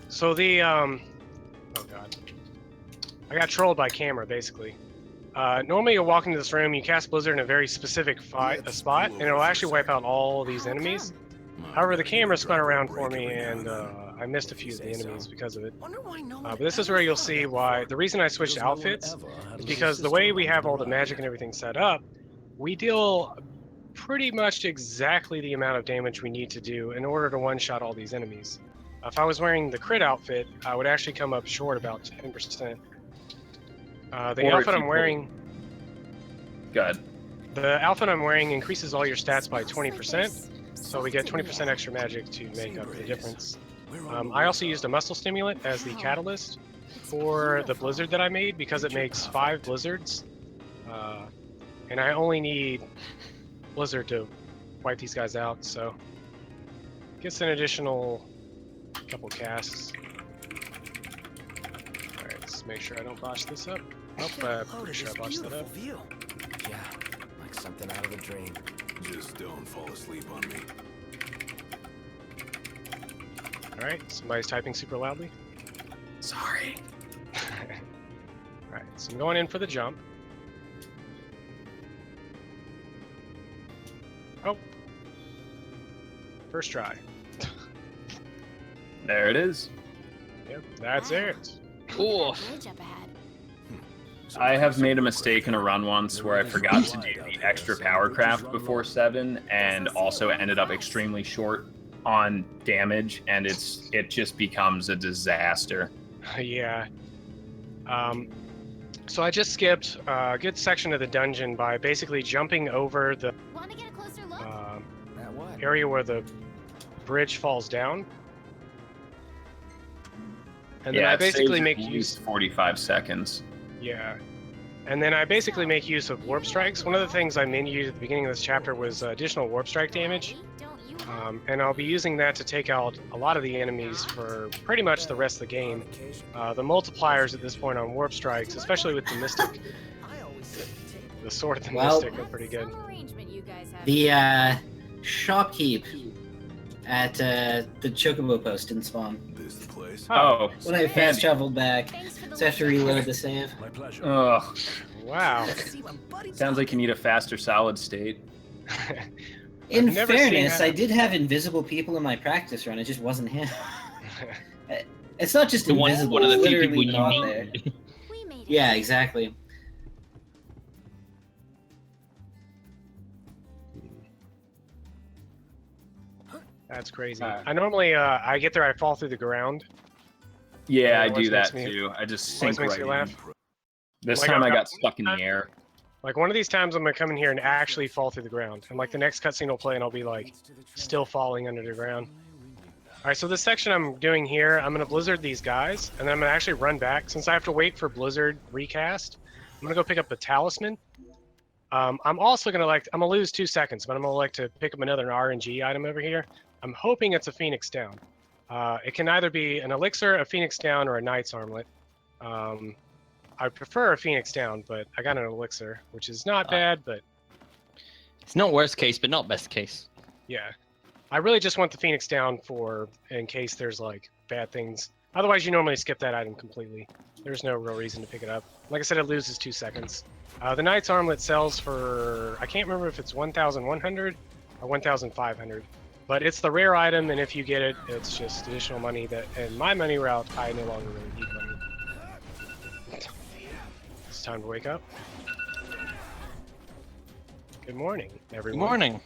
So the, oh god. I got trolled by camera, basically. Normally you'll walk into this room, you cast Blizzard in a very specific spot, and it'll actually wipe out all these enemies. However, the camera spun around for me, and I missed a few of the enemies because of it. But this is where you'll see why. The reason I switched outfits is because the way we have all the magic and everything set up, we deal pretty much exactly the amount of damage we need to do in order to one-shot all these enemies. If I was wearing the crit outfit, I would actually come up short about 10%. The outfit I'm wearing... Good. The outfit I'm wearing increases all your stats by 20%, so we get 20% extra magic to make up the difference. I also used a muscle stimulant as the catalyst for the blizzard that I made because it makes 5 blizzards, and I only need blizzard to wipe these guys out, so gets an additional couple casts. Alright, let's make sure I don't botch this up. Oh, I'm pretty sure I botched that up. Yeah, like something out of a dream. Just don't fall asleep on me. Alright, somebody's typing super loudly. Sorry. Alright, so I'm going in for the jump. Oh. First try. There it is. Yep, that's it. Cool. I have made a mistake in a run once where I forgot to do the extra power craft before 7 and also ended up extremely short on damage, and it just becomes a disaster. Yeah. So I just skipped a good section of the dungeon by basically jumping over the area where the bridge falls down. And then I basically make use 45 seconds. Yeah. And then I basically make use of warp strikes. One of the things I menued at the beginning of this chapter was additional warp strike damage. And I'll be using that to take out a lot of the enemies for pretty much the rest of the game. The multipliers at this point on warp strikes, especially with the Mystic, the Sword of the Mystic, are pretty good. The Shock Heap At the Chocobo post didn't spawn. This the place? Oh. When I fast traveled back, so I have to reload the save. My pleasure. Ugh. Wow. Sounds like you need a faster solid state. In never seen fairness, that. I did have invisible people in my practice run. It just wasn't him. It's not just The one- invisible. one of the it's few literally people you not meet. there. We made it. Yeah, exactly. That's crazy. I normally I get there, I fall through the ground. Yeah, I Always do that makes me- too. I just Always sink makes right me in. laugh. This Like, time I I've got got- stuck in the air. Like one of these times I'm gonna come in here and actually fall through the ground. And like the next cutscene will play and I'll be like still falling under the ground. Alright, so this section I'm doing here, I'm gonna blizzard these guys, and then I'm gonna actually run back. Since I have to wait for Blizzard recast, I'm gonna go pick up the talisman. I'm also gonna I'm gonna lose 2 seconds, but I'm gonna like to pick up another RNG item over here. I'm hoping it's a Phoenix Down. It can either be an elixir, a Phoenix Down, or a Knight's Armlet. I prefer a Phoenix Down, but I got an elixir, which is not bad, but It's not worst case, but not best case. yeah. I really just want the Phoenix Down for in case there's like bad things. Otherwise, you normally skip that item completely. There's no real reason to pick it up. Like I said, it loses 2 seconds. The Knight's Armlet sells for, I can't remember if it's 1,100 or 1,500. But it's the rare item, and if you get it, it's just additional money that, and my money route, I no longer really need money. It's time to wake up. Good morning, everyone. Good morning.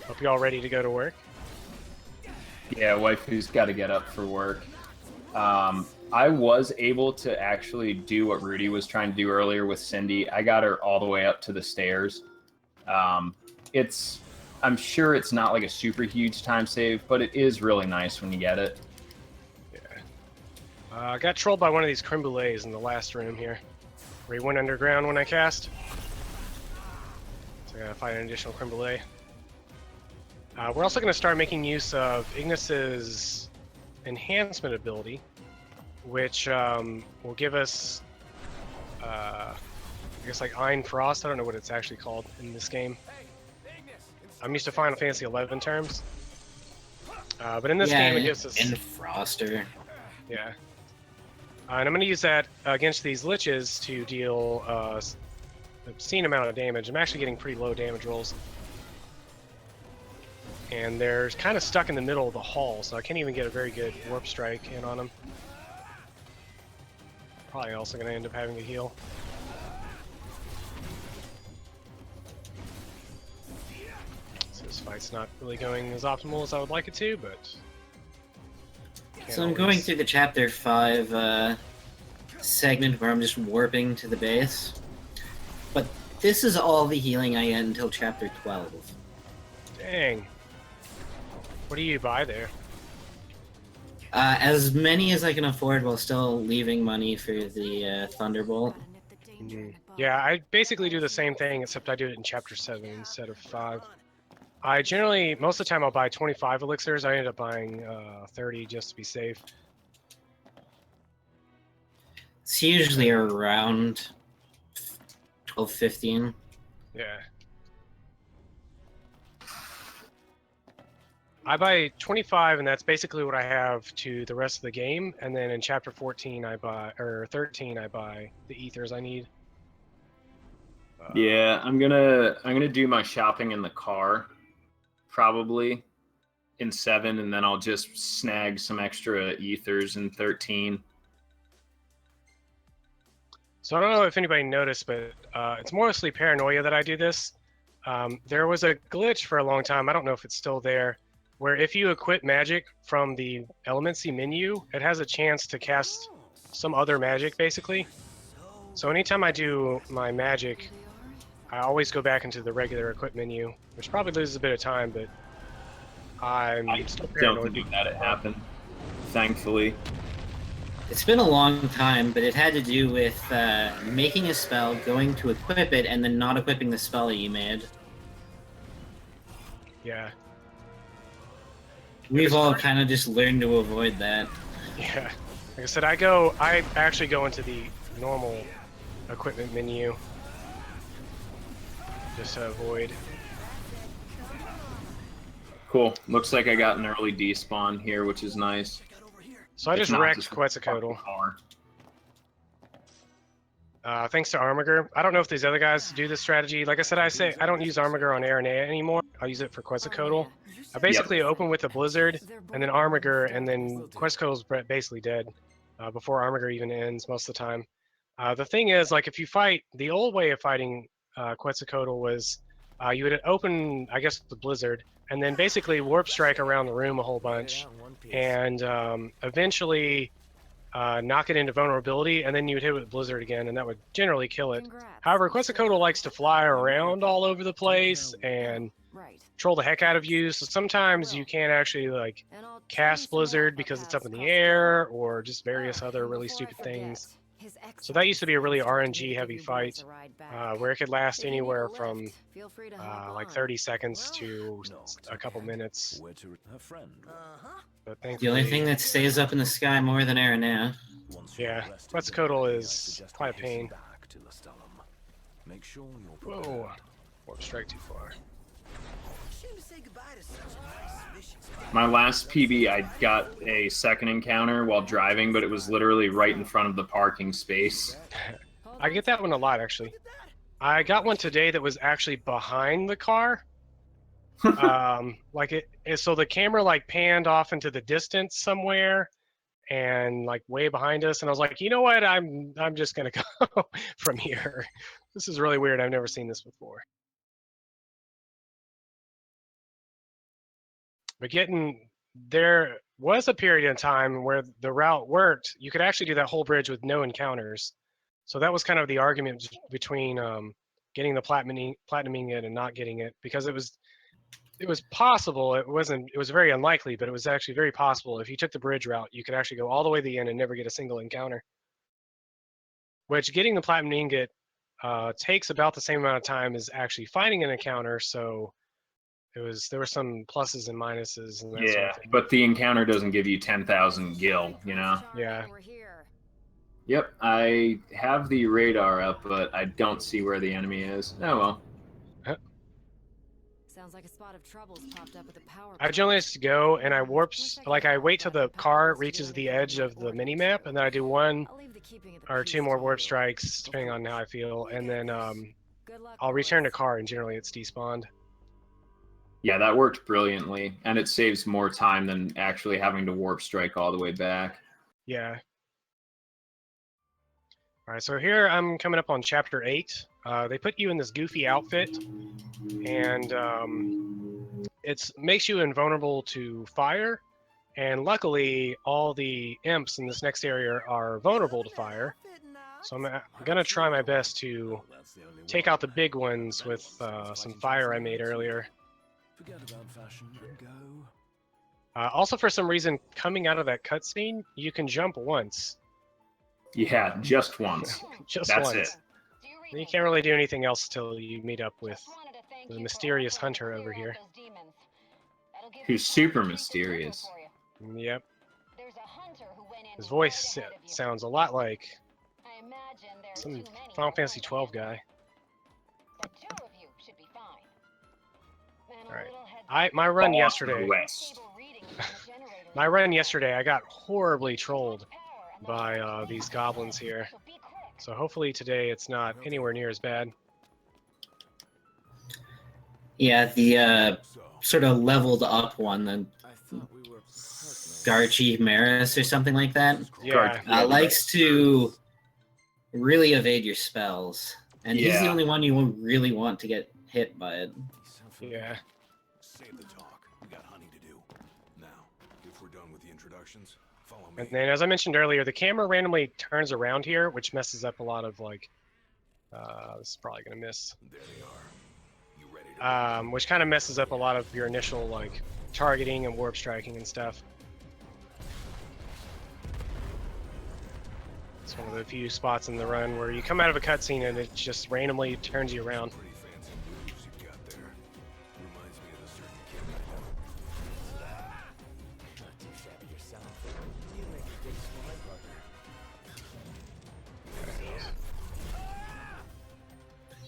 Hope you're all ready to go to work. Yeah, waifu's got to get up for work. I was able to actually do what Rudy was trying to do earlier with Cindy. I got her all the way up to the stairs. I'm sure it's not like a super huge time save, but it is really nice when you get it. Yeah. I got trolled by one of these creme brulees in the last room here, where he went underground when I cast. So I gotta find an additional creme brulee. We're also going to start making use of Ignis's enhancement ability, which will give us, I guess, like Iron Frost. I don't know what it's actually called in this game. I'm used to Final Fantasy 11 terms, but in this game it gives us Froster. Yeah, and I'm going to use that against these liches to deal obscene amount of damage. I'm actually getting pretty low damage rolls. And they're kind of stuck in the middle of the hall, so I can't even get a very good warp strike in on them. Probably also going to end up having to heal. So this fight's not really going as optimal as I would like it to, but... So I'm going through the Chapter 5 segment where I'm just warping to the base. But this is all the healing I get until Chapter 12. Dang. What do you buy there? As many as I can afford while still leaving money for the Thunderbolt. Yeah, I basically do the same thing, except I do it in Chapter 7 instead of 5. I generally, most of the time I'll buy 25 elixirs. I end up buying 30 just to be safe. It's usually around 12, 15. Yeah. I buy 25, and that's basically what I have to the rest of the game. And then in Chapter 14, I buy, or 13, I buy the ethers I need. Yeah, I'm gonna do my shopping in the car, probably in 7, and then I'll just snag some extra ethers in 13. So I don't know if anybody noticed, but it's mostly paranoia that I do this. There was a glitch for a long time. I don't know if it's still there, where if you equip magic from the Elemency menu, it has a chance to cast some other magic, basically. So anytime I do my magic, I always go back into the regular equip menu, which probably loses a bit of time, but I'm still paranoid. Don't think that it happened, thankfully. It's been a long time, but it had to do with making a spell, going to equip it, and then not equipping the spell that you made. Yeah. We've all kind of just learned to avoid that. Yeah. Like I said, I actually go into the normal equipment menu just to avoid. Cool. Looks like I got an early despawn here, which is nice. So I just wrecked Quetzalcoatl. Thanks to Armiger. I don't know if these other guys do this strategy. Like I said, I don't use Armiger on Aranea anymore. I'll use it for Quetzalcoatl. I basically open with a Blizzard, and then Armiger, and then Quetzalcoatl's basically dead before Armiger even ends most of the time. The thing is, like, if you fight, the old way of fighting Quetzalcoatl was you would open, I guess, the Blizzard, and then basically Warp Strike around the room a whole bunch, and eventually knock it into vulnerability, and then you would hit it with Blizzard again, and that would generally kill it. However, Quetzalcoatl likes to fly around all over the place and troll the heck out of you, so sometimes you can't actually like cast Blizzard because it's up in the air, or just various other really stupid things. So that used to be a really RNG heavy fight, where it could last anywhere from like 30 seconds to a couple minutes. But The only thing that stays up in the sky more than Aranea. Yeah, Quetzalcoatl is quite a pain. Whoa, Warp Strike too far. My last PB, I got a second encounter while driving, but it was literally right in front of the parking space. I get that one a lot, actually. I got one today that was actually behind the car. So the camera like panned off into the distance somewhere, and like way behind us, and I was like, you know what? I'm just gonna go from here. This is really weird. I've never seen this before. But there was a period in time where the route worked. You could actually do that whole bridge with no encounters. So that was kind of the argument between getting the platinuming it and not getting it, because it was possible. It was very unlikely, but it was actually very possible. If you took the bridge route, you could actually go all the way to the end and never get a single encounter. Which getting the platinum ingot takes about the same amount of time as actually finding an encounter. So there were some pluses and minuses and that sort of thing. But the encounter doesn't give you 10,000 gil, you know? Yeah. Yep, I have the radar up, but I don't see where the enemy is. Oh well. Sounds like a spot of troubles popped up at the power. I generally just go and I I wait till the car reaches the edge of the mini map, and then I do one or two more warp strikes depending on how I feel, and then I'll return to car, and generally it's despawned. Yeah, that worked brilliantly, and it saves more time than actually having to warp strike all the way back. Yeah. All right, so here I'm coming up on chapter 8. They put you in this goofy outfit, and it makes you invulnerable to fire. And luckily, all the imps in this next area are vulnerable to fire. So I'm gonna try my best to take out the big ones with some fire I made earlier. Also, for some reason, coming out of that cutscene, you can jump once. Yeah, just once. That's once. it. You can't really do anything else till you meet up with the mysterious hunter over here. Who's super mysterious. Yep. His voice sounds a lot like some Final Fantasy 12 guy. Alright. My run yesterday. My run yesterday, I got horribly trolled by these goblins here. So hopefully today it's not anywhere near as bad. Yeah, the sort of leveled up one, the Garchi Maris or something like that. Yeah. Likes to really evade your spells. And he's the only one you really want to get hit by it. Yeah. Save the talk. We got hunting to do. Now, if we're done with the introductions, follow me. And then, as I mentioned earlier, the camera randomly turns around here, which messes up a lot of, like, this is probably going to miss. There they are. You ready to which kind of messes up a lot of your initial, like, targeting and warp striking and stuff. It's one of the few spots in the run where you come out of a cutscene and it just randomly turns you around. pretty fancy moves you've got there. Reminds me of a certain kid I know. Not too shabby yourself. You make a good swine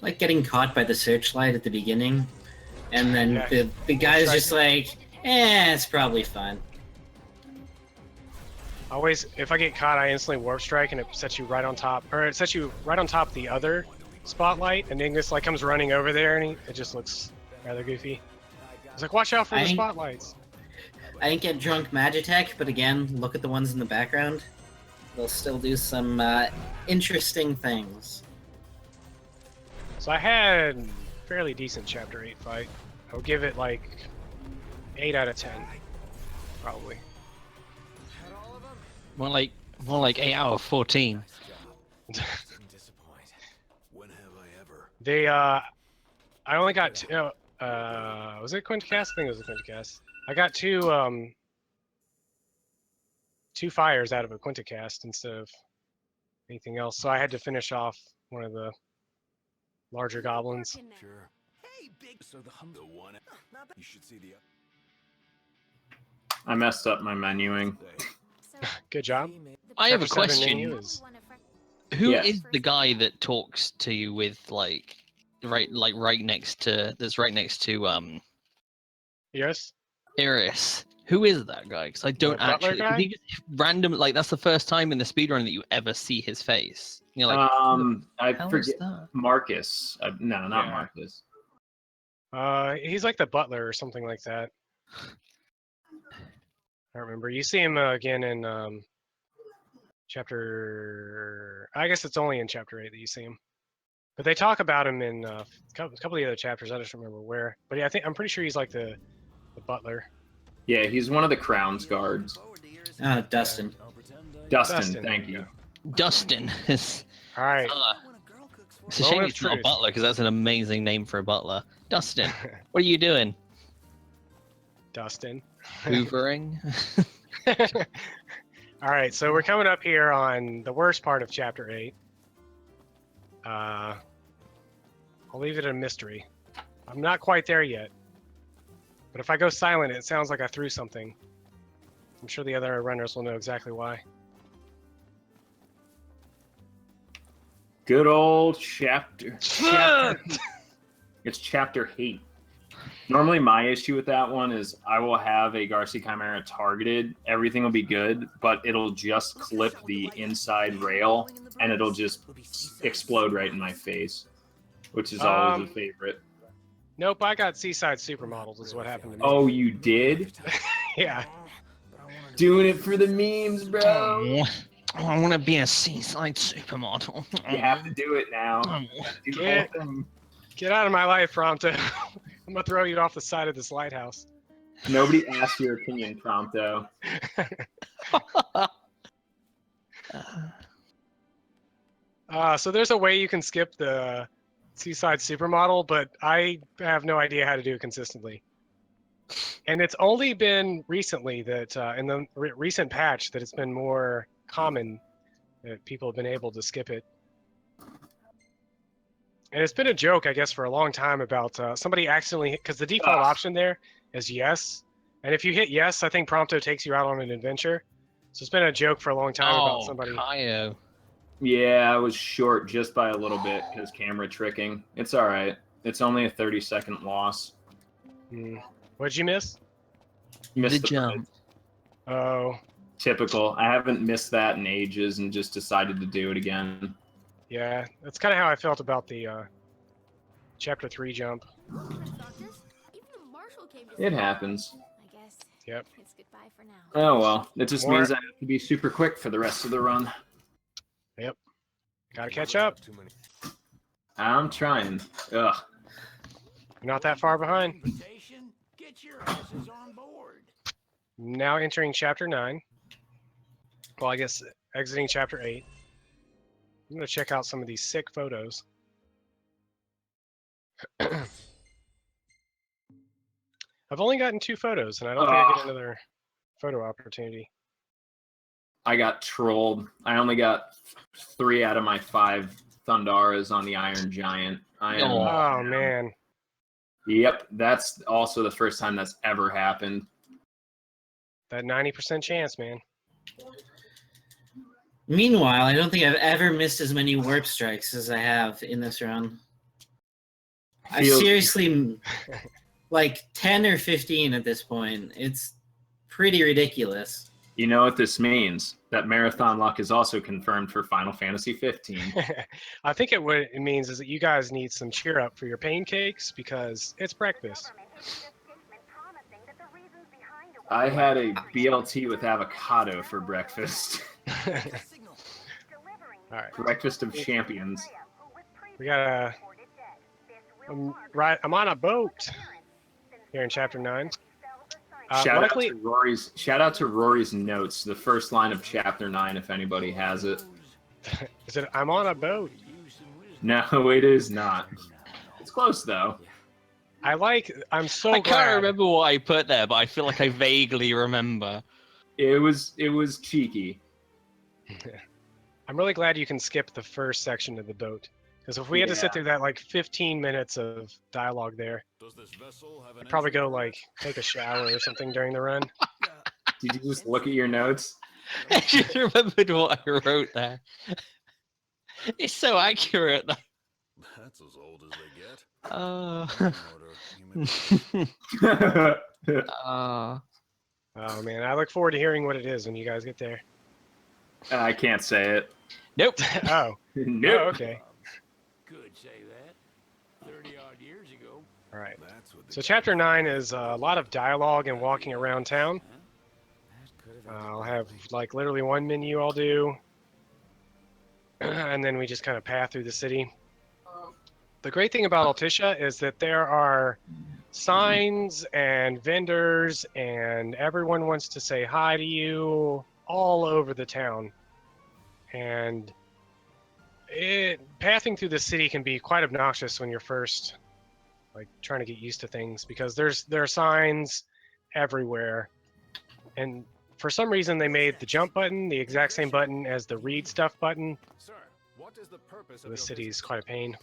Like getting caught by the searchlight at the beginning, and then the guy's just like, it's probably fine. Always, if I get caught, I instantly warp strike, and it sets you right on top, or it sets you right on top of the other spotlight, and Ignis like comes running over there, and it just looks rather goofy. It's like, watch out for the spotlights. I didn't get drunk Magitech, but again, look at the ones in the background. They'll still do some interesting things. So I had fairly decent Chapter 8 fight. I would give it like 8 out of 10, probably. More like 8 out of 14. They I only got two, was it Quinticast? I think it was a Quinticast. I got two fires out of a Quinticast instead of anything else, so I had to finish off one of the larger goblins. Sure. Hey, big. So the one. You should see the. I messed up my menuing. Good job. I have a Chapter 7 question. menu is- Who Yeah. is the guy that talks to you with right next to Yes. Iris? Who is that guy? Because I don't butler actually. guy? He just random that's the first time in the speedrun that you ever see his face. You're like, I hell is forget that? Marcus. No, not Yeah. Marcus. He's like the butler or something like that. I remember. You see him again in chapter. I guess it's only in chapter 8 that you see him. But they talk about him in a couple of the other chapters. I just remember where. But yeah, I'm pretty sure he's like the butler. Yeah, he's one of the Crown's guards. Dustin. Dustin, thank you. Dustin is. All right. It's a shame it's not a butler because that's an amazing name for a butler. Dustin, what are you doing? Dustin. Hoovering. All right, so we're coming up here on the worst part of chapter 8. I'll leave it a mystery. I'm not quite there yet. But if I go silent, it sounds like I threw something. I'm sure the other runners will know exactly why. Good old chapter. It's chapter 8. Normally, my issue with that one is I will have a Garcia Chimera targeted. Everything will be good, but it'll just clip the inside rail, and it'll just explode right in my face, which is always a favorite. Nope, I got Seaside Supermodels is what happened to me. Oh, you did? Yeah. Doing it for the memes, bro. Oh, I want to be a seaside supermodel. You have to do it now. Do the whole thing. Get out of my life, Prompto. I'm gonna throw you off the side of this lighthouse. Nobody asked your opinion, Prompto. So there's a way you can skip the Seaside Supermodel, but I have no idea how to do it consistently. And it's only been recently that, in the recent patch, that it's been more common that people have been able to skip it. And it's been a joke, I guess, for a long time about somebody accidentally, because the default option there is yes. And if you hit yes, I think Prompto takes you out on an adventure. So it's been a joke for a long time about somebody. Kyo. Yeah, I was short just by a little bit because camera tricking. It's all right. It's only a 30-second loss. What'd you miss? Missed the jump. Oh. Typical. I haven't missed that in ages and just decided to do it again. Yeah, that's kind of how I felt about the chapter 3 jump. It happens. I guess. Yep. It's goodbye for now. Oh well, it just More- means I have to be super quick for the rest of the run. Yep. Gotta catch up. I'm trying. Ugh. You're not that far behind. Get your asses on board. Now entering chapter 9. Well, I guess exiting chapter 8. I'm gonna check out some of these sick photos. I've only gotten 2 photos, and I don't think I get another photo opportunity. I got trolled. I only got 3 out of my 5 Thundaras on the Iron Giant. Oh man. Yep, that's also the first time that's ever happened. That 90% chance, man. Meanwhile, I don't think I've ever missed as many warp strikes as I have in this run. I Feels- seriously like 10 or 15 at this point. It's pretty ridiculous. You know what this means? That marathon luck is also confirmed for Final Fantasy 15. I think what it means is that you guys need some cheer up for your pancakes because it's breakfast. I had a BLT with avocado for breakfast. All right. Breakfast of champions. We got I'm on a boat here in Chapter 9. Shout out to Rory's notes, the first line of Chapter 9, if anybody has it. Is it I'm on a boat? No, it is not. It's close though. I'm so I glad. can't remember what I put there, but I feel like I vaguely remember. It was cheeky. I'm really glad you can skip the first section of the boat. Because if we had to sit through that like 15 minutes of dialogue there, I'd probably go like take a shower or something during the run. Did you just look at your notes? I just remembered what I wrote there. It's so accurate. That's as old as they get. Oh man, I look forward to hearing what it is when you guys get there. I can't say it. Nope. Oh. Nope. Oh, okay. Could say that 30-odd years ago. All right. So Chapter 9 is a lot of dialogue and walking around town. I'll have like literally one menu I'll do, and then we just kind of path through the city. The great thing about Altissia is that there are signs and vendors, and everyone wants to say hi to you all over the town. And pathing through the city can be quite obnoxious when you're first like trying to get used to things, because there are signs everywhere, and for some reason they made the jump button the exact same button as the read stuff button. Sir, what is the purpose So the city is quite a pain.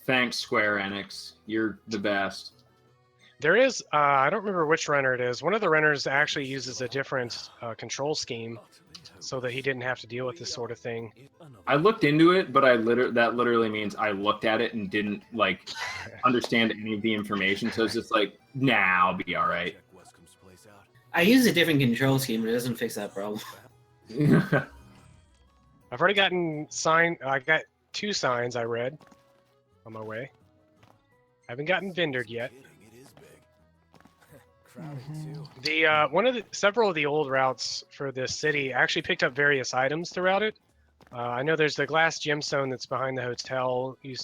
Thanks, Square Enix. You're the best. There is I don't remember which runner it is. One of the runners actually uses a different control scheme so that he didn't have to deal with this sort of thing. I looked into it, but that literally means I looked at it and didn't like understand any of the information. So it's just like, nah, I'll be all right. I use a different control scheme, but it doesn't fix that problem. I've already gotten I got 2 signs I read on my way. I haven't gotten vendored yet. Several of the old routes for this city actually picked up various items throughout it. I know there's the glass gemstone that's behind the hotel. We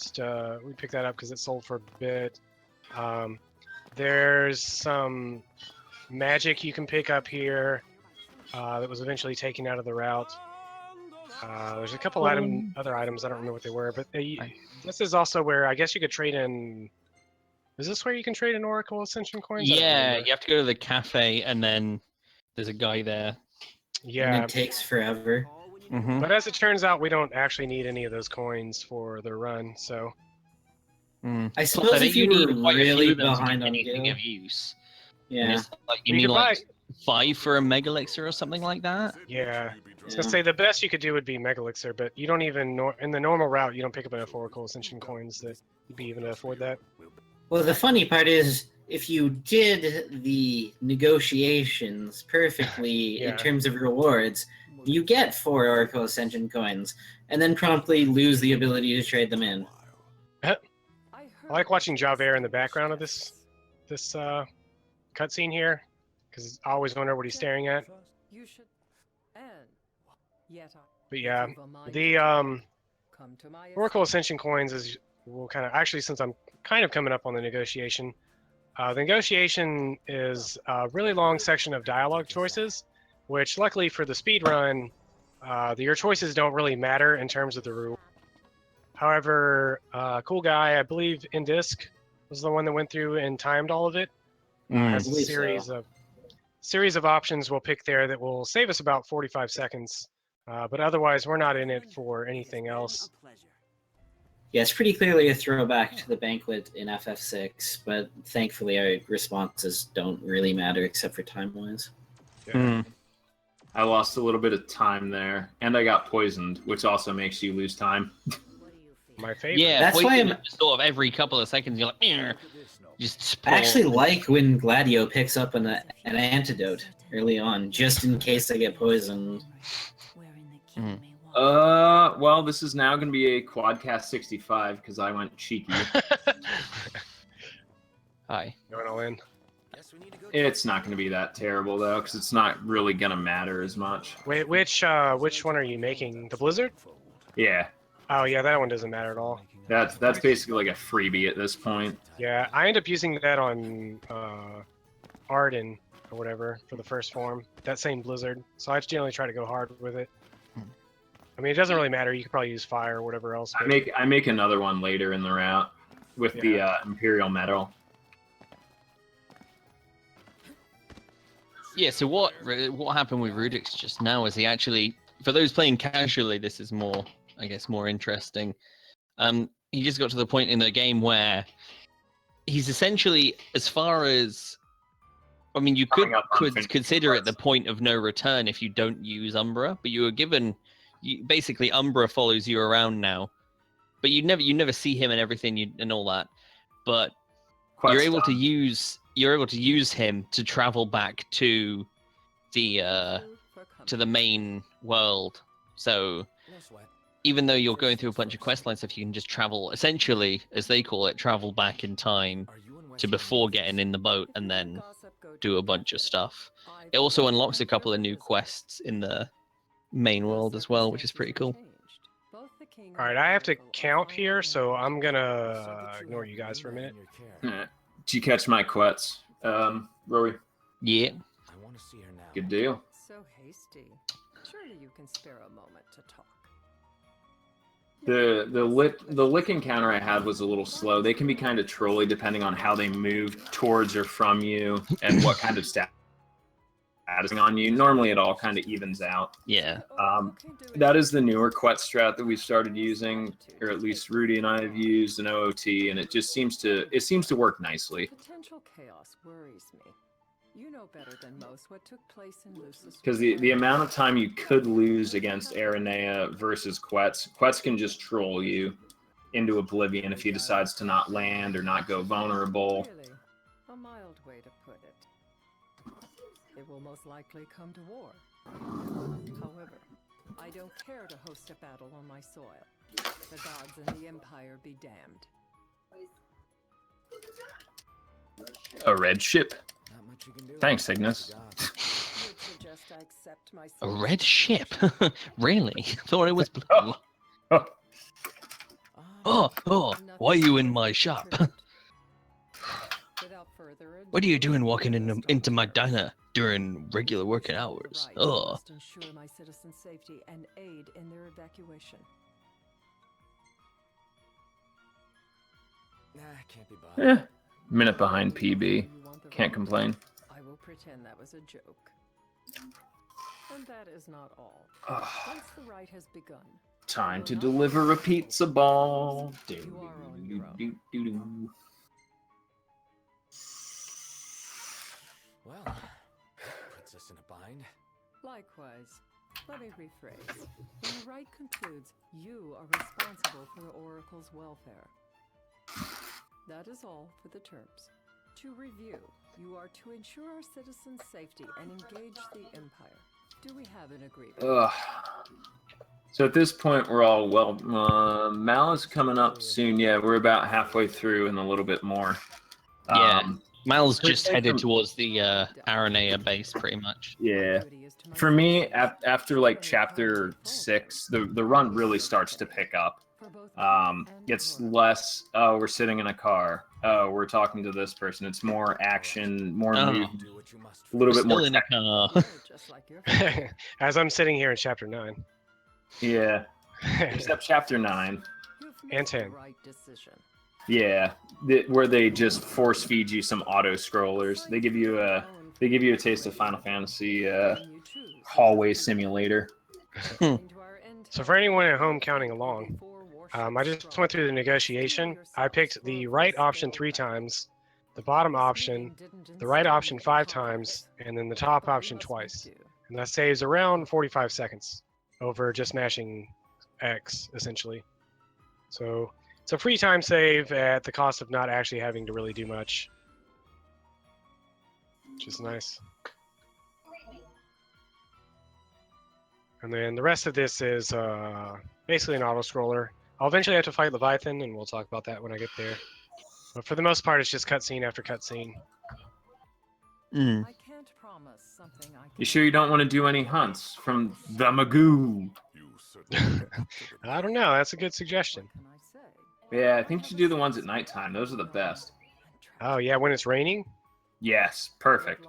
picked that up because it sold for a bit. There's some magic you can pick up here that was eventually taken out of the route. There's a couple other items, I don't remember what they were, but this is also where I guess you could trade in. Is this where you can trade in Oracle Ascension coins? Yeah, you have to go to the cafe, and then there's a guy there. Yeah. And it takes forever. Mm-hmm. But as it turns out, we don't actually need any of those coins for the run, so. I suppose if you were really behind behind on anything gil. of use. Yeah. Like, you mean like 5 for a Mega Elixir or something like that? Yeah. I was gonna say the best you could do would be Mega Elixir, but you don't even in the normal route you don't pick up enough Oracle Ascension coins that you'd be even to afford that. Well, the funny part is, if you did the negotiations perfectly in terms of rewards, you get 4 Oracle Ascension coins, and then promptly lose the ability to trade them in. I like watching Javert in the background of this cutscene here, because I always wonder what he's staring at. But yeah, the Oracle Ascension coins will kind of actually, since I'm kind of coming up on the negotiation. The negotiation is a really long section of dialogue choices, which luckily for the speed run, your choices don't really matter in terms of the rule. However, Cool Guy, I believe Indisc was the one that went through and timed all of it. Has a series of options we'll pick there that will save us about 45 seconds. But otherwise, we're not in it for anything else. Yeah, it's pretty clearly a throwback to the banquet in FF6, but thankfully our responses don't really matter except for time-wise. Yeah. I lost a little bit of time there, and I got poisoned, which also makes you lose time. My favorite. Yeah, that's why I'm sort of every couple of seconds you're like, Just I actually like when Gladio picks up an antidote early on, just in case I get poisoned. Well, this is now going to be a Quadcast 65 because I went cheeky. Hi. Going all in. It's not going to be that terrible though, because it's not really going to matter as much. Wait, which one are you making? The Blizzard? Yeah. Oh yeah, that one doesn't matter at all. That's basically like a freebie at this point. Yeah, I end up using that on Arden or whatever for the first form. That same Blizzard. So I generally try to go hard with it. I mean, it doesn't really matter. You could probably use fire or whatever else. But... I make another one later in the route with the Imperial Metal. Yeah, so what happened with Rudyxx just now is he actually, for those playing casually, this is more, I guess, more interesting. He just got to the point in the game where he's essentially, as far as, I mean, you could consider it the point of no return if you don't use Umbra, but you were given, basically Umbra follows you around now, but you never see him and everything and all that, but you're able to use him to travel back to the main world. So even though you're going through a bunch of questline stuff, you can just travel, essentially, as they call it, travel back in time to before getting in the boat and then do a bunch of stuff. It also unlocks a couple of new quests in the main world as well, which is pretty cool. Alright, I have to count here, so I'm gonna ignore you guys for a minute. Did you catch my quets, Rory? Yeah. Good deal. So hasty. Surely you can spare a moment to talk. The lick encounter I had was a little slow. They can be kind of trolly depending on how they move towards or from you and what kind of status on you. Normally it all kind of evens out. Yeah. That is the newer quet strat that we've started using, or at least Rudy and I have used in OOT, and it just seems to work nicely. Potential chaos worries me. You know better than most what took place in Lucis. Because the amount of time you could lose against Aranea versus Quets can just troll you into oblivion if he decides to not land or not go vulnerable. Really, a mild way to put it. It will most likely come to war. However, I don't care to host a battle on my soil. The gods and the Empire be damned. A red ship. Thanks, Cygnus. A red ship? Really? Thought it was blue. Oh, why are you in my shop? What are you doing walking into my diner during regular working hours? Oh. Ensure my citizens' safety and aid in their evacuation. Can't be bothered. Minute behind PB. Can't complain. I will pretend that was a joke. And that is not all. Once the rite has begun. Time to deliver a pizza ball. Well, puts us in a bind. Likewise. Let me rephrase. When the rite concludes, you are responsible for the Oracle's welfare. That is all for the terms. To review, you are to ensure our citizens' safety and engage the Empire. Do we have an agreement? So at this point, we're all, Mal is coming up soon. Yeah, we're about halfway through and a little bit more. Yeah, Mal's just headed towards the Aranea base, pretty much. Yeah. For me, after like chapter 6, the run really starts to pick up. It's less, oh, we're sitting in a car. Oh, we're talking to this person. It's more action, more movement, a little bit more. In a car. As I'm sitting here in chapter 9. Yeah. Except chapter 9. And 10. Yeah, where they just force feed you some auto scrollers. They give you a taste of Final Fantasy hallway simulator. So for anyone at home counting along, I just went through the negotiation. I picked the right option 3 times, the bottom option, the right option 5 times, and then the top option twice. And that saves around 45 seconds over just mashing X, essentially. So It's a free time save at the cost of not actually having to really do much, which is nice. And then the rest of this is basically an auto-scroller. I'll eventually have to fight Leviathan, and we'll talk about that when I get there. But for the most part, it's just cutscene after cutscene. I can't promise something I You sure you don't want to do any hunts from the Magoo? I don't know. That's a good suggestion. Yeah, I think you should do the ones at nighttime. Those are the best. Oh, yeah, when it's raining? Yes, perfect.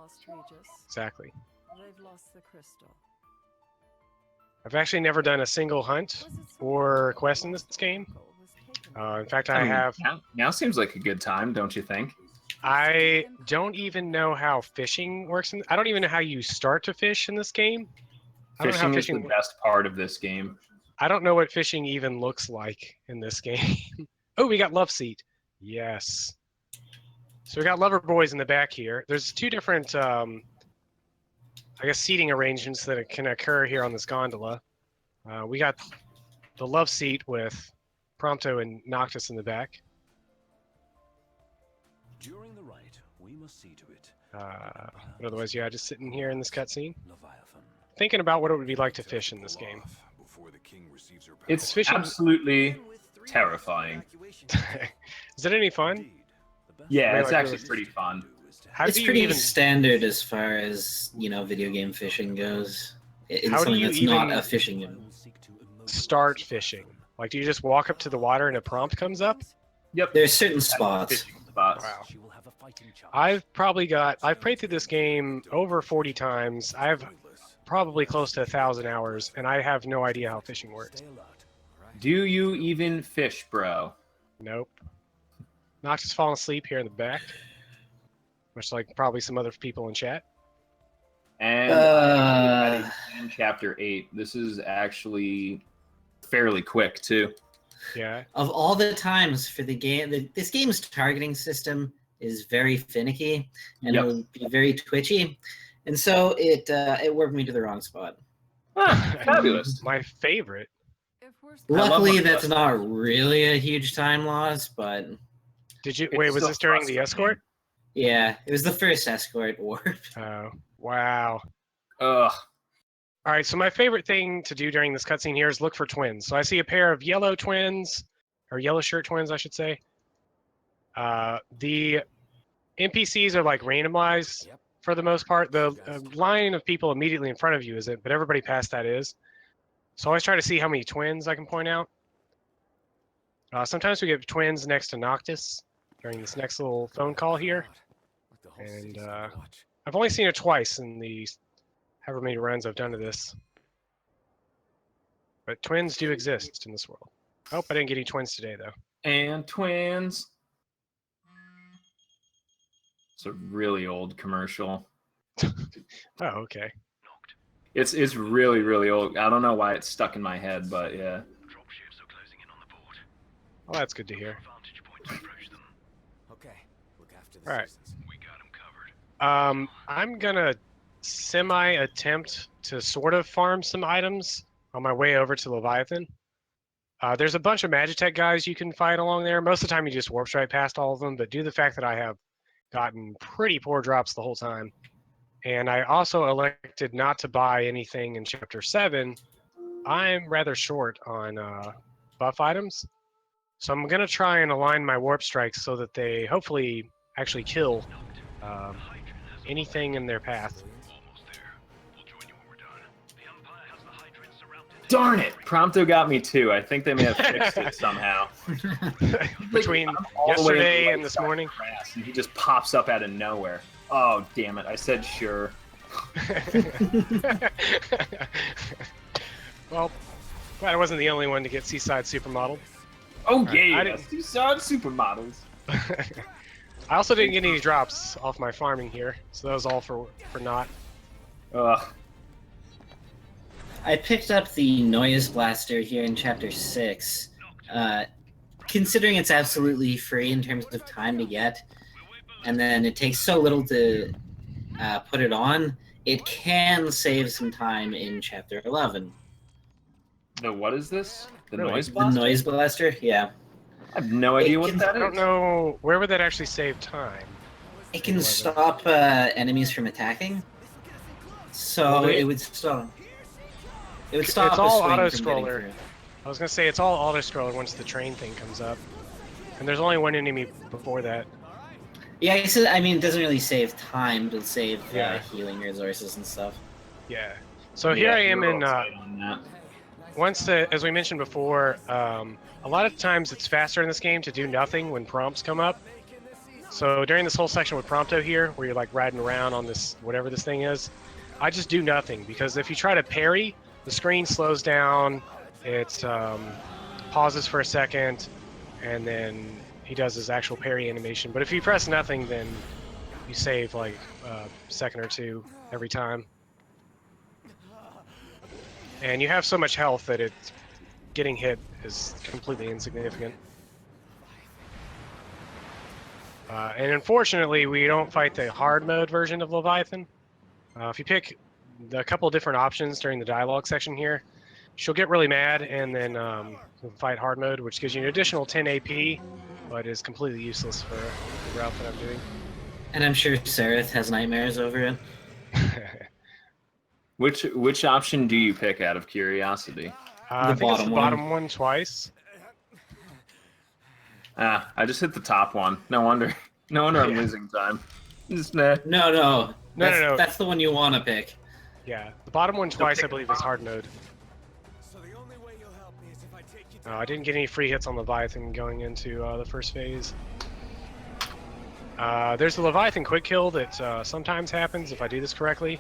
Exactly. They've lost the crystal. I've actually never done a single hunt or quest in this game. In fact, I have... Now seems like a good time, don't you think? I don't even know how fishing works. I don't even know how you start to fish in this game. Fishing is the best part of this game. I don't know what fishing even looks like in this game. Oh, we got Love Seat. Yes. So we got Lover Boys in the back here. There's two different, I guess, seating arrangements that can occur here on this gondola. We got the Love Seat with Prompto and Noctis in the back. During the rite, we must see to it. But otherwise, yeah, just sitting here in this cutscene, thinking about what it would be like to fish in this game. It's absolutely terrifying. Is it any fun? Yeah, it's actually pretty fun. It's pretty standard as far as, you know, video game fishing goes. It's How do something you that's even not a fishing game. Start fishing? Like, do you just walk up to the water and a prompt comes up? Yep. There's certain spots. Wow. I've played through this game over 40 times. I've probably close to 1,000 hours, and I have no idea how fishing works. Do you even fish, bro? Nope. Noctis falling asleep here in the back, much like probably some other people in chat. And in Chapter 8, this is actually fairly quick, too. Yeah. Of all the times for the game, this game's targeting system is very finicky, and it would be very twitchy, and so it worked me to the wrong spot. Fabulous. My favorite. Luckily, that's not really a huge time loss, but... Did you wait? Was this during the escort? Yeah, it was the first escort warp. Oh, wow. Ugh. All right, so my favorite thing to do during this cutscene here is look for twins. So I see a pair of yellow twins, or yellow shirt twins, I should say. The NPCs are like randomized for the most part. The line of people immediately in front of you isn't, but everybody past that is. So I always try to see how many twins I can point out. Sometimes we get twins next to Noctis during this next little phone call here. And I've only seen it twice in the however many runs I've done to this. But twins do exist in this world. I hope I didn't get any twins today, though. And twins. It's a really old commercial. Oh, okay. It's really, really old. I don't know why it's stuck in my head, but yeah. Well, that's good to hear. Okay, look after the All right. citizens. We got them covered. I'm gonna semi-attempt to sort of farm some items on my way over to Leviathan. There's a bunch of Magitech guys you can fight along there. Most of the time you just warp strike past all of them, but due to the fact that I have gotten pretty poor drops the whole time, and I also elected not to buy anything in Chapter 7, I'm rather short on buff items. So I'm going to try and align my warp strikes so that they hopefully actually kill anything in their path. Darn it! Prompto got me too. I think they may have fixed it somehow. Between yesterday and this morning? And he just pops up out of nowhere. Oh, damn it. I said sure. Well, glad I wasn't the only one to get Seaside Supermodel. Oh, Right, yeah. I didn't- Seaside Supermodels. I also didn't get any drops off my farming here, so that was all for naught. Ugh. I picked up the Noise Blaster here in Chapter 6. Considering it's absolutely free in terms of time to get, and then it takes so little to put it on, it can save some time in Chapter 11. The what is this? The Really? Noise The Blaster? Noise Blaster, yeah. I have no idea what that I don't is. know. Where would that actually save time? It can stop enemies from attacking. So Well, it would stop. It would stop It's a all swing auto from getting scroller. through. I was gonna say it's all auto scroller once the train thing comes up, and there's only one enemy before that. Yeah, I mean, it doesn't really save time, but save Yeah. healing resources and stuff. Yeah. So here I am in. On that. Once, as we mentioned before, a lot of times it's faster in this game to do nothing when prompts come up. So during this whole section with Prompto here, where you're like riding around on this, whatever this thing is, I just do nothing, because if you try to parry, the screen slows down, it pauses for a second, and then he does his actual parry animation. But if you press nothing, then you save like a second or two every time. And you have so much health that it's getting hit is completely insignificant. And unfortunately, we don't fight the hard mode version of Leviathan. If you pick a couple of different options during the dialogue section here, she'll get really mad and then fight hard mode, which gives you an additional 10 AP, but is completely useless for the route that I'm doing. And I'm sure Sereth has nightmares over it. Which option do you pick out of curiosity? I think it's the bottom one twice. I just hit the top one. No wonder. No wonder I'm losing time. Just nah. No. No. That's the one you want to pick. Yeah, the bottom one twice, I believe, is hard mode. I didn't get any free hits on Leviathan going into the first phase. There's the Leviathan quick kill that sometimes happens if I do this correctly.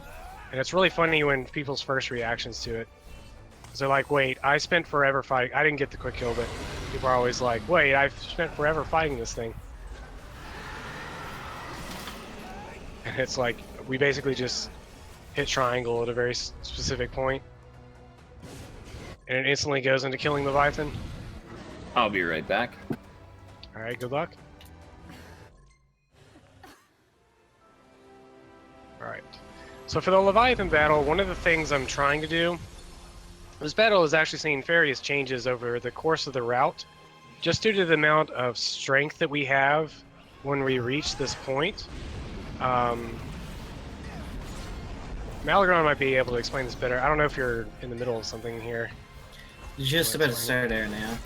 And it's really funny when people's first reactions to it. Because they're like, wait, I spent forever fighting. I didn't get the quick kill, but people are always like, wait, I've spent forever fighting this thing. And it's like, we basically just hit triangle at a very specific point. And it instantly goes into killing Leviathan. I'll be right back. Alright, good luck. Alright. So for the Leviathan battle, one of the things I'm trying to do, this battle is actually seeing various changes over the course of the route, just due to the amount of strength that we have when we reach this point. Malagron might be able to explain this better. I don't know if you're in the middle of something here. Just about to start there now.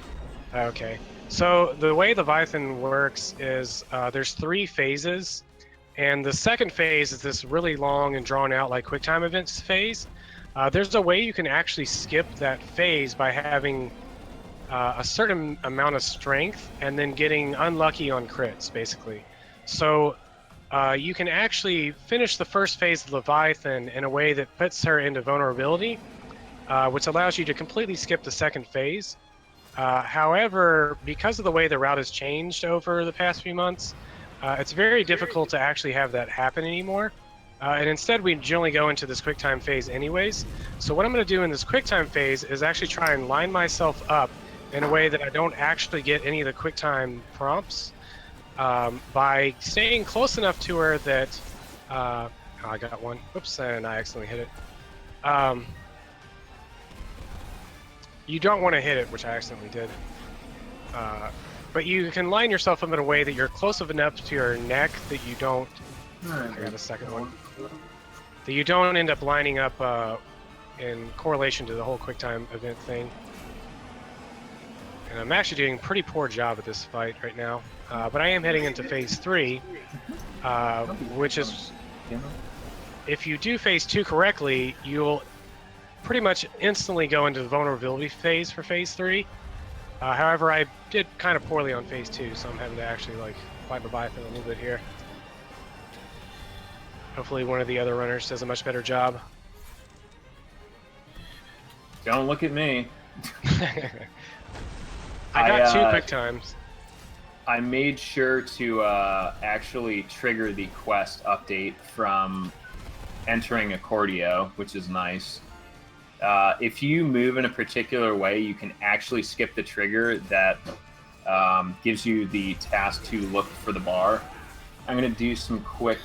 Okay. So the way Leviathan works is there's 3 phases. And the second phase is this really long and drawn out like QuickTime events phase. There's a way you can actually skip that phase by having a certain amount of strength and then getting unlucky on crits, basically. So you can actually finish the first phase of Leviathan in a way that puts her into vulnerability, which allows you to completely skip the second phase. However, because of the way the route has changed over the past few months, it's very difficult to actually have that happen anymore. And instead, we generally go into this QuickTime phase anyways. So what I'm going to do in this QuickTime phase is actually try and line myself up in a way that I don't actually get any of the QuickTime prompts by staying close enough to her that... oh, I got one. Oops, and I accidentally hit it. You don't want to hit it, which I accidentally did. But you can line yourself up in a way that you're close enough to your neck that you don't... I got a second one. That you don't end up lining up in correlation to the whole QuickTime event thing. And I'm actually doing a pretty poor job at this fight right now. But I am heading into phase 3, which is... If you do phase 2 correctly, you'll pretty much instantly go into the vulnerability phase for phase 3. However, I did kind of poorly on phase 2, so I'm having to actually like fight Leviathan a little bit here. Hopefully one of the other runners does a much better job. Don't look at me. I got 2 quick times. I made sure to actually trigger the quest update from entering Accordio, which is nice. If you move in a particular way, you can actually skip the trigger that gives you the task to look for the bar. I'm going to do some quick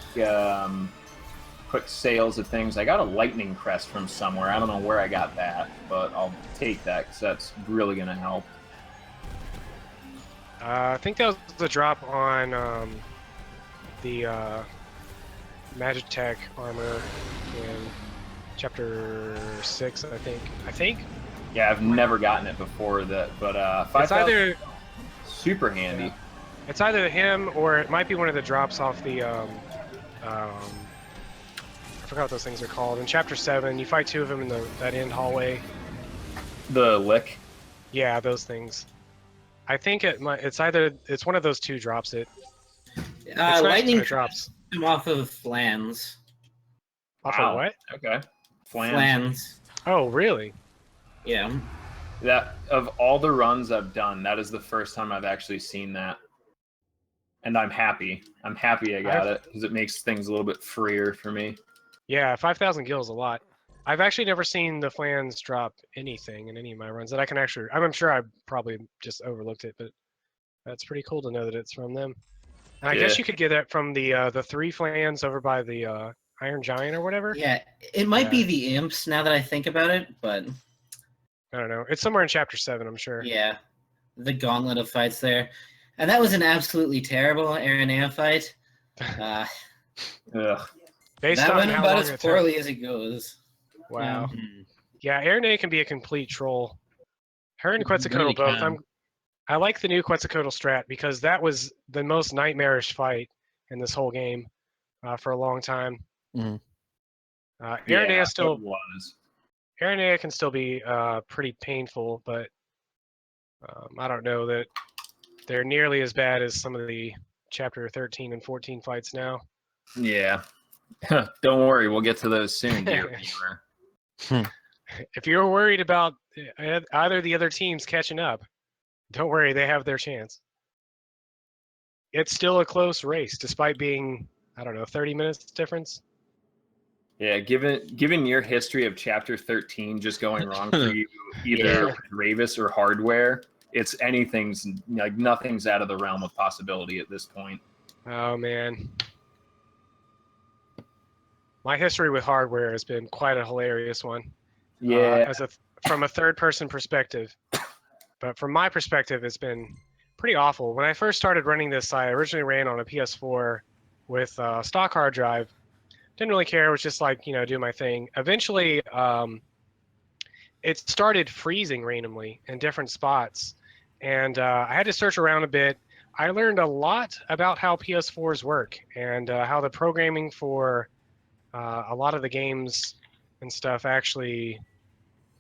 sales of things. I got a lightning crest from somewhere. I don't know where I got that, but I'll take that because that's really going to help. I think that was the drop on the Magitech armor in chapter 6, I think. Yeah, I've never gotten it before that, but It's either super handy. It's either him or it might be one of the drops off the I forgot what those things are called. In chapter 7, you fight 2 of them in that end hallway. The lick. Yeah, those things. I think it's one of those 2 drops it. Lightning drops him off of Flans. Off of what? Okay. Flans. Oh, really? Yeah. That of all the runs I've done, that is the first time I've actually seen that. And I'm happy. I'm happy I got it because it makes things a little bit freer for me. Yeah, 5,000 gil is a lot. I've actually never seen the Flans drop anything in any of my runs that I can actually. I'm sure I probably just overlooked it, but that's pretty cool to know that it's from them. And I guess you could get that from the 3 Flans over by the Iron Giant or whatever. Yeah, it might be the Imps now that I think about it, but I don't know. It's somewhere in chapter 7, I'm sure. Yeah, the gauntlet of fights there, and that was an absolutely terrible Aranea fight. Ugh. Based that on went how about long as it took. poorly as it goes. Wow. Yeah, Aranea can be a complete troll. Her and Quetzalcoatl both. I like the new Quetzalcoatl strat because that was the most nightmarish fight in this whole game for a long time. Aranea still was. Aranea can still be pretty painful, but I don't know that they're nearly as bad as some of the chapter 13 and 14 fights now. Yeah. Don't worry, we'll get to those soon, dear viewer. If you're worried about either the other teams catching up, don't worry, they have their chance. It's still a close race, despite being, I don't know, 30 minutes difference. Yeah, given your history of chapter 13 just going wrong for you, either with Ravis or hardware, it's anything's like nothing's out of the realm of possibility at this point. Oh man. My history with hardware has been quite a hilarious one. Yeah. From a third-person perspective. But from my perspective, it's been pretty awful. When I first started running this, I originally ran on a PS4 with a stock hard drive. Didn't really care. It was just like, do my thing. Eventually, it started freezing randomly in different spots. And I had to search around a bit. I learned a lot about how PS4s work and how the programming for a lot of the games and stuff actually,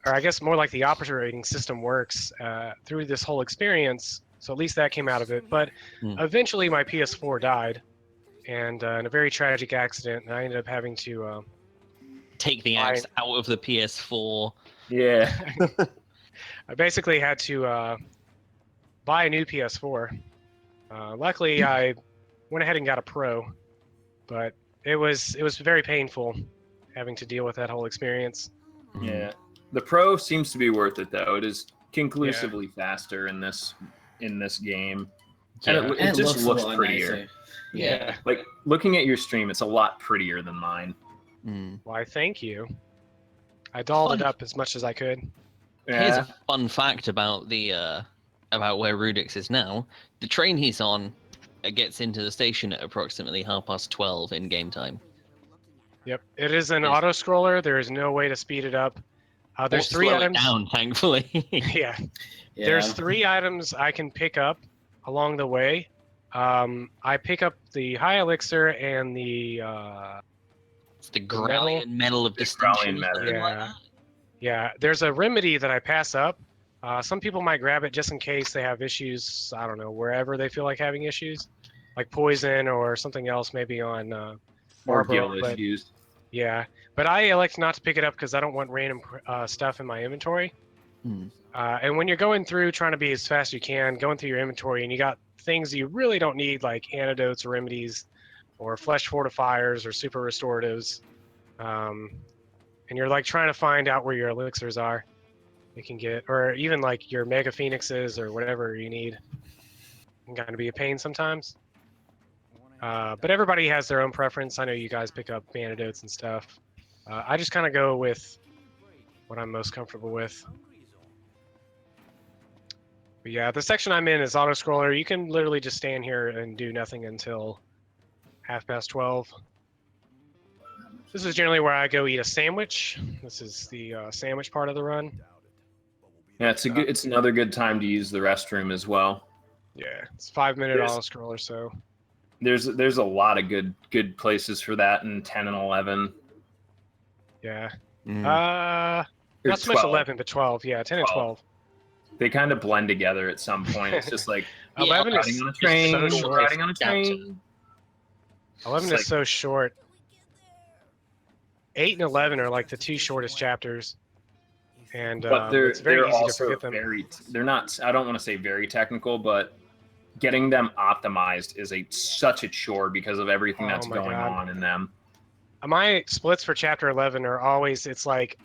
or I guess more like the operating system works through this whole experience. So at least that came out of it. But eventually my PS4 died, and in a very tragic accident, I ended up having to take the axe out of the PS4. Yeah. I basically had to buy a new PS4. Luckily, I went ahead and got a Pro, but it was very painful having to deal with that whole experience. Yeah. The Pro seems to be worth it though. It is conclusively faster in this game. Yeah. And it just looks a lot prettier. nicer. Yeah. Like looking at your stream, it's a lot prettier than mine. Why, thank you. I dolled it up as much as I could. Here's a fun fact about the about where Rudyxx is now. The train he's on gets into the station at approximately 12:30 in game time. Yep, it is an auto scroller. There is no way to speed it up. There's 3 slow items. It down, thankfully. Yeah. There's 3 items I can pick up along the way. I pick up the high elixir and the Grallian Medal of Distinction. Yeah. There's a remedy that I pass up. Some people might grab it just in case they have issues. I don't know, wherever they feel like having issues, like poison or something else, maybe on Barbara. Issues. Yeah, but I elect not to pick it up because I don't want random stuff in my inventory. And when you're going through trying to be as fast as you can, going through your inventory, and you got things you really don't need, like antidotes or remedies, or flesh fortifiers or super restoratives, and you're like trying to find out where your elixirs are, you can get, or even like your mega phoenixes or whatever you need. It's going to be a pain sometimes. But everybody has their own preference. I know you guys pick up antidotes and stuff. I just kind of go with what I'm most comfortable with. But yeah, the section I'm in is auto scroller. You can literally just stand here and do nothing until 12:30. This is generally where I go eat a sandwich. This is the sandwich part of the run. Yeah, it's another good time to use the restroom as well. Yeah, it's 5-minute auto scroller. So there's a lot of good places for that in 10 and 11. Yeah. Or Not so much 12. 11, but 12. Yeah, 10 and 12. They kind of blend together at some point. It's just like 11 riding is on a train, so short. riding on a train. 11 It's is so short. 8 and 11 are like the two shortest chapters, and but it's very they're easy to also forget them. they're not. I don't want to say very technical, but getting them optimized is such a chore because of everything that's my going God. on in them. My splits for chapter 11 are always, it's like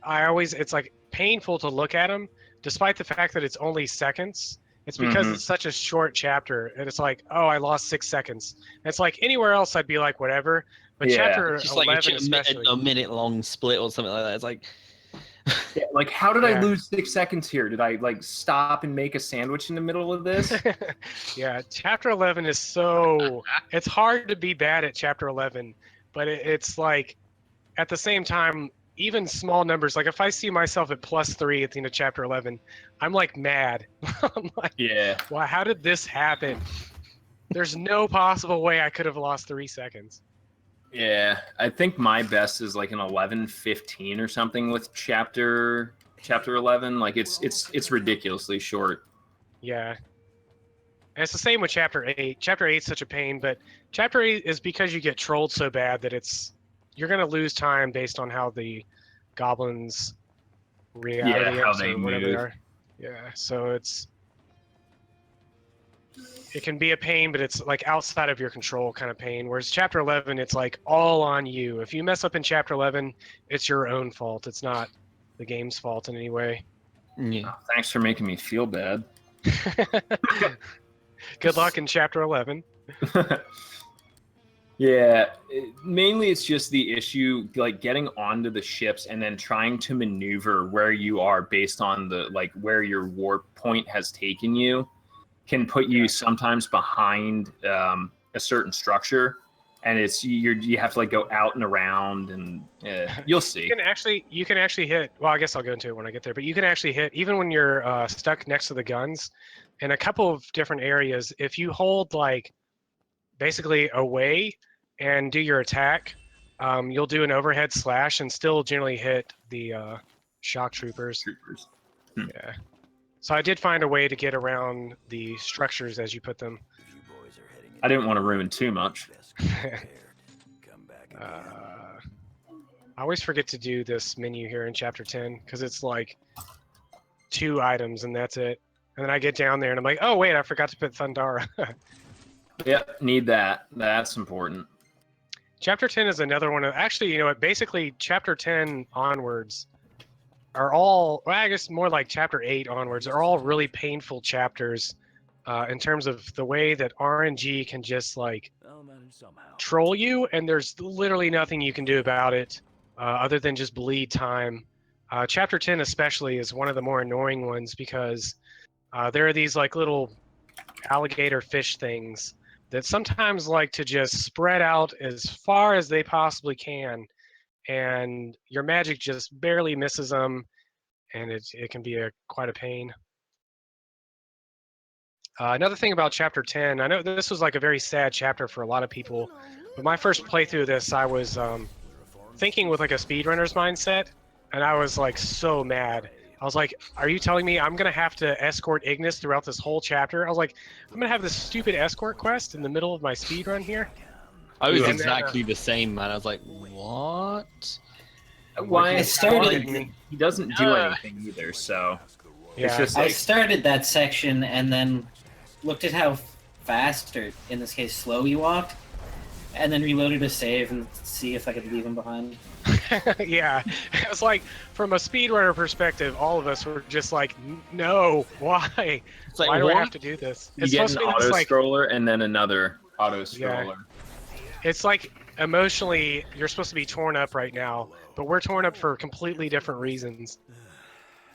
it's like painful to look at them, despite the fact that it's only seconds. It's because it's such a short chapter, and it's like, oh, I lost 6 seconds. And it's like anywhere else I'd be like, whatever. But chapter It's just 11 like especially. a minute long split or something like that. It's like, Yeah, like how did I lose 6 seconds here? Did I like stop and make a sandwich in the middle of this? Yeah, chapter 11 is so it's hard to be bad at chapter 11, but it's like at the same time, even small numbers, like if I see myself at +3 at the end of chapter 11, I'm like mad. I'm like, yeah. Wow, how did this happen? There's no possible way I could have lost 3 seconds. Yeah, I think my best is like an 11:15 or something with chapter 11. Like it's ridiculously short. Yeah. And it's the same with chapter 8. Chapter 8 is such a pain, but chapter 8 is because you get trolled so bad that you're gonna lose time based on how the goblins reality how ups they or whatever they move. are. Yeah, so it can be a pain, but it's like outside of your control kind of pain. Whereas chapter 11, it's like all on you. If you mess up in chapter 11, it's your own fault. It's not the game's fault in any way. Yeah. Oh, thanks for making me feel bad. Good luck in chapter 11. Yeah, mainly it's just the issue, like getting onto the ships and then trying to maneuver where you are based on the where your warp point has taken you, can put you sometimes behind a certain structure, and you have to like go out and around, and you'll see. You can actually hit. Well, I guess I'll go into it when I get there. But you can actually hit even when you're stuck next to the guns, in a couple of different areas. If you hold like basically away and do your attack, you'll do an overhead slash and still generally hit the shock troopers. Yeah. So I did find a way to get around the structures as you put them. I didn't want to ruin too much. I always forget to do this menu here in chapter 10 because it's like 2 items and that's it. And then I get down there and I'm like, oh wait, I forgot to put Thundara. Yep, need that. That's important. Chapter 10 is another one of, actually, you know what, basically chapter 10 onwards are all, well, I guess more like chapter 8 onwards, are all really painful chapters in terms of the way that RNG can just like troll you, and there's literally nothing you can do about it other than just bleed time. Chapter 10 especially is one of the more annoying ones because there are these like little alligator fish things that sometimes like to just spread out as far as they possibly can, and your magic just barely misses them, and it can be quite a pain. Another thing about chapter 10, I know this was like a very sad chapter for a lot of people, but my first playthrough of this, I was thinking with like a speedrunner's mindset, and I was like so mad. I was like, are you telling me I'm going to have to escort Ignis throughout this whole chapter? I was like, I'm going to have this stupid escort quest in the middle of my speedrun here? I was exactly the same, man. I was like, what? Why? started- He doesn't do anything either, so it's just I like, started that section and then looked at how fast, or in this case slow, you walked, and then reloaded a save and see if I could leave him behind. Yeah, it was like, from a speedrunner perspective, all of us were just like, no, why? It's like, why do I what? have to do this? you get an auto scroller and then another auto scroller. It's like emotionally, you're supposed to be torn up right now, but we're torn up for completely different reasons.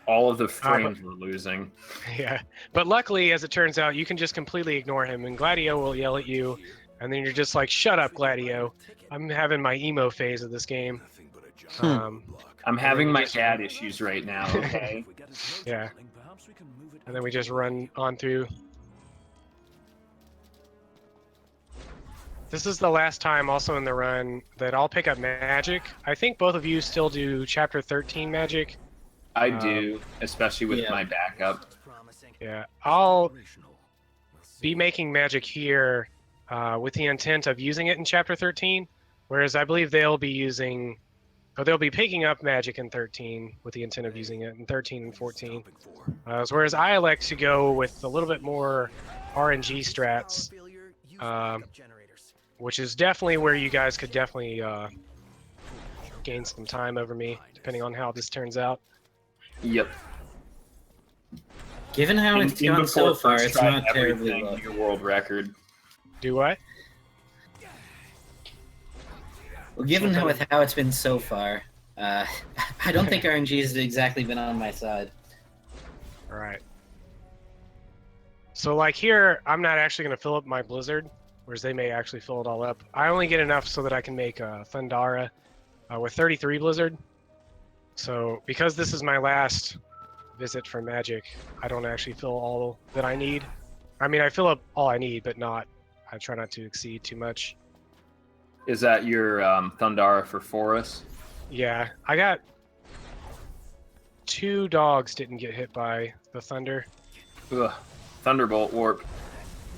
All of the frames we're losing. Yeah, but luckily, as it turns out, you can just completely ignore him, and Gladio will yell at you, and then you're just like, "Shut up, Gladio! I'm having my emo phase of this game." I'm having my dad issues right now. Okay. Yeah. And then we just run on through. This is the last time, also in the run, that I'll pick up magic. I think both of you still do Chapter 13 magic. I do, especially with my backup. Yeah, I'll be making magic here with the intent of using it in Chapter 13, whereas I believe they'll be using, or they'll be picking up magic in 13 with the intent of using it in 13 and 14. Whereas I elect to go with a little bit more RNG strats, which is definitely where you guys could definitely gain some time over me, depending on how this turns out. Yep. Given how it's gone so far, it's not terribly low. New world record. Do what? Well, given how it's been so far, I don't think RNG has exactly been on my side. All right. So like here, I'm not actually going to fill up my Blizzard, whereas they may actually fill it all up. I only get enough so that I can make a Thundara with 33 Blizzard. So because this is my last visit for magic, I don't actually fill all that I need. I mean, I fill up all I need, but I try not to exceed too much. Is that your Thundara for Forest? Yeah, I got 2 dogs didn't get hit by the thunder. Ugh. Thunderbolt warp.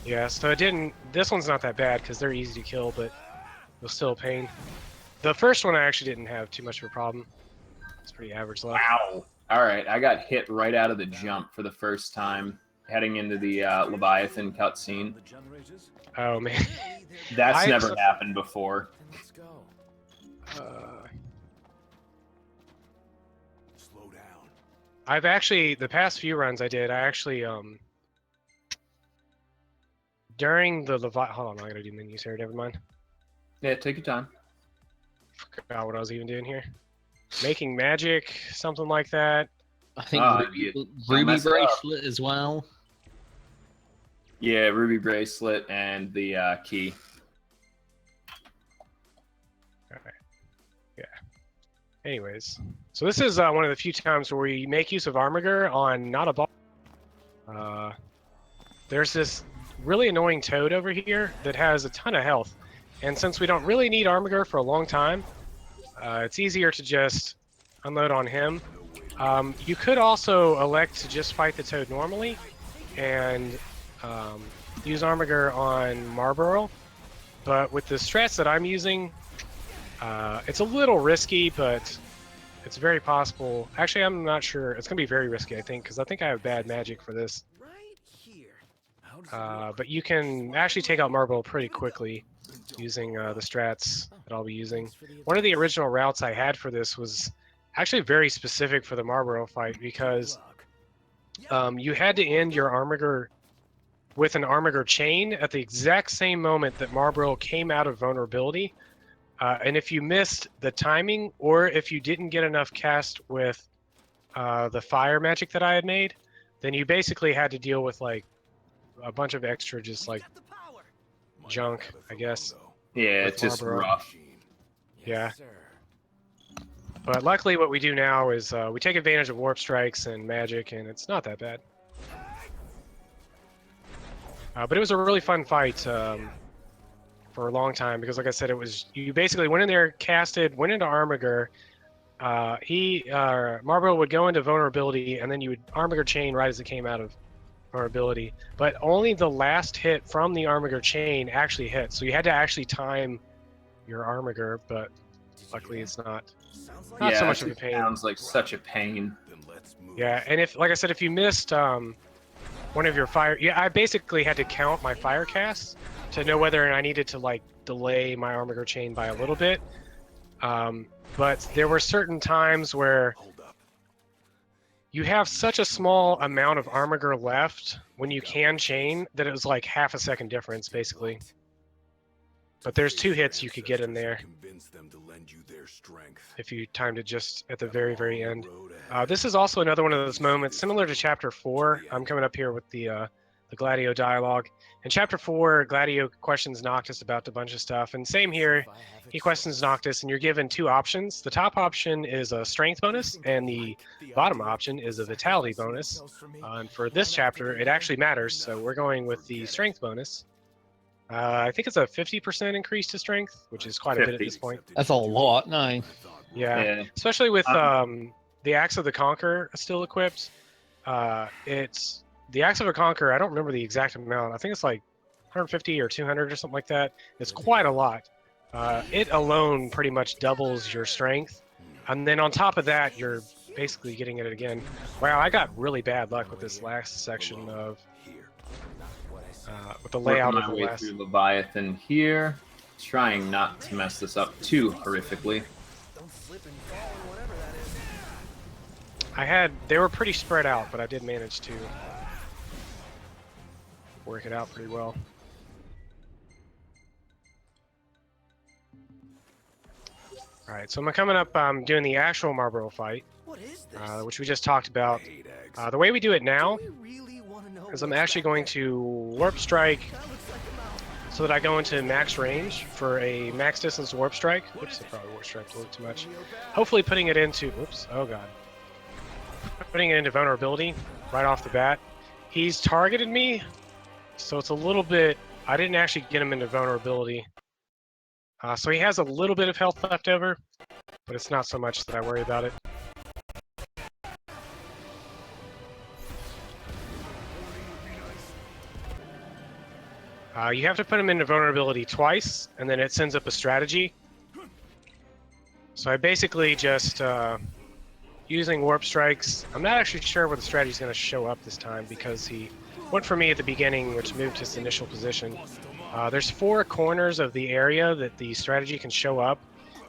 Yeah, so it didn't. This one's not that bad because they're easy to kill, but it was still a pain. The first one I actually didn't have too much of a problem. It's pretty average luck. Wow. All right, I got hit right out of the jump for the first time heading into the Leviathan cutscene. Oh man, that's never happened before. Slow down. I've actually, the past few runs I did, I actually during the Leviathan. Hold on, I gotta do menus here. Never mind. Yeah, take your time. Forgot what I was even doing here. Making magic, something like that. I think Ruby Bracelet as well. Yeah, Ruby Bracelet and the key. Okay. Yeah. Anyways, so this is one of the few times where we make use of Armiger on not a boss. There's this really annoying toad over here that has a ton of health, and since we don't really need Armiger for a long time, it's easier to just unload on him. You could also elect to just fight the toad normally and use Armiger on Marlborough, but with the strats that I'm using, it's a little risky, but it's very possible. Actually, I'm not sure. It's going to be very risky, I think, because I think I have bad magic for this. But you can actually take out Marlborough pretty quickly using the strats that I'll be using. One of the original routes I had for this was actually very specific for the Marlborough fight because you had to end your Armiger with an Armiger chain at the exact same moment that Marlborough came out of vulnerability. And if you missed the timing, or if you didn't get enough cast with the fire magic that I had made, then you basically had to deal with like a bunch of extra just like junk, I guess. Yeah, it's just rough. Yeah. But luckily what we do now is we take advantage of warp strikes and magic, and it's not that bad. But it was a really fun fight for a long time because, like I said, it was you basically went in there, casted, went into Armiger. Marlborough would go into vulnerability, and then you would Armiger chain right as it came out of vulnerability. But only the last hit from the Armiger chain actually hit, so you had to actually time your Armiger. But luckily, it's not so much of a pain. Sounds like such a pain. Yeah, and if, like I said, if you missed one of your fire, I basically had to count my fire casts to know whether I needed to like delay my Armiger chain by a little bit. But there were certain times where you have such a small amount of Armiger left when you can chain that it was like half a second difference, basically. But there's 2 hits you could get in there Convince them to lend you their strength. if you timed it just at the very, very end. This is also another one of those moments similar to Chapter 4. I'm coming up here with the Gladio dialogue. In Chapter 4, Gladio questions Noctis about a bunch of stuff, and same here. He questions Noctis, and you're given 2 options. The top option is a strength bonus, and the bottom option is a vitality bonus. And for this chapter, it actually matters, so we're going with the strength bonus. I think it's a 50% increase to strength, which is quite a bit at this point. That's a lot, no. Yeah, especially with the Axe of the Conqueror still equipped. It's the Axe of the Conqueror. I don't remember the exact amount. I think it's like 150 or 200 or something like that. It's quite a lot. It alone pretty much doubles your strength, and then on top of that, you're basically getting it again. Wow, I got really bad luck with this last section of with the layout of the way last. through Leviathan here, trying not to mess this up too horrifically. They were pretty spread out, but I did manage to work it out pretty well. All right, so I'm coming up doing the actual Marlboro fight, which we just talked about. The way we do it now is I'm actually going to Warp Strike so that I go into max range for a max distance Warp Strike. Oops, I probably Warp Strike a little too much. Hopefully putting it into, oops, oh god. Putting it into vulnerability right off the bat. He's targeted me, so it's a little bit, I didn't actually get him into vulnerability. So he has a little bit of health left over, but it's not so much that I worry about it. You have to put him into vulnerability twice, and then it sends up a strategy. So I basically just, using Warp Strikes, I'm not actually sure where the strategy is going to show up this time because he went for me at the beginning, which moved his initial position. There's 4 corners of the area that the strategy can show up.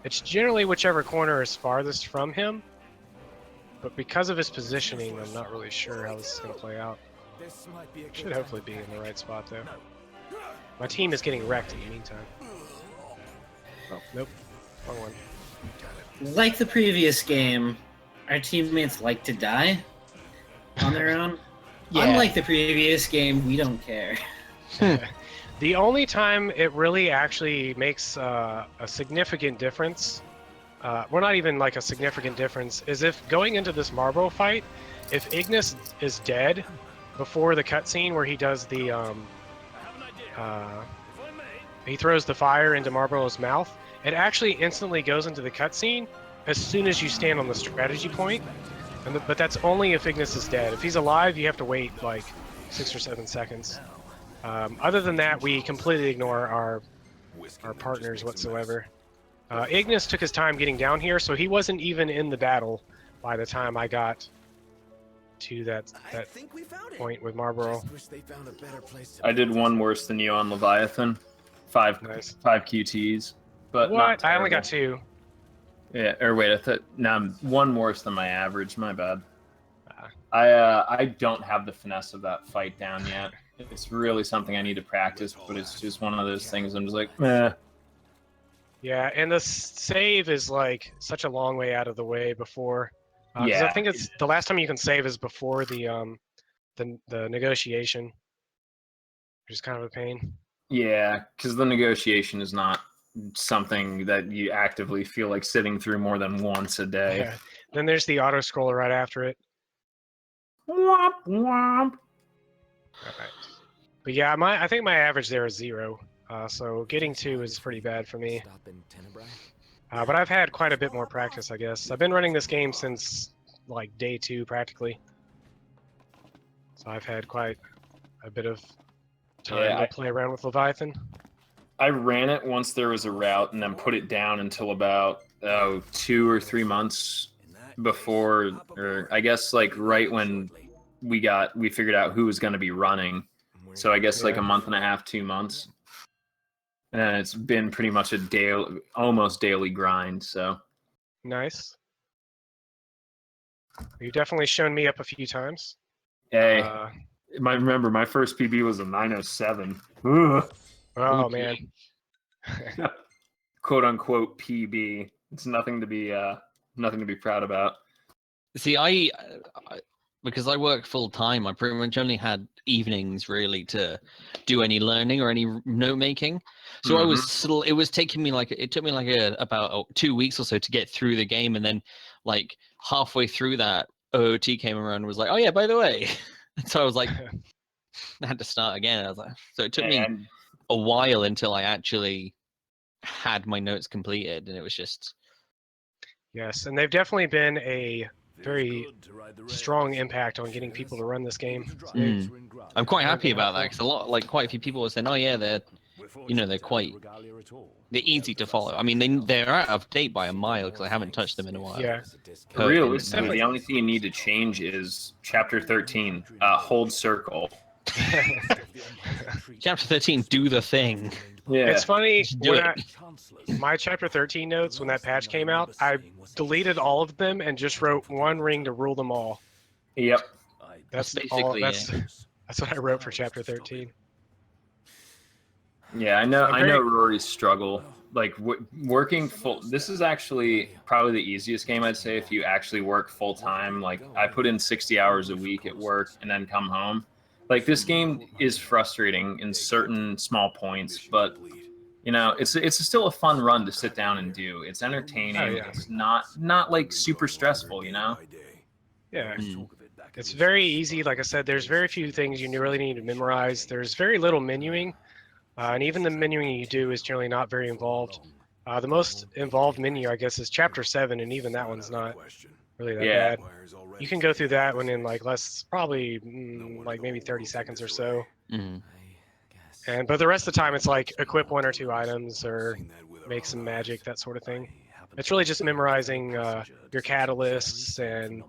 It's generally whichever corner is farthest from him, but because of his positioning, I'm not really sure how this is going to play out. Should hopefully be in the right spot, though. My team is getting wrecked in the meantime. Oh, nope. Wrong one. Like the previous game, our teammates like to die on their own. Yeah. Unlike the previous game, we don't care. The only time it really actually makes a significant difference, well, not even like a significant difference, is if going into this Marlboro fight, if Ignis is dead before the cutscene where he does the, he throws the fire into Marlboro's mouth, it actually instantly goes into the cutscene as soon as you stand on the strategy point, but that's only if Ignis is dead. If he's alive, you have to wait like 6 or 7 seconds. Other than that, we completely ignore our partners whatsoever. Ignis took his time getting down here, so he wasn't even in the battle by the time I got to that point with Marlboro. I did one worse than you on Leviathan. 5 QTs. But what? I only got 2. Yeah, or wait, I thought, no, I'm 1 worse than my average, my bad. I don't have the finesse of that fight down yet. It's really something I need to practice, but it's just one of those things I'm just like, meh. Yeah, and the save is like such a long way out of the way before. Yeah. I think it's the last time you can save is before the negotiation, which is kind of a pain. Yeah, because the negotiation is not something that you actively feel like sitting through more than once a day. Yeah. Then there's the auto scroller right after it. Womp womp. Alright. But yeah, I think my average there is 0. So getting 2 is pretty bad for me. But I've had quite a bit more practice, I guess. I've been running this game since like day 2 practically. So I've had quite a bit of time to play around with Leviathan. I ran it once there was a route and then put it down until about 2 or 3 months before, or I guess like right when we figured out who was going to be running. So I guess like a month and a half, 2 months. And it's been pretty much a almost daily grind, so. Nice. You've definitely shown me up a few times. Hey, remember my first PB was a 907. Ugh. Oh man. quote unquote PB. It's nothing to be proud about. See, because I work full time, I pretty much only had evenings really to do any learning or any note making. So I was it was taking me like it took me like about 2 weeks or so to get through the game, and then like halfway through that, OOT came around and was like, "Oh yeah, by the way," and so I was like, I had to start again. I was like, so it took me a while until I actually had my notes completed, and it was just. Yes, and they've definitely been a very strong impact on getting people to run this game. I'm quite happy about that because quite a few people were saying, "Oh yeah, they're easy to follow." I mean, they're out of date by a mile because I haven't touched them in a while. Yeah. Realistically, the only thing you need to change is Chapter 13. Hold circle. Chapter 13, do the thing. Yeah. It's funny when my Chapter 13 notes, when that patch came out, I deleted all of them and just wrote one ring to rule them all. Yep. That's basically that's what I wrote for Chapter 13. Yeah, I know Rory's struggle. Like working full. This is actually probably the easiest game I'd say if you actually work full time. Like I put in 60 hours a week at work and then come home. Like this game is frustrating in certain small points, but you know, it's still a fun run to sit down and do. It's entertaining. Oh, yeah. It's not like super stressful, you know? Yeah. It's very easy. Like I said, there's very few things you really need to memorize. There's very little menuing, and even the menuing you do is generally not very involved. The most involved menu, I guess, is Chapter 7, and even that one's not really that bad. You can go through that one in like probably like maybe 30 seconds or so. But the rest of the time, it's like equip 1 or 2 items or make some magic, that sort of thing. It's really just memorizing your catalysts and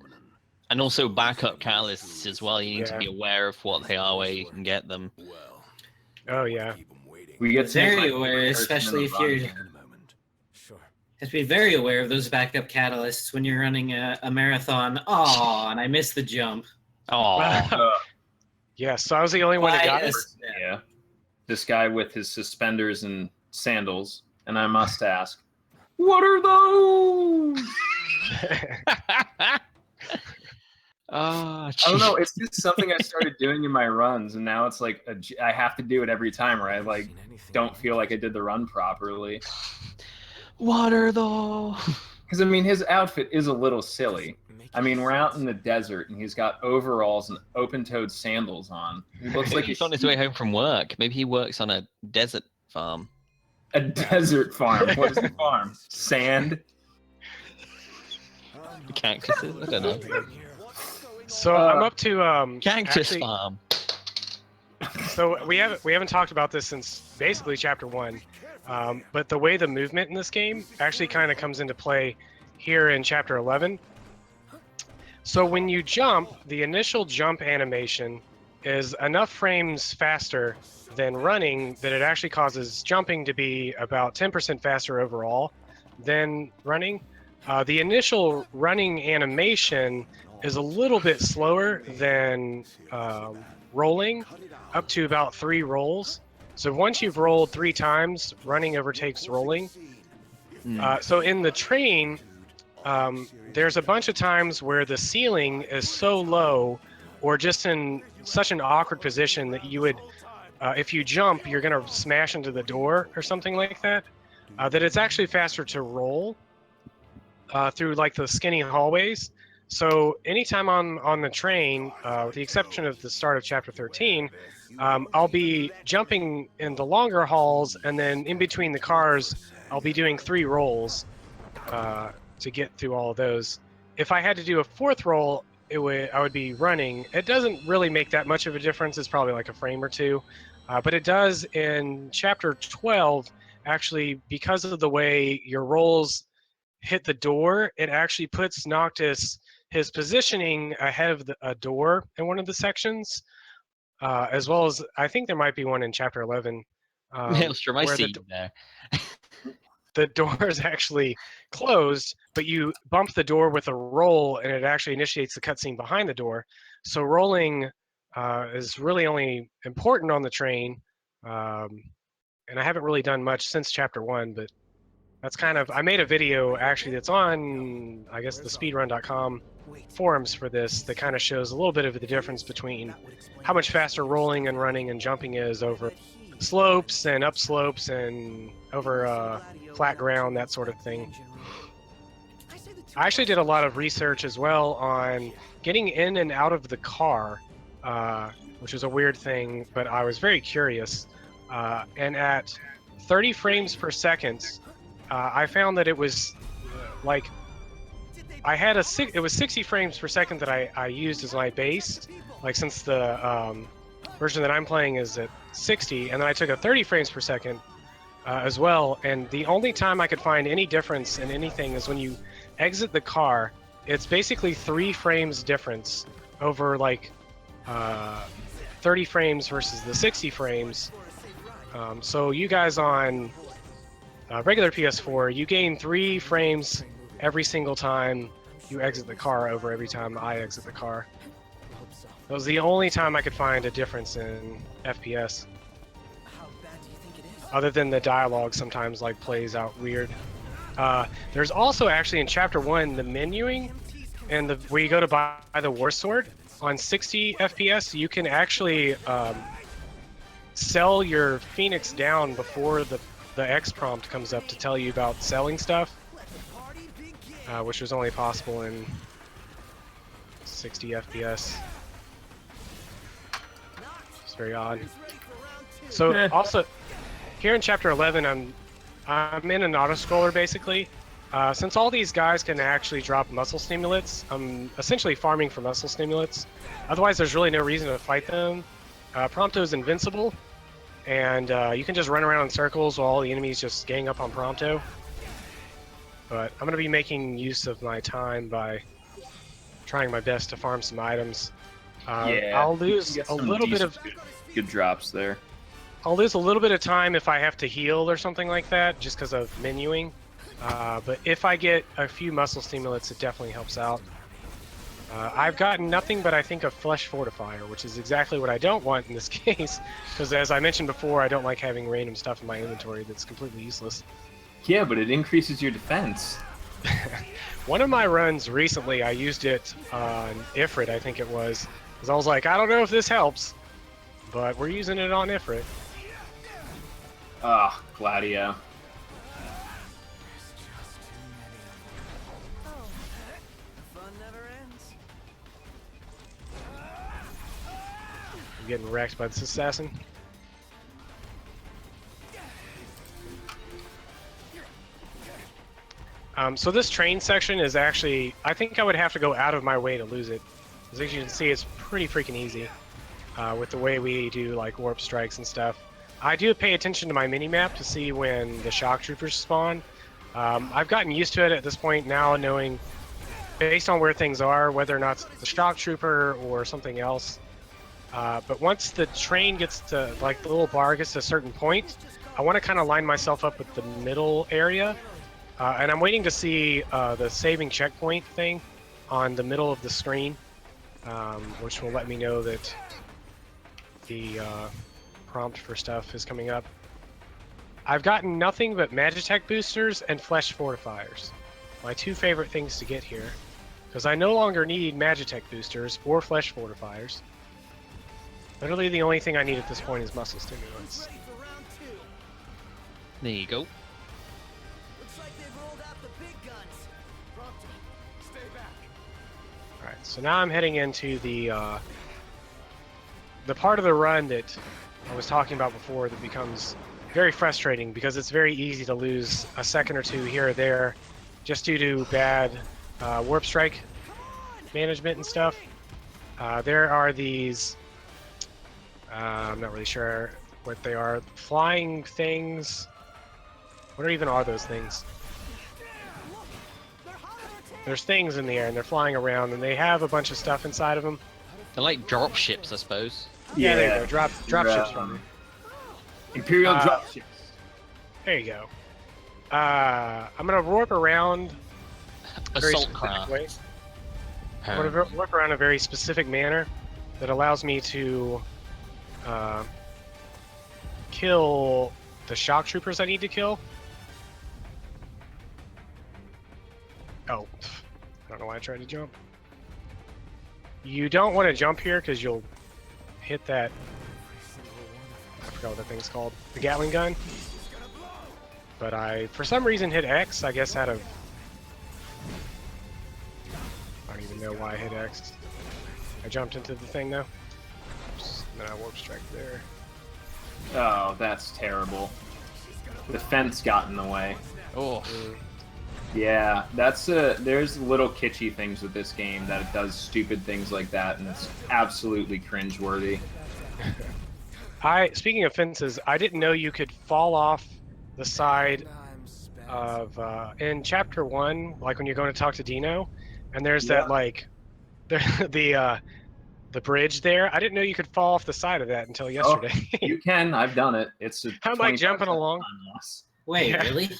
also backup catalysts as well. You need to be aware of what they are, where you can get them. Oh yeah. We get very aware, especially if you're. Have to be very aware of those backup catalysts when you're running a marathon. Oh, and I missed the jump. Oh. Yeah, so I was the only one that got it. Yeah. This guy with his suspenders and sandals, and I must ask, what are those? I don't know. It's just something I started doing in my runs, and now it's like I have to do it every time, or I like don't feel like I did the run properly. What are those? Because I mean, his outfit is a little silly. I mean, we're out in the desert, and he's got overalls and open-toed sandals on. He looks like he's on his way home from work. Maybe he works on a desert farm. A desert farm? What is the farm? Sand? Cactuses? I don't know. So I'm up to cactus farm. So we haven't talked about this since basically Chapter 1, but the way the movement in this game actually kind of comes into play here in Chapter 11. So when you jump, the initial jump animation is enough frames faster than running that it actually causes jumping to be about 10% faster overall than running. The initial running animation is a little bit slower than rolling, up to about 3 rolls. So once you've rolled 3 times, running overtakes rolling. So in the train, there's a bunch of times where the ceiling is so low or just in such an awkward position that you would, if you jump, you're going to smash into the door or something like that, that it's actually faster to roll through like the skinny hallways. So anytime I'm on the train, with the exception of the start of Chapter 13, I'll be jumping in the longer halls, and then in between the cars, I'll be doing 3 rolls to get through all of those. If I had to do a 4th roll, I would be running. It doesn't really make that much of a difference. It's probably like a frame or 2. But it does in Chapter 12, actually, because of the way your rolls hit the door, it actually puts Noctis, his positioning ahead of a door in one of the sections, as well as I think there might be one in Chapter 11. Maelstrom, I see you there. The door is actually closed, but you bump the door with a roll, and it actually initiates the cutscene behind the door. So rolling is really only important on the train, and I haven't really done much since Chapter 1, but that's kind of... I made a video, actually, that's on, I guess, the speedrun.com forums for this that kind of shows a little bit of the difference between how much faster rolling and running and jumping is over slopes and upslopes and over flat ground, that sort of thing. I actually did a lot of research as well on getting in and out of the car, which is a weird thing, but I was very curious. And at 30 frames per second, I found that it was like I had it was 60 frames per second that I used as my base. Like, since the version that I'm playing is at 60, and then I took a 30 frames per second as well. And the only time I could find any difference in anything is when you exit the car. It's basically 3 frames difference over like 30 frames versus the 60 frames. So you guys on regular PS4, you gain 3 frames every single time you exit the car over every time I exit the car. That was the only time I could find a difference in FPS. Other than the dialogue sometimes like plays out weird. There's also actually in Chapter 1 the menuing, and where you go to buy the War Sword on 60 FPS, you can actually sell your Phoenix down before the X prompt comes up to tell you about selling stuff, which was only possible in 60 FPS. It's very odd. So also here in Chapter 11, I'm in an auto-scroller basically. Since all these guys can actually drop muscle stimulants, I'm essentially farming for muscle stimulants. Otherwise, there's really no reason to fight them. Prompto is invincible, and you can just run around in circles while all the enemies just gang up on Prompto. But I'm going to be making use of my time by trying my best to farm some items. I'll lose a little bit of... Good drops there. I'll lose a little bit of time if I have to heal or something like that, just because of menuing. But if I get a few muscle stimulants, it definitely helps out. I've gotten nothing but I think a Flesh Fortifier, which is exactly what I don't want in this case, because as I mentioned before, I don't like having random stuff in my inventory that's completely useless. Yeah, but it increases your defense. One of my runs recently, I used it on Ifrit, I think it was, because I was like, I don't know if this helps, but we're using it on Ifrit. Ah, Gladio. I'm getting wrecked by this assassin. So this train section is actually, I think I would have to go out of my way to lose it. As you can see, it's pretty freaking easy with the way we do like warp strikes and stuff. I do pay attention to my mini-map to see when the shock troopers spawn. I've gotten used to it at this point now, knowing based on where things are, whether or not it's the shock trooper or something else. But once the train gets to, like the little bar gets to a certain point, I want to kind of line myself up with the middle area. And I'm waiting to see the saving checkpoint thing on the middle of the screen, which will let me know that the prompt for stuff is coming up. I've gotten nothing but Magitech boosters and Flesh Fortifiers. My 2 favorite things to get here. Because I no longer need Magitech boosters or Flesh Fortifiers. Literally the only thing I need at this point is muscle stimulants. There you go. Alright, so now I'm heading into the part of the run that I was talking about before that becomes very frustrating because it's very easy to lose a second or two here or there just due to bad warp strike management and stuff. There are these, I'm not really sure what they are, flying things. What even are those things? There's things in the air and they're flying around and they have a bunch of stuff inside of them. They're like drop ships, I suppose. Yeah, there you go. Drop ships from me. Imperial drop ships. There you go. I'm gonna warp around. Assault craft. I'm gonna warp around a very specific manner that allows me to kill the shock troopers I need to kill. Oh, I don't know why I tried to jump. You don't want to jump here because you'll hit that. I forgot what that thing's called. The Gatling gun. But I, for some reason, hit X. I guess out of. I don't even know why I hit X. I jumped into the thing though. Oops, and then I warp strike there. Oh, that's terrible. The fence got in the way. Oh. Yeah, that's there's little kitschy things with this game that it does stupid things like that, and it's absolutely cringeworthy. Speaking of fences, I didn't know you could fall off the side of in chapter 1, like when you're going to talk to Dino, and there's that like the bridge there. I didn't know you could fall off the side of that until yesterday. Oh, you can. I've done it. It's a I'm like jumping along. Time loss. Wait, Yeah. really?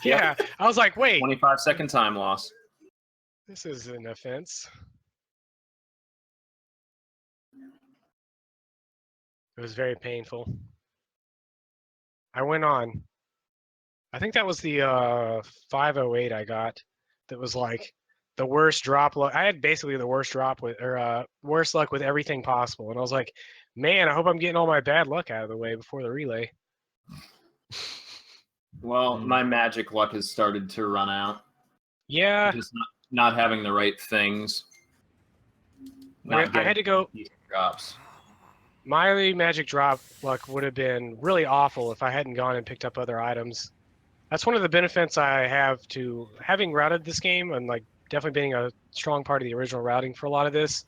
Yeah, I was like, wait. 25-second time loss. This is an offense. It was very painful. I went on. I think that was the 508 I got. That was like the worst drop luck. I had basically the worst drop with, or worst luck with everything possible. And I was like, man, I hope I'm getting all my bad luck out of the way before the relay. Well, my magic luck has started to run out. Yeah. Just not having the right things. I had to go. Drops. My magic drop luck would have been really awful if I hadn't gone and picked up other items. That's one of the benefits I have to having routed this game and like definitely being a strong part of the original routing for a lot of this.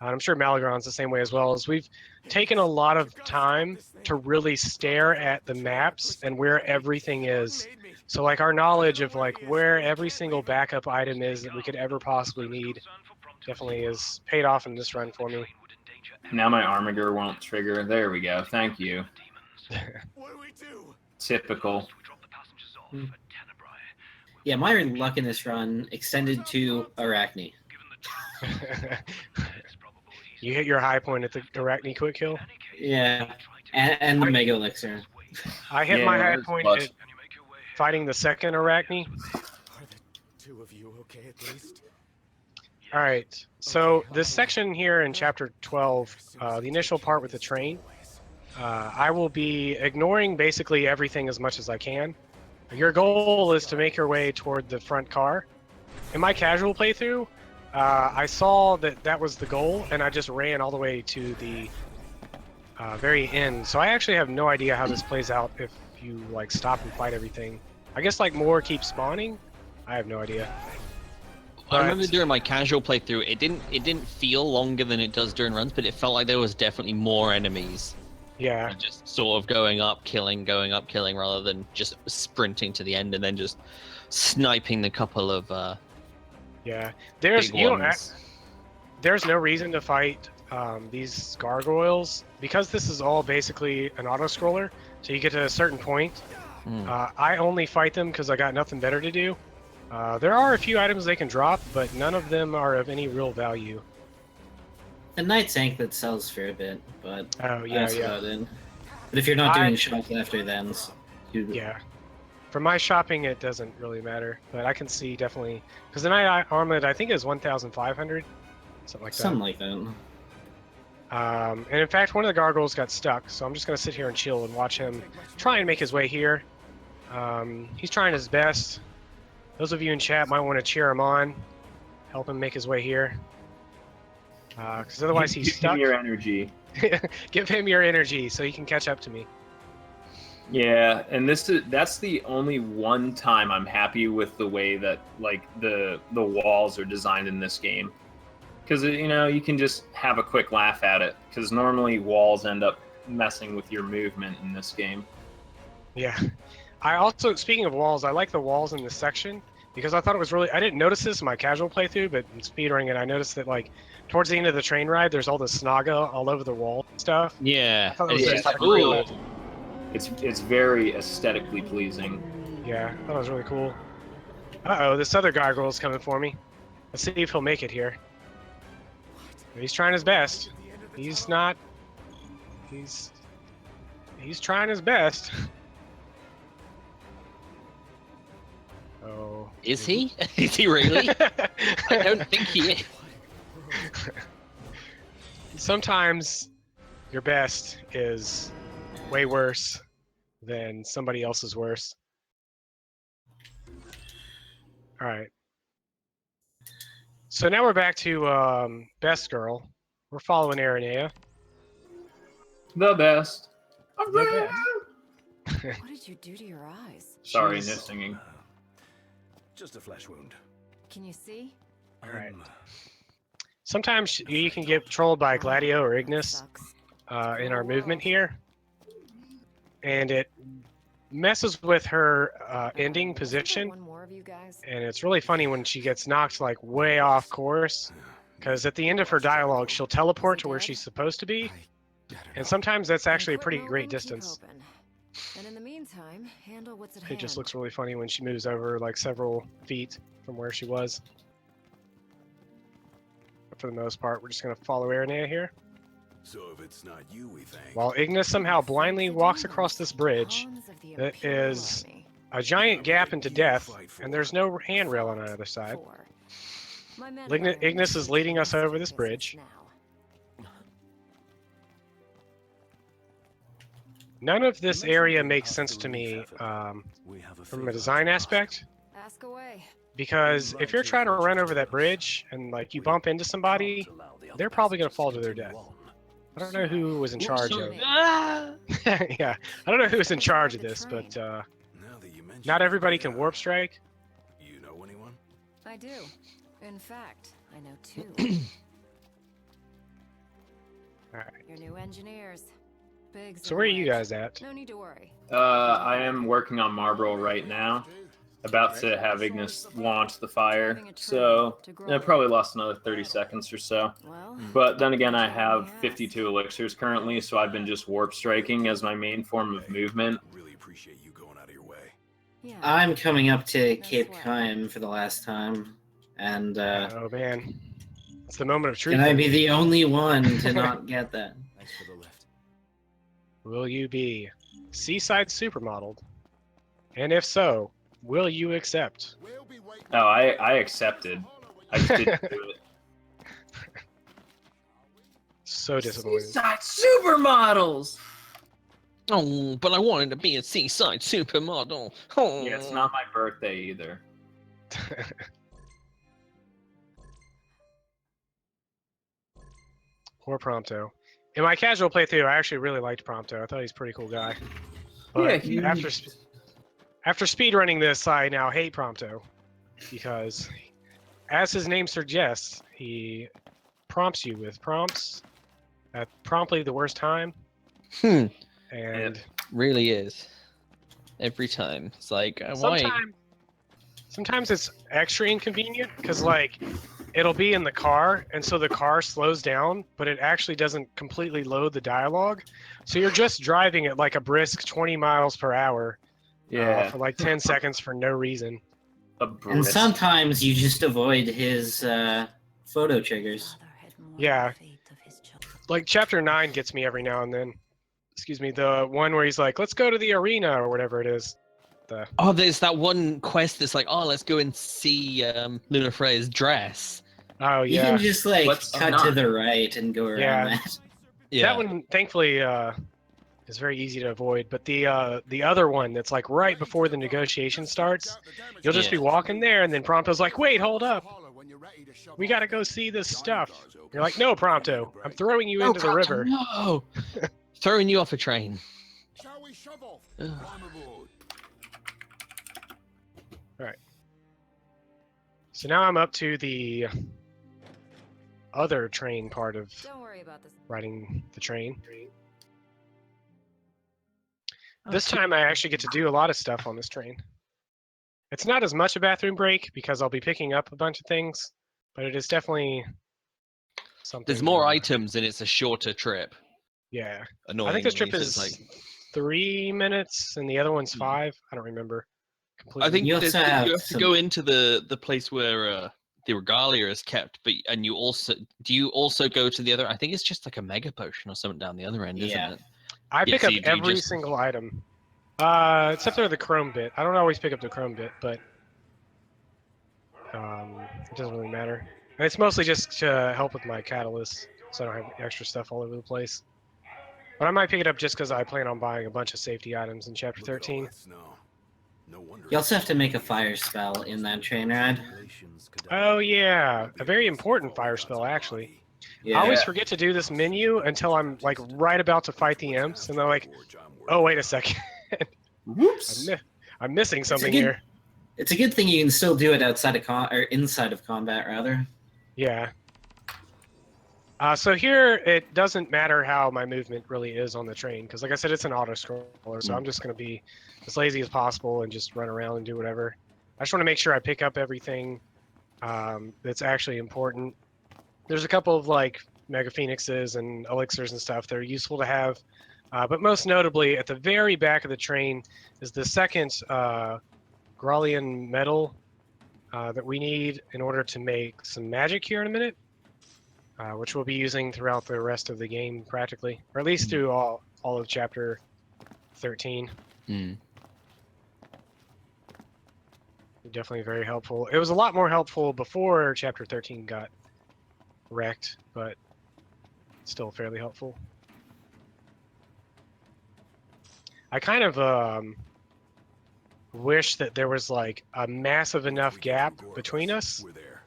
And I'm sure Malagron's the same way as well. As we've taken a lot of time to really stare at the maps and where everything is. So like our knowledge of like where every single backup item is that we could ever possibly need definitely is paid off in this run for me. Now my Armiger won't trigger. There we go. Thank you. Typical. Yeah, my luck in this run extended to Arachne. You hit your high point at the Arachne quick kill? Yeah, and the Mega Elixir. I hit my high point at fighting the second Arachne. Two of you okay at least? All right, so this section here in chapter 12, the initial part with the train, I will be ignoring basically everything as much as I can. Your goal is to make your way toward the front car. In my casual playthrough, I saw that was the goal, and I just ran all the way to the very end. So I actually have no idea how this plays out if you like stop and fight everything. I guess like more keep spawning. I have no idea. I remember during my casual playthrough, it didn't feel longer than it does during runs, but it felt like there was definitely more enemies. Yeah. And just sort of going up, killing, rather than just sprinting to the end and then just sniping the couple of yeah. There's no reason to fight these gargoyles because this is all basically an auto scroller. So you get to a certain point. I only fight them because I got nothing better to do. There are a few items they can drop, but none of them are of any real value. The Knight's Anklet sells for a bit, but oh yeah, that's about it. But if you're not doing shopping after then, yeah. For my shopping, it doesn't really matter, but I can see definitely because the Knight Armlet I think is 1,500, something like that. Something like that. And in fact, one of the gargoyles got stuck, so I'm just gonna sit here and chill and watch him try and make his way here. He's trying his best. Those of you in chat might want to cheer him on, help him make his way here. Because otherwise he's stuck. Give him your energy. Give him your energy so he can catch up to me. Yeah, and that's the only one time I'm happy with the way that like the walls are designed in this game. Because you can just have a quick laugh at it. Because normally walls end up messing with your movement in this game. Yeah. I also, speaking of walls, I like the walls in this section because I thought it was really, I didn't notice this in my casual playthrough, but in speedrunning it, I noticed that like towards the end of the train ride, there's all the snaga all over the wall and stuff. Yeah. It's very aesthetically pleasing. Yeah, that was really cool. Uh-oh, this other gargoyle's coming for me. Let's see if he'll make it here. He's trying his best. He's trying his best. Oh. Is he? Is he really? I don't think he is. Sometimes your best is way worse than somebody else's worst. All right. So now we're back to Best Girl. We're following Aranea. The best. The best. What did you do to your eyes? Sorry, She's- no singing. Just a flesh wound. Can you see? All right. Sometimes you can get trolled by Gladio or Ignis in our movement here, and it messes with her ending position. One more of you guys. And it's really funny when she gets knocked like way off course, because at the end of her dialogue, she'll teleport to where she's supposed to be, and sometimes that's actually a pretty great distance. And in the meantime, handle what's at It hand. just looks really funny when she moves over like several feet from where she was. But for the most part, we're just going to follow Aranea here. So if it's not you, we think. While Ignis somehow blindly walks across this bridge that is a giant gap into death, and there's no handrail on either side. Ignis is leading us over this bridge. None of this area makes sense to me from a design aspect, Ask away. because if you're trying to run over that bridge and like you bump into somebody, they're probably going to fall to their death. I don't know who was in charge of yeah, I don't know who was in charge of this, but not everybody can warp strike. You know anyone? I do. In fact, I know two. Alright. Your new engineers. Biggs So where are and you Wedge. guys at? No need to worry. I am working on Marble right now. About to have Ignis launch the fire, so I probably lost another 30 seconds or so. But then again, I have 52 elixirs currently, so I've been just warp striking as my main form of movement. Really appreciate you going out of your way. I'm coming up to Cape Kime for the last time, and Oh man, it's the moment of truth. can I be the only one to not get that? Thanks for the lift. Will you be seaside supermodeled? And if so, will you accept? Oh, I accepted. I just didn't do it. So disappointed. Seaside supermodels! Oh, but I wanted to be a seaside supermodel. Oh. Yeah, it's not my birthday either. Poor Prompto. In my casual playthrough, I actually really liked Prompto. I thought he's a pretty cool guy. But Yeah, after speedrunning this, I now hate Prompto, because as his name suggests, he prompts you with prompts at promptly the worst time. And And really is. Every time. It's like, why? sometimes it's extra inconvenient, because like it'll be in the car, and so the car slows down, but it actually doesn't completely load the dialogue. So you're just driving at like a brisk 20 miles per hour for like 10 seconds for no reason. And sometimes you just avoid his photo triggers. Yeah. Like chapter 9 gets me every now and then. Excuse me, the one where he's like, let's go to the arena or whatever it is. Oh, there's that one quest that's like, oh, let's go and see Luna Freya's dress. Oh, You yeah. can just like cut to the right and go around Yeah. that. That one, thankfully, is very easy to avoid. But the other one that's like right before the negotiation starts, you'll just be walking there, and then Prompto's like, wait, hold up. We got to go see this stuff. You're like, no, Prompto, I'm throwing you into the river. No! Throwing you off a train. Ugh. Alright. So now I'm up to the other train part of riding the train. This time I actually get to do a lot of stuff on this train. It's not as much a bathroom break because I'll be picking up a bunch of things, but it is definitely something. There's more items and it's a shorter trip. Yeah. Annoyingly, I think this trip so is it's like 3 minutes and the other one's 5. I don't remember completely. I think you have to go into the place where the regalia is kept, but and you also do you also go to the other? I think it's just like a mega potion or something down the other end, isn't it? I pick so up you do every just- single item, except for the chrome bit. I don't always pick up the chrome bit, but it doesn't really matter. And it's mostly just to help with my catalyst, so I don't have extra stuff all over the place. But I might pick it up just because I plan on buying a bunch of safety items in Chapter 13. You also have to make a fire spell in that train ride. Oh yeah, a very important fire spell actually. Yeah. I always forget to do this menu until I'm like right about to fight the imps, and they're like, "Oh wait a second, whoops, I'm missing something good, here." It's a good thing you can still do it outside of or inside of combat, rather. Yeah. So here it doesn't matter how my movement really is on the train, because like I said, it's an auto scroller, so I'm just going to be as lazy as possible and just run around and do whatever. I just want to make sure I pick up everything that's actually important. There's a couple of like Mega Phoenixes and elixirs and stuff that are useful to have, but most notably at the very back of the train is the second Grolian metal that we need in order to make some magic here in a minute. Which we'll be using throughout the rest of the game, practically, or at least through all of Chapter 13. Definitely very helpful. It was a lot more helpful before Chapter 13 got wrecked, but still fairly helpful. I kind of wish that there was like a massive enough gap between us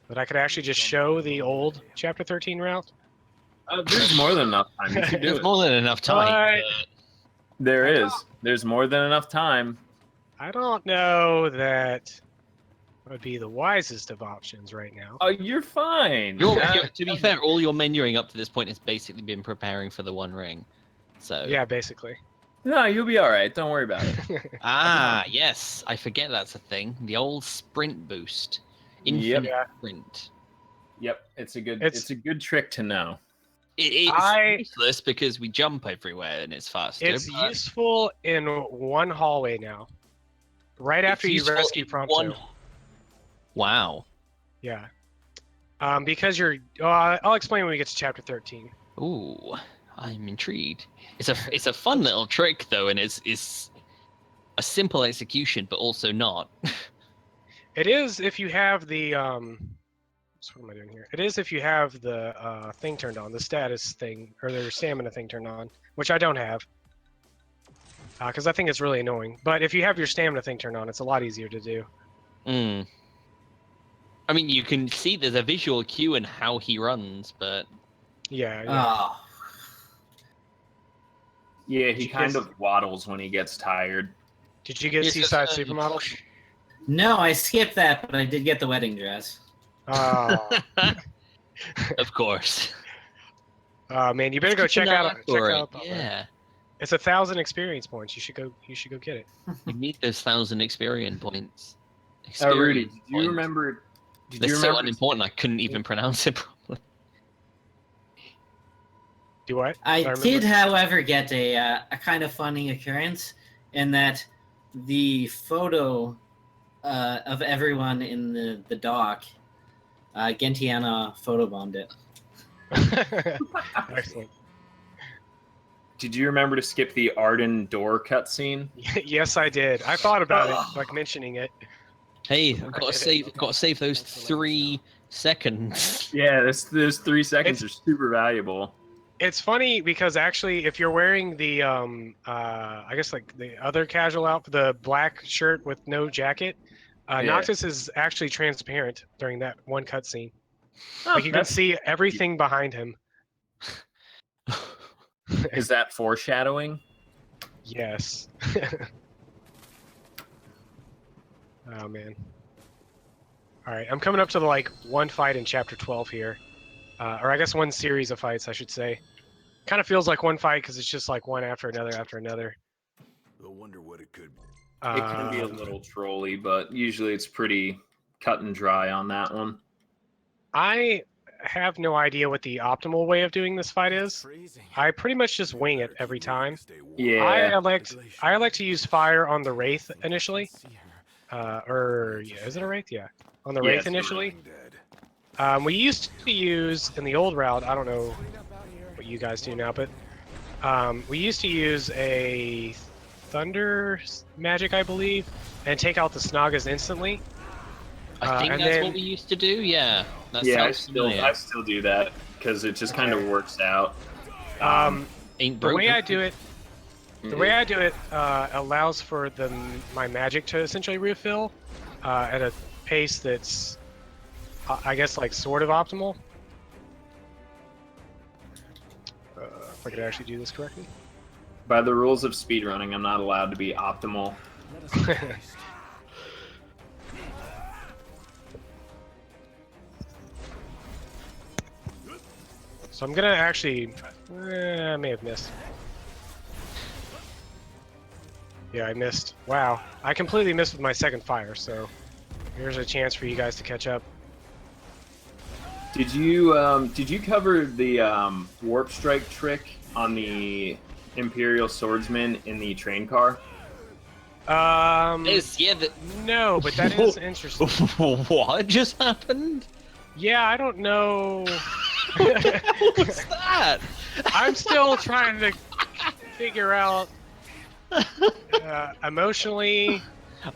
that I could actually just show the old Chapter 13 route. There's more than enough time. You can do There's it. more than enough time. There is. There's more than enough time. I don't know that would be the wisest of options right now. Oh, you're fine. To be fair, all your menuing up to this point has basically been preparing for the One Ring. So yeah, basically. No, you'll be all right. Don't worry about it. Yes, I forget that's a thing. The old sprint boost, infinite sprint. Yep, it's a good trick to know. It's useless because we jump everywhere and it's faster. It's useful in one hallway now. Right after you rescue Prompto. Wow. Yeah. Because you're... I'll explain when we get to Chapter 13. Ooh, I'm intrigued. It's a fun little trick though, and it's a simple execution, but also not. It is if you have the what am I doing here? It is if you have the thing turned on, the status thing, or the stamina thing turned on, which I don't have, because I think it's really annoying. But if you have your stamina thing turned on, it's a lot easier to do. I mean, you can see there's a visual cue in how he runs, but yeah. Yeah, he kind of waddles when he gets tired. Did you get Seaside Supermodel? No, I skipped that, but I did get the wedding dress. Oh. Of course. Man, you better go check out. Yeah. It's 1,000 experience points. You should go get it. You need those 1,000 experience points. Rudy, do you remember? They're so unimportant. I couldn't even pronounce it properly. Do what? I did, however, get a kind of funny occurrence in that the photo of everyone in the dock, Gentiana photobombed it. Excellent. Did you remember to skip the Arden door cutscene? Yes, I did. I thought about it, like mentioning it. Hey, I've got to save those 3 seconds. Yeah, those 3 seconds are super valuable. It's funny because actually, if you're wearing the I guess like the other casual outfit, the black shirt with no jacket, Noctis is actually transparent during that one cutscene. Like you can see everything behind him. Is that foreshadowing? Yes. Oh man. All right, I'm coming up to the one fight in Chapter 12 here, or I guess one series of fights, I should say. Kind of feels like one fight because it's just like one after another after another. I wonder what it could be. It can be a little trolly, but usually it's pretty cut and dry on that one. I have no idea what the optimal way of doing this fight is. I pretty much just wing it every time. Yeah. I elect to use fire on the Wraith initially. Is it a Wraith? Yeah. On the Wraith initially. We used to use, in the old route, I don't know what you guys do now, but we used to use a Thunder magic, I believe, and take out the Snagas instantly. I think and that's then, what we used to do. Yeah. That Yeah, sounds familiar. I still do that because it just kind of works out. Ain't the way broken. I do it, allows for my magic to essentially refill at a pace that's, I guess, like sort of optimal. If I could actually do this correctly. By the rules of speedrunning, I'm not allowed to be optimal. So I'm gonna actually, I may have missed. Yeah, I missed. Wow, I completely missed with my second fire. So here's a chance for you guys to catch up. Did you cover the warp strike trick on the Imperial Swordsman in the train car? No, but that is interesting. What just happened? Yeah, I don't know. What's that? I'm still trying to figure out emotionally,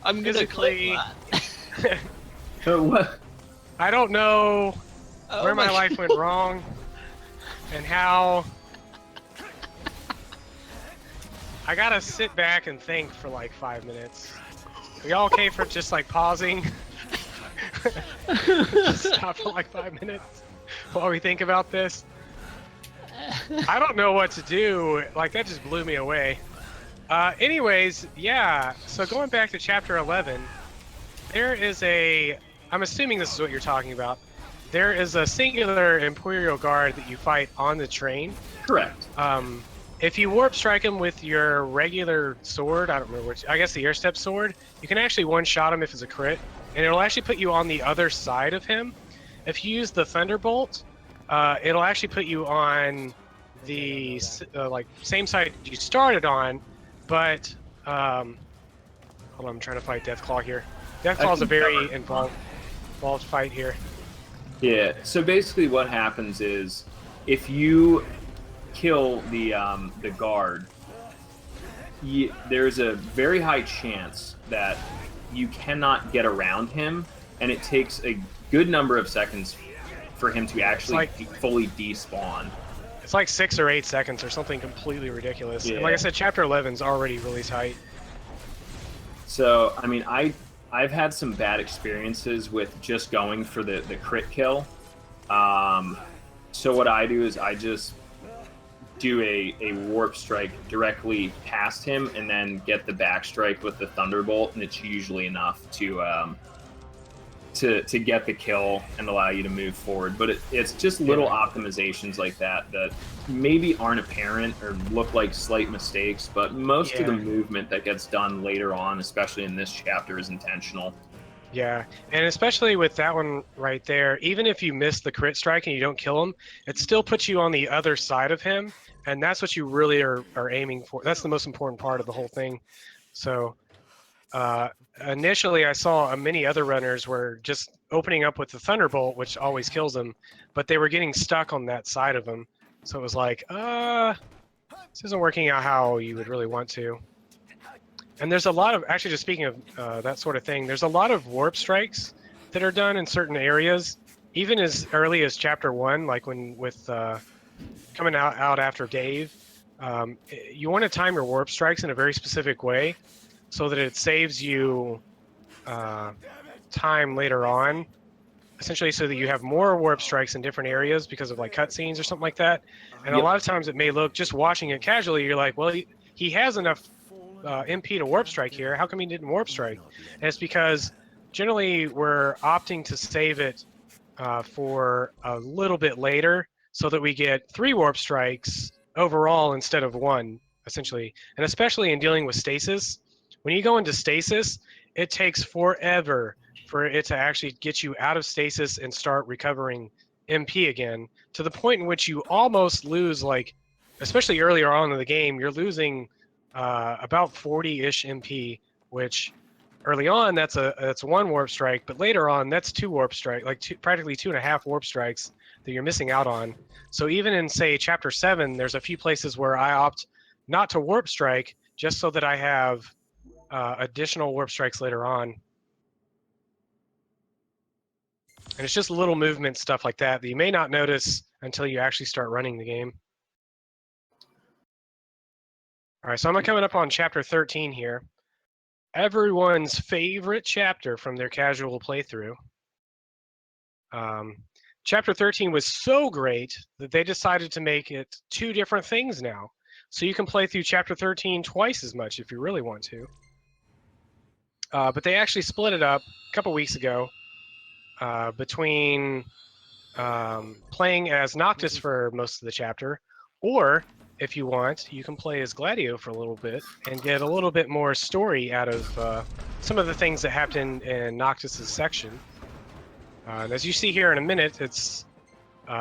I'm gonna physically. click What? I don't know where my my life went wrong and how. I gotta sit back and think for like 5 minutes. Are y'all okay for just like pausing? Just stop for like 5 minutes while we think about this. I don't know what to do. Like, that just blew me away. Anyways, yeah. So going back to chapter 11, there is I'm assuming this is what you're talking about. There is a singular Imperial Guard that you fight on the train. Correct. If you warp strike him with your regular sword, I don't remember which, I guess the air step sword, you can actually one-shot him if it's a crit, and it'll actually put you on the other side of him. If you use the Thunderbolt, it'll actually put you on the same side you started on, but hold on, I'm trying to fight Deathclaw here. Deathclaw's a very involved fight here. Yeah. So basically, what happens is, if you kill the guard, there's a very high chance that you cannot get around him, and it takes a good number of seconds for him to actually fully despawn. It's like 6 or 8 seconds or something completely ridiculous. Yeah. And like I said, chapter 11 is already really tight. So, I mean, I've had some bad experiences with just going for the crit kill. So what I do is I just do a warp strike directly past him and then get the back strike with the Thunderbolt, and it's usually enough to get the kill and allow you to move forward. But it's just little optimizations like that maybe aren't apparent or look like slight mistakes, but most of the movement that gets done later on, especially in this chapter, is intentional. Yeah, and especially with that one right there, even if you miss the crit strike and you don't kill him, it still puts you on the other side of him, and that's what you really are aiming for. That's the most important part of the whole thing. So initially I saw many other runners were just opening up with the Thunderbolt, which always kills them, but they were getting stuck on that side of him. So it was like, this isn't working out how you would really want to. And there's a lot of, actually, just speaking of that sort of thing, there's a lot of warp strikes that are done in certain areas, even as early as chapter 1, like with coming out after Dave. You want to time your warp strikes in a very specific way so that it saves you time later on, essentially so that you have more warp strikes in different areas because of like cutscenes or something like that. And a lot of times it may look, just watching it casually, you're like, well, he has enough MP to warp strike here. How come he didn't warp strike? And it's because generally we're opting to save it for a little bit later so that we get 3 warp strikes overall instead of 1, essentially. And especially in dealing with stasis, when you go into stasis, it takes forever for it to actually get you out of stasis and start recovering MP again, to the point in which you almost lose, like, especially earlier on in the game, you're losing about 40-ish MP, which early on that's 1 warp strike, but later on that's 2 warp strike, like practically 2.5 warp strikes that you're missing out on. So even in, say, chapter 7, there's a few places where I opt not to warp strike just so that I have additional warp strikes later on. And it's just little movement stuff like that that you may not notice until you actually start running the game. All right, so I'm coming up on chapter 13 here. Everyone's favorite chapter from their casual playthrough. Chapter 13 was so great that they decided to make it 2 different things now. So you can play through chapter 13 twice as much if you really want to. But they actually split it up a couple weeks ago between playing as Noctis for most of the chapter, or if you want, you can play as Gladio for a little bit and get a little bit more story out of some of the things that happened in Noctis's section. And as you see here in a minute, it's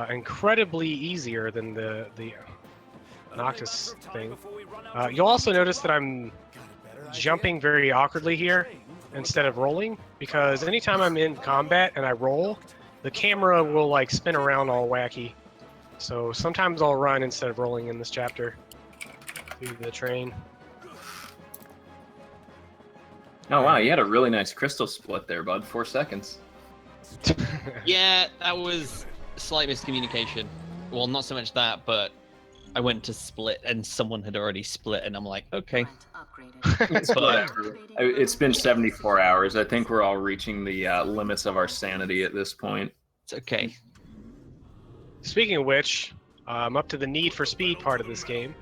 incredibly easier than the Noctis thing. You'll also notice that I'm jumping very awkwardly here instead of rolling, because anytime I'm in combat and I roll, the camera will like spin around all wacky. So sometimes I'll run instead of rolling in this chapter through the train. Oh wow, you had a really nice crystal split there, bud. 4 seconds. Yeah, that was a slight miscommunication. Well, not so much that, but I went to split and someone had already split, and I'm like, okay. It's whatever. It's been 74 hours. I think we're all reaching the limits of our sanity at this point. It's okay. Speaking of which, I'm up to the Need for Speed part of this game.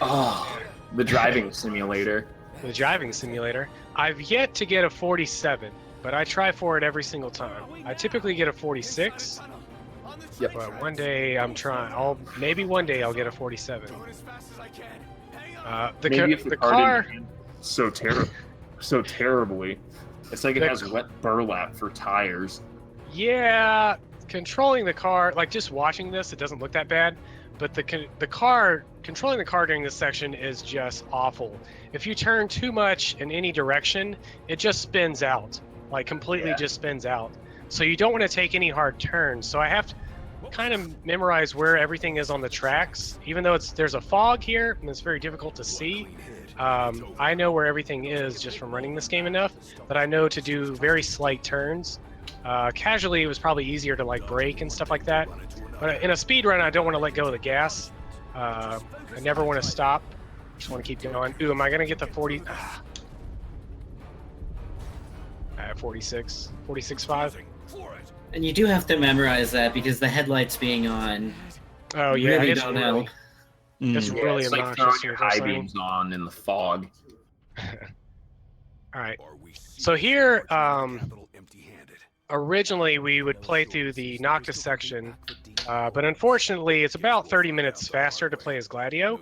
Oh, the driving simulator. The driving simulator. I've yet to get a 47, but I try for it every single time. I typically get a 46. Yep. But one day I'm trying. Maybe one day I'll get a 47. Maybe if the car didn't so terribly. It's like it has wet burlap for tires. Yeah, controlling the car, like just watching this, it doesn't look that bad. But controlling the car during this section is just awful. If you turn too much in any direction, it just spins out, like completely just spins out. So you don't want to take any hard turns. So I have to kind of memorize where everything is on the tracks, even though there's a fog here and it's very difficult to see. I know where everything is just from running this game enough that I know to do very slight turns. Casually, it was probably easier to like brake and stuff like that. But in a speed run, I don't want to let go of the gas. I never want to stop. Just want to keep going. Ooh, am I gonna get the 40? 46, 46.5. And you do have to memorize that because the headlights being on. Oh yeah, really it's don't really, know. it's really it's like obnoxious. throwing your high beams on in the fog. All right. So here, originally we would play through the Noctis section, but unfortunately it's about 30 minutes faster to play as Gladio.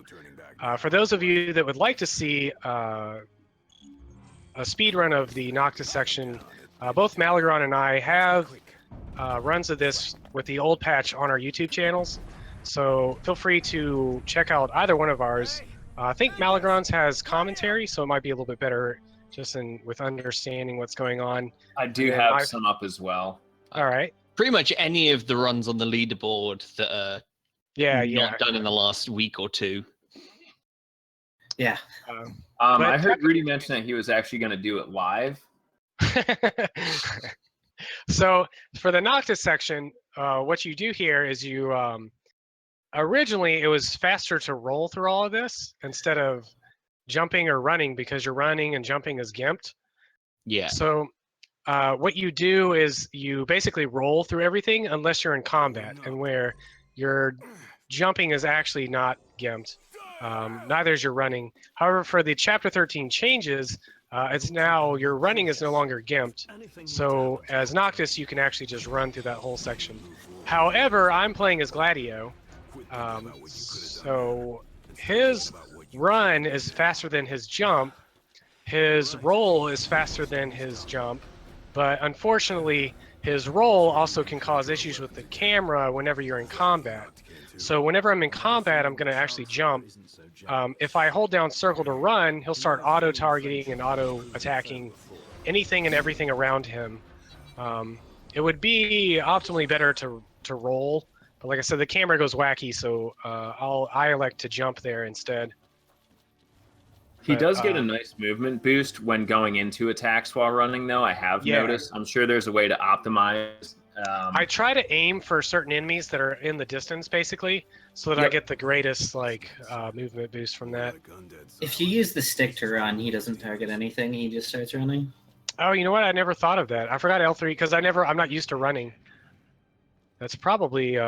For those of you that would like to see a speed run of the Noctis section, both Malagron and I have runs of this with the old patch on our YouTube channels, so feel free to check out either one of ours. I think Malagron's has commentary, so it might be a little bit better just with understanding what's going on. I do have some up as well. All right. Pretty much any of the runs on the leaderboard that are not done in the last week or two. Yeah. I heard Rudy mention that he was actually going to do it live. So for the Noctis section, what you do here is you originally it was faster to roll through all of this instead of jumping or running, because you're running and jumping is gimped. Yeah. So what you do is you basically roll through everything unless you're in combat, and where your jumping is actually not gimped. Neither is your running. However, for the Chapter 13 changes, it's now your running is no longer gimped. So as Noctis, you can actually just run through that whole section. However, I'm playing as Gladio, so his run is faster than his jump. His roll is faster than his jump, but unfortunately, his roll also can cause issues with the camera whenever you're in combat. So whenever I'm in combat, I'm going to actually jump. If I hold down circle to run, he'll start auto-targeting and auto-attacking anything and everything around him. It would be optimally better to roll, but like I said, the camera goes wacky, so I elect to jump there instead. He does get a nice movement boost when going into attacks while running, though. I have noticed. I'm sure there's a way to optimize I try to aim for certain enemies that are in the distance, basically, so that I get the greatest movement boost from that. If you use the stick to run, he doesn't target anything. He just starts running. Oh, you know what? I never thought of that. I forgot L3 because I'm not used to running. That's probably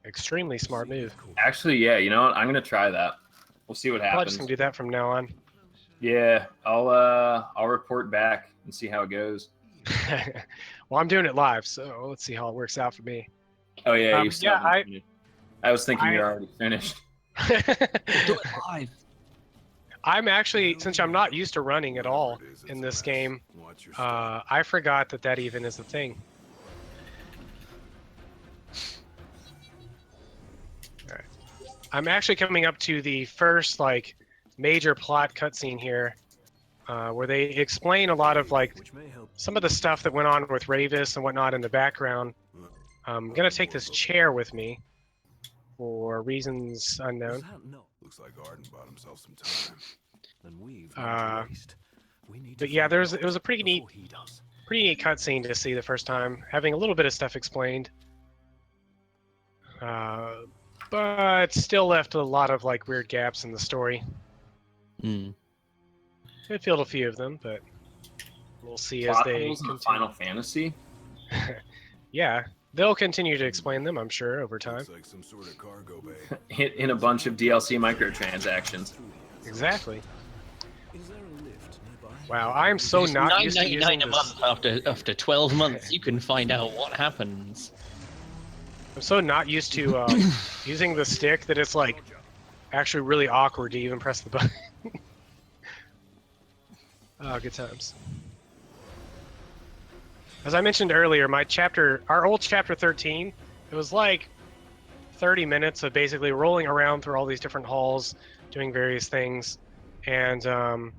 extremely smart move. Actually, yeah. You know what? I'm gonna try that. We'll see what Probably happens. just gonna do that from now on. Yeah, I'll report back and see how it goes. Well, I'm doing it live, so let's see how it works out for me. Oh yeah, I was thinking you're already finished. Do it live. I'm actually, since I'm not used to running at all in this game, I forgot that even is a thing. All right. I'm actually coming up to the first major plot cutscene here, where they explain a lot of some of the stuff that went on with Ravis and whatnot in the background. I'm gonna take this chair with me for reasons unknown. Looks like Arden bought himself some time. And we've but yeah, it was a pretty neat cutscene to see the first time, having a little bit of stuff explained, but still left a lot of weird gaps in the story. I filled a few of them, but we'll see as they continue. Final Fantasy. Yeah, they'll continue to explain them, I'm sure, over time. like some sort of cargo bay. In a bunch of DLC microtransactions. Exactly. Wow, I'm so not used to using $9.99 a month after 12 months. You can find out what happens. I'm so not used to using the stick that it's actually really awkward to even press the button. Oh, good times. As I mentioned earlier, our old chapter 13, it was 30 minutes of basically rolling around through all these different halls, doing various things, and spamming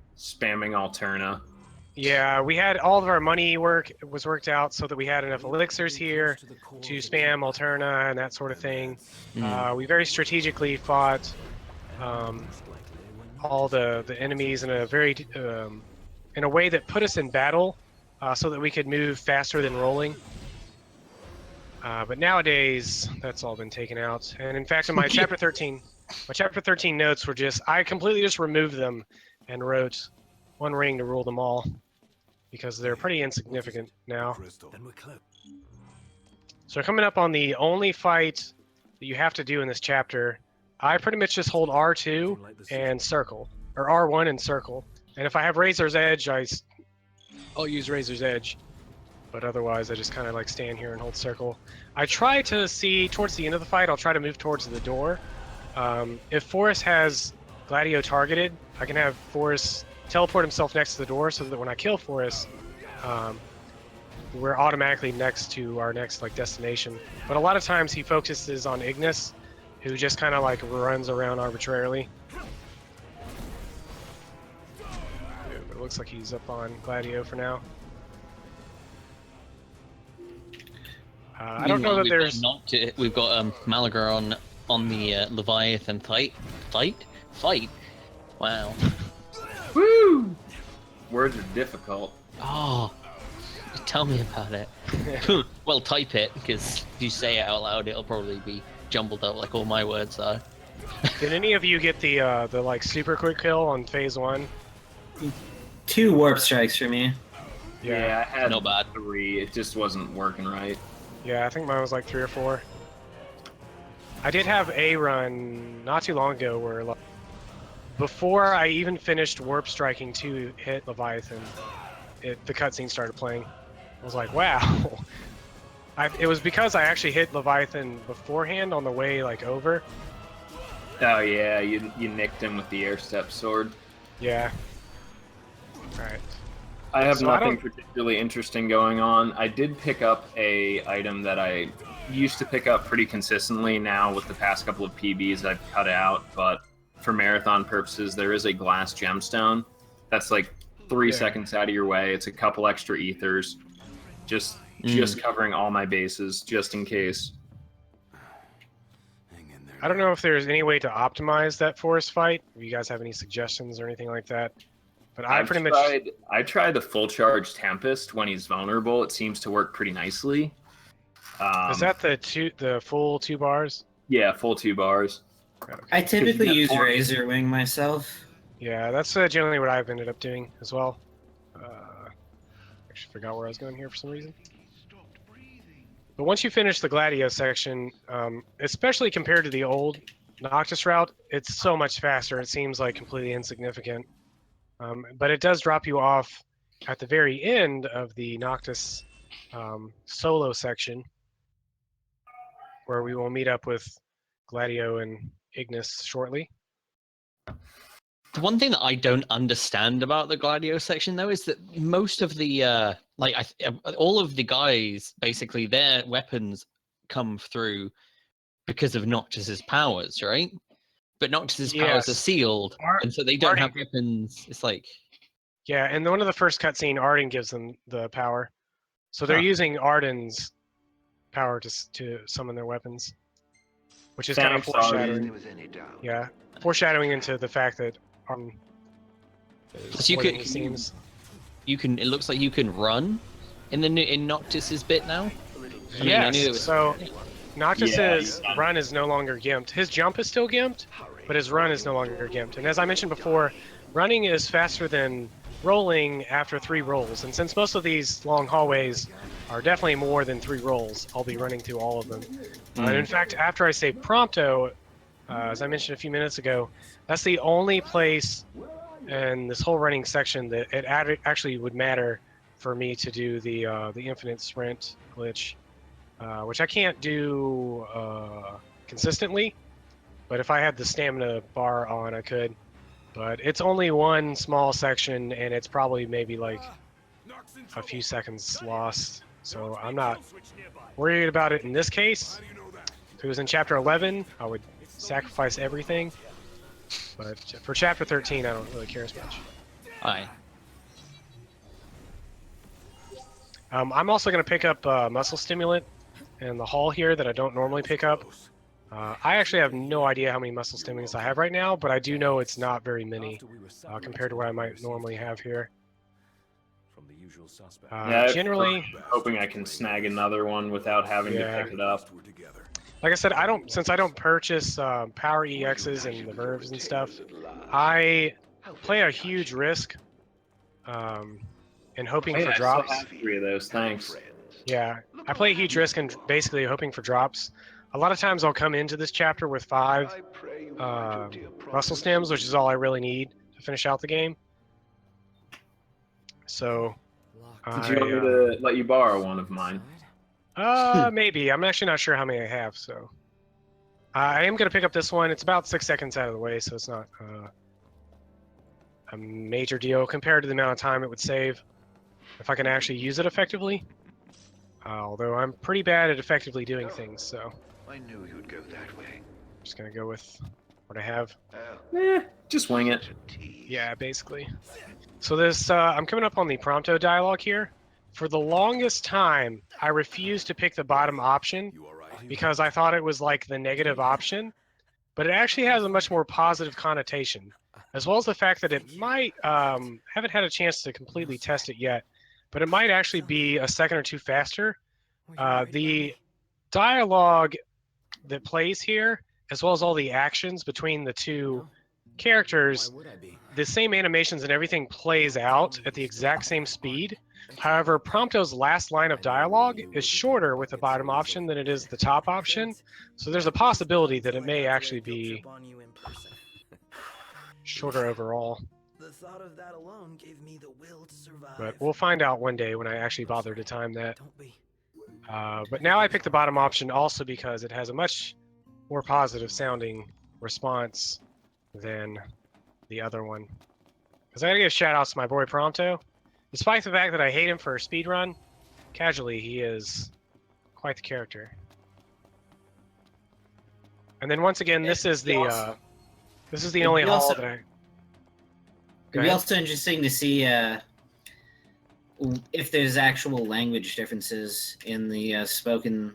Alterna. Yeah, we had all of our money was worked out so that we had enough elixirs here to spam Alterna and that sort of thing. We very strategically fought all the enemies in a very in a way that put us in battle, so that we could move faster than rolling. But nowadays, that's all been taken out. And in fact, in my chapter 13 notes were I completely just removed them and wrote one ring to rule them all, because they're pretty insignificant now. So coming up on the only fight that you have to do in this chapter, I pretty much just hold R2 and circle, or R1 and circle. And if I have Razor's Edge, I'll use Razor's Edge. But otherwise, I just kind of stand here and hold circle. I try to see, towards the end of the fight, I'll try to move towards the door. If Forrest has Gladio targeted, I can have Forrest teleport himself next to the door so that when I kill Forrest, we're automatically next to our next destination. But a lot of times he focuses on Ignis, who just kind of runs around arbitrarily. It looks like he's up on Gladio for now. I don't know that there's... We've got Malagron on the Leviathan fight. Wow. Woo! Words are difficult. Oh, tell me about it. Well, type it, because if you say it out loud, it'll probably be jumbled up like all my words are. Did any of you get the super quick kill on phase 1? 2 warp strikes for me. Yeah, I had no bad. 3. It just wasn't working right. Yeah, I think mine was 3 or 4. I did have a run not too long ago where before I even finished warp striking to hit Leviathan, the cutscene started playing. I was like, wow. It was because I actually hit Leviathan beforehand on the way over. Oh yeah, you nicked him with the air step sword. Yeah. Alright. I have nothing particularly interesting going on. I did pick up a item that I used to pick up pretty consistently. Now with the past couple of PBs I've cut out, but for marathon purposes there is a glass gemstone that's 3 seconds out of your way. It's a couple extra ethers, just covering all my bases just in case. I don't know if there's any way to optimize that forest fight. If you guys have any suggestions or anything like that. But I pretty much I tried the full charge Tempest when he's vulnerable. It seems to work pretty nicely. Is that the full 2 bars? Yeah, full 2 bars. Okay. I typically use Razor Wing myself. Yeah, that's generally what I've ended up doing as well. Actually forgot where I was going here for some reason. But once you finish the Gladio section, especially compared to the old Noctis route, it's so much faster. It seems like completely insignificant. But it does drop you off at the very end of the Noctis solo section, where we will meet up with Gladio and Ignis shortly. The one thing that I don't understand about the Gladio section, though, is that most of the all of the guys, basically, their weapons come through because of Noctis's powers, right? But Noctis's powers are sealed, and so they don't have weapons. It's like, yeah, and one of the first cutscene, Arden gives them the power, so they're using Arden's power to summon their weapons, which is kind of foreshadowing. Yeah, foreshadowing into the fact that so you can. It looks like you can run in Noctis's bit now. Yes. So Noctis's run is no longer gimped. His jump is still gimped, but his run is no longer gimped. And as I mentioned before, running is faster than rolling after 3 rolls. And since most of these long hallways are definitely more than 3 rolls, I'll be running through all of them. And in fact, after I save Prompto, as I mentioned a few minutes ago, that's the only place in this whole running section that it actually would matter for me to do the infinite sprint glitch, which I can't do consistently, but if I had the stamina bar on, I could. But it's only one small section, and it's probably maybe like a few seconds lost, so I'm not worried about it in this case. If it was in Chapter 11, I would sacrifice everything. But for Chapter 13, I don't really care as much. Aye. I'm also going to pick up muscle stimulant in the hall here that I don't normally pick up. I actually have no idea how many muscle stimulants I have right now, but I do know it's not very many compared to what I might normally have here. Generally, I'm hoping I can snag another one without having to pick it up. Like I said, since I don't purchase power EXs and the verbs and stuff, I play a huge risk in hoping for drops. I still have 3 of those, thanks. Yeah, I play a huge risk and basically hoping for drops. A lot of times I'll come into this chapter with 5 muscle stems, which is all I really need to finish out the game. So, Did you want me to let you borrow one of mine? Maybe. I'm actually not sure how many I have, so. I am going to pick up this one. It's about 6 seconds out of the way, so it's not a major deal compared to the amount of time it would save if I can actually use it effectively. Although I'm pretty bad at effectively doing things, so. I knew you'd go that way. Just going to go with what I have. Just wing it. Yeah, basically. So this, I'm coming up on the Prompto dialogue here. For the longest time, I refused to pick the bottom option because I thought it was like the negative option, but it actually has a much more positive connotation, as well as the fact that it might, haven't had a chance to completely test it yet, but it might actually be a second or 2 faster. The dialogue that plays here, as well as all the actions between the 2 characters, the same animations and everything plays out at the exact same speed. However, Prompto's last line of dialogue is shorter with the bottom option than it is the top option, so there's a possibility that it may actually be shorter overall. The thought of that alone gave me the will to survive. But we'll find out one day when I actually bother to time that. But now I picked the bottom option also because it has a much more positive sounding response than the other one. Because I gotta give shout outs to my boy Prompto. Despite the fact that I hate him for a speedrun, casually he is quite the character. And then once again, this is the only hall that I. It'd be also interesting to see if there's actual language differences in the spoken.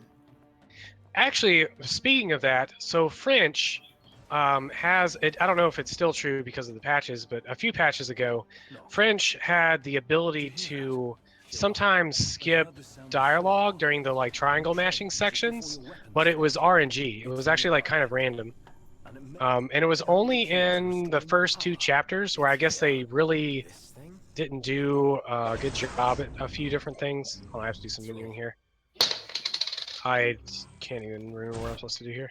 Actually, speaking of that, so French has it. I don't know if it's still true because of the patches, but a few patches ago, French had the ability to sometimes skip dialogue during the like triangle mashing sections, but it was RNG. It was actually like kind of random. And it was only in the first 2 chapters where I guess they really didn't do a good job at a few different things. Oh, I have to do some menuing here. I can't even remember what I'm supposed to do here.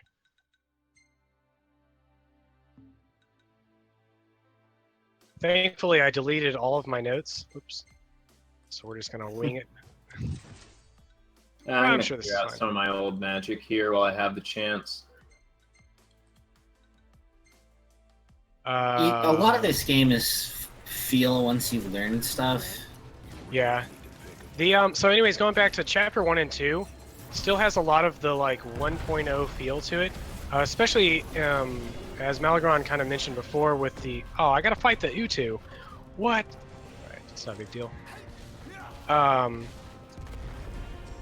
Thankfully, I deleted all of my notes. Oops. So we're just gonna wing it. I'm I'm gonna sure this figure is out fine. some of my old magic here while I have the chance. A lot of this game is feel once you've learned stuff. Yeah. The so anyways, going back to chapter 1 and 2, still has a lot of the like 1.0 feel to it. Especially as Malagron kind of mentioned before with the I gotta fight the Utu. What? Alright, it's not a big deal.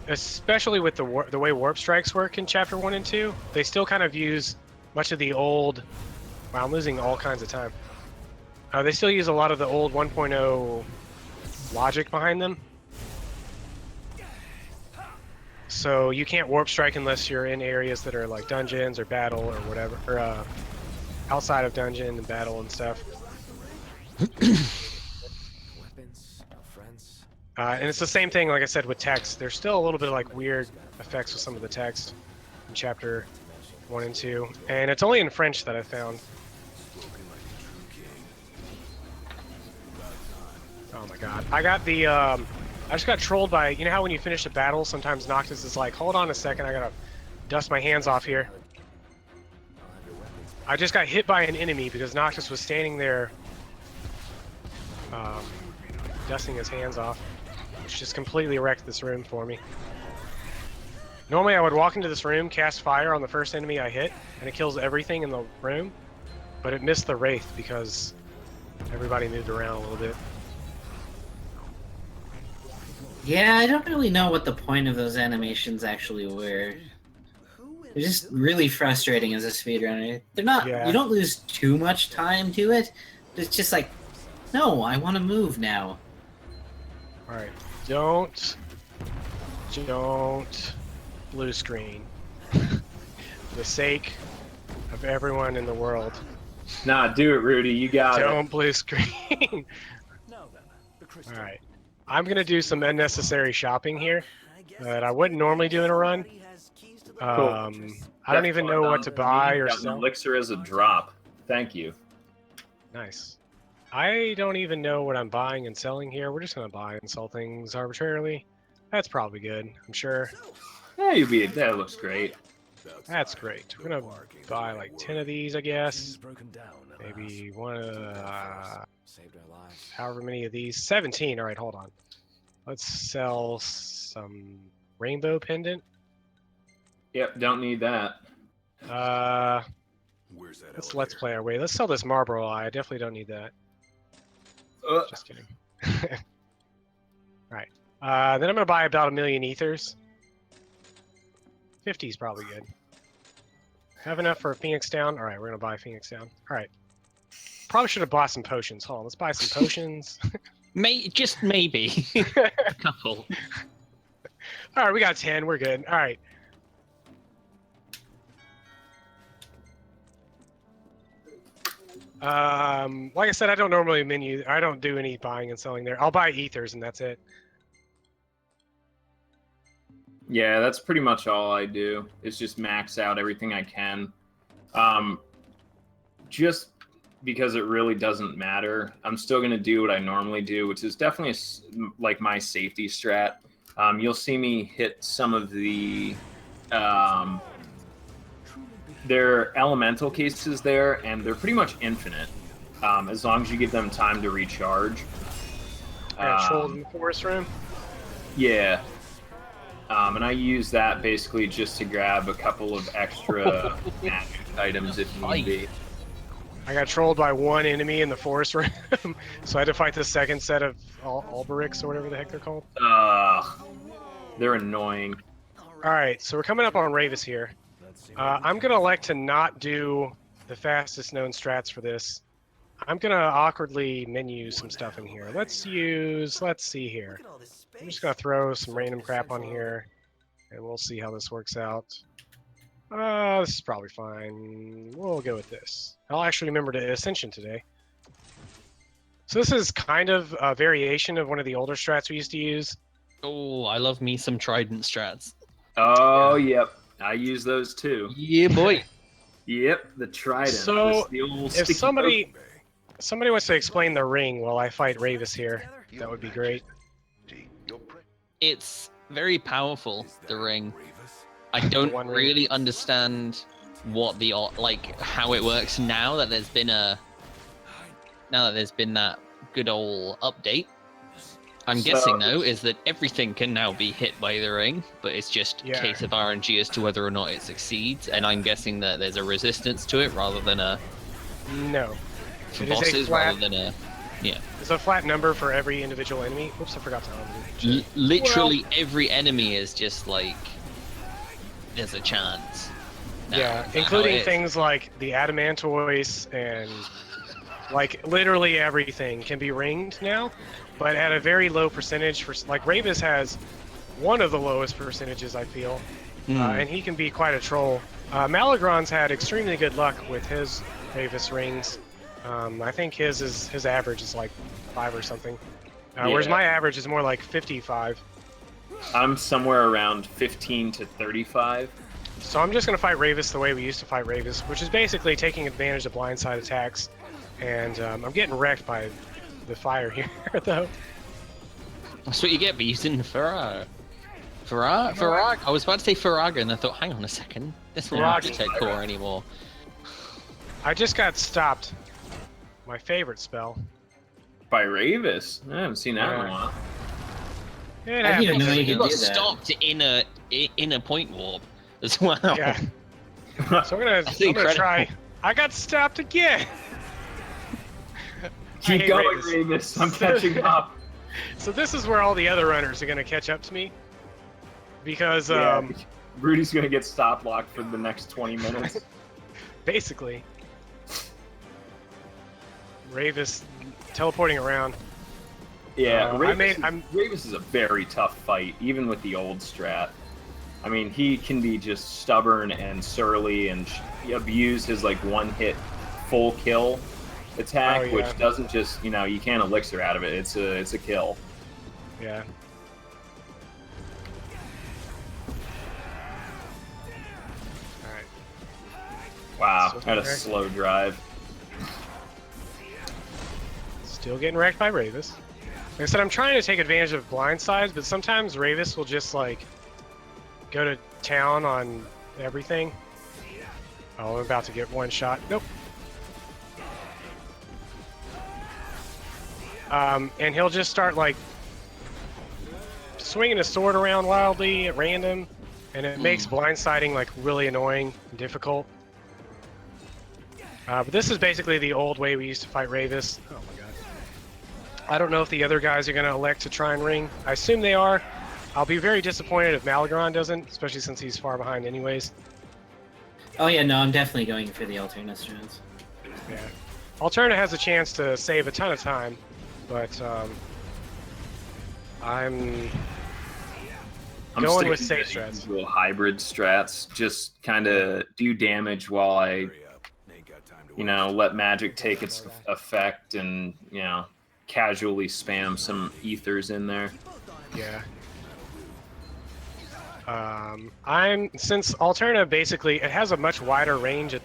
Especially with the way warp strikes work in chapter 1 and 2, they still kind of use much of the old. Wow, I'm losing all kinds of time. They still use a lot of the old 1.0 logic behind them. So you can't warp strike unless you're in areas that are like dungeons or battle or whatever, or outside of dungeon and battle and stuff. And it's the same thing, like I said, with text. There's still a little bit of like weird effects with some of the text in chapter 1 and 2, and it's only in French that I found. Oh my god. I got the, I just got trolled by, you know how when you finish a battle, sometimes Noctis is like, hold on a second, I gotta dust my hands off here. I just got hit by an enemy because Noctis was standing there dusting his hands off, which just completely wrecked this room for me. Normally I would walk into this room, cast fire on the first enemy I hit, and it kills everything in the room, but it missed the Wraith because everybody moved around a little bit. Yeah, I don't really know what the point of those animations actually were. They're just really frustrating as a speedrunner. They're not. Yeah. You don't lose too much time to it. It's just like, no, I want to move now. All right, don't blue screen. For the sake of everyone in the world. Nah, do it, Rudy. You got it. Don't blue screen. All right. I'm gonna do some unnecessary shopping here that I wouldn't normally do in a run. I don't even know what to buy or got an sell. elixir as a drop. Thank you. Nice. I don't even know what I'm buying and selling here. We're just gonna buy and sell things arbitrarily. That's probably good, I'm sure. Yeah, that looks great. That's great. We're gonna buy like 10 of these, I guess. Maybe however many of these. 17. All right, hold on. Let's sell some rainbow pendant. Yep, don't need that. Let's play our way. Let's sell this Marlboro eye. I definitely don't need that. Just kidding. All right. Then I'm gonna buy about 1 million ethers. 50 is probably good. Have enough for a Phoenix Down? All right, we're gonna buy Phoenix Down. All right. Probably should have bought some potions. Hold on, let's buy some potions. Just maybe. A couple. All right, we got 10. We're good. All right. Like I said, I don't normally menu. I don't do any buying and selling there. I'll buy ethers and that's it. Yeah, that's pretty much all I do. Is just max out everything I can. Just because it really doesn't matter, I'm still going to do what I normally do, which is definitely like my safety strat. You'll see me hit some of the they're elemental cases there, and they're pretty much infinite as long as you give them time to recharge. Trolled in the forest room? Yeah. And I use that basically just to grab a couple of extra magic items if need be. I got trolled by one enemy in the forest room, so I had to fight the second set of Rudyxx or whatever the heck they're called. They're annoying. Alright, so we're coming up on Ravis here. I'm going to elect to not do the fastest known strats for this. I'm gonna awkwardly menu some stuff in here. Let's see here. I'm just gonna throw some random crap on here, and we'll see how this works out. This is probably fine. We'll go with this. I'll actually remember to Ascension today. So this is kind of a variation of one of the older strats we used to use. Oh, I love me some Trident strats. Oh, yep. I use those too. Yeah, boy. Yep, the Trident. So, the old if sticky somebody wants to explain the ring while I fight Ravis here, that would be great. It's very powerful, the ring. I don't really understand what the how it works now that there's been that good old update. I'm guessing though is that everything can now be hit by the ring, but it's just a case of RNG as to whether or not it succeeds. And I'm guessing that there's a resistance to it rather than a for bosses rather than a There's a flat number for every individual enemy. Oops, I forgot to unmute. Literally every enemy is just like there's a chance. Yeah, including things like the Adamantoise and like literally everything can be ringed now, but at a very low percentage. For like Ravis has one of the lowest percentages, I feel, and he can be quite a troll. Malagron's had extremely good luck with his Ravis rings. I think his average is like 5 or something, whereas my average is more like 55. I'm somewhere around 15 to 35. So I'm just going to fight Ravis the way we used to fight Ravis, which is basically taking advantage of blindside attacks. And I'm getting wrecked by the fire here, though. That's what you get for using Farag. I was about to say Faraga, and I thought, hang on a second, this won't Architect Core anymore. I just got stopped. My favorite spell. By Ravis? I haven't seen that in a while. I didn't even know you got stopped in a point warp as well. Yeah. So I'm gonna try. I got stopped again. Keep going, Ravis. I'm catching up. So this is where all the other runners are gonna catch up to me, because Rudy's gonna get stop locked for the next 20 minutes. Basically. Ravis teleporting around. Yeah, Ravis is a very tough fight, even with the old strat. I mean, he can be just stubborn and surly and abuse his like one-hit full kill attack, which doesn't just, you can't elixir out of it. It's a kill. Yeah. All right. Wow, had a slow drive. Still getting wrecked by Ravis. Like I said, I'm trying to take advantage of blindsides, but sometimes Ravis will just like go to town on everything. Oh, I'm about to get one shot. Nope. And he'll just start like swinging his sword around wildly at random, and it makes blindsiding like really annoying and difficult. But this is basically the old way we used to fight Ravis. Oh my god. I don't know if the other guys are going to elect to try and ring. I assume they are. I'll be very disappointed if Malagron doesn't, especially since he's far behind anyways. Oh yeah, no, I'm definitely going for the Alterna strats. Yeah. Alterna has a chance to save a ton of time, but I'm going with safe strats. Little hybrid strats, just kind of do damage while I, let magic take its effect and, casually spam some ethers in there. Yeah. Since Alterna basically, it has a much wider range at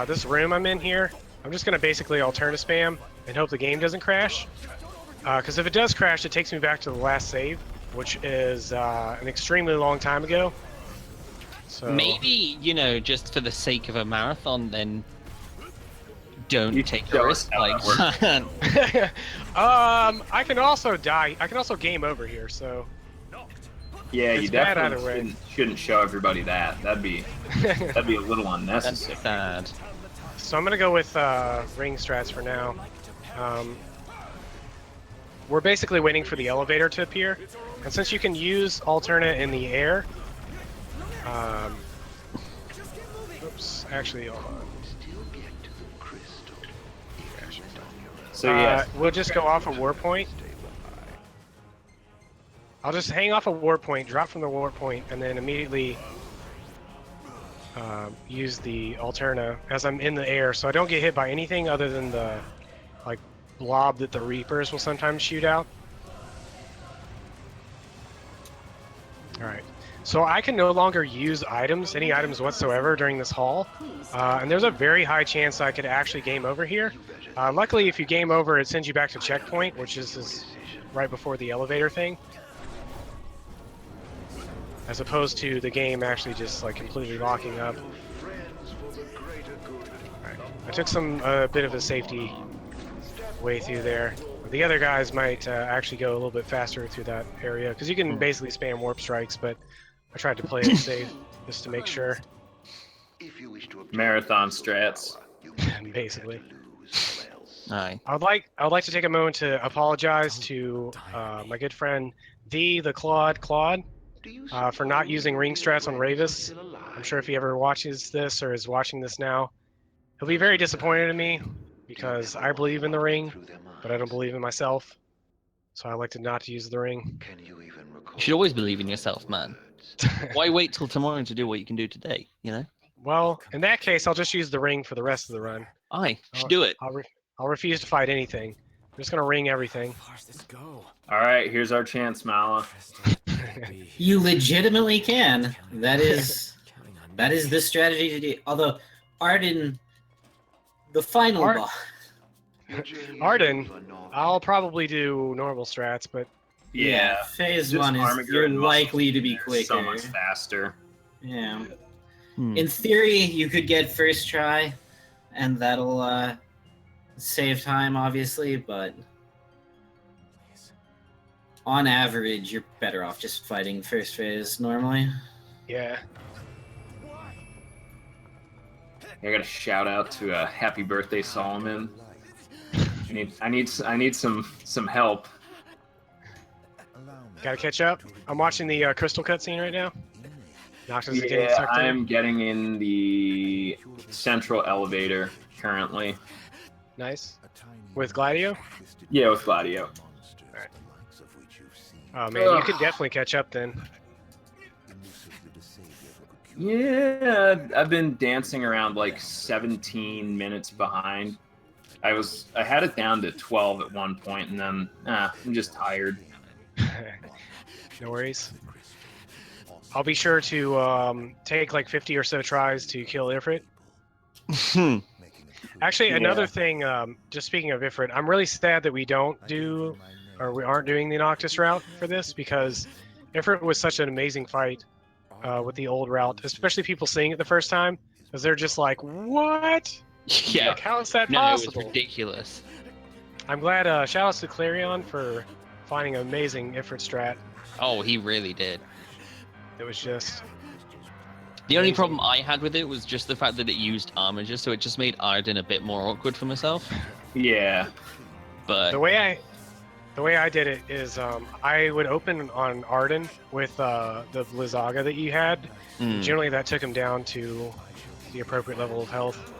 this room I'm in here, I'm just going to basically Alterna spam and hope the game doesn't crash. Because if it does crash, it takes me back to the last save, which is an extremely long time ago. So maybe, just for the sake of a marathon, then don't take the risk. Like, I can also die. I can also game over here, so. Yeah, it's you definitely shouldn't show everybody that. That'd be a little unnecessary. That's sad. So I'm gonna go with ring strats for now. We're basically waiting for the elevator to appear, and since you can use Alterna in the air, oops, actually, hold on. So yeah, we'll just go off a war point. I'll just hang off a war point, drop from the war point, and then immediately use the Alterna as I'm in the air, so I don't get hit by anything other than the like blob that the Reapers will sometimes shoot out. All right, so I can no longer use items, any items whatsoever during this haul, and there's a very high chance I could actually game over here. Luckily, if you game over, it sends you back to checkpoint, which is right before the elevator thing, as opposed to the game actually just like completely locking up. Right. I took a bit of a safety way through there. The other guys might actually go a little bit faster through that area, because you can basically spam warp strikes, but I tried to play it safe just to make sure. marathon strats. Basically. Aye. I would like to take a moment to apologize to my good friend the Claude, for not using ring strats on Ravis. I'm sure if he ever watches this or is watching this now, he'll be very disappointed in me, because I believe in the ring, but I don't believe in myself. So I elected not to use the ring. You should always believe in yourself, man. Why wait till tomorrow to do what you can do today, you know? Well, in that case, I'll just use the ring for the rest of the run. Aye, should do it. I'll refuse to fight anything. I'm just gonna ring everything. All right, here's our chance, Mala. You legitimately can. That is the strategy to do. Although Arden, the final boss. Arden, I'll probably do normal strats, but yeah, phase one is you're likely to be quicker. So much faster. Yeah. In theory, you could get first try, and that'll save time, obviously, but on average, you're better off just fighting first phase normally. Yeah. I got a shout out to Happy Birthday Solomon. I need some help. Gotta catch up. I'm watching the crystal cutscene right now. Noctis is getting Yeah, sucked in. I'm getting in the central elevator currently. Nice. With Gladio? Yeah, with Gladio. Right. Oh man, you could definitely catch up then. Yeah, I've been dancing around like 17 minutes behind. I had it down to 12 at one point, and then I'm just tired. No worries. I'll be sure to take like 50 or so tries to kill Ifrit. Actually, another thing, just speaking of Ifrit, I'm really sad that we aren't doing the Noctis route for this, because Ifrit was such an amazing fight with the old route, especially people seeing it the first time, because they're just like, what? Yeah. Like, how is that No, possible? it was ridiculous. I'm glad, shout outs to Clarion for finding an amazing Ifrit strat. Oh, he really did. It was just... The only problem I had with it was just the fact that it used Armiger, so it just made Arden a bit more awkward for myself. Yeah. But the way I did it is I would open on Arden with the Blizzaga that you had. Generally, that took him down to the appropriate level of health,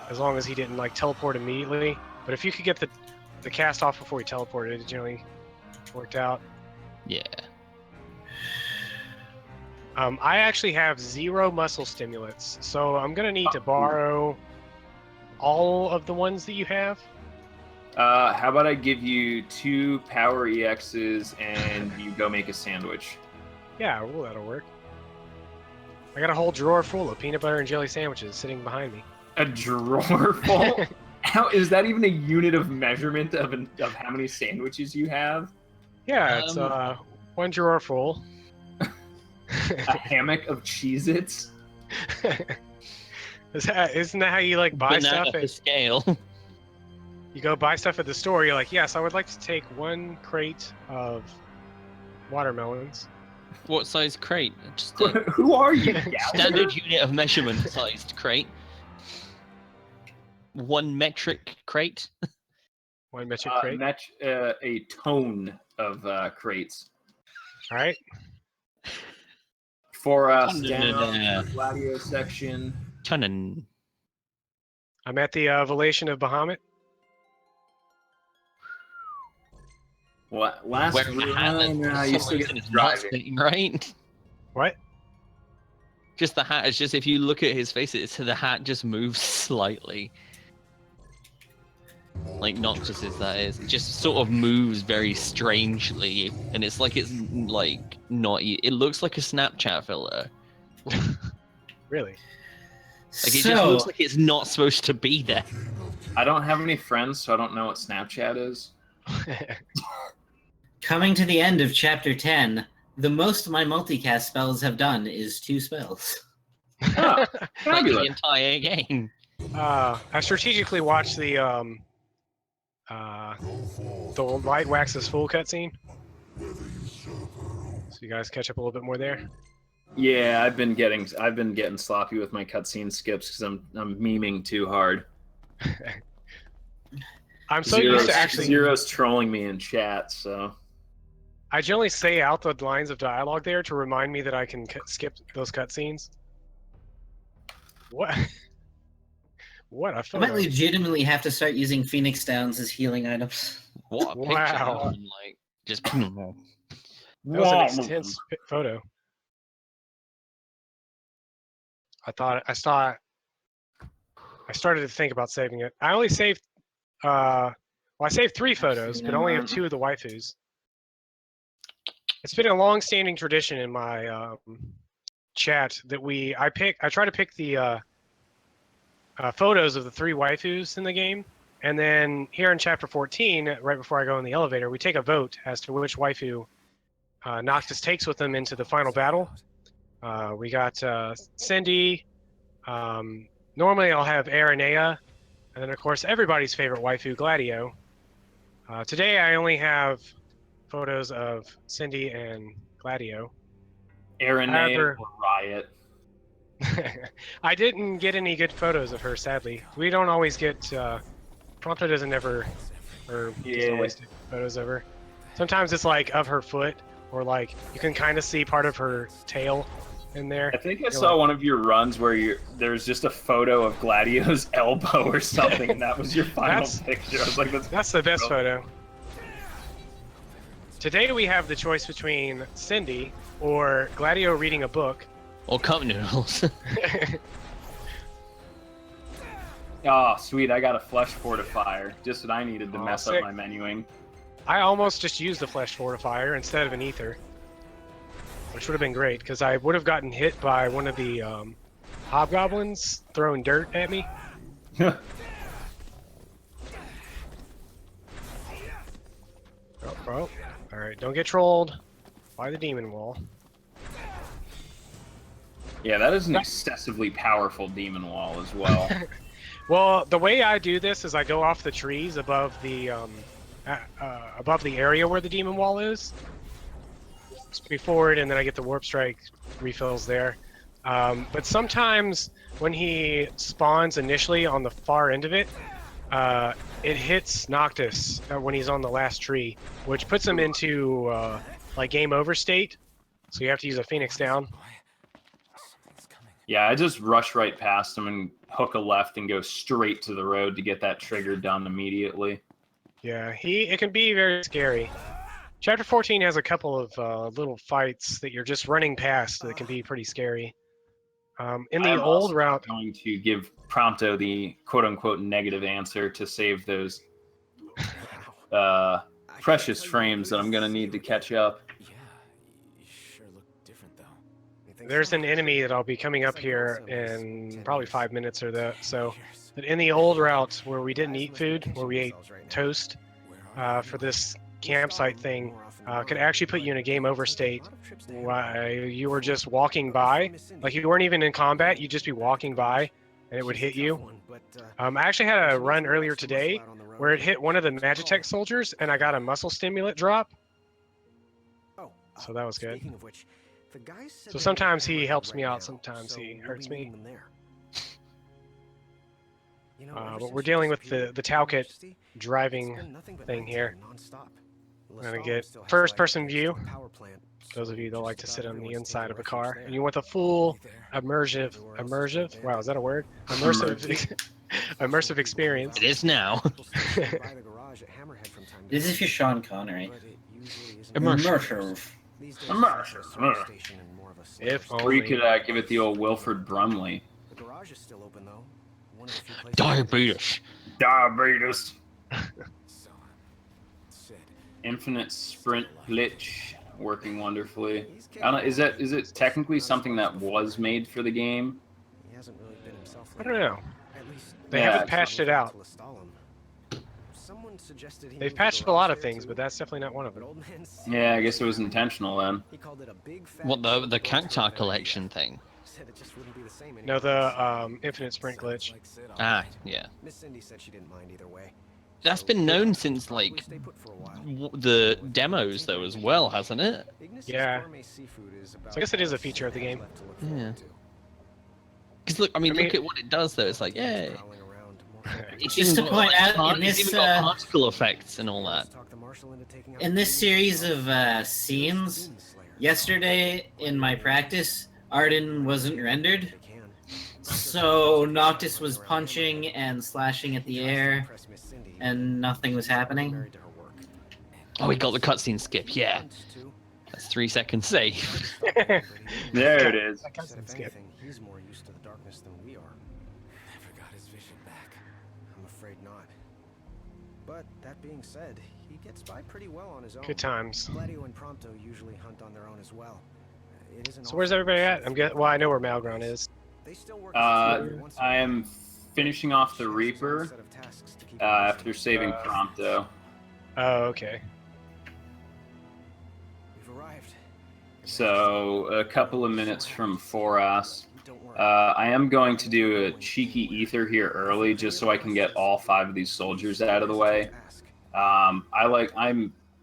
as long as he didn't like teleport immediately. But if you could get the cast off before he teleported, it generally worked out. Yeah. I actually have 0 muscle stimulants, so I'm gonna need to borrow all of the ones that you have. How about I give you 2 power EXs and you go make a sandwich? Yeah, well, that'll work. I got a whole drawer full of peanut butter and jelly sandwiches sitting behind me. A drawer full? How is that even a unit of measurement of how many sandwiches you have? Yeah, it's 1 drawer full. A hammock of Cheez-Its? Isn't that how you like buy Banana stuff for at scale? You go buy stuff at the store, you're like, yes, I would like to take 1 crate of watermelons. What size crate? Just Who are you? Standard unit of measurement sized crate. 1 metric crate. 1 metric crate. A tone of crates. All right. For us down in the Gladio section, Chunnin. I'm at the Velation of Bahamut. What? Last Wearing a hat run, that for you some still reason get is not driving. fitting right. What? Just the hat. It's just if you look at his face, it's the hat just moves slightly. Like Noctis's, that is. It just sort of moves very strangely, and it's like not. It looks like a Snapchat filter. Really? Like it just looks like it's not supposed to be there. I don't have any friends, so I don't know what Snapchat is. Coming to the end of chapter 10, the most my multicast spells have done is 2 spells. Oh, like the entire game. I strategically watched the Light Waxes Fool cutscene. So you guys catch up a little bit more there. Yeah, I've been getting sloppy with my cutscene skips because I'm memeing too hard. I'm so used to actually Zero's trolling me in chat, so I generally say out the lines of dialogue there to remind me that I can skip those cutscenes. What? What a I photo. might legitimately have to start using Phoenix Downs as healing items. What a Wow. picture, like just. That was an intense photo. I started to think about saving it. I only saved I saved 3 photos, but only have 2 of the waifus. It's been a long-standing tradition in my chat that I try to pick the photos of the 3 waifus in the game, and then here in chapter 14, right before I go in the elevator, we take a vote as to which waifu Noctis takes with them into the final battle. We got Cindy. Normally I'll have Aranea, and then of course everybody's favorite waifu, Gladio. Today I only have photos of Cindy and Gladio. Aranea or Riot. I didn't get any good photos of her, sadly. We don't always get Prompto doesn't always take photos of her. Sometimes it's like of her foot, or like you can kind of see part of her tail in there. I think I saw one of your runs where there's just a photo of Gladio's elbow or something, and that was your final picture. I was like, that's the best photo. Today we have the choice between Cindy or Gladio reading a book. Or cup noodles. Oh, sweet, I got a flesh fortifier. Just what I needed to mess up my menuing. I almost just used the flesh fortifier instead of an ether, which would have been great, because I would have gotten hit by one of the hobgoblins throwing dirt at me. Oh, alright, don't get trolled by the demon wall. Yeah, that is an excessively powerful demon wall as well. Well, the way I do this is I go off the trees above the area where the demon wall is. Speed forward, and then I get the warp strike refills there. But sometimes when he spawns initially on the far end of it, it hits Noctis when he's on the last tree, which puts him into like game over state. So you have to use a Phoenix Down. Yeah, I just rush right past him and hook a left and go straight to the road to get that trigger done immediately. Yeah, it can be very scary. Chapter 14 has a couple of little fights that you're just running past that can be pretty scary. In the old route, I'm going to give Prompto the quote-unquote negative answer to save those precious frames that I'm going to need to catch up. there's an enemy that I'll be coming up here in probably 5 minutes or so. But in the old route where we didn't eat food, where we ate toast for this campsite thing, could actually put you in a game over state while you were just walking by. Like you weren't even in combat, you'd just be walking by and it would hit you. I actually had a run earlier today where it hit one of the Magitech soldiers and I got a muscle stimulant drop. So that was good. So sometimes he helps me out, sometimes he hurts me. But we're dealing with the Talcott driving thing here. I'm gonna get first-person view. Those of you that like to sit on the inside of a car, and you want the full Immersive. Wow, is that a word? Immersive experience. It is now. This is your Sean Connery. Immersive. If Or you only. could give it the old Wilford Brumley. The garage is still open though. One of the few places Diabetes. Diabetes. So, Sid, Infinite sprint glitch working wonderfully. I don't. Is it technically something that was made for the game? he hasn't really been himself. I don't know. At least They Yeah. haven't patched it out. Someone suggested he They've moved the patched a garage lot of there, things, too. but that's definitely not one of them. Old man Yeah, I guess it was intentional then. He called it a big fat What the Golden Cactar collection thing? Said it just wouldn't be the same No, anymore. the infinite sprint glitch. Like Sid, all Ah, right. yeah. Miss Cindy said she didn't mind either way. That's been known since like Stay put for a while. the demos though as well, hasn't it? Ignis's Yeah. gourmet seafood is about So I guess it is a feature of the game. left to look forward Yeah. to. Because look, I mean, I mean- look at what it does though. It's like, yay. Prowling around, more It's Just to even got, point like, out, in it's this, even got particle effects and all that. talk the marshal into taking out In this series of scenes, yesterday in my practice, Arden wasn't rendered. They can. So Noctis was punching and slashing at the air, Impress Miss Cindy, and nothing was happening. married to her work. Oh, we got the cutscene skip. Yeah, Once, too, that's 3 seconds safe. There it is. That said cutscene if skip. anything, he's more used to the darkness than we are. Never got his vision back. I'm afraid not. But that being said, he gets by pretty well on his own. Good times. Gladio and Prompto usually hunt on their own as well. It isn't So where's often everybody we at? see Well, I know where Malagron is. They still work as a team every once in a I while. am finishing off the Shares his own Reaper set of tasks to keep him after busy. saving Prompto. Oh, okay. We've arrived. So a couple of minutes from Foras. Don't worry. I am going to do a cheeky ether here early, just so I can get all 5 of these soldiers out of the way.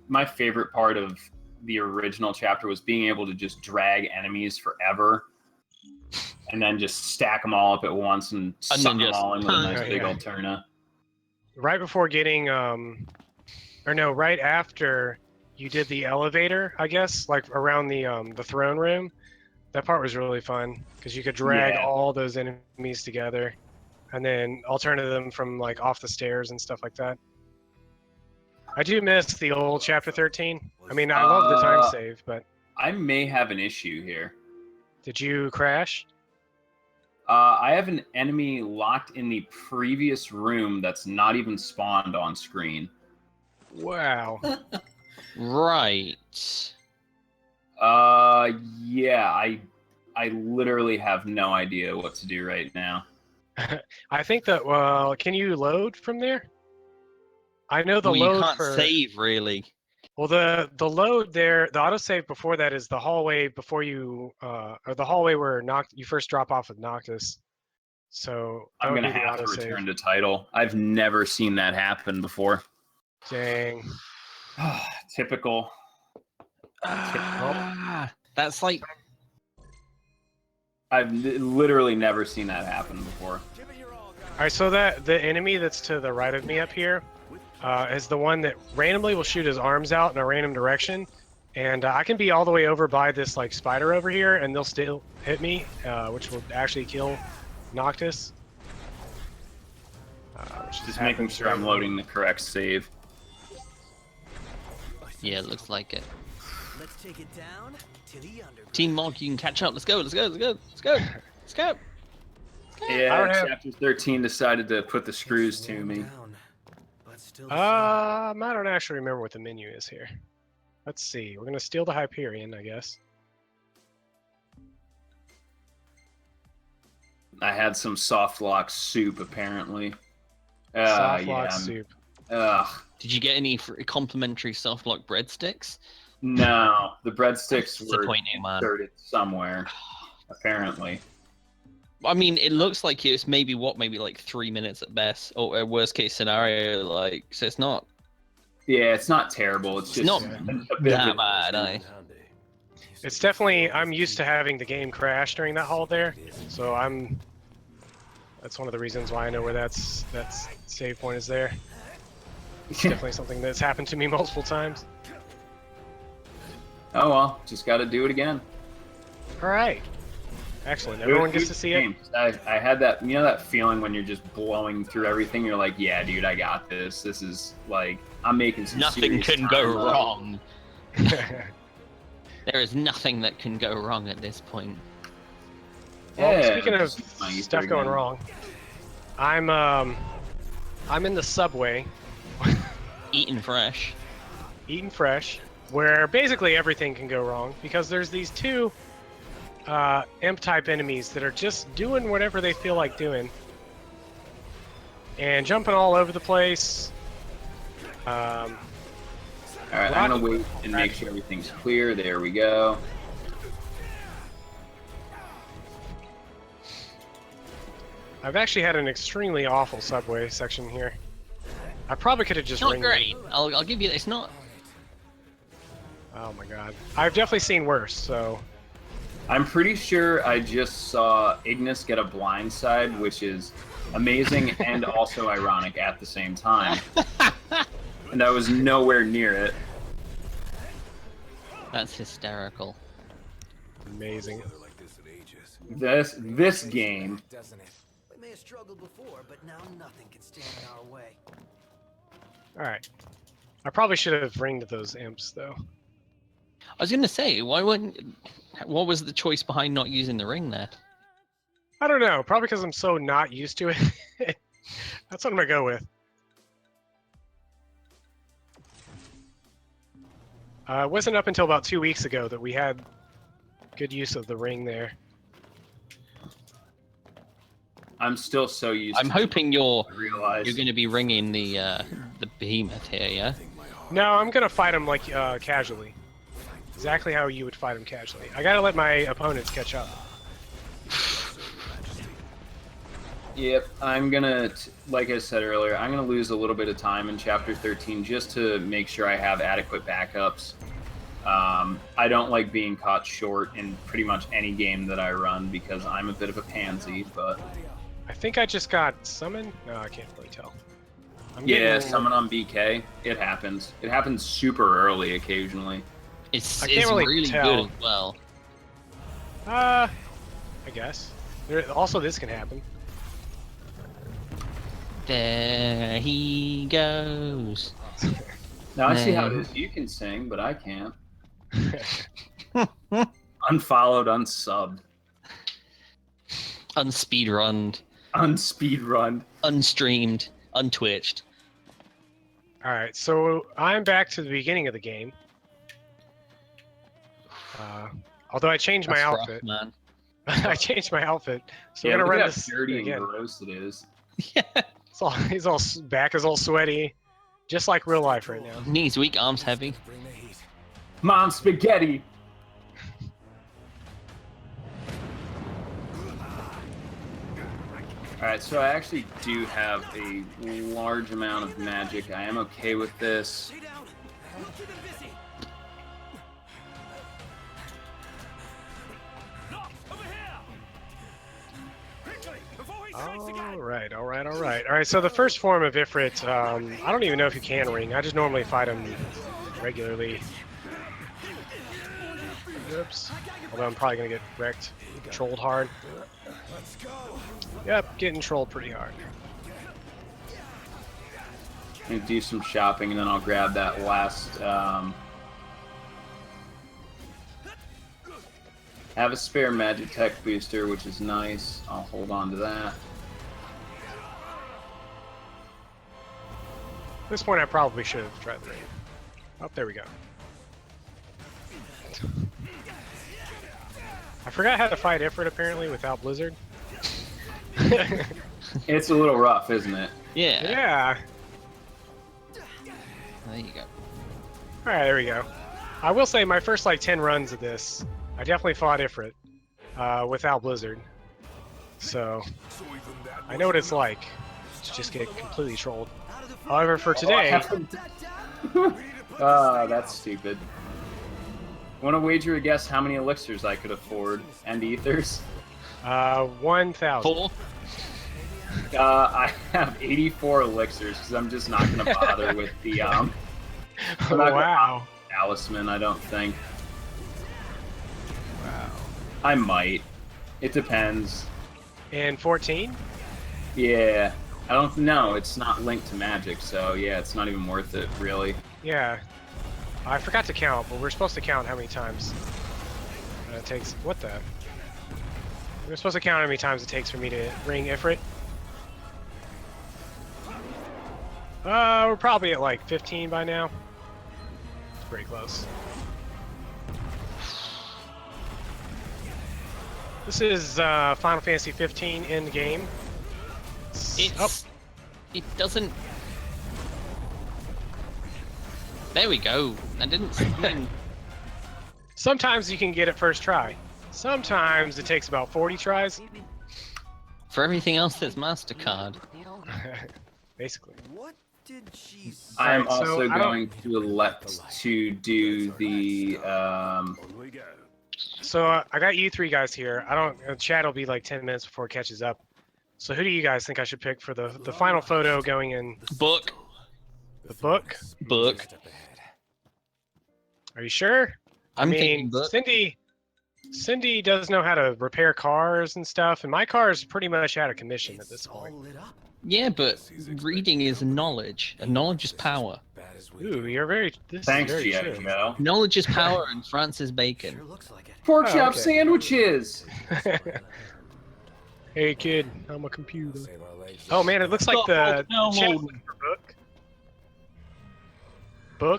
My favorite part of the original chapter was being able to just drag enemies forever, and then just stack them all up at once and suck then them just- all in with a nice big Yeah. old turna. Right before getting, or no, right after you did the elevator, I guess, like around the throne room. That part was really fun because you could drag Yeah. all those enemies together, and then alternate them from like off the stairs and stuff like that. I do miss the old chapter 13. I mean, I love the time save, but I may have an issue here. did you crash? I have an enemy locked in the previous room that's not even spawned on screen. Wow. Right. Yeah, I literally have no idea what to do right now. I think that, well, can you load from there? I know the Well, load you can't for save really. well the load there, the autosave before that is the hallway before you or the hallway where you first drop off with Noctis. So that I'm would gonna be the have to autosave. return to title. I've never seen that happen before. Dang. Typical. That's like I've literally never seen that happen before. Alright, so that the enemy that's to the right of me up here is the one that randomly will shoot his arms out in a random direction. And I can be all the way over by this like spider over here and they'll still hit me, which will actually kill Noctis. Just making sure I'm loading the correct save. yeah, it looks like it. Let's take it down to the underground. Team Monk, you can catch up. Let's go. Let's go. Let's go. Let's go. Let's go. Yeah, chapter 13 decided to put the screws to me. I don't actually remember what the menu is here. Let's see. We're gonna steal the Hyperion, I guess. I had some soft lock soup apparently. Soft lock soup. Ugh. Did you get any complimentary soft lock breadsticks? No, the breadsticks were Disappointing, man. inserted somewhere, apparently. I mean, it looks like it's maybe like 3 minutes at best, or a worst case scenario. Like, so it's not. Yeah, it's not terrible. It's just not a bit that of bad. It's definitely. I'm used to having the game crash during that halt there, so that's one of the reasons why I know where that save point is there. It's definitely something that's happened to me multiple times. Oh well, just got to do it again. All right. Excellent. Everyone gets to see it. I had that, you know, that feeling when you're just blowing through everything. You're like, yeah, dude, I got this. This is like, I'm making some Nothing serious can go time. wrong. There is nothing that can go wrong at this point. Well, Yeah, speaking of my ether stuff going again. wrong, I'm in the subway. Eating fresh. Eating fresh, where basically everything can go wrong because there's these two imp-type enemies that are just doing whatever they feel like doing and jumping all over the place. All right, I'm gonna wait and make sure everything's clear. There we go. I've actually had an extremely awful subway section here. I probably could have just It's not ringed it. great. I'll give you. It's not. Oh my god. I've definitely seen worse, so... I'm pretty sure I just saw Ignis get a blindside, which is amazing and also ironic at the same time. And I was nowhere near it. That's hysterical. Amazing. This game. Doesn't it? We may have struggled before, but now nothing can stand in our way. Alright. I probably should have ringed those imps, though. I was gonna say, why wouldn't? What was the choice behind not using the ring there? I don't know. Probably because I'm so not used to it. That's what I'm gonna go with. It wasn't up until about 2 weeks ago that we had good use of the ring there. I'm still so used. I'm hoping you're realize. going to be ringing the behemoth here, yeah? No, I'm gonna fight him like casually. Exactly how you would fight him casually. I gotta let my opponents catch up. Yep, I'm gonna, like I said earlier, I'm gonna lose a little bit of time in Chapter 13 just to make sure I have adequate backups. I don't like being caught short in pretty much any game that I run because I'm a bit of a pansy, but... I think I just got summoned? No, I can't really tell. Yeah, summon on BK. It happens. It happens super early occasionally. It's I can't really tell. good as well. I guess. Also, this can happen. There he goes. Now I see how it is. You can sing, but I can't. Unfollowed, unsubbed. Unspeedrunned. Unspeedrunned. Unstreamed. Untwitched. Alright, so I'm back to the beginning of the game. Although I changed my That's outfit. rough, man. I changed my outfit. So Yeah, we're look gonna at run how this dirty and again. gross it is. He's all back is all sweaty, just like real life right now. Knees weak, arms heavy. Mom spaghetti. Alright, so I actually do have a large amount of magic. I am okay with this. Alright, so the first form of Ifrit, I don't even know if you can ring. I just normally fight him regularly. Oops. Although I'm probably gonna get wrecked. Trolled hard. Yep, getting trolled pretty hard. I'm gonna do some shopping and then I'll grab that last. Have a spare magic tech booster, which is nice. I'll hold on to that. At this point, I probably should have tried the ring. Oh, there we go. I forgot how to fight Ifrit apparently without Blizzard. It's a little rough, isn't it? Yeah. Yeah. There you go. Alright, there we go. I will say my first like 10 runs of this, I definitely fought Ifrit without Blizzard. So I know what it's like to just get completely trolled. However, for today... That's stupid. Want to wager a guess how many elixirs I could afford and ethers? 1,000. 4? I have 84 elixirs because I'm just not going to bother with the I'm not gonna bother with talisman. I don't think. Wow. I might. It depends. In 14? Yeah. I don't know. It's not linked to magic, so yeah, it's not even worth it, really. Yeah. I forgot to count, but we're supposed to count how many times it takes. What the? We're supposed to count how many times it takes for me to ring Ifrit. We're probably at like 15 by now. It's pretty close. This is Final Fantasy 15 in game. It doesn't. There we go. I didn't. Sometimes you can get it first try. Sometimes it takes about 40 tries. For everything else, there's MasterCard. Basically. I am Alright, so also I don't- going to elect to do the. So I got you three guys here. I don't. Chat will be like 10 minutes before it catches up. So who do you guys think I should pick for the final photo going in? Book. The book. Book. Are you sure? I'm I mean, thinking book. Cindy does know how to repair cars and stuff, and my car is pretty much out of commission at this point. Yeah, but reading is knowledge, and knowledge is power. Ooh, you're very. This Thanks, is very G.I. true. Joe. Knowledge is power, and Francis Bacon. Pork Oh, chop okay. sandwiches! Hey kid, I'm a computer. Oh man, it looks like the chat for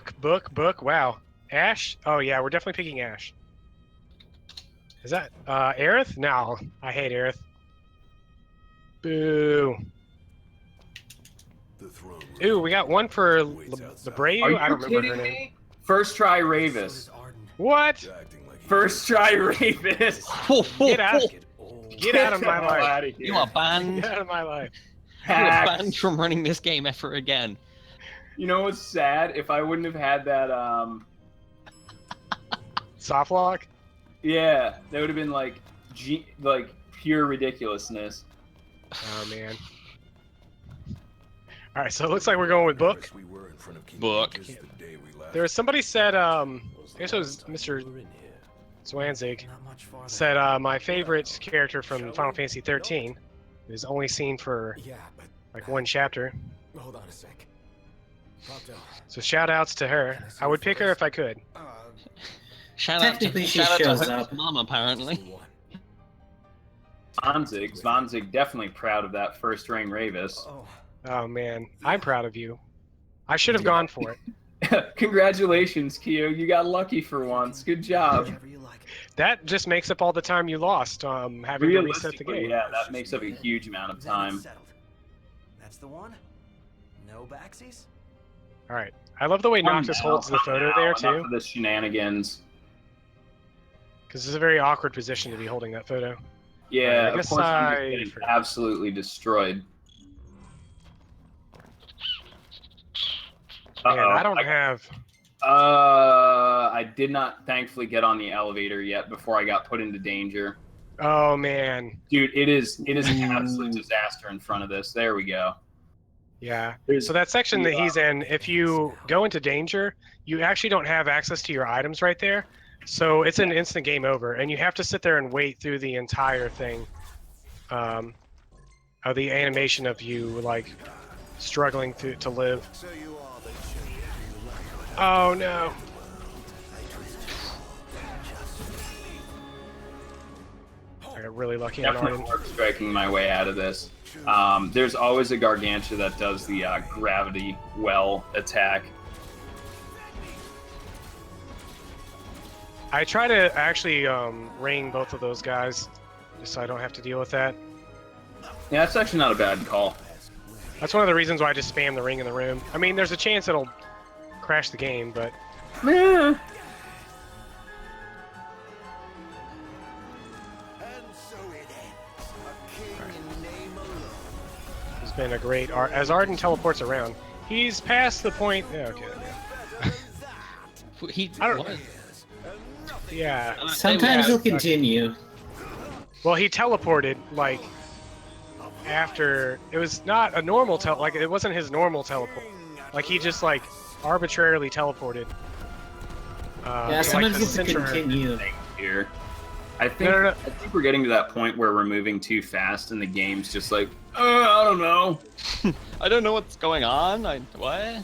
book. Wow, Ash. Oh yeah, we're definitely picking Ash. Is that Aerith? No, I hate Aerith. Boo. Ooh, we got one for Lebreu. Are you I don't remember her kidding name. me? First try Ravis. What? First try Ravis. Get out! Get out of my the hell life! outta here. You are banned. Get out of my life! You are Hacks. banned from running this game ever again. You know what's sad? If I wouldn't have had that, Soft lock? yeah, that would have been like, like pure ridiculousness. Oh man. All right, so it looks like we're going with book. Book. There was somebody said, I guess it was Mr. Zwanzig, said my favorite character from Final Fantasy 13 is only seen for like one chapter. Hold on a sec. So shout outs to her. I would pick her if I could. Shout out to Technically, she shout out shows to her up. mom, apparently. Zwanzig definitely proud of that first ring Ravis. Oh man, I'm proud of you. I should have gone for it. Congratulations, Kyo. You got lucky for once. Good job. That just makes up all the time you lost having to reset the Realistically, game. yeah, that makes up a huge amount of time. That's the one? No backsies? All right. I love the way Noctis holds the photo there Enough too, of the shenanigans. because it's a very awkward position to be holding that photo. Yeah, I of guess course I'm just I getting forgot. absolutely destroyed. Man, Uh-oh. I don't have. I did not thankfully get on the elevator yet before I got put into danger. Oh man. Dude, it is an absolute disaster in front of this. There we go. Yeah. There's- So that section that he's in, if you go into danger, you actually don't have access to your items right there. So it's an instant game over, and you have to sit there and wait through the entire thing. Of the animation of you like struggling to live. Oh no. I got really lucky on Definitely Arden. worth striking my way out of this. There's always a Gargantua that does the gravity well attack. I try to actually ring both of those guys, just so I don't have to deal with that. Yeah, that's actually not a bad call. That's one of the reasons why I just spam the ring in the room. I mean, there's a chance it'll crash the game, but Yeah. it's been a great as Arden teleports around. He's past the point. Yeah, okay. He. I don't. Yeah. Sometimes he'll continue. Well, he teleported like after. It was not a normal like it wasn't his normal teleport. Like he just like arbitrarily teleported. Yeah, to, sometimes like, you the have to center. continue. Here. I think I think we're getting to that point where we're moving too fast, and the game's just like, I don't know. I don't know what's going on. What? I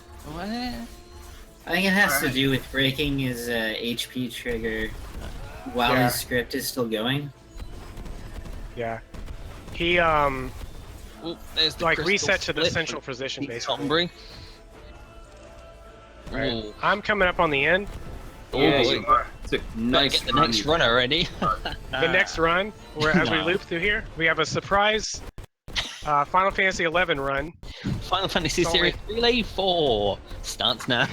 think it has to do with breaking his HP trigger while his script is still going. Yeah. He there's the like crystal reset to the split central for position basically. Tonberry. Right. I'm coming up on the end. Yeah, you are. Nice get the next run already. The next run, as we loop through here, we have a surprise Final Fantasy XI run. Final Fantasy Series Relay 4 starts now.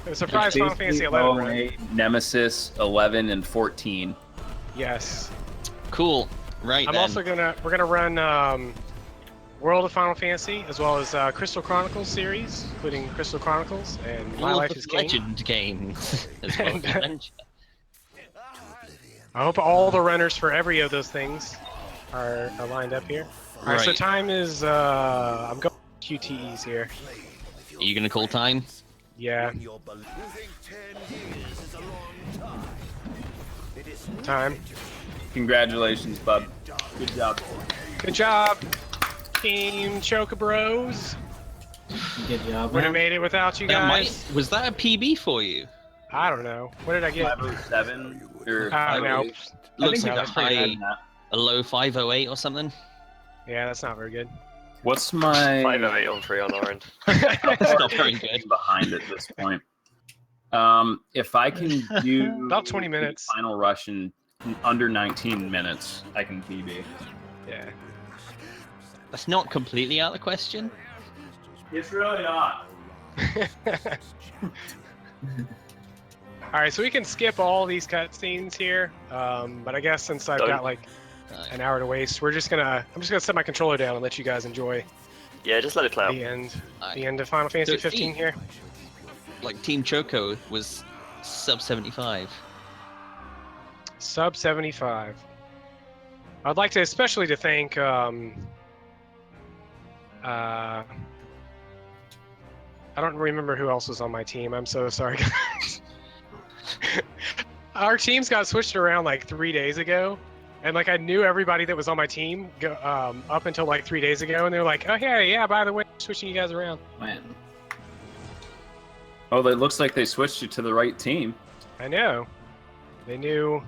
A surprise Final Fantasy XI run. Nemesis 11 and 14. Yes. Cool. Right. We're gonna run World of Final Fantasy as well as Crystal Chronicles series, including Crystal Chronicles and My Life is King. Legend games as well as Adventure. I hope all the runners for every of those things are lined up here. All right, so time is I'm going QTEs here. Are you gonna call time? Yeah. Time. Congratulations, bub. Good job. Good job, Team Choco Bros. Good job. Would have made it without you guys. Was that a PB for you? I don't know. What did I get? 507 or I don't know. Looks I like a low 508 or something. Yeah, that's not very good. What's my 508 on 3 on orange? That's not very good. Behind at this point. If I can do about 20 minutes. Final rush in under 19 minutes, I can PB. Yeah. That's not completely out of the question. It's really not. Alright, so we can skip all these cutscenes here, but I guess since I've got like an hour to waste, I'm just gonna set my controller down and let you guys enjoy. Yeah, just let it play out. The end of Final Fantasy 15 here. Like Team Choco was sub 75. Sub 75. I'd like to especially to thank I don't remember who else was on my team. I'm so sorry, guys. Our teams got switched around like 3 days ago, and like I knew everybody that was on my team up until like 3 days ago, and they were like, "Oh yeah, by the way, switching you guys around." Man. Oh, it looks like they switched you to the right team. I know. They knew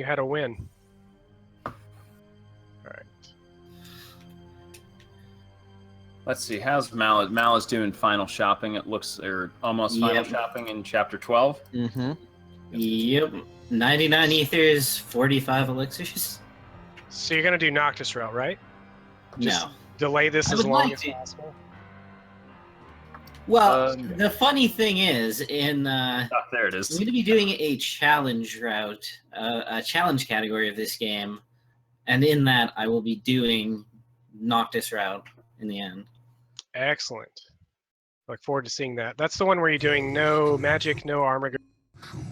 how to win. All right. Let's see. How's Mal? Mal is doing final shopping. It looks, or almost final shopping in chapter 12. Mm-hmm. Yep. 99 ethers, 45 elixirs. So you're gonna do Noctis route, right? Just No. delay this as long as possible. Well, the funny thing is, there it is. I'm going to be doing a challenge route, a challenge category of this game, and in that I will be doing Noctis route in the end. Excellent. Look forward to seeing that. That's the one where you're doing no magic, no armor,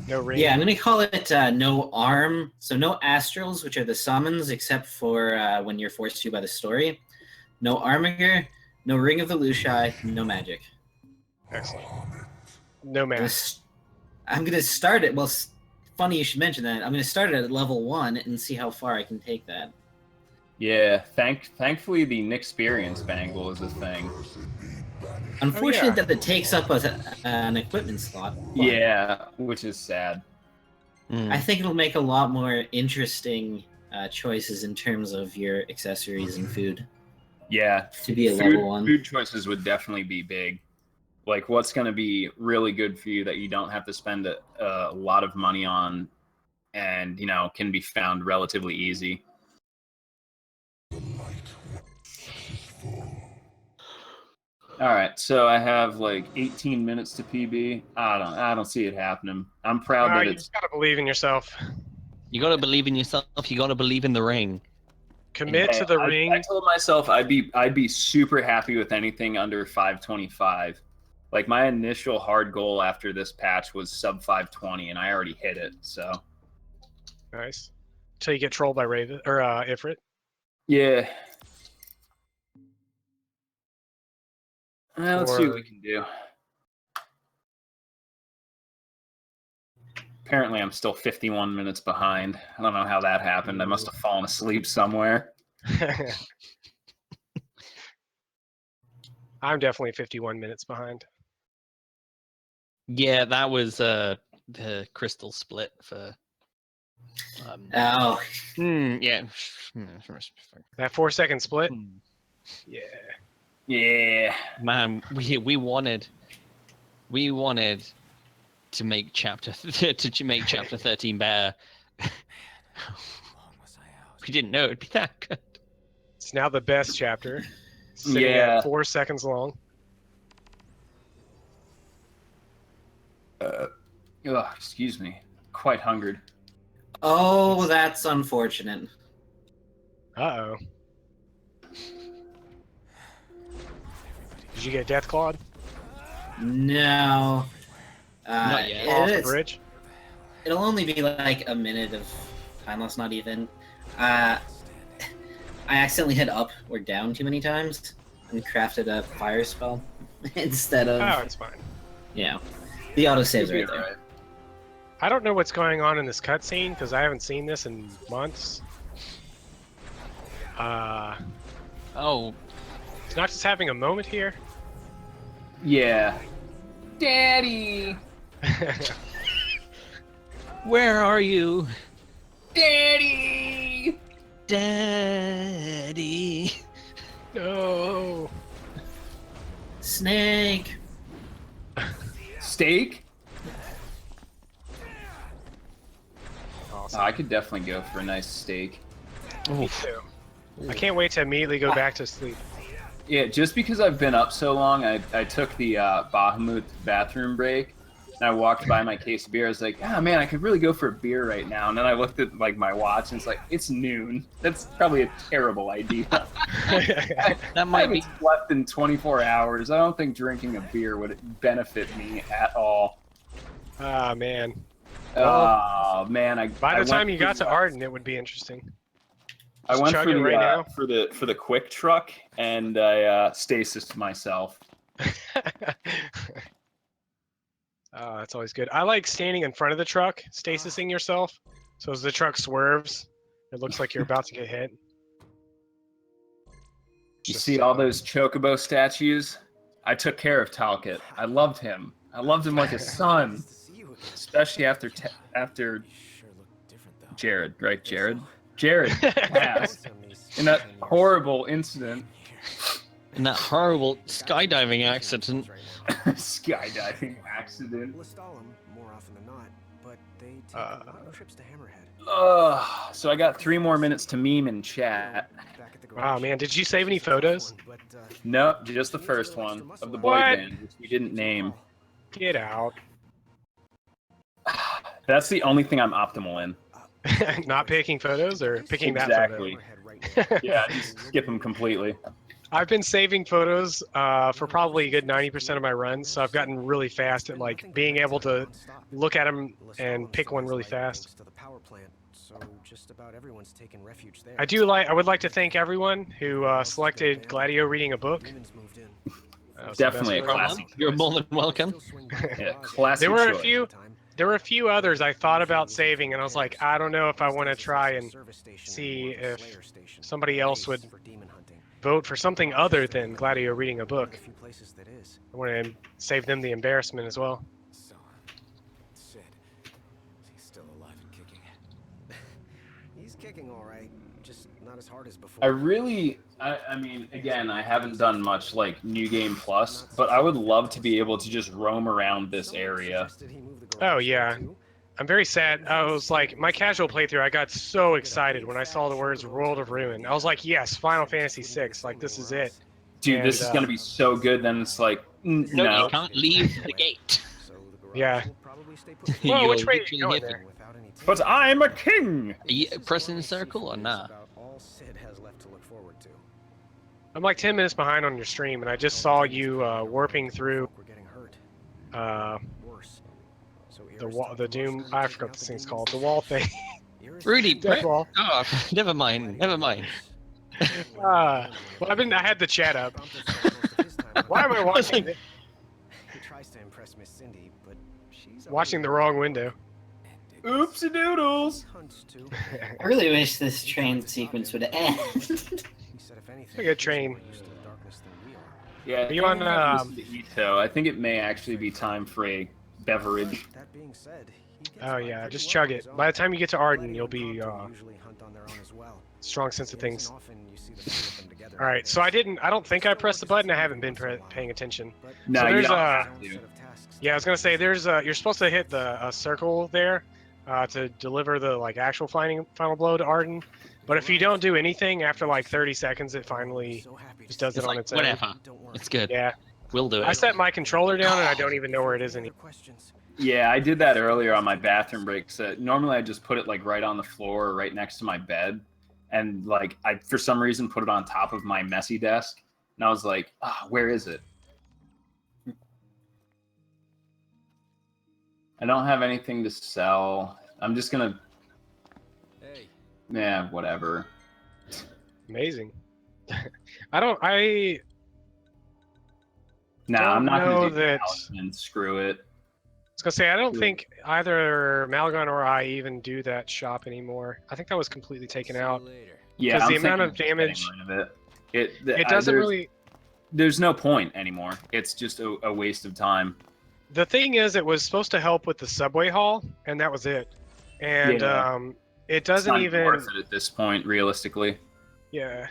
no ring. Yeah, I'm going to call it no arm, so no astrals, which are the summons, except for when you're forced to by the story. No armor, no ring of the Lushai, no magic. Excellent. No magic. I'm going to start it. Well, funny you should mention that. I'm going to start it at level 1 and see how far I can take that. Yeah, thankfully the inexperience bangle is a thing. Unfortunate that it takes up an equipment slot. Yeah, which is sad. I think it'll make a lot more interesting choices in terms of your accessories and food. Yeah, to be a level 1. Food choices would definitely be big. Like, what's going to be really good for you that you don't have to spend a lot of money on, and can be found relatively easy. All right, so I have like 18 minutes to PB. I don't see it happening. I'm proud that you it's. just gotta believe in yourself. You gotta believe in yourself. You gotta believe in the ring. Commit to the ring. I told myself I'd be super happy with anything under 525. Like, my initial hard goal after this patch was sub 520, and I already hit it. So nice. Until you get trolled by Raven or Ifrit. Yeah. Let's see what we can do. Apparently, I'm still 51 minutes behind. I don't know how that happened. I must have fallen asleep somewhere. I'm definitely 51 minutes behind. Yeah, that was the crystal split for. Oh. Yeah. That 4-second split. Yeah. Yeah. Man, we wanted to make chapter to make chapter 13 better. We didn't know it'd be that good. It's now the best chapter. Sitting Yeah. at 4 seconds long. Excuse me. Quite hungered. Oh, that's unfortunate. Uh-oh. Did you get Death Clawed? No. Not yet. Off the bridge? It'll only be like a minute of time loss, not even. I accidentally hit up or down too many times and crafted a fire spell instead of... Oh, it's fine. Yeah. The autosave's right there. Right. I don't know what's going on in this cutscene because I haven't seen this in months. Oh. It's not just having a moment here. Yeah. Daddy! Where are you? Daddy! Daddy. No. Snake. Steak? Awesome. I could definitely go for a nice steak. Me too. I can't wait to immediately go back to sleep. Yeah, just because I've been up so long, I took the Bahamut bathroom break, and I walked by my case of beer. I was like, oh man, I could really go for a beer right now. And then I looked at like my watch, and it's like, it's noon. That's probably a terrible idea. That might be less than 24 hours. I don't think drinking a beer would benefit me at all. Ah, man. Oh man! By the time you got to Arden, it would be interesting. I went chug for it the, right now. for the quick truck, and I stasis myself. Oh, that's always good. I like standing in front of the truck, stasising yourself, so as the truck swerves, it looks like you're about to get hit. You see all those Chocobo statues? I took care of Talcott. I loved him. I loved him like a son, especially after Jared, right? Jared passed in that horrible incident. in that horrible skydiving accident. Skydiving accident. More often than not, but they take a lot of trips to Hammerhead. So I got 3 more minutes to meme and chat. Wow, man, did you save any photos? Nope, just the first one of the boy What? band, which we didn't name. Get out. That's the only thing I'm optimal in. Not picking photos or picking Exactly. that photo? Yeah, just skip them completely. I've been saving photos for probably a good 90% of my runs, so I've gotten really fast at like being able to look at them and pick one really fast. I would like to thank everyone who selected Gladio reading a book. Definitely a classic. You're more than welcome. Yeah, classic. There were a few others I thought about saving, and I was like, I don't know if I want to try and see if somebody else would vote for something other than Gladio reading a book. I want to save them the embarrassment as well. Sid, he's still alive and kicking. He's kicking all right, just not as hard as before. I mean, again, I haven't done much like New Game Plus, but I would love to be able to just roam around this area. Oh yeah, I'm very sad. I was like, my casual playthrough, I got so excited when I saw the words World of Ruin. I was like, yes, Final Fantasy VI, like this is it. Dude, this is gonna be so good. Then it's like, no, you can't leave the gate. Yeah. Well, Well, which way are you going there? But I'm a king. Are you pressing the circle or not? I'm like 10 minutes behind on your stream, and I just saw you warping through the wall, the Doom. I forgot what this thing's called. The wall thing. Rudy, Death wall. Oh, never mind. Well, I had the chat up. Why am I watching? He tries to impress Miss Cindy, but she's Watching the wrong window. Oopsie doodles. I really wish this train sequence would end. Like a train. Yeah, Are you on? Ito. I think it may actually be time for a beverage. That being said, Oh yeah, just chug it. By the time you get to Arden, you'll be strong sense of things. All right, so I don't think I pressed the button. I haven't been paying attention. No, so you there's don't have to. Yeah, I was gonna say there's you're supposed to hit the circle there to deliver the like actual final blow to Arden. But if you don't do anything after like 30 seconds, it finally just does it on its own. Whatever. It's good. Yeah. We'll do it. I set my controller down and I don't even know where it is anymore. Yeah, I did that earlier on my bathroom break. So normally I just put it like right on the floor, or right next to my bed, and like I for some reason put it on top of my messy desk, and I was like, where is it? I don't have anything to sell. I'm just gonna. Yeah, whatever. Amazing. I Nah, I'm not gonna do that. Talisman. Screw it. I was gonna say I don't think either Malagron or I even do that shop anymore. I think that was completely taken out. Yeah, because I'm the amount of thinking damage. getting rid of it. It doesn't really. There's no point anymore. It's just a waste of time. The thing is, it was supposed to help with the subway haul, and that was it. And Yeah. it doesn't it's not even. worth it at this point, realistically. Yeah.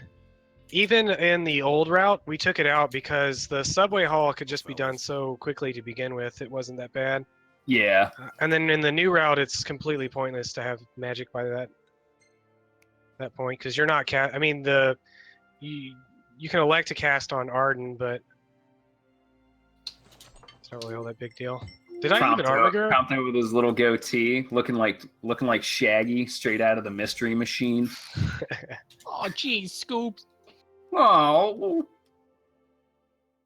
Even in the old route, we took it out because the subway haul could just be done so quickly to begin with. It wasn't that bad. Yeah. And then in the new route, it's completely pointless to have magic by that point because you're not I mean, you can elect to cast on Arden, but it's not really all that big deal. Did I even armor girl? Prompto with his little goatee, looking like Shaggy straight out of the Mystery Machine. Oh, geez, Scoops. Oh.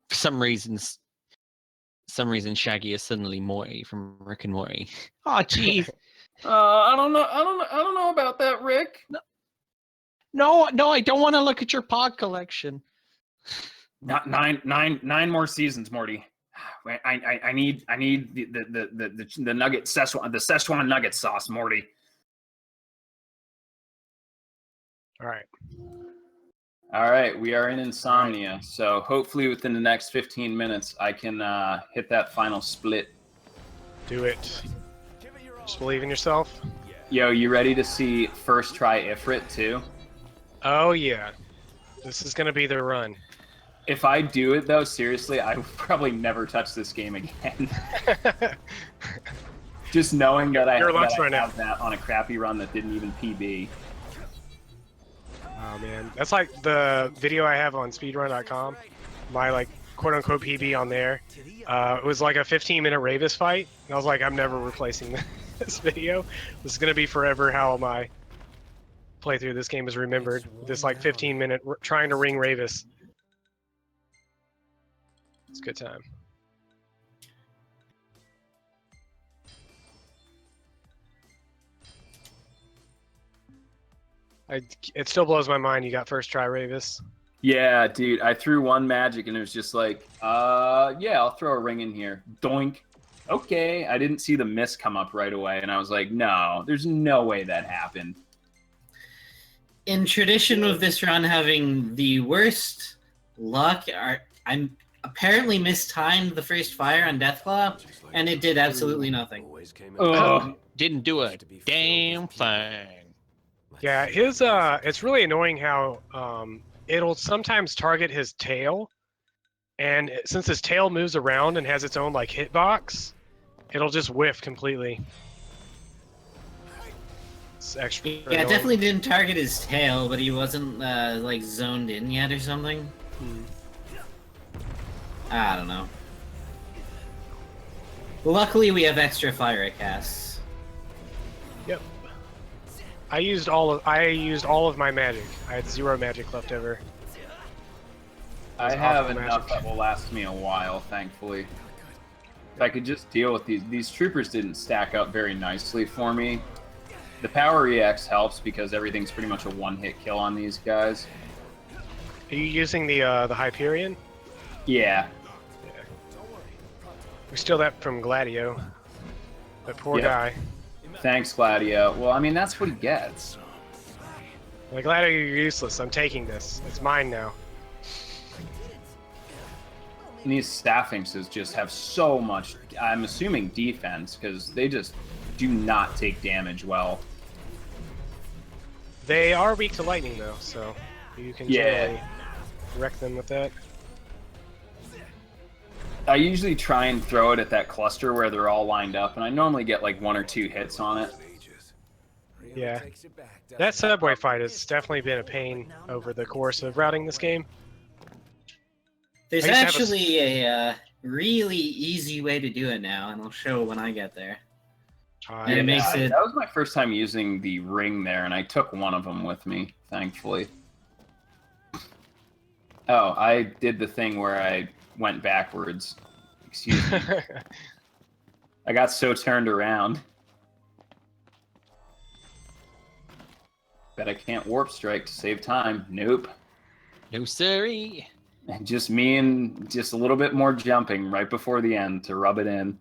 For some reason, Shaggy is suddenly Morty from Rick and Morty. Oh, jeez. I don't know about that, Rick. No, I don't want to look at your pod collection. Not nine more seasons, Morty. I need the nugget Szechuan, the Szechuan nugget sauce, Morty. All right, we are in Insomnia, so hopefully within the next 15 minutes I can hit that final split. Do it. Just believe in yourself. Yo, you ready to see first try Ifrit too? Oh yeah, this is gonna be the run. If I do it though, seriously, I will probably never touch this game again. Just knowing that I have that on a crappy run that didn't even PB. Oh man, that's like the video I have on speedrun.com. My like quote unquote PB on there. It was like a 15-minute Ravis fight, and I was like, I'm never replacing this video. This is gonna be forever how my playthrough of this game is remembered. This like 15-minute trying to ring Ravis. It's a good time. It still blows my mind you got first try Ravis. Yeah, dude, I threw one magic and it was just like, yeah, I'll throw a ring in here. Doink. Okay, I didn't see the miss come up right away, and I was like, no, there's no way that happened. In tradition of this run having the worst luck, I'm apparently mistimed the first fire on Deathclaw, and it did absolutely nothing. Didn't do a damn thing. Yeah, his it's really annoying how it'll sometimes target his tail, and since his tail moves around and has its own like hitbox, it'll just whiff completely. It's extra. Yeah, annoying. it definitely didn't target his tail, but he wasn't like zoned in yet or something. I don't know. Luckily, we have extra fire casts. Yep. I used all of my magic. I had 0 magic left over. I have enough that will last me a while, thankfully. If I could just deal with these troopers didn't stack up very nicely for me. The power EX helps because everything's pretty much a one-hit kill on these guys. Are you using the Hyperion? Yeah. We steal that from Gladio. That poor guy. Thanks, Gladio. Well, I mean, that's what he gets. Like, Gladio, you're useless. I'm taking this. It's mine now. And these staffings just have so much, I'm assuming, defense, because they just do not take damage well. They are weak to lightning, though, so you can generally wreck them with that. I usually try and throw it at that cluster where they're all lined up, and I normally get like 1 or 2 hits on it. Yeah. That subway fight has definitely been a pain over the course of routing this game. There's actually a really easy way to do it now, and I'll show when I get there. And it makes it... That was my first time using the ring there, and I took one of them with me, thankfully. Oh, I did the thing where I went backwards. Excuse me. I got so turned around. Bet I can't warp strike to save time. Nope. No siree. And just me and just a little bit more jumping right before the end to rub it in.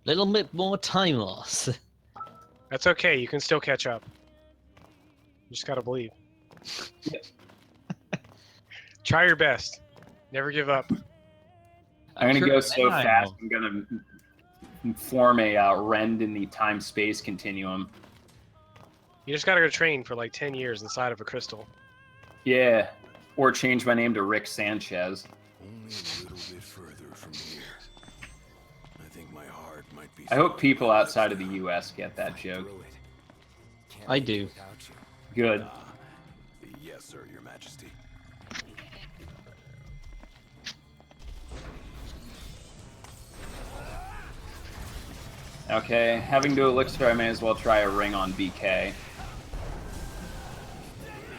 Little bit more time loss. That's okay. You can still catch up. You just gotta believe. Try your best. Never give up. I'm gonna go so fast. I'm gonna form a rend in the time-space continuum. You just gotta go train for like 10 years inside of a crystal. Yeah, or change my name to Rick Sanchez. Only a little bit further from here. I think my heart might be. I hope people outside of the U.S. get that joke. I do. Good. Yes, sir, Your Majesty. Okay, having to elixir, I may as well try a ring on BK.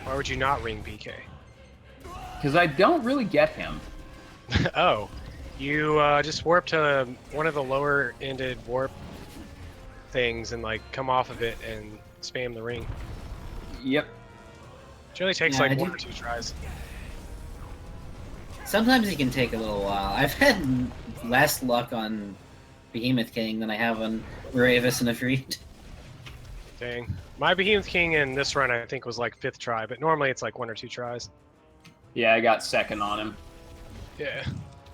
Why would you not ring BK? Because I don't really get him. Oh, you just warp to one of the lower-ended warp things and like come off of it and spam the ring. Yep. It only takes like 1 or 2 tries. Sometimes it can take a little while. I've had less luck on Behemoth King than I have on Ravis and Afreed. Dang. My Behemoth King in this run I think was like 5th try, but normally it's like 1 or 2 tries. Yeah, I got 2nd on him. Yeah.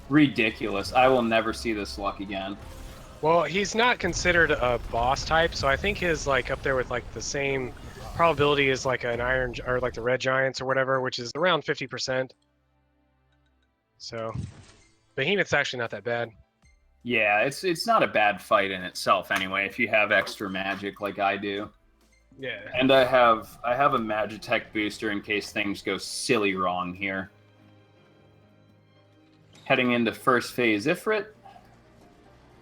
Ridiculous. I will never see this luck again. Well, he's not considered a boss type, so I think his like up there with like the same probability as like an iron or like the red giants or whatever, which is around 50%. So Behemoth's actually not that bad. Yeah, it's not a bad fight in itself anyway, if you have extra magic like I do. Yeah. And I have a Magitech booster in case things go silly wrong here. Heading into first phase Ifrit.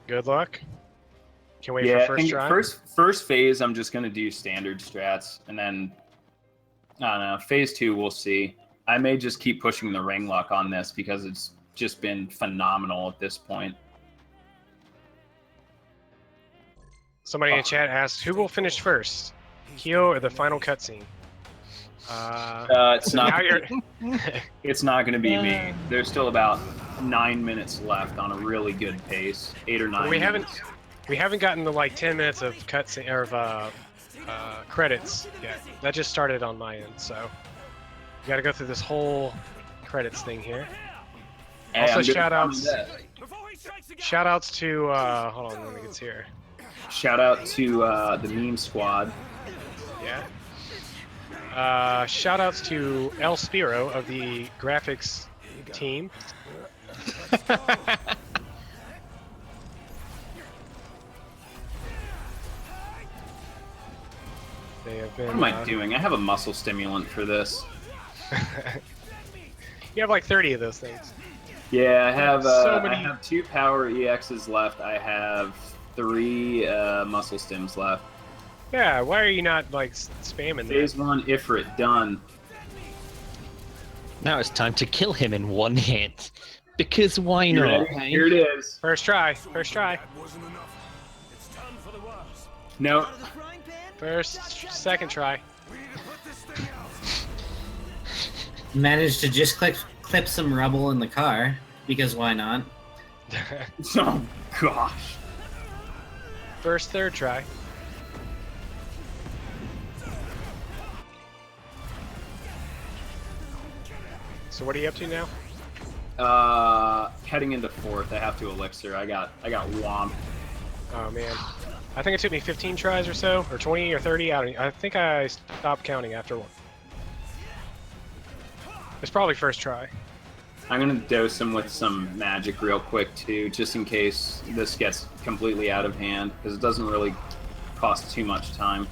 Good luck. Can wait Yeah, for I think try. first phase I'm just gonna do standard strats, and then I don't know, phase 2 we'll see. I may just keep pushing the ring luck on this because it's just been phenomenal at this point. Somebody in chat asked, who will finish first, Kyo or the final cutscene? It's not. Now you're... It's not going to be me. There's still about 9 minutes left on a really good pace. 8 or 9. We haven't gotten the like 10 minutes of cutscene or of credits yet. That just started on my end, so you got to go through this whole credits thing here. Hey, also, shout outs to hold on, let me get here. Shout out to the meme squad. Yeah. Shout outs to El Spiro of the graphics team. They have been, What am I doing? I have a muscle stimulant for this. You have like 30 of those things. Yeah, I have So many... I have 2 power EXs left. I have 3 muscle stims left. Yeah, why are you not like spamming Phase that? 1 Ifrit done. Now it's time to kill him in 1 hit. Because why You not? ready? Here it is. First try. First try. No. Second try. Managed to just clip some rubble in the car, because why not? Oh gosh. Third try. So what are you up to now? Heading into 4th, I have to elixir. I got whomped. Oh man, I think it took me 15 tries or so, or 20 or 30. I think I stopped counting after one. It's probably first try. I'm gonna dose him with some magic real quick too, just in case this gets completely out of hand, because it doesn't really cost too much time.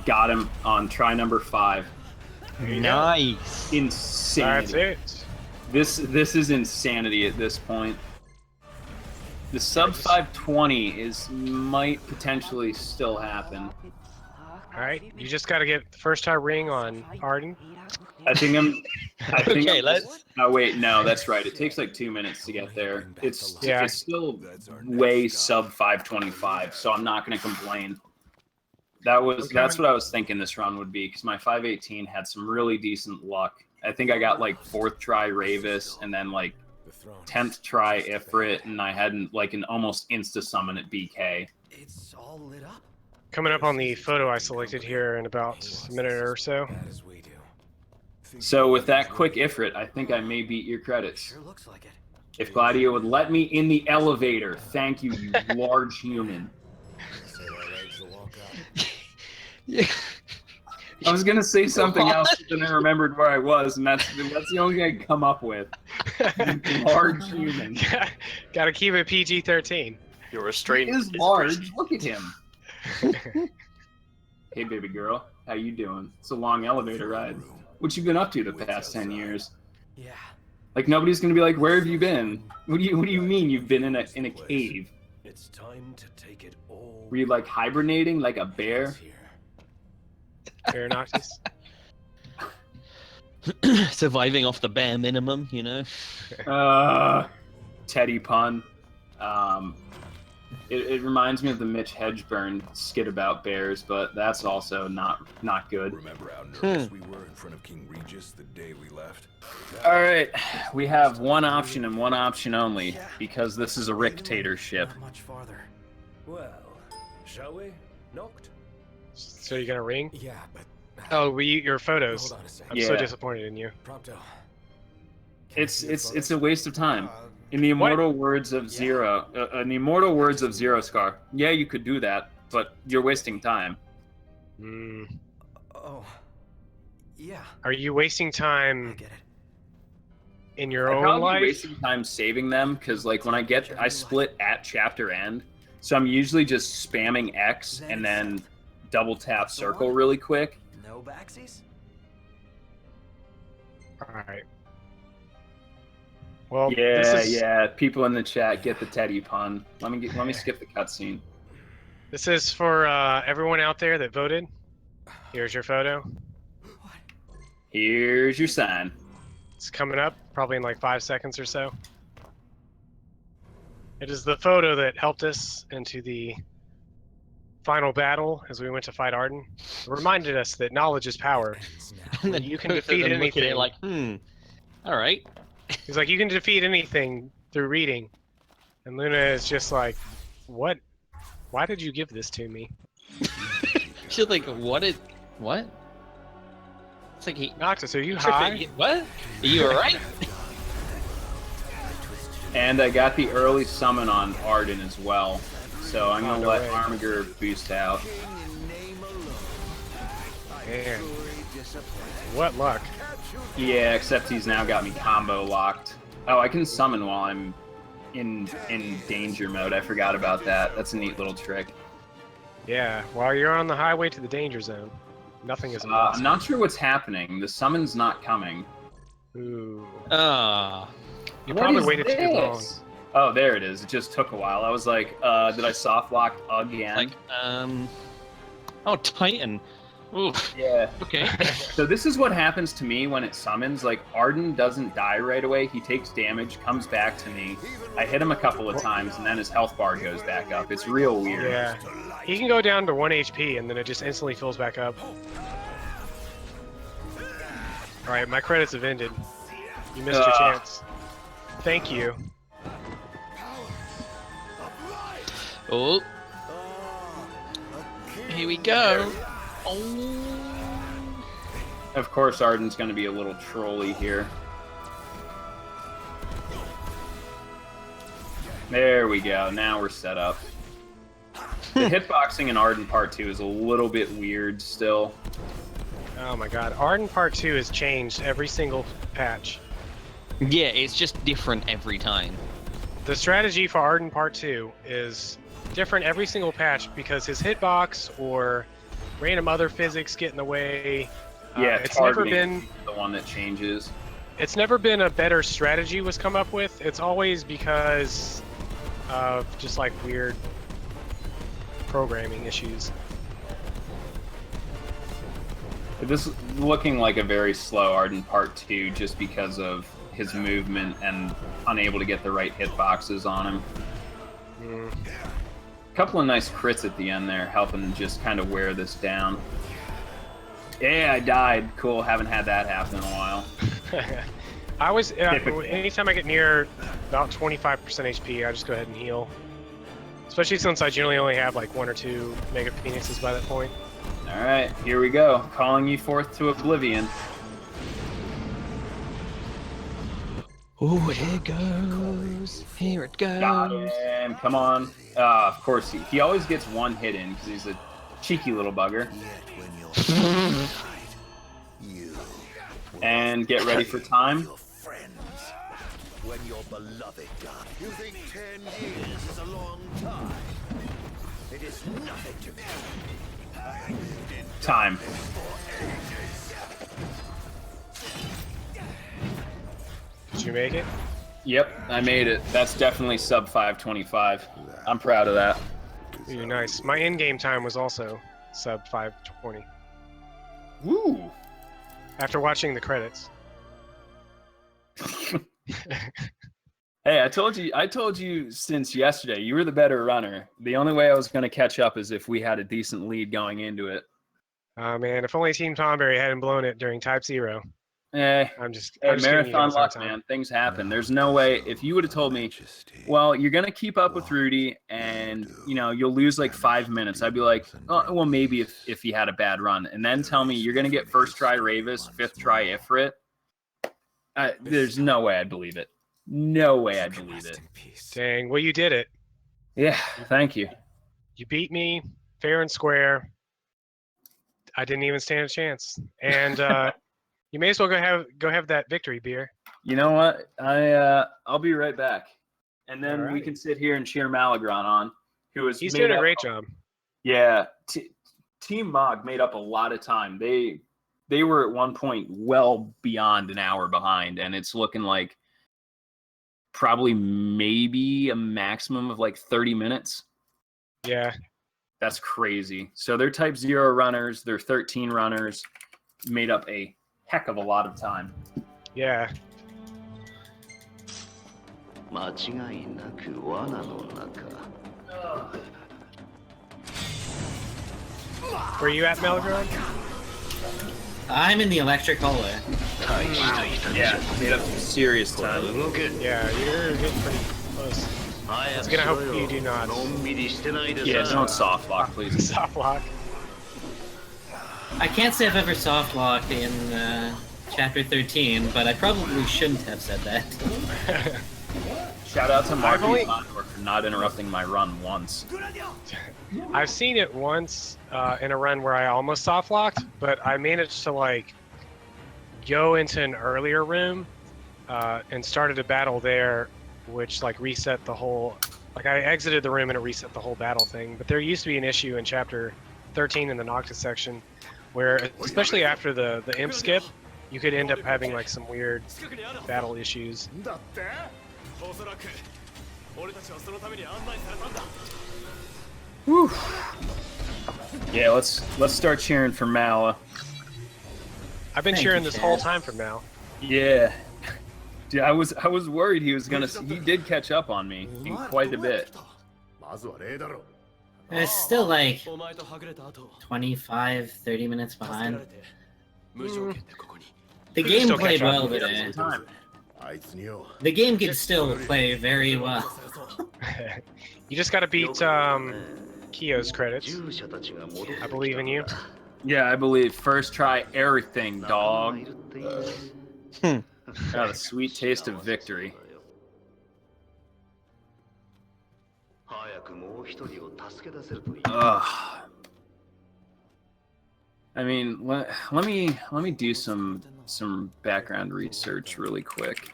Got him on try number 5. Nice. Insanity. That's it. This is insanity at this point. The sub 520 might potentially still happen. All right, you just got to get the first try ring on Arden. I think Okay, let's. Oh wait, no, that's right. It takes like 2 minutes to get there. It's still way sub 525, so I'm not going to complain. That's what I was thinking this run would be, because my 518 had some really decent luck. I think I got like 4th try Ravis and then like 10th try Ifrit, and I had like an almost insta summon at BK. It's all lit up. Coming up on the photo I selected here in about a minute or so. So with that quick Ifrit, I think I may beat your credits. If Gladio would let me in the elevator, thank you, you large human. Yeah. I was gonna say something else, but then I remembered where I was, and that's the only thing I could come up with. Large human. Gotta keep it PG-13. Your restraint He is large. Look at him. Hey, baby girl, how you doing? It's a long elevator ride. What you been up to the past 10 years? Yeah. Like nobody's gonna be like, where have you been? What do you mean you've been in a cave? It's time to take it all. Were you like hibernating like a bear? Fair Noctis. Surviving off the bare minimum, you know. Teddy pun. It reminds me of the Mitch Hedgeburn skit about bears, but that's also not good. Remember how nervous we were in front of King Regis the day we left? All right, we have one option and one option only, because this is a Rictatorship. Not much farther. Well, shall we? Noct? So you're gonna ring? Yeah, but Oh, your photos. hold on a second. I'm so disappointed in you. Prompto. It's a waste of time. In the immortal words of Zero, Scar. Yeah, you could do that, but you're wasting time. Oh. Yeah. Are you wasting time in your I'd own probably life? be wasting time saving them, because like when I split at chapter end, so I'm usually just spamming X and then double tap circle really quick. No backsies? Alright. Well, Yeah. People in the chat get the Teddy pun. Let me skip the cutscene. This is for everyone out there that voted. Here's your photo. Here's your sign. It's coming up, probably in like 5 seconds or so. It is the photo that helped us into the final battle as we went to fight Arden. It reminded us that knowledge is power. And then You can defeat look at anything. it like, all right. He's like, you can defeat anything through reading. And Luna is just like, what? Why did you give this to me? She's like, what? It's like he. Noctis, are you high? What? Are you alright? And I got the early summon on Arden as well. So I'm gonna let Armiger boost out. Man. What luck. Yeah, except he's now got me combo locked. Oh, I can summon while I'm in danger mode. I forgot about that. That's a neat little trick. Yeah, while you're on the highway to the danger zone, nothing is I'm impossible. not sure what's happening. The summon's not coming. Ooh. You What probably is waited too long. this? Oh, there it is. It just took a while. I was like, did I soft lock again? Like, oh, Titan. Oof. Yeah. Okay. So this is what happens to me when it summons. Like, Arden doesn't die right away. He takes damage, comes back to me. I hit him a couple of times, and then his health bar goes back up. It's real weird. Yeah. He can go down to 1 HP, and then it just instantly fills back up. Alright, my credits have ended. You missed your chance. Thank you. Oh. Here we go. Of course, Arden's going to be a little trolly here. There we go. Now we're set up. The hitboxing in Arden Part 2 is a little bit weird still. Oh my god. Arden Part 2 has changed every single patch. Yeah, it's just different every time. The strategy for Arden Part 2 is different every single patch because his hitbox or random other physics get in the way. Yeah, it's never been the one that changes. It's never been a better strategy was come up with. It's always because of just like weird programming issues. This is looking like a very slow Arden Part 2 just because of his movement and unable to get the right hitboxes on him. A couple of nice crits at the end there, helping just kind of wear this down. Yeah, I died. Cool, haven't had that happen in a while. I was anytime I get near about 25% HP, I just go ahead and heal. Especially since I generally only have like 1 or 2 Mega Phoenixes by that point. Alright, here we go. Calling you forth to oblivion. Oh, here it goes. Here it goes. Got him. Come on. Of course, he always gets one hit in because he's a cheeky little bugger. And get ready for time. When your beloved died. You think 10 years is a long time? It is nothing to me. Time. Did you make it? Yep, I made it. That's definitely sub 525. I'm proud of that. Ooh, nice. My in-game time was also sub 520. Woo! After watching the credits. Hey, I told you since yesterday, you were the better runner. The only way I was going to catch up is if we had a decent lead going into it. Oh man, if only Team Tonberry hadn't blown it during Type 0. I'm just marathon luck, man. Things happen. There's no way. If you would have told me, well, you're going to keep up with Rudy and, you know, you'll lose like 5 minutes. I'd be like, oh, well, maybe if he had a bad run. And then tell me you're going to get first try Ravis, 5th try Ifrit. There's no way I'd believe it. No way I'd believe it. Dang, well, you did it. Yeah, thank you. You beat me fair and square. I didn't even stand a chance. And you may as well go have that victory beer. You know what? I'll be right back. And then we can sit here and cheer Malagron on, who is He's doing a great job. Yeah, Team Mog made up a lot of time. They were at one point well beyond an hour behind, and it's looking like probably maybe a maximum of like 30 minutes. Yeah. That's crazy. So they're Type 0 runners, they're 13 runners, made up a heck of a lot of time. Yeah. Where you at, Malagron? I'm in the electric hallway. Yeah, made up some serious time. Yeah, you're getting pretty close. Once again, I hope you do not. Yeah, don't soft lock, please. Soft lock. I can't say I've ever soft locked in Chapter 13, but I probably shouldn't have said that. Shout out to Mark for not interrupting my run once. I've seen it once in a run where I almost soft locked, but I managed to like go into an earlier room and started a battle there, which like reset the whole. Like I exited the room and it reset the whole battle thing. But there used to be an issue in Chapter 13 in the Noctis section, where especially after the imp skip, you could end up having like some weird battle issues. Whew. Yeah, let's start cheering for Mala. I've been cheering this whole time from Mal. Yeah. Dude, I was worried he was gonna. He did catch up on me quite a bit. It's still like 25, 30 minutes behind. The game played well today. The game can still play very well. You just gotta beat Kyos credits. I believe in you. Yeah, I believe. First try everything, dog. Got a sweet taste of victory. Ugh. I mean, let me do some background research really quick.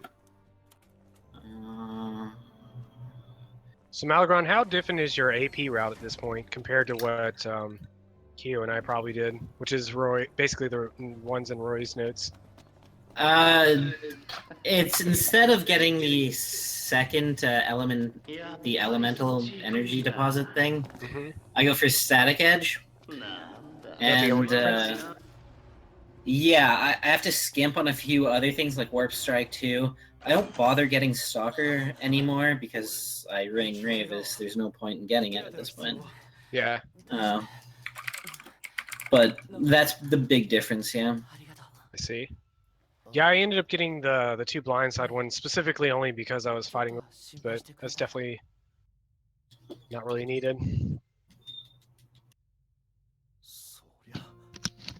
So Malagron, how different is your AP route at this point compared to what Kyo and I probably did, which is Roy, basically the ones in Roy's notes? It's instead of getting the second the elemental energy deposit thing, I go for static edge. And yeah, I have to skimp on a few other things like warp strike too. I don't bother getting stalker anymore because I ring Ravis. There's no point in getting it at this point. Yeah. But that's the big difference, yeah. I see. Yeah, I ended up getting the 2 blindside ones specifically only because I was fighting, but that's definitely not really needed.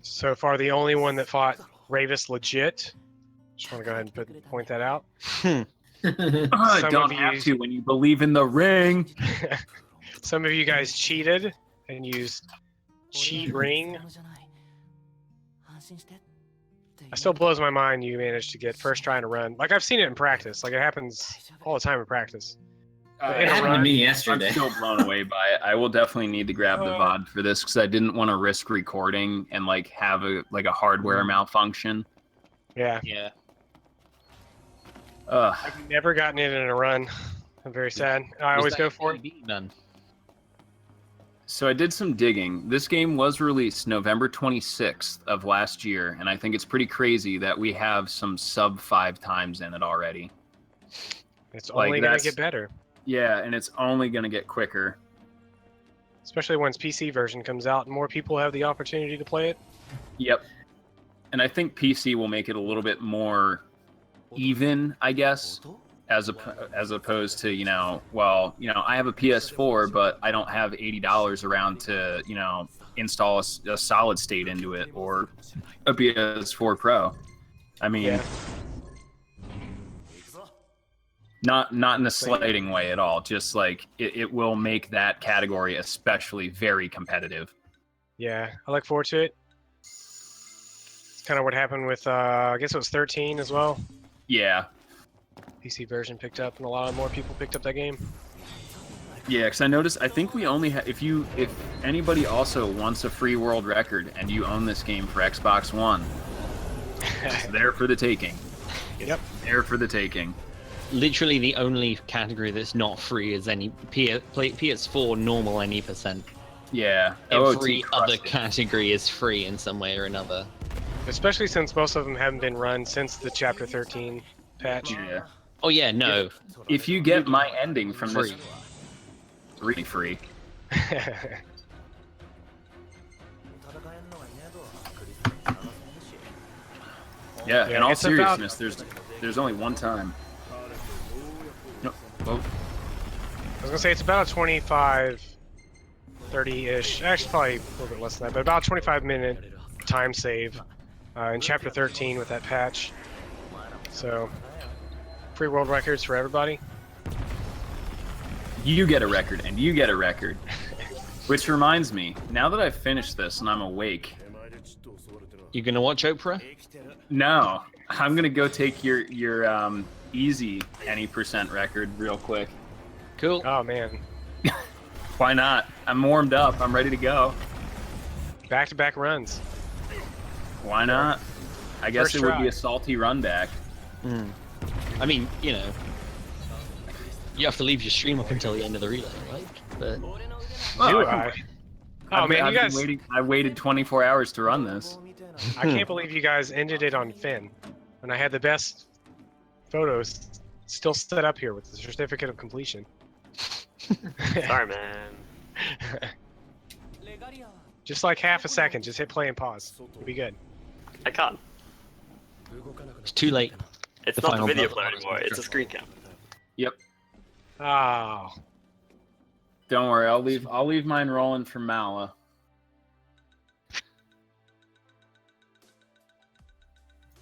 So far, the only one that fought Ravis legit. Just want to go ahead and point that out. Don't have to when you believe in the ring. Some of you guys cheated and used cheat ring. It still blows my mind you managed to get first trying to run. Like, I've seen it in practice. Like, it happens all the time in practice. It happened to me yesterday. I'm still blown away by it. I will definitely need to grab the VOD for this because I didn't want to risk recording and like have a hardware malfunction. Yeah. Yeah. I've never gotten it in a run. I'm very sad. I always go for it. None. So I did some digging. This game was released November 26th of last year, and I think it's pretty crazy that we have some sub 5 times in it already. It's only going to get better. Yeah, and it's only going to get quicker. Especially once PC version comes out and more people have the opportunity to play it. Yep. And I think PC will make it a little bit more even, I guess, as opposed to, I have a PS4, but I don't have $80 around to, install a solid state into it or a PS4 Pro. I mean, yeah. Not in a slighting way at all. Just like it will make that category especially very competitive. Yeah, I look forward to it. It's kind of what happened with, I guess it was 13 as well. Yeah. PC version picked up, and a lot more people picked up that game. Yeah, because I noticed. I think we only have. If anybody also wants a free world record and you own this game for Xbox One, it's there for the taking. Yep. There for the taking. Literally, the only category that's not free is any PS4 normal any %. Yeah. Every other category is free in some way or another. Especially since most of them haven't been run since the Chapter 13 patch. Yeah. Oh yeah, no. If you get my ending from this, really free. Yeah, in all seriousness, there's only one time. No. Whoa. I was gonna say it's about a 25, 30-ish. Actually, probably a little bit less than that, but about a 25-minute time save in Chapter 13 with that patch. So, free world records for everybody. You get a record, and you get a record. Which reminds me, now that I've finished this and I'm awake... You gonna watch Oprah? No. I'm gonna go take your easy any % record real quick. Cool. Oh, man. Why not? I'm warmed up. I'm ready to go. Back-to-back runs. Why not? I guess it would be a salty run back. I mean, you have to leave your stream up until the end of the relay, right? But oh man, you guys! I waited 24 hours to run this. I can't believe you guys ended it on Finn, and I had the best photos still set up here with the certificate of completion. Sorry, man. Just like half a second, just hit play and pause. You'll be good. I can't. It's too late. It's not the video player anymore, it's a screen cap. Yep. Oh. Don't worry, I'll leave mine rolling for Mala.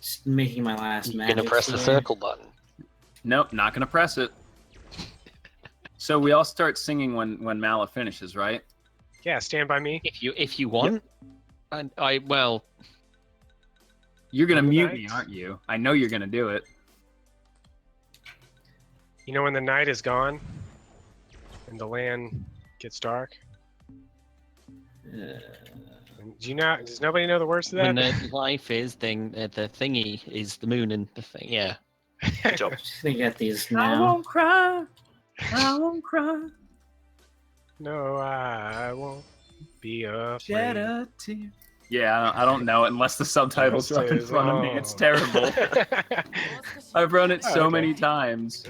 Just making my last You're magic. gonna press the here. circle button. Nope, not gonna press it. So we all start singing when Mala finishes, right? Yeah, Stand By Me. If you want. I well. You're gonna On the mute night? me, aren't you? I know you're gonna do it. You know when the night is gone and the land gets dark? Do you know? Does nobody know the words to that? When the life is thing, the thingy is the moon and the thing. Yeah. Good job. They got these I now. won't cry. I won't cry. No, I won't be afraid. Shed a tear. Yeah, I don't know it unless the subtitles are in front of me. It's terrible. I've run it so many times.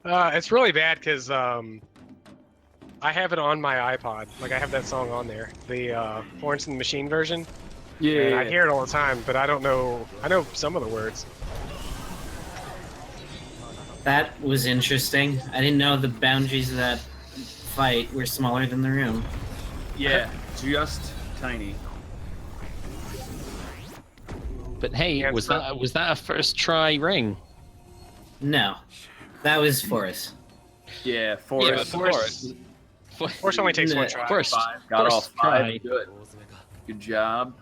It's really bad because I have it on my iPod. Like I have that song on there, the Florence and the Machine version. Yeah, And I hear it all the time, but I don't know. I know some of the words. That was interesting. I didn't know the boundaries of that fight were smaller than the room. Yeah, just tiny. But hey, was that a first try ring? No, that was Forrest. Yeah, Forrest. Forrest only takes one try. First, Got all first five. try. Good. Good job.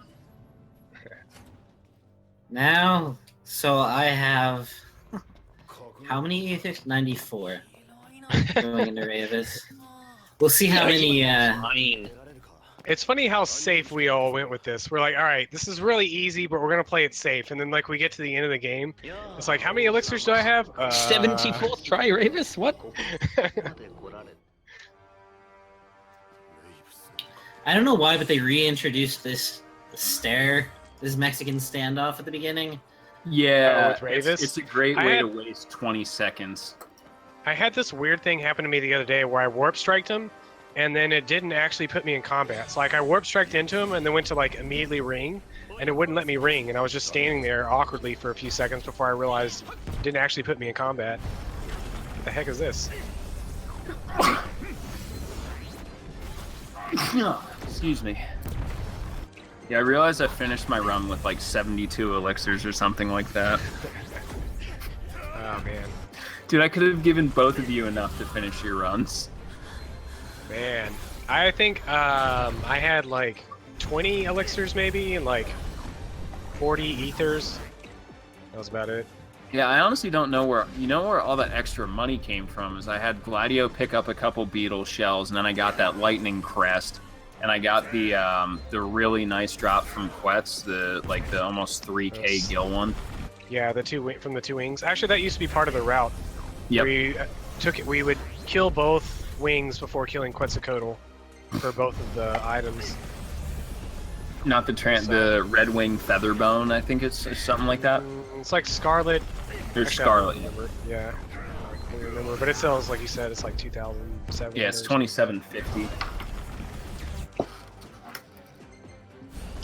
Now, so I have how many ethics? 94. Going into Ravis. We'll see how many. It's funny how safe we all went with this. We're like, all right, this is really easy, but we're gonna play it safe. And then like we get to the end of the game, it's like, how many elixirs do I have? 74th try, Ravis. What? I don't know why, but they reintroduced this this Mexican standoff at the beginning. Yeah, with Ravis? it's a great way to waste 20 seconds. I had this weird thing happen to me the other day where I warp striked him, and then it didn't actually put me in combat. So like I warp striked into him and then went to like immediately ring, and it wouldn't let me ring, and I was just standing there awkwardly for a few seconds before I realized it didn't actually put me in combat. What the heck is this? Excuse me. Yeah, I realized I finished my run with like 72 elixirs or something like that. Oh man. Dude, I could have given both of you enough to finish your runs. Man, I think I had like 20 elixirs maybe, and like 40 ethers. That was about it. Yeah, I honestly don't know where all that extra money came from. Is I had Gladio pick up a couple beetle shells, and then I got that lightning crest, and I got the really nice drop from Quetz, the almost 3K gil one. Yeah, from the two wings. Actually, that used to be part of the route. Yep. We would kill both wings before killing Quetzalcoatl for both of the items. Not the red wing featherbone, I think it's something like that. It's like Scarlet. There's Actually, Scarlet. I don't remember. Yeah. I can't remember, but it sells, like you said, it's like 2,007. Yeah, it's 2750.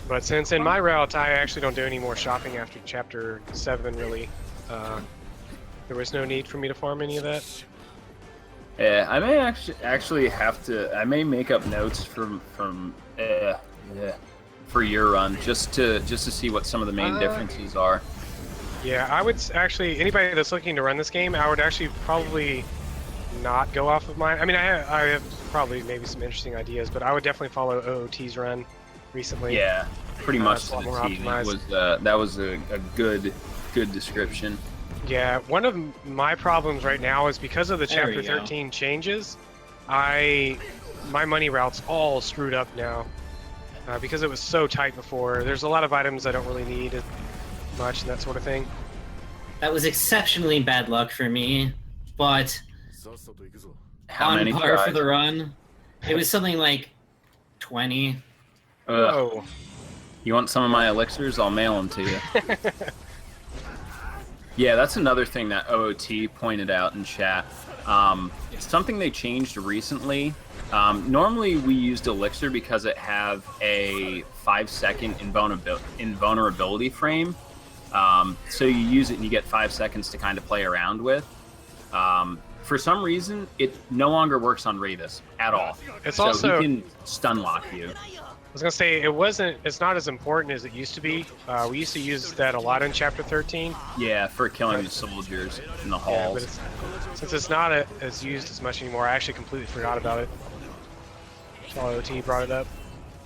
But since in my route, I actually don't do any more shopping after Chapter 7, really. There was no need for me to farm any of that. Yeah, I may actually have to. I may make up notes for your run just to see what some of the main differences are. Yeah, I would actually, anybody that's looking to run this game, I would actually probably not go off of mine. I mean, I have probably maybe some interesting ideas, but I would definitely follow OOT's run recently. Yeah, pretty much It's to a lot the more T. optimized. That was a good description. Yeah, one of my problems right now is because of the There Chapter we go. 13 changes, my money route's all screwed up now. Because it was so tight before. There's a lot of items I don't really need as much and that sort of thing. That was exceptionally bad luck for me, but How on many par tries? for the run. It was something like 20. Whoa. You want some of my elixirs? I'll mail them to you. Yeah, that's another thing that OOT pointed out in chat. It's something they changed recently. Normally we used Elixir because it have a 5-second invulnerability frame. So you use it and you get 5 seconds to kind of play around with. For some reason, it no longer works on Ravis at all. It's so also he can stun lock you. was gonna say it's not as important as it used to be. We used to use that a lot in Chapter 13. Yeah, for killing the soldiers in the Yeah, halls. but since it's not as used as much anymore, I actually completely forgot about it. Saw OT brought it up.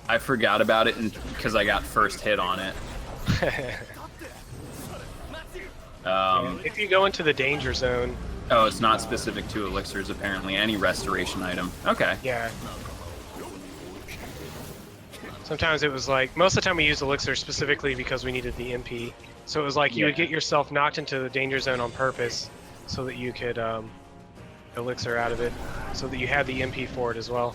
I forgot about it because I got first hit on it. If you go into the danger zone. Oh, it's not specific to elixirs apparently. Any restoration item. Okay. Yeah. Sometimes it was like, most of the time we used elixir specifically because we needed the MP. So it was like you would get yourself knocked into the danger zone on purpose so that you could elixir out of it, so that you had the MP for it as well.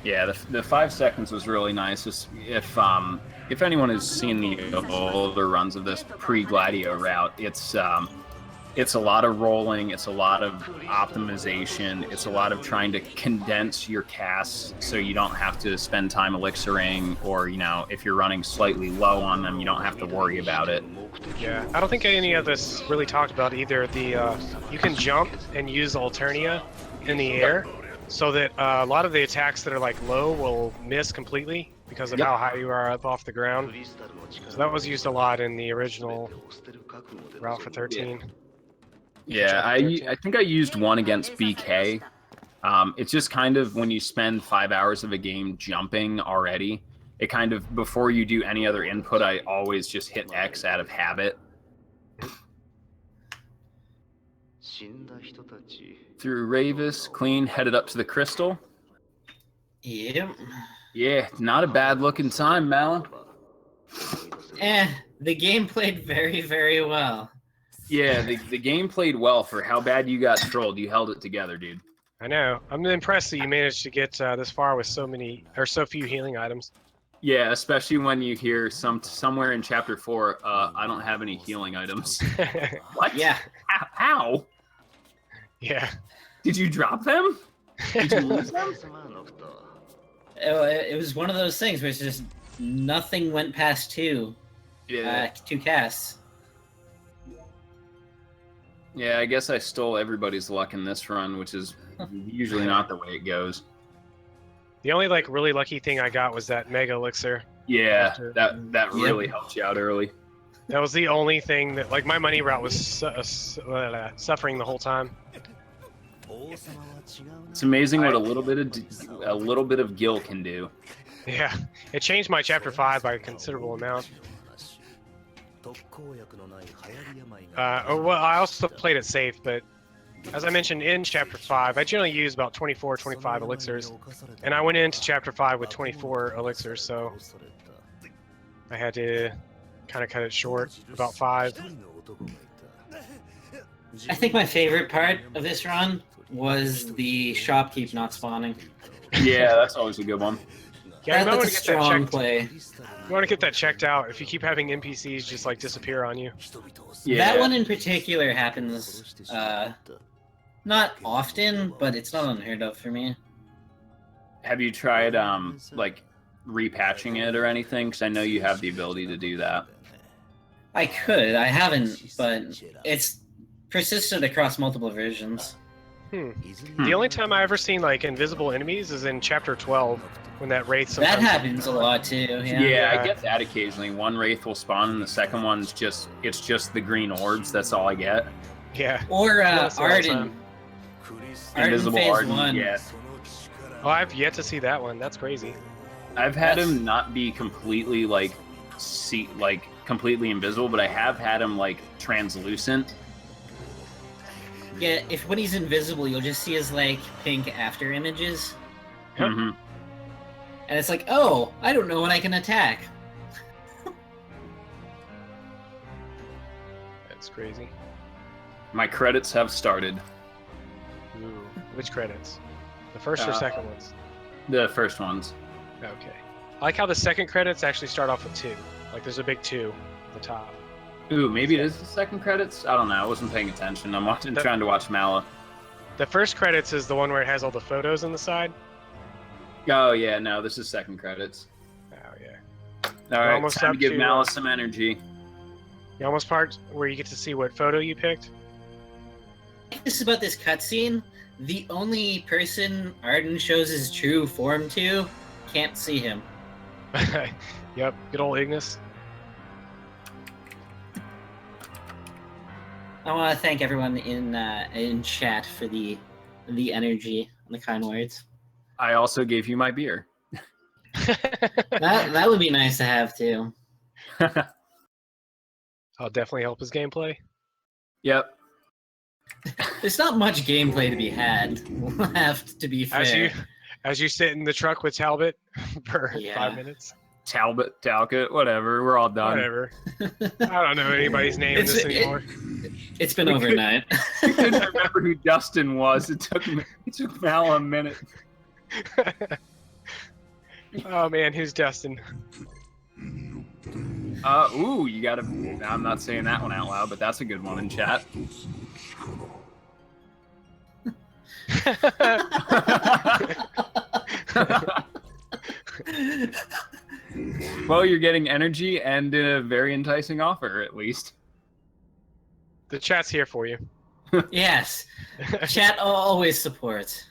Yeah, the 5 seconds was really nice. If anyone has seen the older runs of this pre-Gladio route, it's a lot of rolling, it's a lot of optimization, it's a lot of trying to condense your casts so you don't have to spend time elixiring, or if you're running slightly low on them, you don't have to worry about it. Yeah, I don't think any of this really talked about either. You can jump and use Alternia in the air, so that a lot of the attacks that are like low will miss completely because of how high you are up off the ground. So that was used a lot in the original route for 13. Yeah, I think I used one against BK. It's just kind of when you spend 5 hours of a game jumping already, it kind of, before you do any other input, I always just hit X out of habit. Through Ravis, clean, headed up to the crystal. Yep. Yeah, not a bad looking time, Mal. The game played very, very well. Yeah, the game played well for how bad you got trolled. You held it together, dude. I know. I'm impressed that you managed to get this far with so few healing items. Yeah, especially when you hear somewhere in Chapter 4, I don't have any healing items. What? Yeah. How? Yeah. Did you drop them? Did you lose them? It was one of those things where it's just nothing went past two casts. Yeah, I guess I stole everybody's luck in this run, which is usually not the way it goes. The only really lucky thing I got was that Mega Elixir. Yeah, that really helped you out early. That was the only thing that my money route was suffering the whole time. It's amazing what a little bit of Gil can do. Yeah, it changed my Chapter 5 by a considerable amount. Well, I also played it safe, but as I mentioned in Chapter 5, I generally use about 24, 25 elixirs, and I went into Chapter 5 with 24 elixirs, so I had to kind of cut it short, about 5. I think my favorite part of this run was the shopkeep not spawning. Yeah, that's always a good one. Yeah, you might want to That's get a that strong checked. play. You want to get that checked out if you keep having NPCs just disappear on you. Yeah. That one in particular happens not often, but it's not unheard of for me. Have you tried repatching it or anything? Because I know you have the ability to do that. I could. I haven't, but it's persisted across multiple versions. The only time I ever seen invisible enemies is in Chapter 12 when that wraith. That happens a lot too. Yeah, I get that occasionally. One wraith will spawn, and the second one's just the green orbs. That's all I get. Yeah. Or Arden. Invisible Phase Arden. 1. Yeah. Oh, I've yet to see that one. That's crazy. I've had him not be completely completely invisible, but I have had him translucent. Yeah, when he's invisible, you'll just see his pink after images. Mm-hmm. And it's oh, I don't know when I can attack. That's crazy. My credits have started. Ooh. Which credits? The first or second ones? The first ones. Okay. I like how the second credits actually start off with 2. There's a big 2 at the top. Ooh, maybe it is the second credits? I don't know. I wasn't paying attention. I'm trying to watch Mala. The first credits is the one where it has all the photos on the side. Oh, yeah. No, this is second credits. Oh, yeah. All right, almost time up to give to, Mala some energy. The almost part where you get to see what photo you picked. This is about this cutscene. The only person Arden shows his true form to Can't see him. Yep, good old Ignis. I want to thank everyone in chat for the energy and the kind words. I also gave you my beer. That would be nice to have too. I'll definitely help his gameplay. Yep. There's not much gameplay to be had. We'll have to be fair. As you sit in the truck with Talbot for 5 minutes. Talcott, whatever. We're all done. Whatever. I don't know anybody's name in this anymore. It's been overnight. I couldn't remember who Dustin was. It took Mal a minute. Oh man, who's Dustin? Ooh, you gotta. I'm not saying that one out loud, but that's a good one in chat. Well, you're getting energy and a very enticing offer, at least. The chat's here for you. Yes, chat always supports.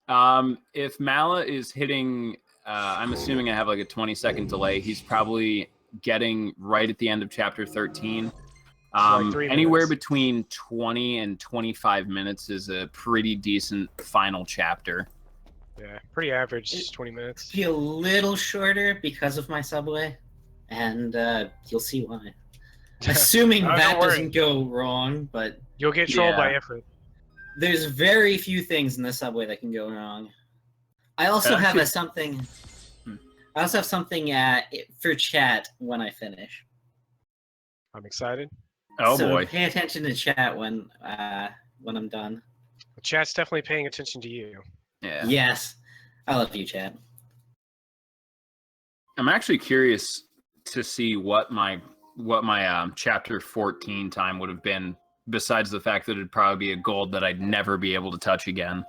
If Mala is hitting, I'm assuming I have like a 20-second delay. He's probably getting right at the end of chapter 13. Like 3 Anywhere minutes. between 20 and 25 minutes is a pretty decent final chapter. Yeah, pretty average, 20 minutes. Be a little shorter because of my subway, and you'll see why. Assuming Oh, that don't worry. doesn't go wrong, but You'll get trolled by effort. there's very few things in the subway that can go wrong. I also have something. I also have something for chat when I finish. I'm excited. Oh So boy! pay attention to chat when I'm done. The chat's definitely paying attention to you. Yeah. Yes, I love you, chat. I'm actually curious to see what my chapter 14 time would have been, besides the fact that it'd probably be a gold that I'd never be able to touch again.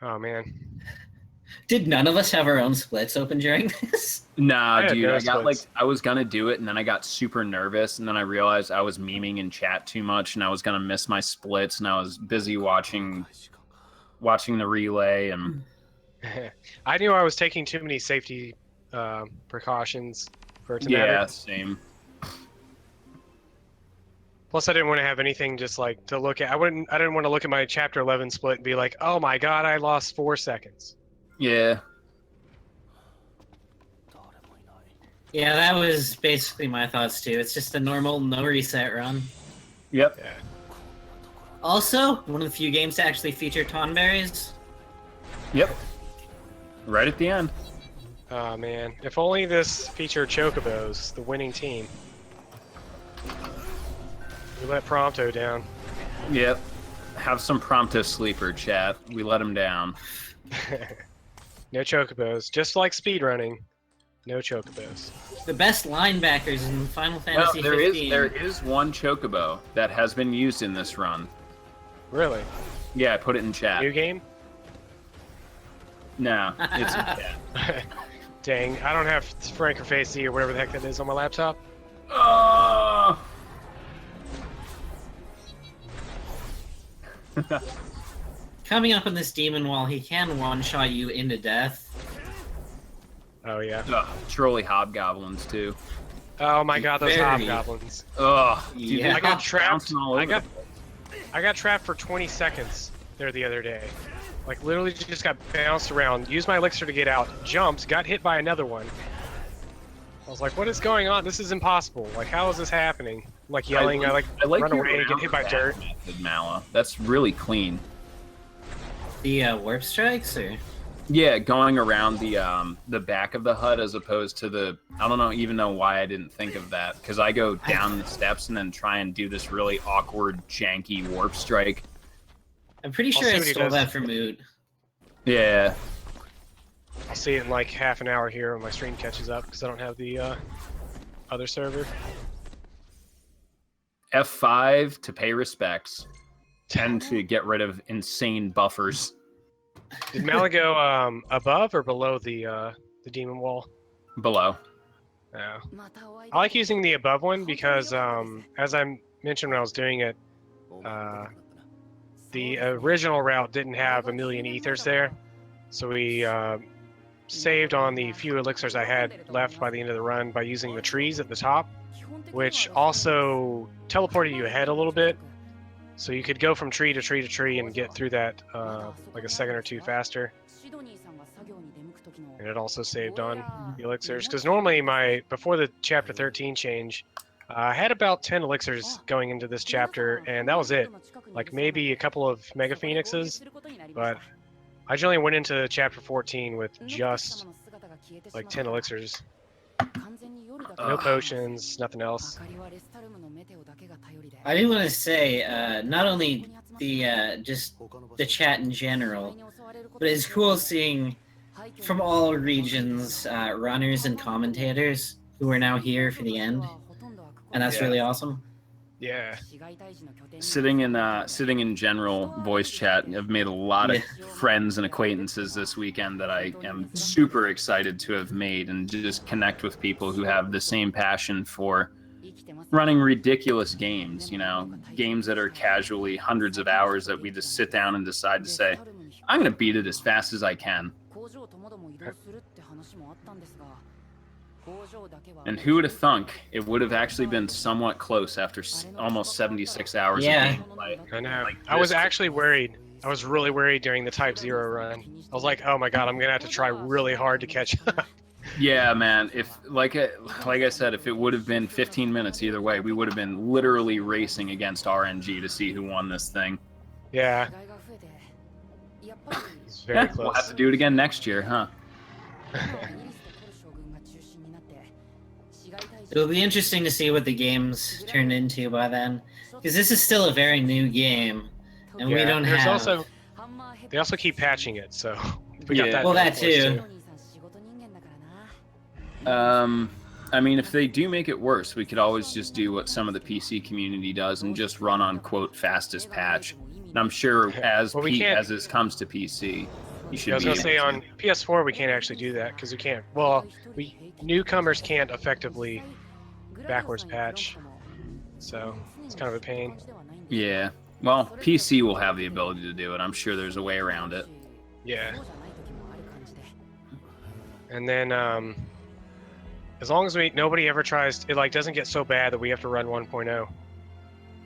Oh man. Did none of us have our own splits open during this? Nah, dude, no I got splits. I was gonna do it, and then I got super nervous, and then I realized I was memeing in chat too much, and I was gonna miss my splits, and I was busy watching the relay, and I knew I was taking too many safety precautions for it to matter. yeah, same. Plus, I didn't want to have anything just like to look at. I didn't want to look at my chapter 11 split and be like, "Oh my god, I lost 4 seconds." Yeah. Yeah, that was basically my thoughts too. It's just a normal no reset run. Yep. Yeah. Also, one of the few games to actually feature Tonberries. Yep. Right at the end. Oh man, if only this featured Chocobos, the winning team. We let Prompto down. Yep. Have some Prompto sleeper, chat. We let him down. No Chocobos, just like speedrunning. No Chocobos. The best linebackers in Final Well, Fantasy 15. there is one Chocobo that has been used in this run. Really? Yeah, I put it in chat. New game? No, it's in chat. Dang, I don't have Franker Face or whatever the heck that is on my laptop. Oh! Coming up on this demon wall, he can one-shot you into death. Oh yeah. Ugh, trolley hobgoblins too. Oh my god, those Very. hobgoblins. Ugh, dude, Yeah. I got trapped. bouncing all over I got trapped for 20 seconds there the other day. Like literally just got bounced around, used my elixir to get out, jumped, got hit by another one. I was like, what is going on? This is impossible. Like, how is this happening? I'm like yelling, I like run your away, get hit by round dirt. method, Mala. That's really clean. The warp strikes, or Yeah, going around the back of the hut as opposed to the. I don't even know why I didn't think of that, because I go down the steps and then try and do this really awkward, janky warp strike. I'm pretty I'll sure see I what he stole does. that from Moot. Yeah. I'll see it in like half an hour here when my stream catches up because I don't have the other server. F5 to pay respects. 10 to get rid of insane buffers. Did Mala go above or below the demon wall? Below. Yeah. I like using the above one because, as I mentioned when I was doing it, the original route didn't have a million ethers there. So we saved on the few elixirs I had left by the end of the run by using the trees at the top, which also teleported you ahead a little bit. So you could go from tree to tree to tree and get through that like a second or two faster. And it also saved on the elixirs, because normally before the chapter 13 change, I had about 10 elixirs going into this chapter, and that was it. Like maybe a couple of Mega Phoenixes, but I generally went into chapter 14 with just like 10 elixirs. No potions, nothing else. I do want to say, not only the just the chat in general, but it's cool seeing from all regions runners and commentators who are now here for the end, and that's really awesome. Yeah. Sitting in general voice chat, I've made a lot of friends and acquaintances this weekend that I am super excited to have made, and just connect with people who have the same passion for running ridiculous games, you know, games that are casually hundreds of hours that we just sit down and decide to say, I'm going to beat it as fast as I can. And who would have thunk it would have actually been somewhat close after almost 76 hours of gameplay. I know. Like I was actually worried. I was really worried during the Type 0 run. I was like, oh my god, I'm going to have to try really hard to catch up. Yeah, man. If like I said, if it would have been 15 minutes either way, we would have been literally racing against RNG to see who won this thing. Yeah. It's very close. We'll have to do it again next year, huh? It'll be interesting to see what the game's turned into by then, because this is still a very new game, and we don't have. They also keep patching it, so we got that. Well, that too. I mean, if they do make it worse, we could always just do what some of the PC community does and just run on quote fastest patch. And I'm sure as this comes to PC, you should. I was gonna say on PS4 we can't actually do that because we can't. Well, newcomers can't effectively backwards patch, so it's kind of a pain. Yeah. Well, PC will have the ability to do it. I'm sure there's a way around it. Yeah. And then as long as nobody ever tries, it like doesn't get so bad that we have to run 1.0.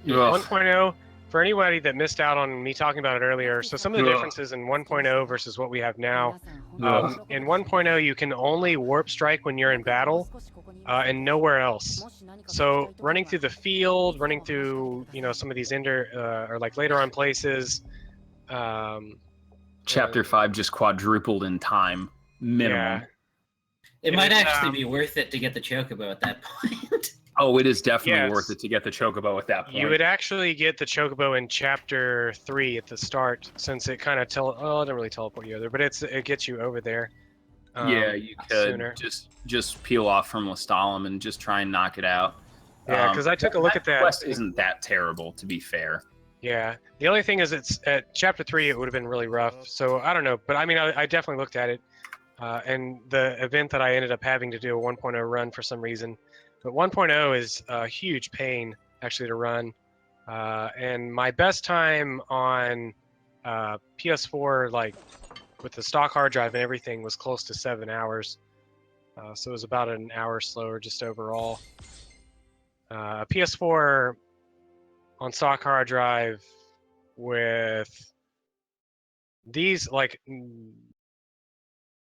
1.0, for anybody that missed out on me talking about it earlier, so some of the differences in 1.0 versus what we have now. In 1.0 you can only warp strike when you're in battle and nowhere else. So running through the field, running through some of these or like later on places. Chapter 5 just quadrupled in time, minimum. Yeah. It might actually be worth it to get the Chocobo at that point. Oh, it is definitely worth it to get the Chocobo at that point. You would actually get the Chocobo in Chapter 3 at the start, since it kind of it doesn't really teleport you over, but it gets you over there. Yeah, you could sooner. just peel off from Lestalem and just try and knock it out. Yeah, because I took a look at that. Quest isn't that terrible, to be fair. Yeah, the only thing is it's at Chapter 3 it would have been really rough, so I don't know, but I mean I definitely looked at it. And the event that I ended up having to do a 1.0 run for some reason. But 1.0 is a huge pain, actually, to run. And my best time on PS4, like, with the stock hard drive and everything, was close to 7 hours. So it was about an hour slower just overall. PS4 on stock hard drive with these, like...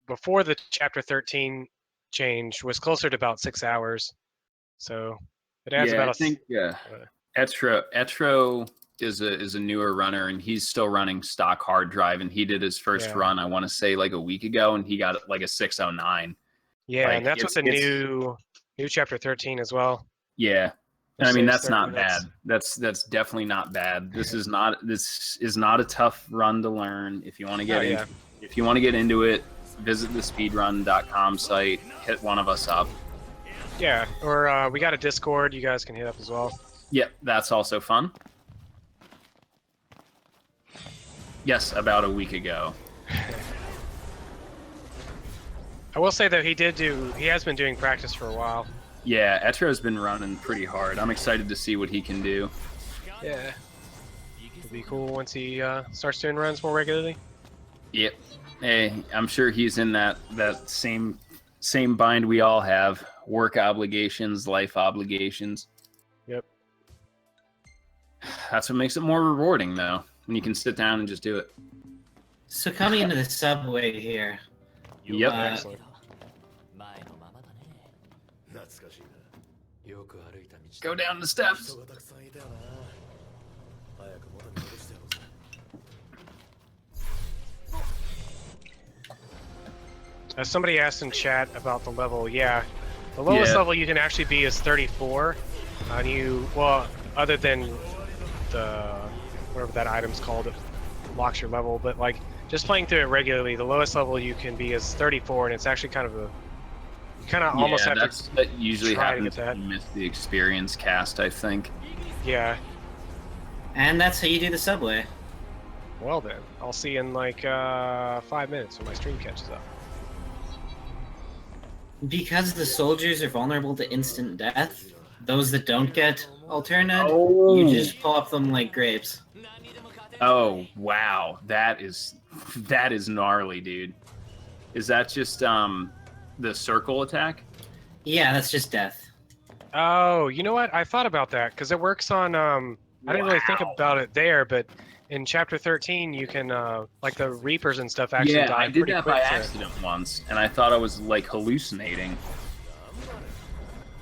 before the Chapter 13 change was closer to about 6 hours, so it adds about I think Etro is a newer runner, and he's still running stock hard drive, and he did his first run, I want to say like a week ago, and he got like a 609. Yeah, and that's with the new Chapter 13 as well. Yeah, and I mean that's not bad. That's definitely not bad. This is not a tough run to learn. If you want to get into it, visit the speedrun.com site, hit one of us up. Yeah, or we got a Discord you guys can hit up as well. Yep, that's also fun. Yes, about a week ago. I will say that he has been doing practice for a while. Yeah, Etro's been running pretty hard. I'm excited to see what he can do. Yeah. It'll be cool once he starts doing runs more regularly. Yep. Hey, I'm sure he's in that same bind we all have. Work obligations, life obligations. Yep. That's what makes it more rewarding, though, when you can sit down and just do it. So coming into the subway here. Yep. Excellent. Go down the steps. As somebody asked in chat about the level, yeah, the lowest level you can actually be is 34. And well, other than the whatever that item's called, it locks your level. But like just playing through it regularly, the lowest level you can be is 34, and it's actually kind of almost have to. That usually try happens to get that. when you miss the experience cast, I think. Yeah. And that's how you do the subway. Well then, I'll see you in like 5 minutes when my stream catches up. Because the soldiers are vulnerable to instant death, those that don't get alternate, you just pull up them like grapes. Oh wow, that is gnarly, dude. Is that just the circle attack? Yeah, that's just death. Oh, you know what? I thought about that because it works on. I didn't really think about it there, but in chapter 13, you can like the Reapers and stuff actually die I did pretty that quick by to- accident once, and I thought I was like hallucinating.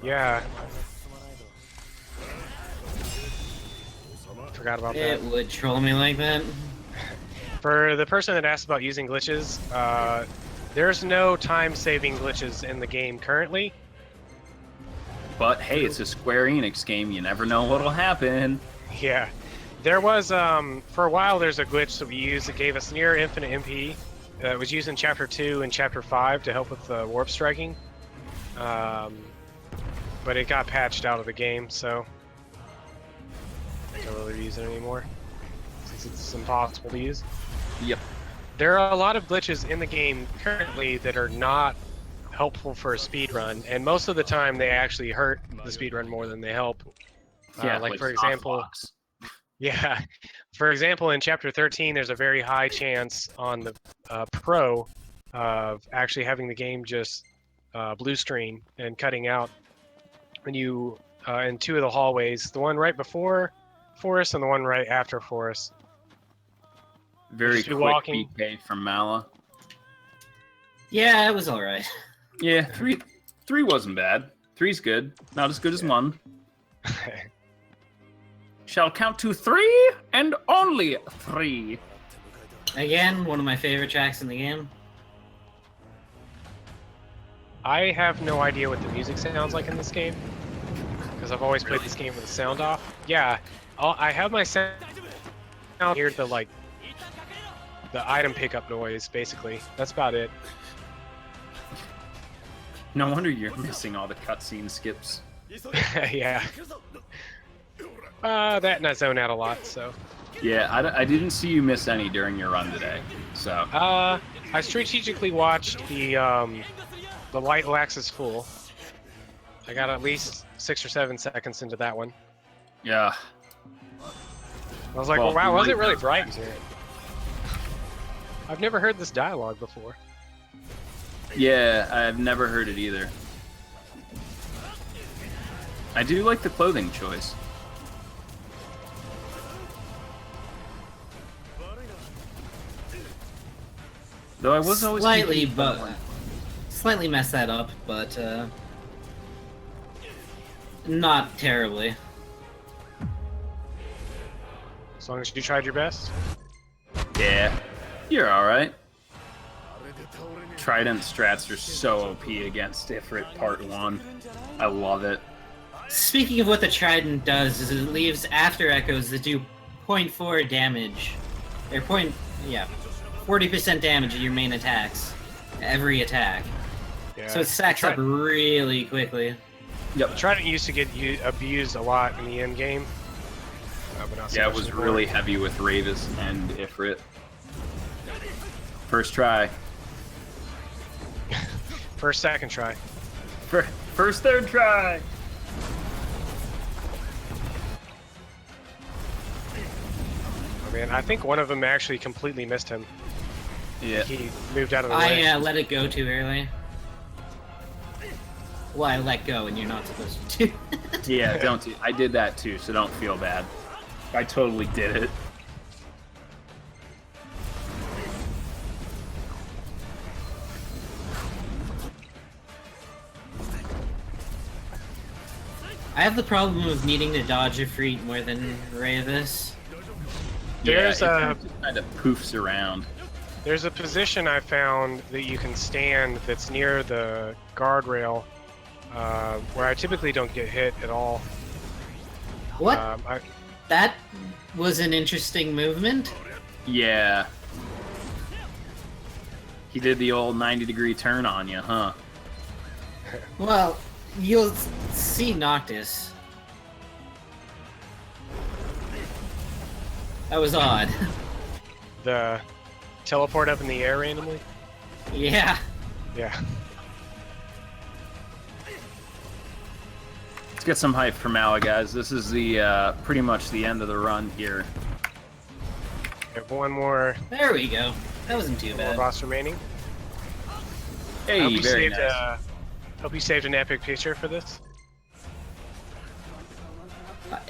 Yeah. Forgot about that. It would troll me like that. For the person that asked about using glitches, there's no time-saving glitches in the game currently. But hey, it's a Square Enix game. You never know what'll happen. Yeah. There was, for a while, there's a glitch that we used that gave us near infinite MP. It was used in Chapter 2 and Chapter 5 to help with warp striking. But it got patched out of the game, so don't really use it anymore, since it's impossible to use. Yep. There are a lot of glitches in the game currently that are not helpful for a speedrun, and most of the time they actually hurt the speedrun more than they help. Yeah, like for soft example, locks. yeah, for example, in Chapter 13, there's a very high chance on the Pro of actually having the game just blue screen and cutting out when you in two of the hallways, the one right before Forest and the one right after Forest. Very Just be quick walking. BK from Mala. Yeah, it was alright. Yeah, three wasn't bad. 3's good. Not as good as 1. Shall count to 3 and only 3. Again, one of my favorite tracks in the game. I have no idea what the music sounds like in this game, because I've always played this game with the sound off. Yeah, I have my sound here, the item pickup noise, basically. That's about it. No wonder you're missing all the cutscene skips. Yeah. That and I zone out a lot, so. Yeah, I didn't see you miss any during your run today, so. I strategically watched the light axis full. I got at least 6 or 7 seconds into that one. Yeah. I was like, Well, wow, was it really light- bright in here? I've never heard this dialogue before. Yeah, I've never heard it either. I do like the clothing choice. Though I was always slightly, confused but by one. slightly messed that up, but not terribly. As long as you tried your best. Yeah, you're alright. Trident strats are so OP against Ifrit Part 1. I love it. Speaking of what the Trident does, is it leaves after echoes that do 0.4 damage. Or 40% damage of your main attacks. Every attack. Yeah. So it stacks up really quickly. Yep. Trident used to get abused a lot in the end game. But not so Yeah, it much was anymore. really heavy with Ravis and Ifrit. First try. First, second try. First, third try! Oh man, I think one of them actually completely missed him. Yeah. He moved out of the I way. let it go too early. Well, I let go, and you're not supposed to. Yeah, don't do. I did that too, so don't feel bad. I totally did it. I have the problem of needing to dodge a freak more than Ravis. There's yeah, it kind of poofs around. There's a position I found that you can stand that's near the guardrail, where I typically don't get hit at all. What? That was an interesting movement. Yeah. He did the old 90-degree turn on you, huh? Well, you'll see Noctis. That was odd. The teleport up in the air randomly? Yeah. Yeah. Let's get some hype for Mala, guys. This is the pretty much the end of the run here. We have one more. There we go. That wasn't too bad. Boss remaining. Hey, I hope you very saved, nice. Hope you saved an epic picture for this.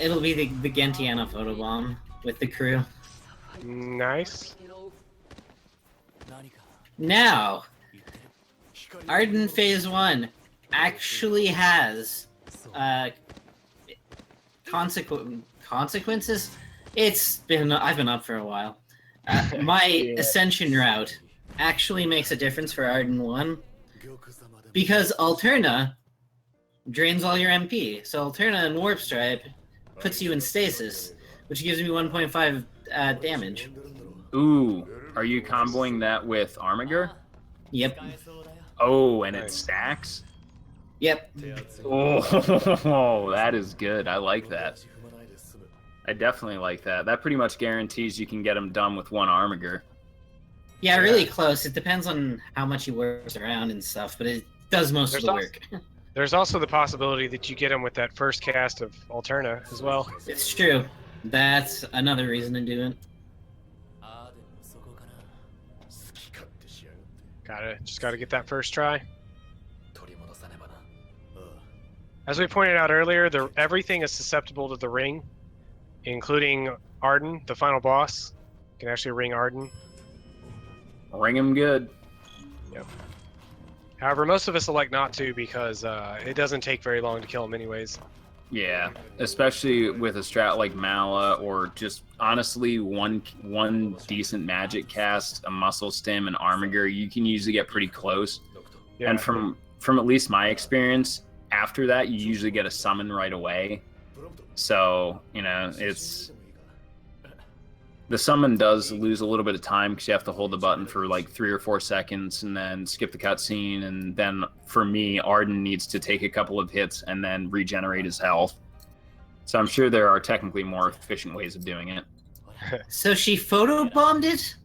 It'll be the Gentiana photobomb with the crew. Nice. Now, Arden Phase 1 actually has consequences. I've been up for a while. My Ascension route actually makes a difference for Arden 1 because Alterna drains all your MP. So Alterna and Warp Stripe puts you in stasis, which gives me 1.5 damage. Ooh, are you comboing that with Armiger? Yep. Oh, and it stacks? Yep. Oh, that is good. I like that. I definitely like that. That pretty much guarantees you can get them done with one Armiger. Yeah, really close. It depends on how much you work around and stuff, but it does most of the work. There's also the possibility that you get him with that first cast of Alterna as well. It's true. That's another reason to do it. Just gotta get that first try. As we pointed out earlier, everything is susceptible to the ring, including Arden, the final boss. You can actually ring Arden. Ring him good. Yep. However, most of us elect not to because it doesn't take very long to kill him anyways. Yeah, especially with a strat like Mala, or just honestly one decent magic cast, a muscle stem, and Armiger, you can usually get pretty close. Yeah. And from at least my experience, after that you usually get a summon right away. So the summon does lose a little bit of time because you have to hold the button for like 3 or 4 seconds and then skip the cutscene. And then for me, Arden needs to take a couple of hits and then regenerate his health. So I'm sure there are technically more efficient ways of doing it. So she photobombed it,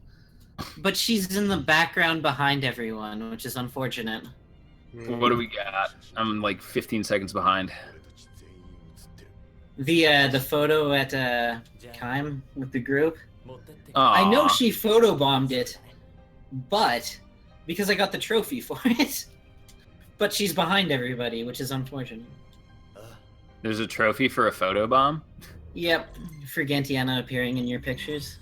but she's in the background behind everyone, which is unfortunate. What do we got? I'm like 15 seconds behind. The photo at Kime with the group. Aww. I know she photobombed it, but because I got the trophy for it. But she's behind everybody, which is unfortunate. There's a trophy for a photobomb? Yep, for Gentiana appearing in your pictures.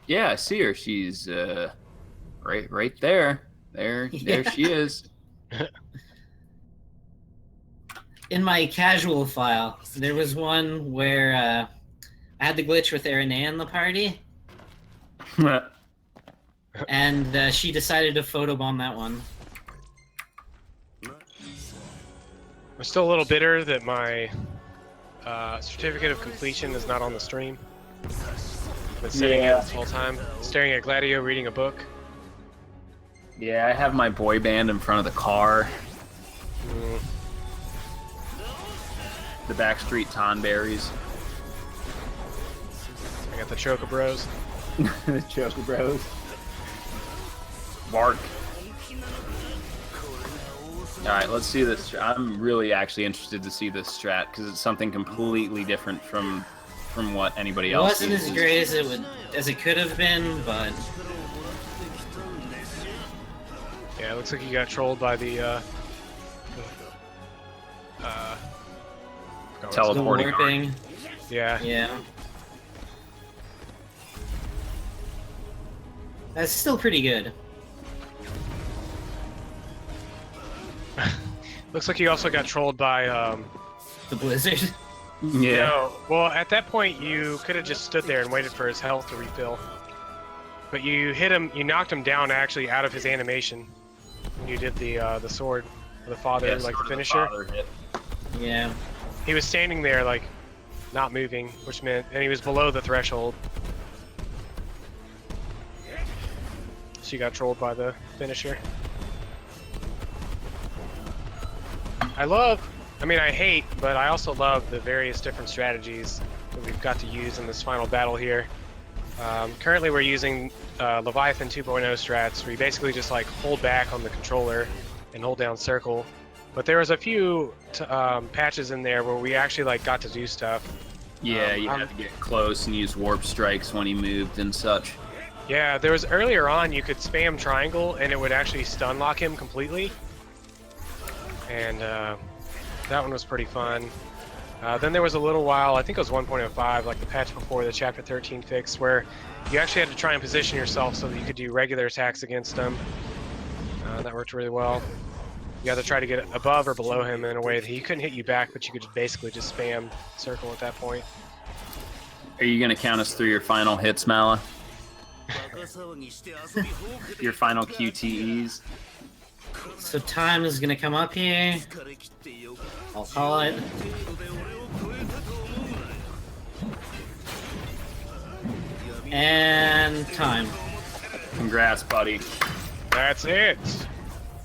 Yeah, I see her. She's right there. There she is. In my casual file, there was one where I had the glitch with Aranea in the party, and she decided to photobomb that one. I'm still a little bitter that my certificate of completion is not on the stream. I've been sitting here this whole time, staring at Gladio, reading a book. Yeah, I have my boy band in front of the car. The Backstreet Tonberries. I got the Choco Bros. The Choco Bros. Bark. Alright, let's see this. I'm really actually interested to see this strat because it's something completely different from from what anybody It else wasn't as great as it could have been, but Yeah, it looks like you got trolled by the teleporting. warping. Yeah. Yeah. That's still pretty good. Looks like you also got trolled by the blizzard. Yeah. No, well, at that point you could have just stood there and waited for his health to refill. But you hit him, you knocked him down actually out of his animation when you did the sword, the father, Yeah, like the sword of the finisher. father hit. Yeah. He was standing there like not moving, which meant, and he was below the threshold. So you got trolled by the finisher. I hate, but I also love the various different strategies that we've got to use in this final battle here. Currently we're using Leviathan 2.0 strats, where you basically just like hold back on the controller and hold down circle. But there was a few patches in there where we actually like got to do stuff. Yeah, you had to get close and use warp strikes when he moved and such. Yeah, there was earlier on you could spam triangle and it would actually stun lock him completely. And that one was pretty fun. Then there was a little while, I think it was 1.05, like the patch before the Chapter 13 fix, where you actually had to try and position yourself so that you could do regular attacks against him. That worked really well. You had to try to get above or below him in a way that he couldn't hit you back, but you could basically just spam circle at that point. Are you going to count us through your final hits, Mala? Your final QTEs? So time is gonna come up here. I'll call it. And time. Congrats, buddy. That's it.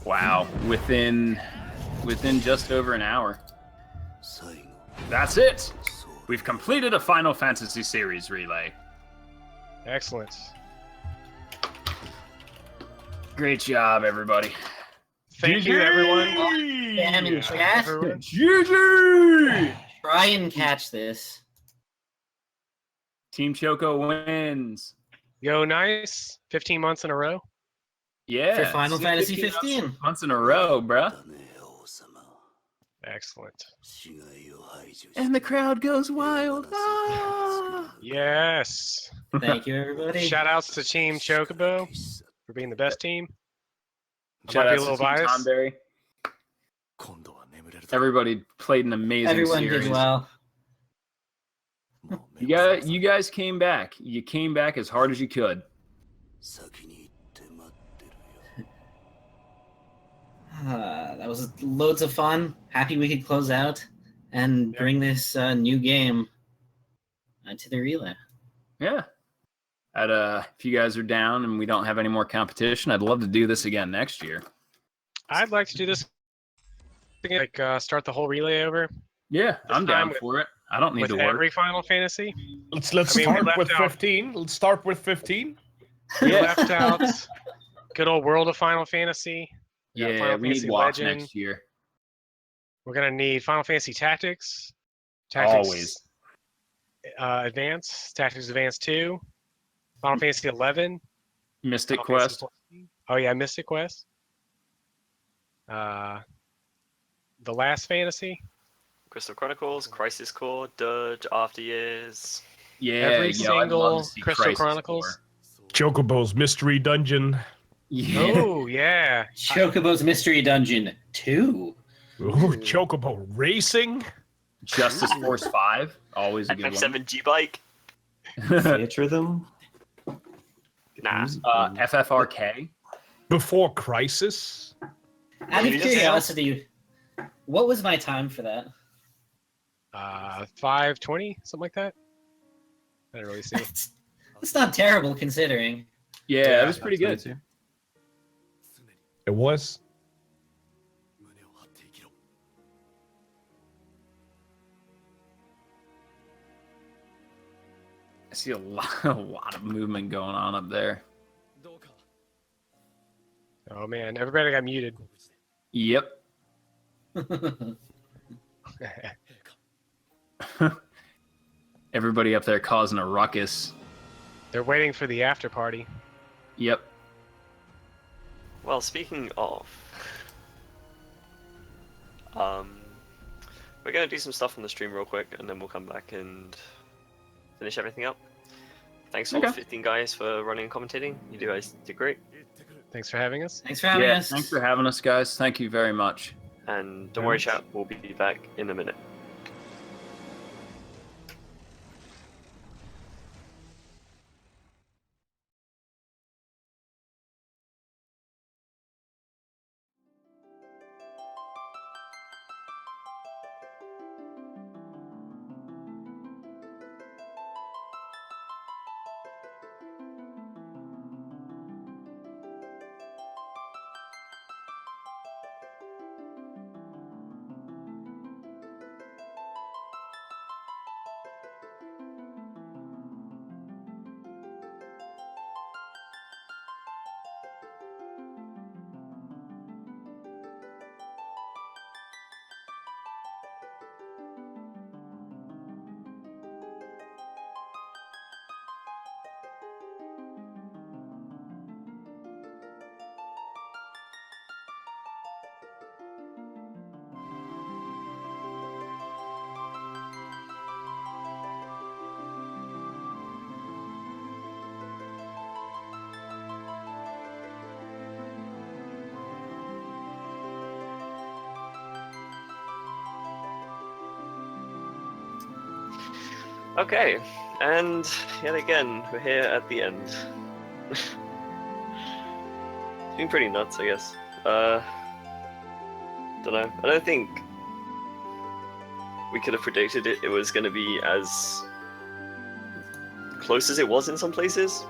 Wow, within just over an hour. That's it. We've completed a Final Fantasy series relay. Excellent. Great job, everybody. Thank you, everyone. Damn in chat. GG! Try and catch this. Team Choco wins. Yo, nice. 15 months in a row. Yeah. For Final Fantasy 15. Months in a row, bruh. Excellent. And the crowd goes wild. Ah! Yes. Thank you, everybody. Shout outs to Team Chocobo for being the best team. Shout Might out be a little to Team biased. Tonberry. Everybody played an amazing Everyone series. did well. You guys came back. You came back as hard as you could. That was loads of fun. Happy we could close out and bring this new game to the relay. Yeah. If you guys are down and we don't have any more competition, I'd love to do this again next year. I'd like to do this again, like start the whole relay over. Yeah, I'm down for it. I don't need with to work. every Final Fantasy. Let's I mean, we start left with out- 15. Let's start with 15. We left out good old World of Final Fantasy. We got Yeah, Final we need Fantasy WoW Legend. next year. We're gonna need Final Fantasy Tactics. Always. Advance. Tactics Advance 2. Final Fantasy 11. Mystic Final Fantasy Quest. 14. Oh yeah, Mystic Quest. The Last Fantasy. Crystal Chronicles, Crisis Core, Dirge, After Years. Yeah, Every I'd single love to see Crystal Crisis Chronicles. Chocobo's Mystery Dungeon. Yeah. Oh yeah. Chocobo's Mystery Dungeon 2. Ooh, Chocobo Racing. Justice Force 5. Always a good one. FF7 G-Bike. Theatre them? Nah. FFRK. Before Crisis. Out of curiosity, what was my time for that? 5:20, something like that. I didn't really see. It's not terrible considering. Yeah, it was pretty good. It was. I see a lot of movement going on up there. Oh man, everybody got muted. Yep. Everybody up there causing a ruckus. They're waiting for the after party. Yep. Well, speaking of, we're gonna do some stuff on the stream real quick, and then we'll come back and finish everything up. Thanks to all the 15 guys for running and commentating. You guys did great. Thanks for having us. Thanks for having us. Thanks for having us, guys. Thank you very much. And don't worry, chat. We'll be back in a minute. Okay, and yet again, we're here at the end. It's been pretty nuts, I guess. Don't know. I don't think we could have predicted it was going to be as close as it was in some places.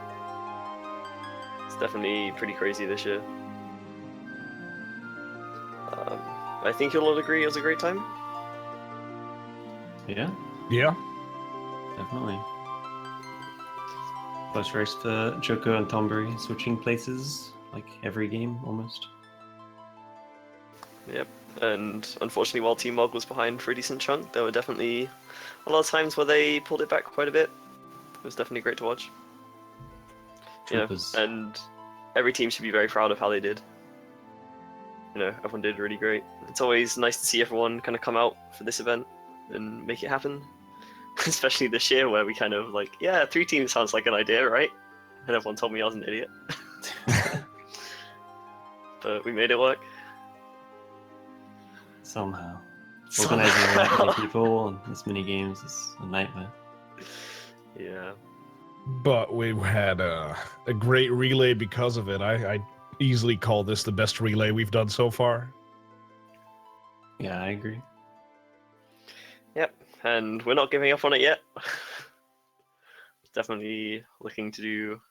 It's definitely pretty crazy this year. I think you'll all agree it was a great time. Yeah, Yeah. definitely. Close race for Choco and Tonberry switching places like every game almost. Yep, and unfortunately while Team Mog was behind for a decent chunk, there were definitely a lot of times where they pulled it back quite a bit. It was definitely great to watch. You know, and every team should be very proud of how they did. You know, everyone did really great. It's always nice to see everyone kind of come out for this event and make it happen. Especially this year where we kind of like, yeah, 3 teams sounds like an idea, right? And everyone told me I was an idiot. But we made it work. Somehow. Organizing that many people and this many games is a nightmare. Yeah. But we had a great relay because of it. I easily call this the best relay we've done so far. Yeah, I agree. Yep, and we're not giving up on it yet. Definitely looking to do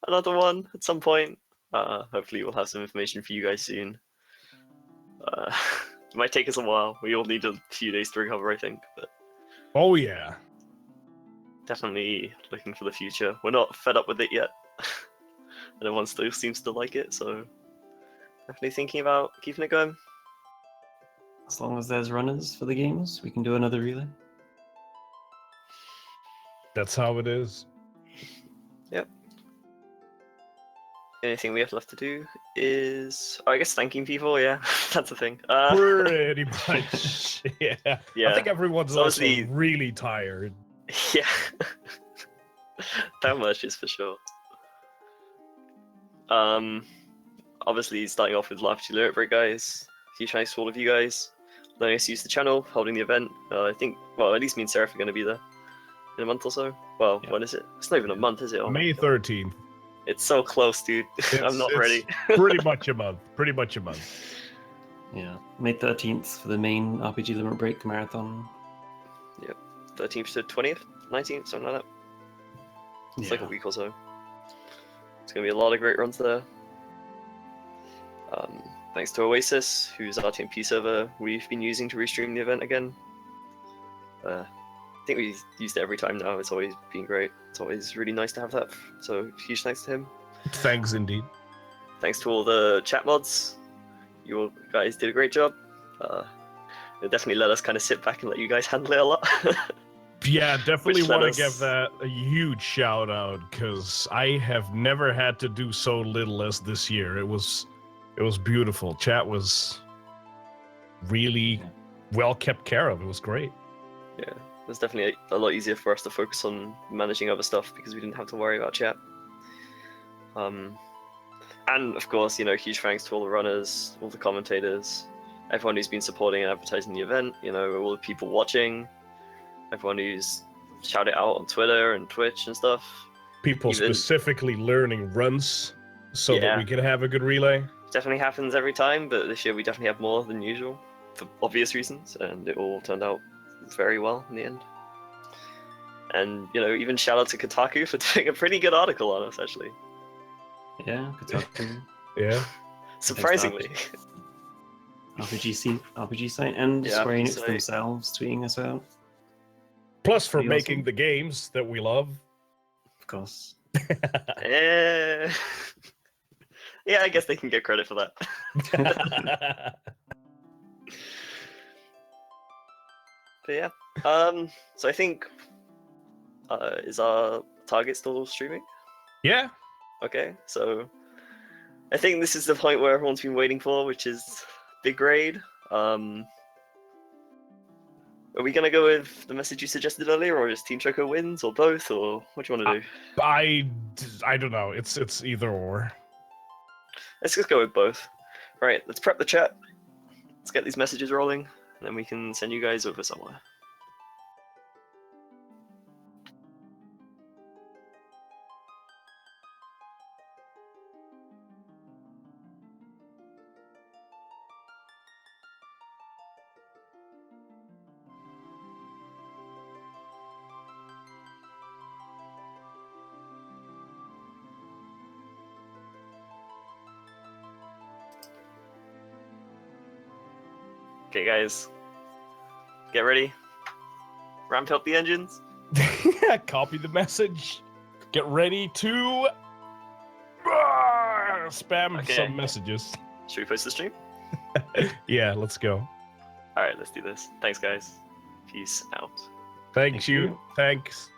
another one at some point. Hopefully we'll have some information for you guys soon. It might take us a while. We all need a few days to recover, I think. But oh yeah. Definitely looking for the future. We're not fed up with it yet. And everyone still seems to like it, so definitely thinking about keeping it going. As long as there's runners for the games, we can do another relay. That's how it is. Yep. The only thing we have left to do is, I guess, thanking people. Yeah, that's the thing. Pretty much. Yeah. Yeah. I think everyone's So also obviously- really tired. Yeah. That much is for sure. Obviously, starting off with Laugh to Lyric Break, guys. Huge thanks to all of you guys letting us use the channel, holding the event. I think, well, at least me and Seraph are going to be there in a month or so. Well, when is it? It's not even a month, is it? Oh my May God. 13th. It's so close, dude. I'm not ready. Pretty much a month. Pretty much a month. Yeah, May 13th for the main RPG Limit Break marathon. Yep. 13th to 20th? 19th? Something like that. It's like a week or so. It's going to be a lot of great runs there. Thanks to Oasis, whose RTMP server we've been using to restream the event again. I think we've used it every time now. It's always been great. It's always really nice to have that. So huge thanks to him. Thanks indeed. Thanks to all the chat mods. You all guys did a great job. It definitely let us kind of sit back and let you guys handle it a lot. Yeah, definitely Which let want to us- give that a huge shout out because I have never had to do so little as this year. It was beautiful. Chat was really well kept care of. It was great. Yeah, it was definitely a lot easier for us to focus on managing other stuff because we didn't have to worry about chat. And of course, you know, huge thanks to all the runners, all the commentators, everyone who's been supporting and advertising the event, you know, all the people watching, everyone who's shouted out on Twitter and Twitch and stuff. People specifically learning runs so that we can have a good relay. Definitely happens every time, but this year we definitely have more than usual for obvious reasons, and it all turned out very well in the end. And, you know, even shout out to Kotaku for doing a pretty good article on us, actually. Yeah, Kotaku. Yeah. Surprisingly. RPG site, and Yeah, Square RPG Enix site. themselves tweeting us out. Plus for Pretty making awesome. the games that we love. Of course. Yeah, I guess they can get credit for that. But yeah, so I think, is our target still streaming? Yeah. Okay, so I think this is the point where everyone's been waiting for, which is big raid. Are we gonna go with the message you suggested earlier, or just Team Choco wins, or both, or what do you want to do? I don't know. It's either or. Let's just go with both. Right, let's prep the chat. Let's get these messages rolling, and then we can send you guys over somewhere. Okay, guys, get ready. Ramp up the engines. Copy the message. Get ready to spam some messages. Should we post the stream? Yeah, let's go. All right, let's do this. Thanks, guys. Peace out. Thank you. Thanks.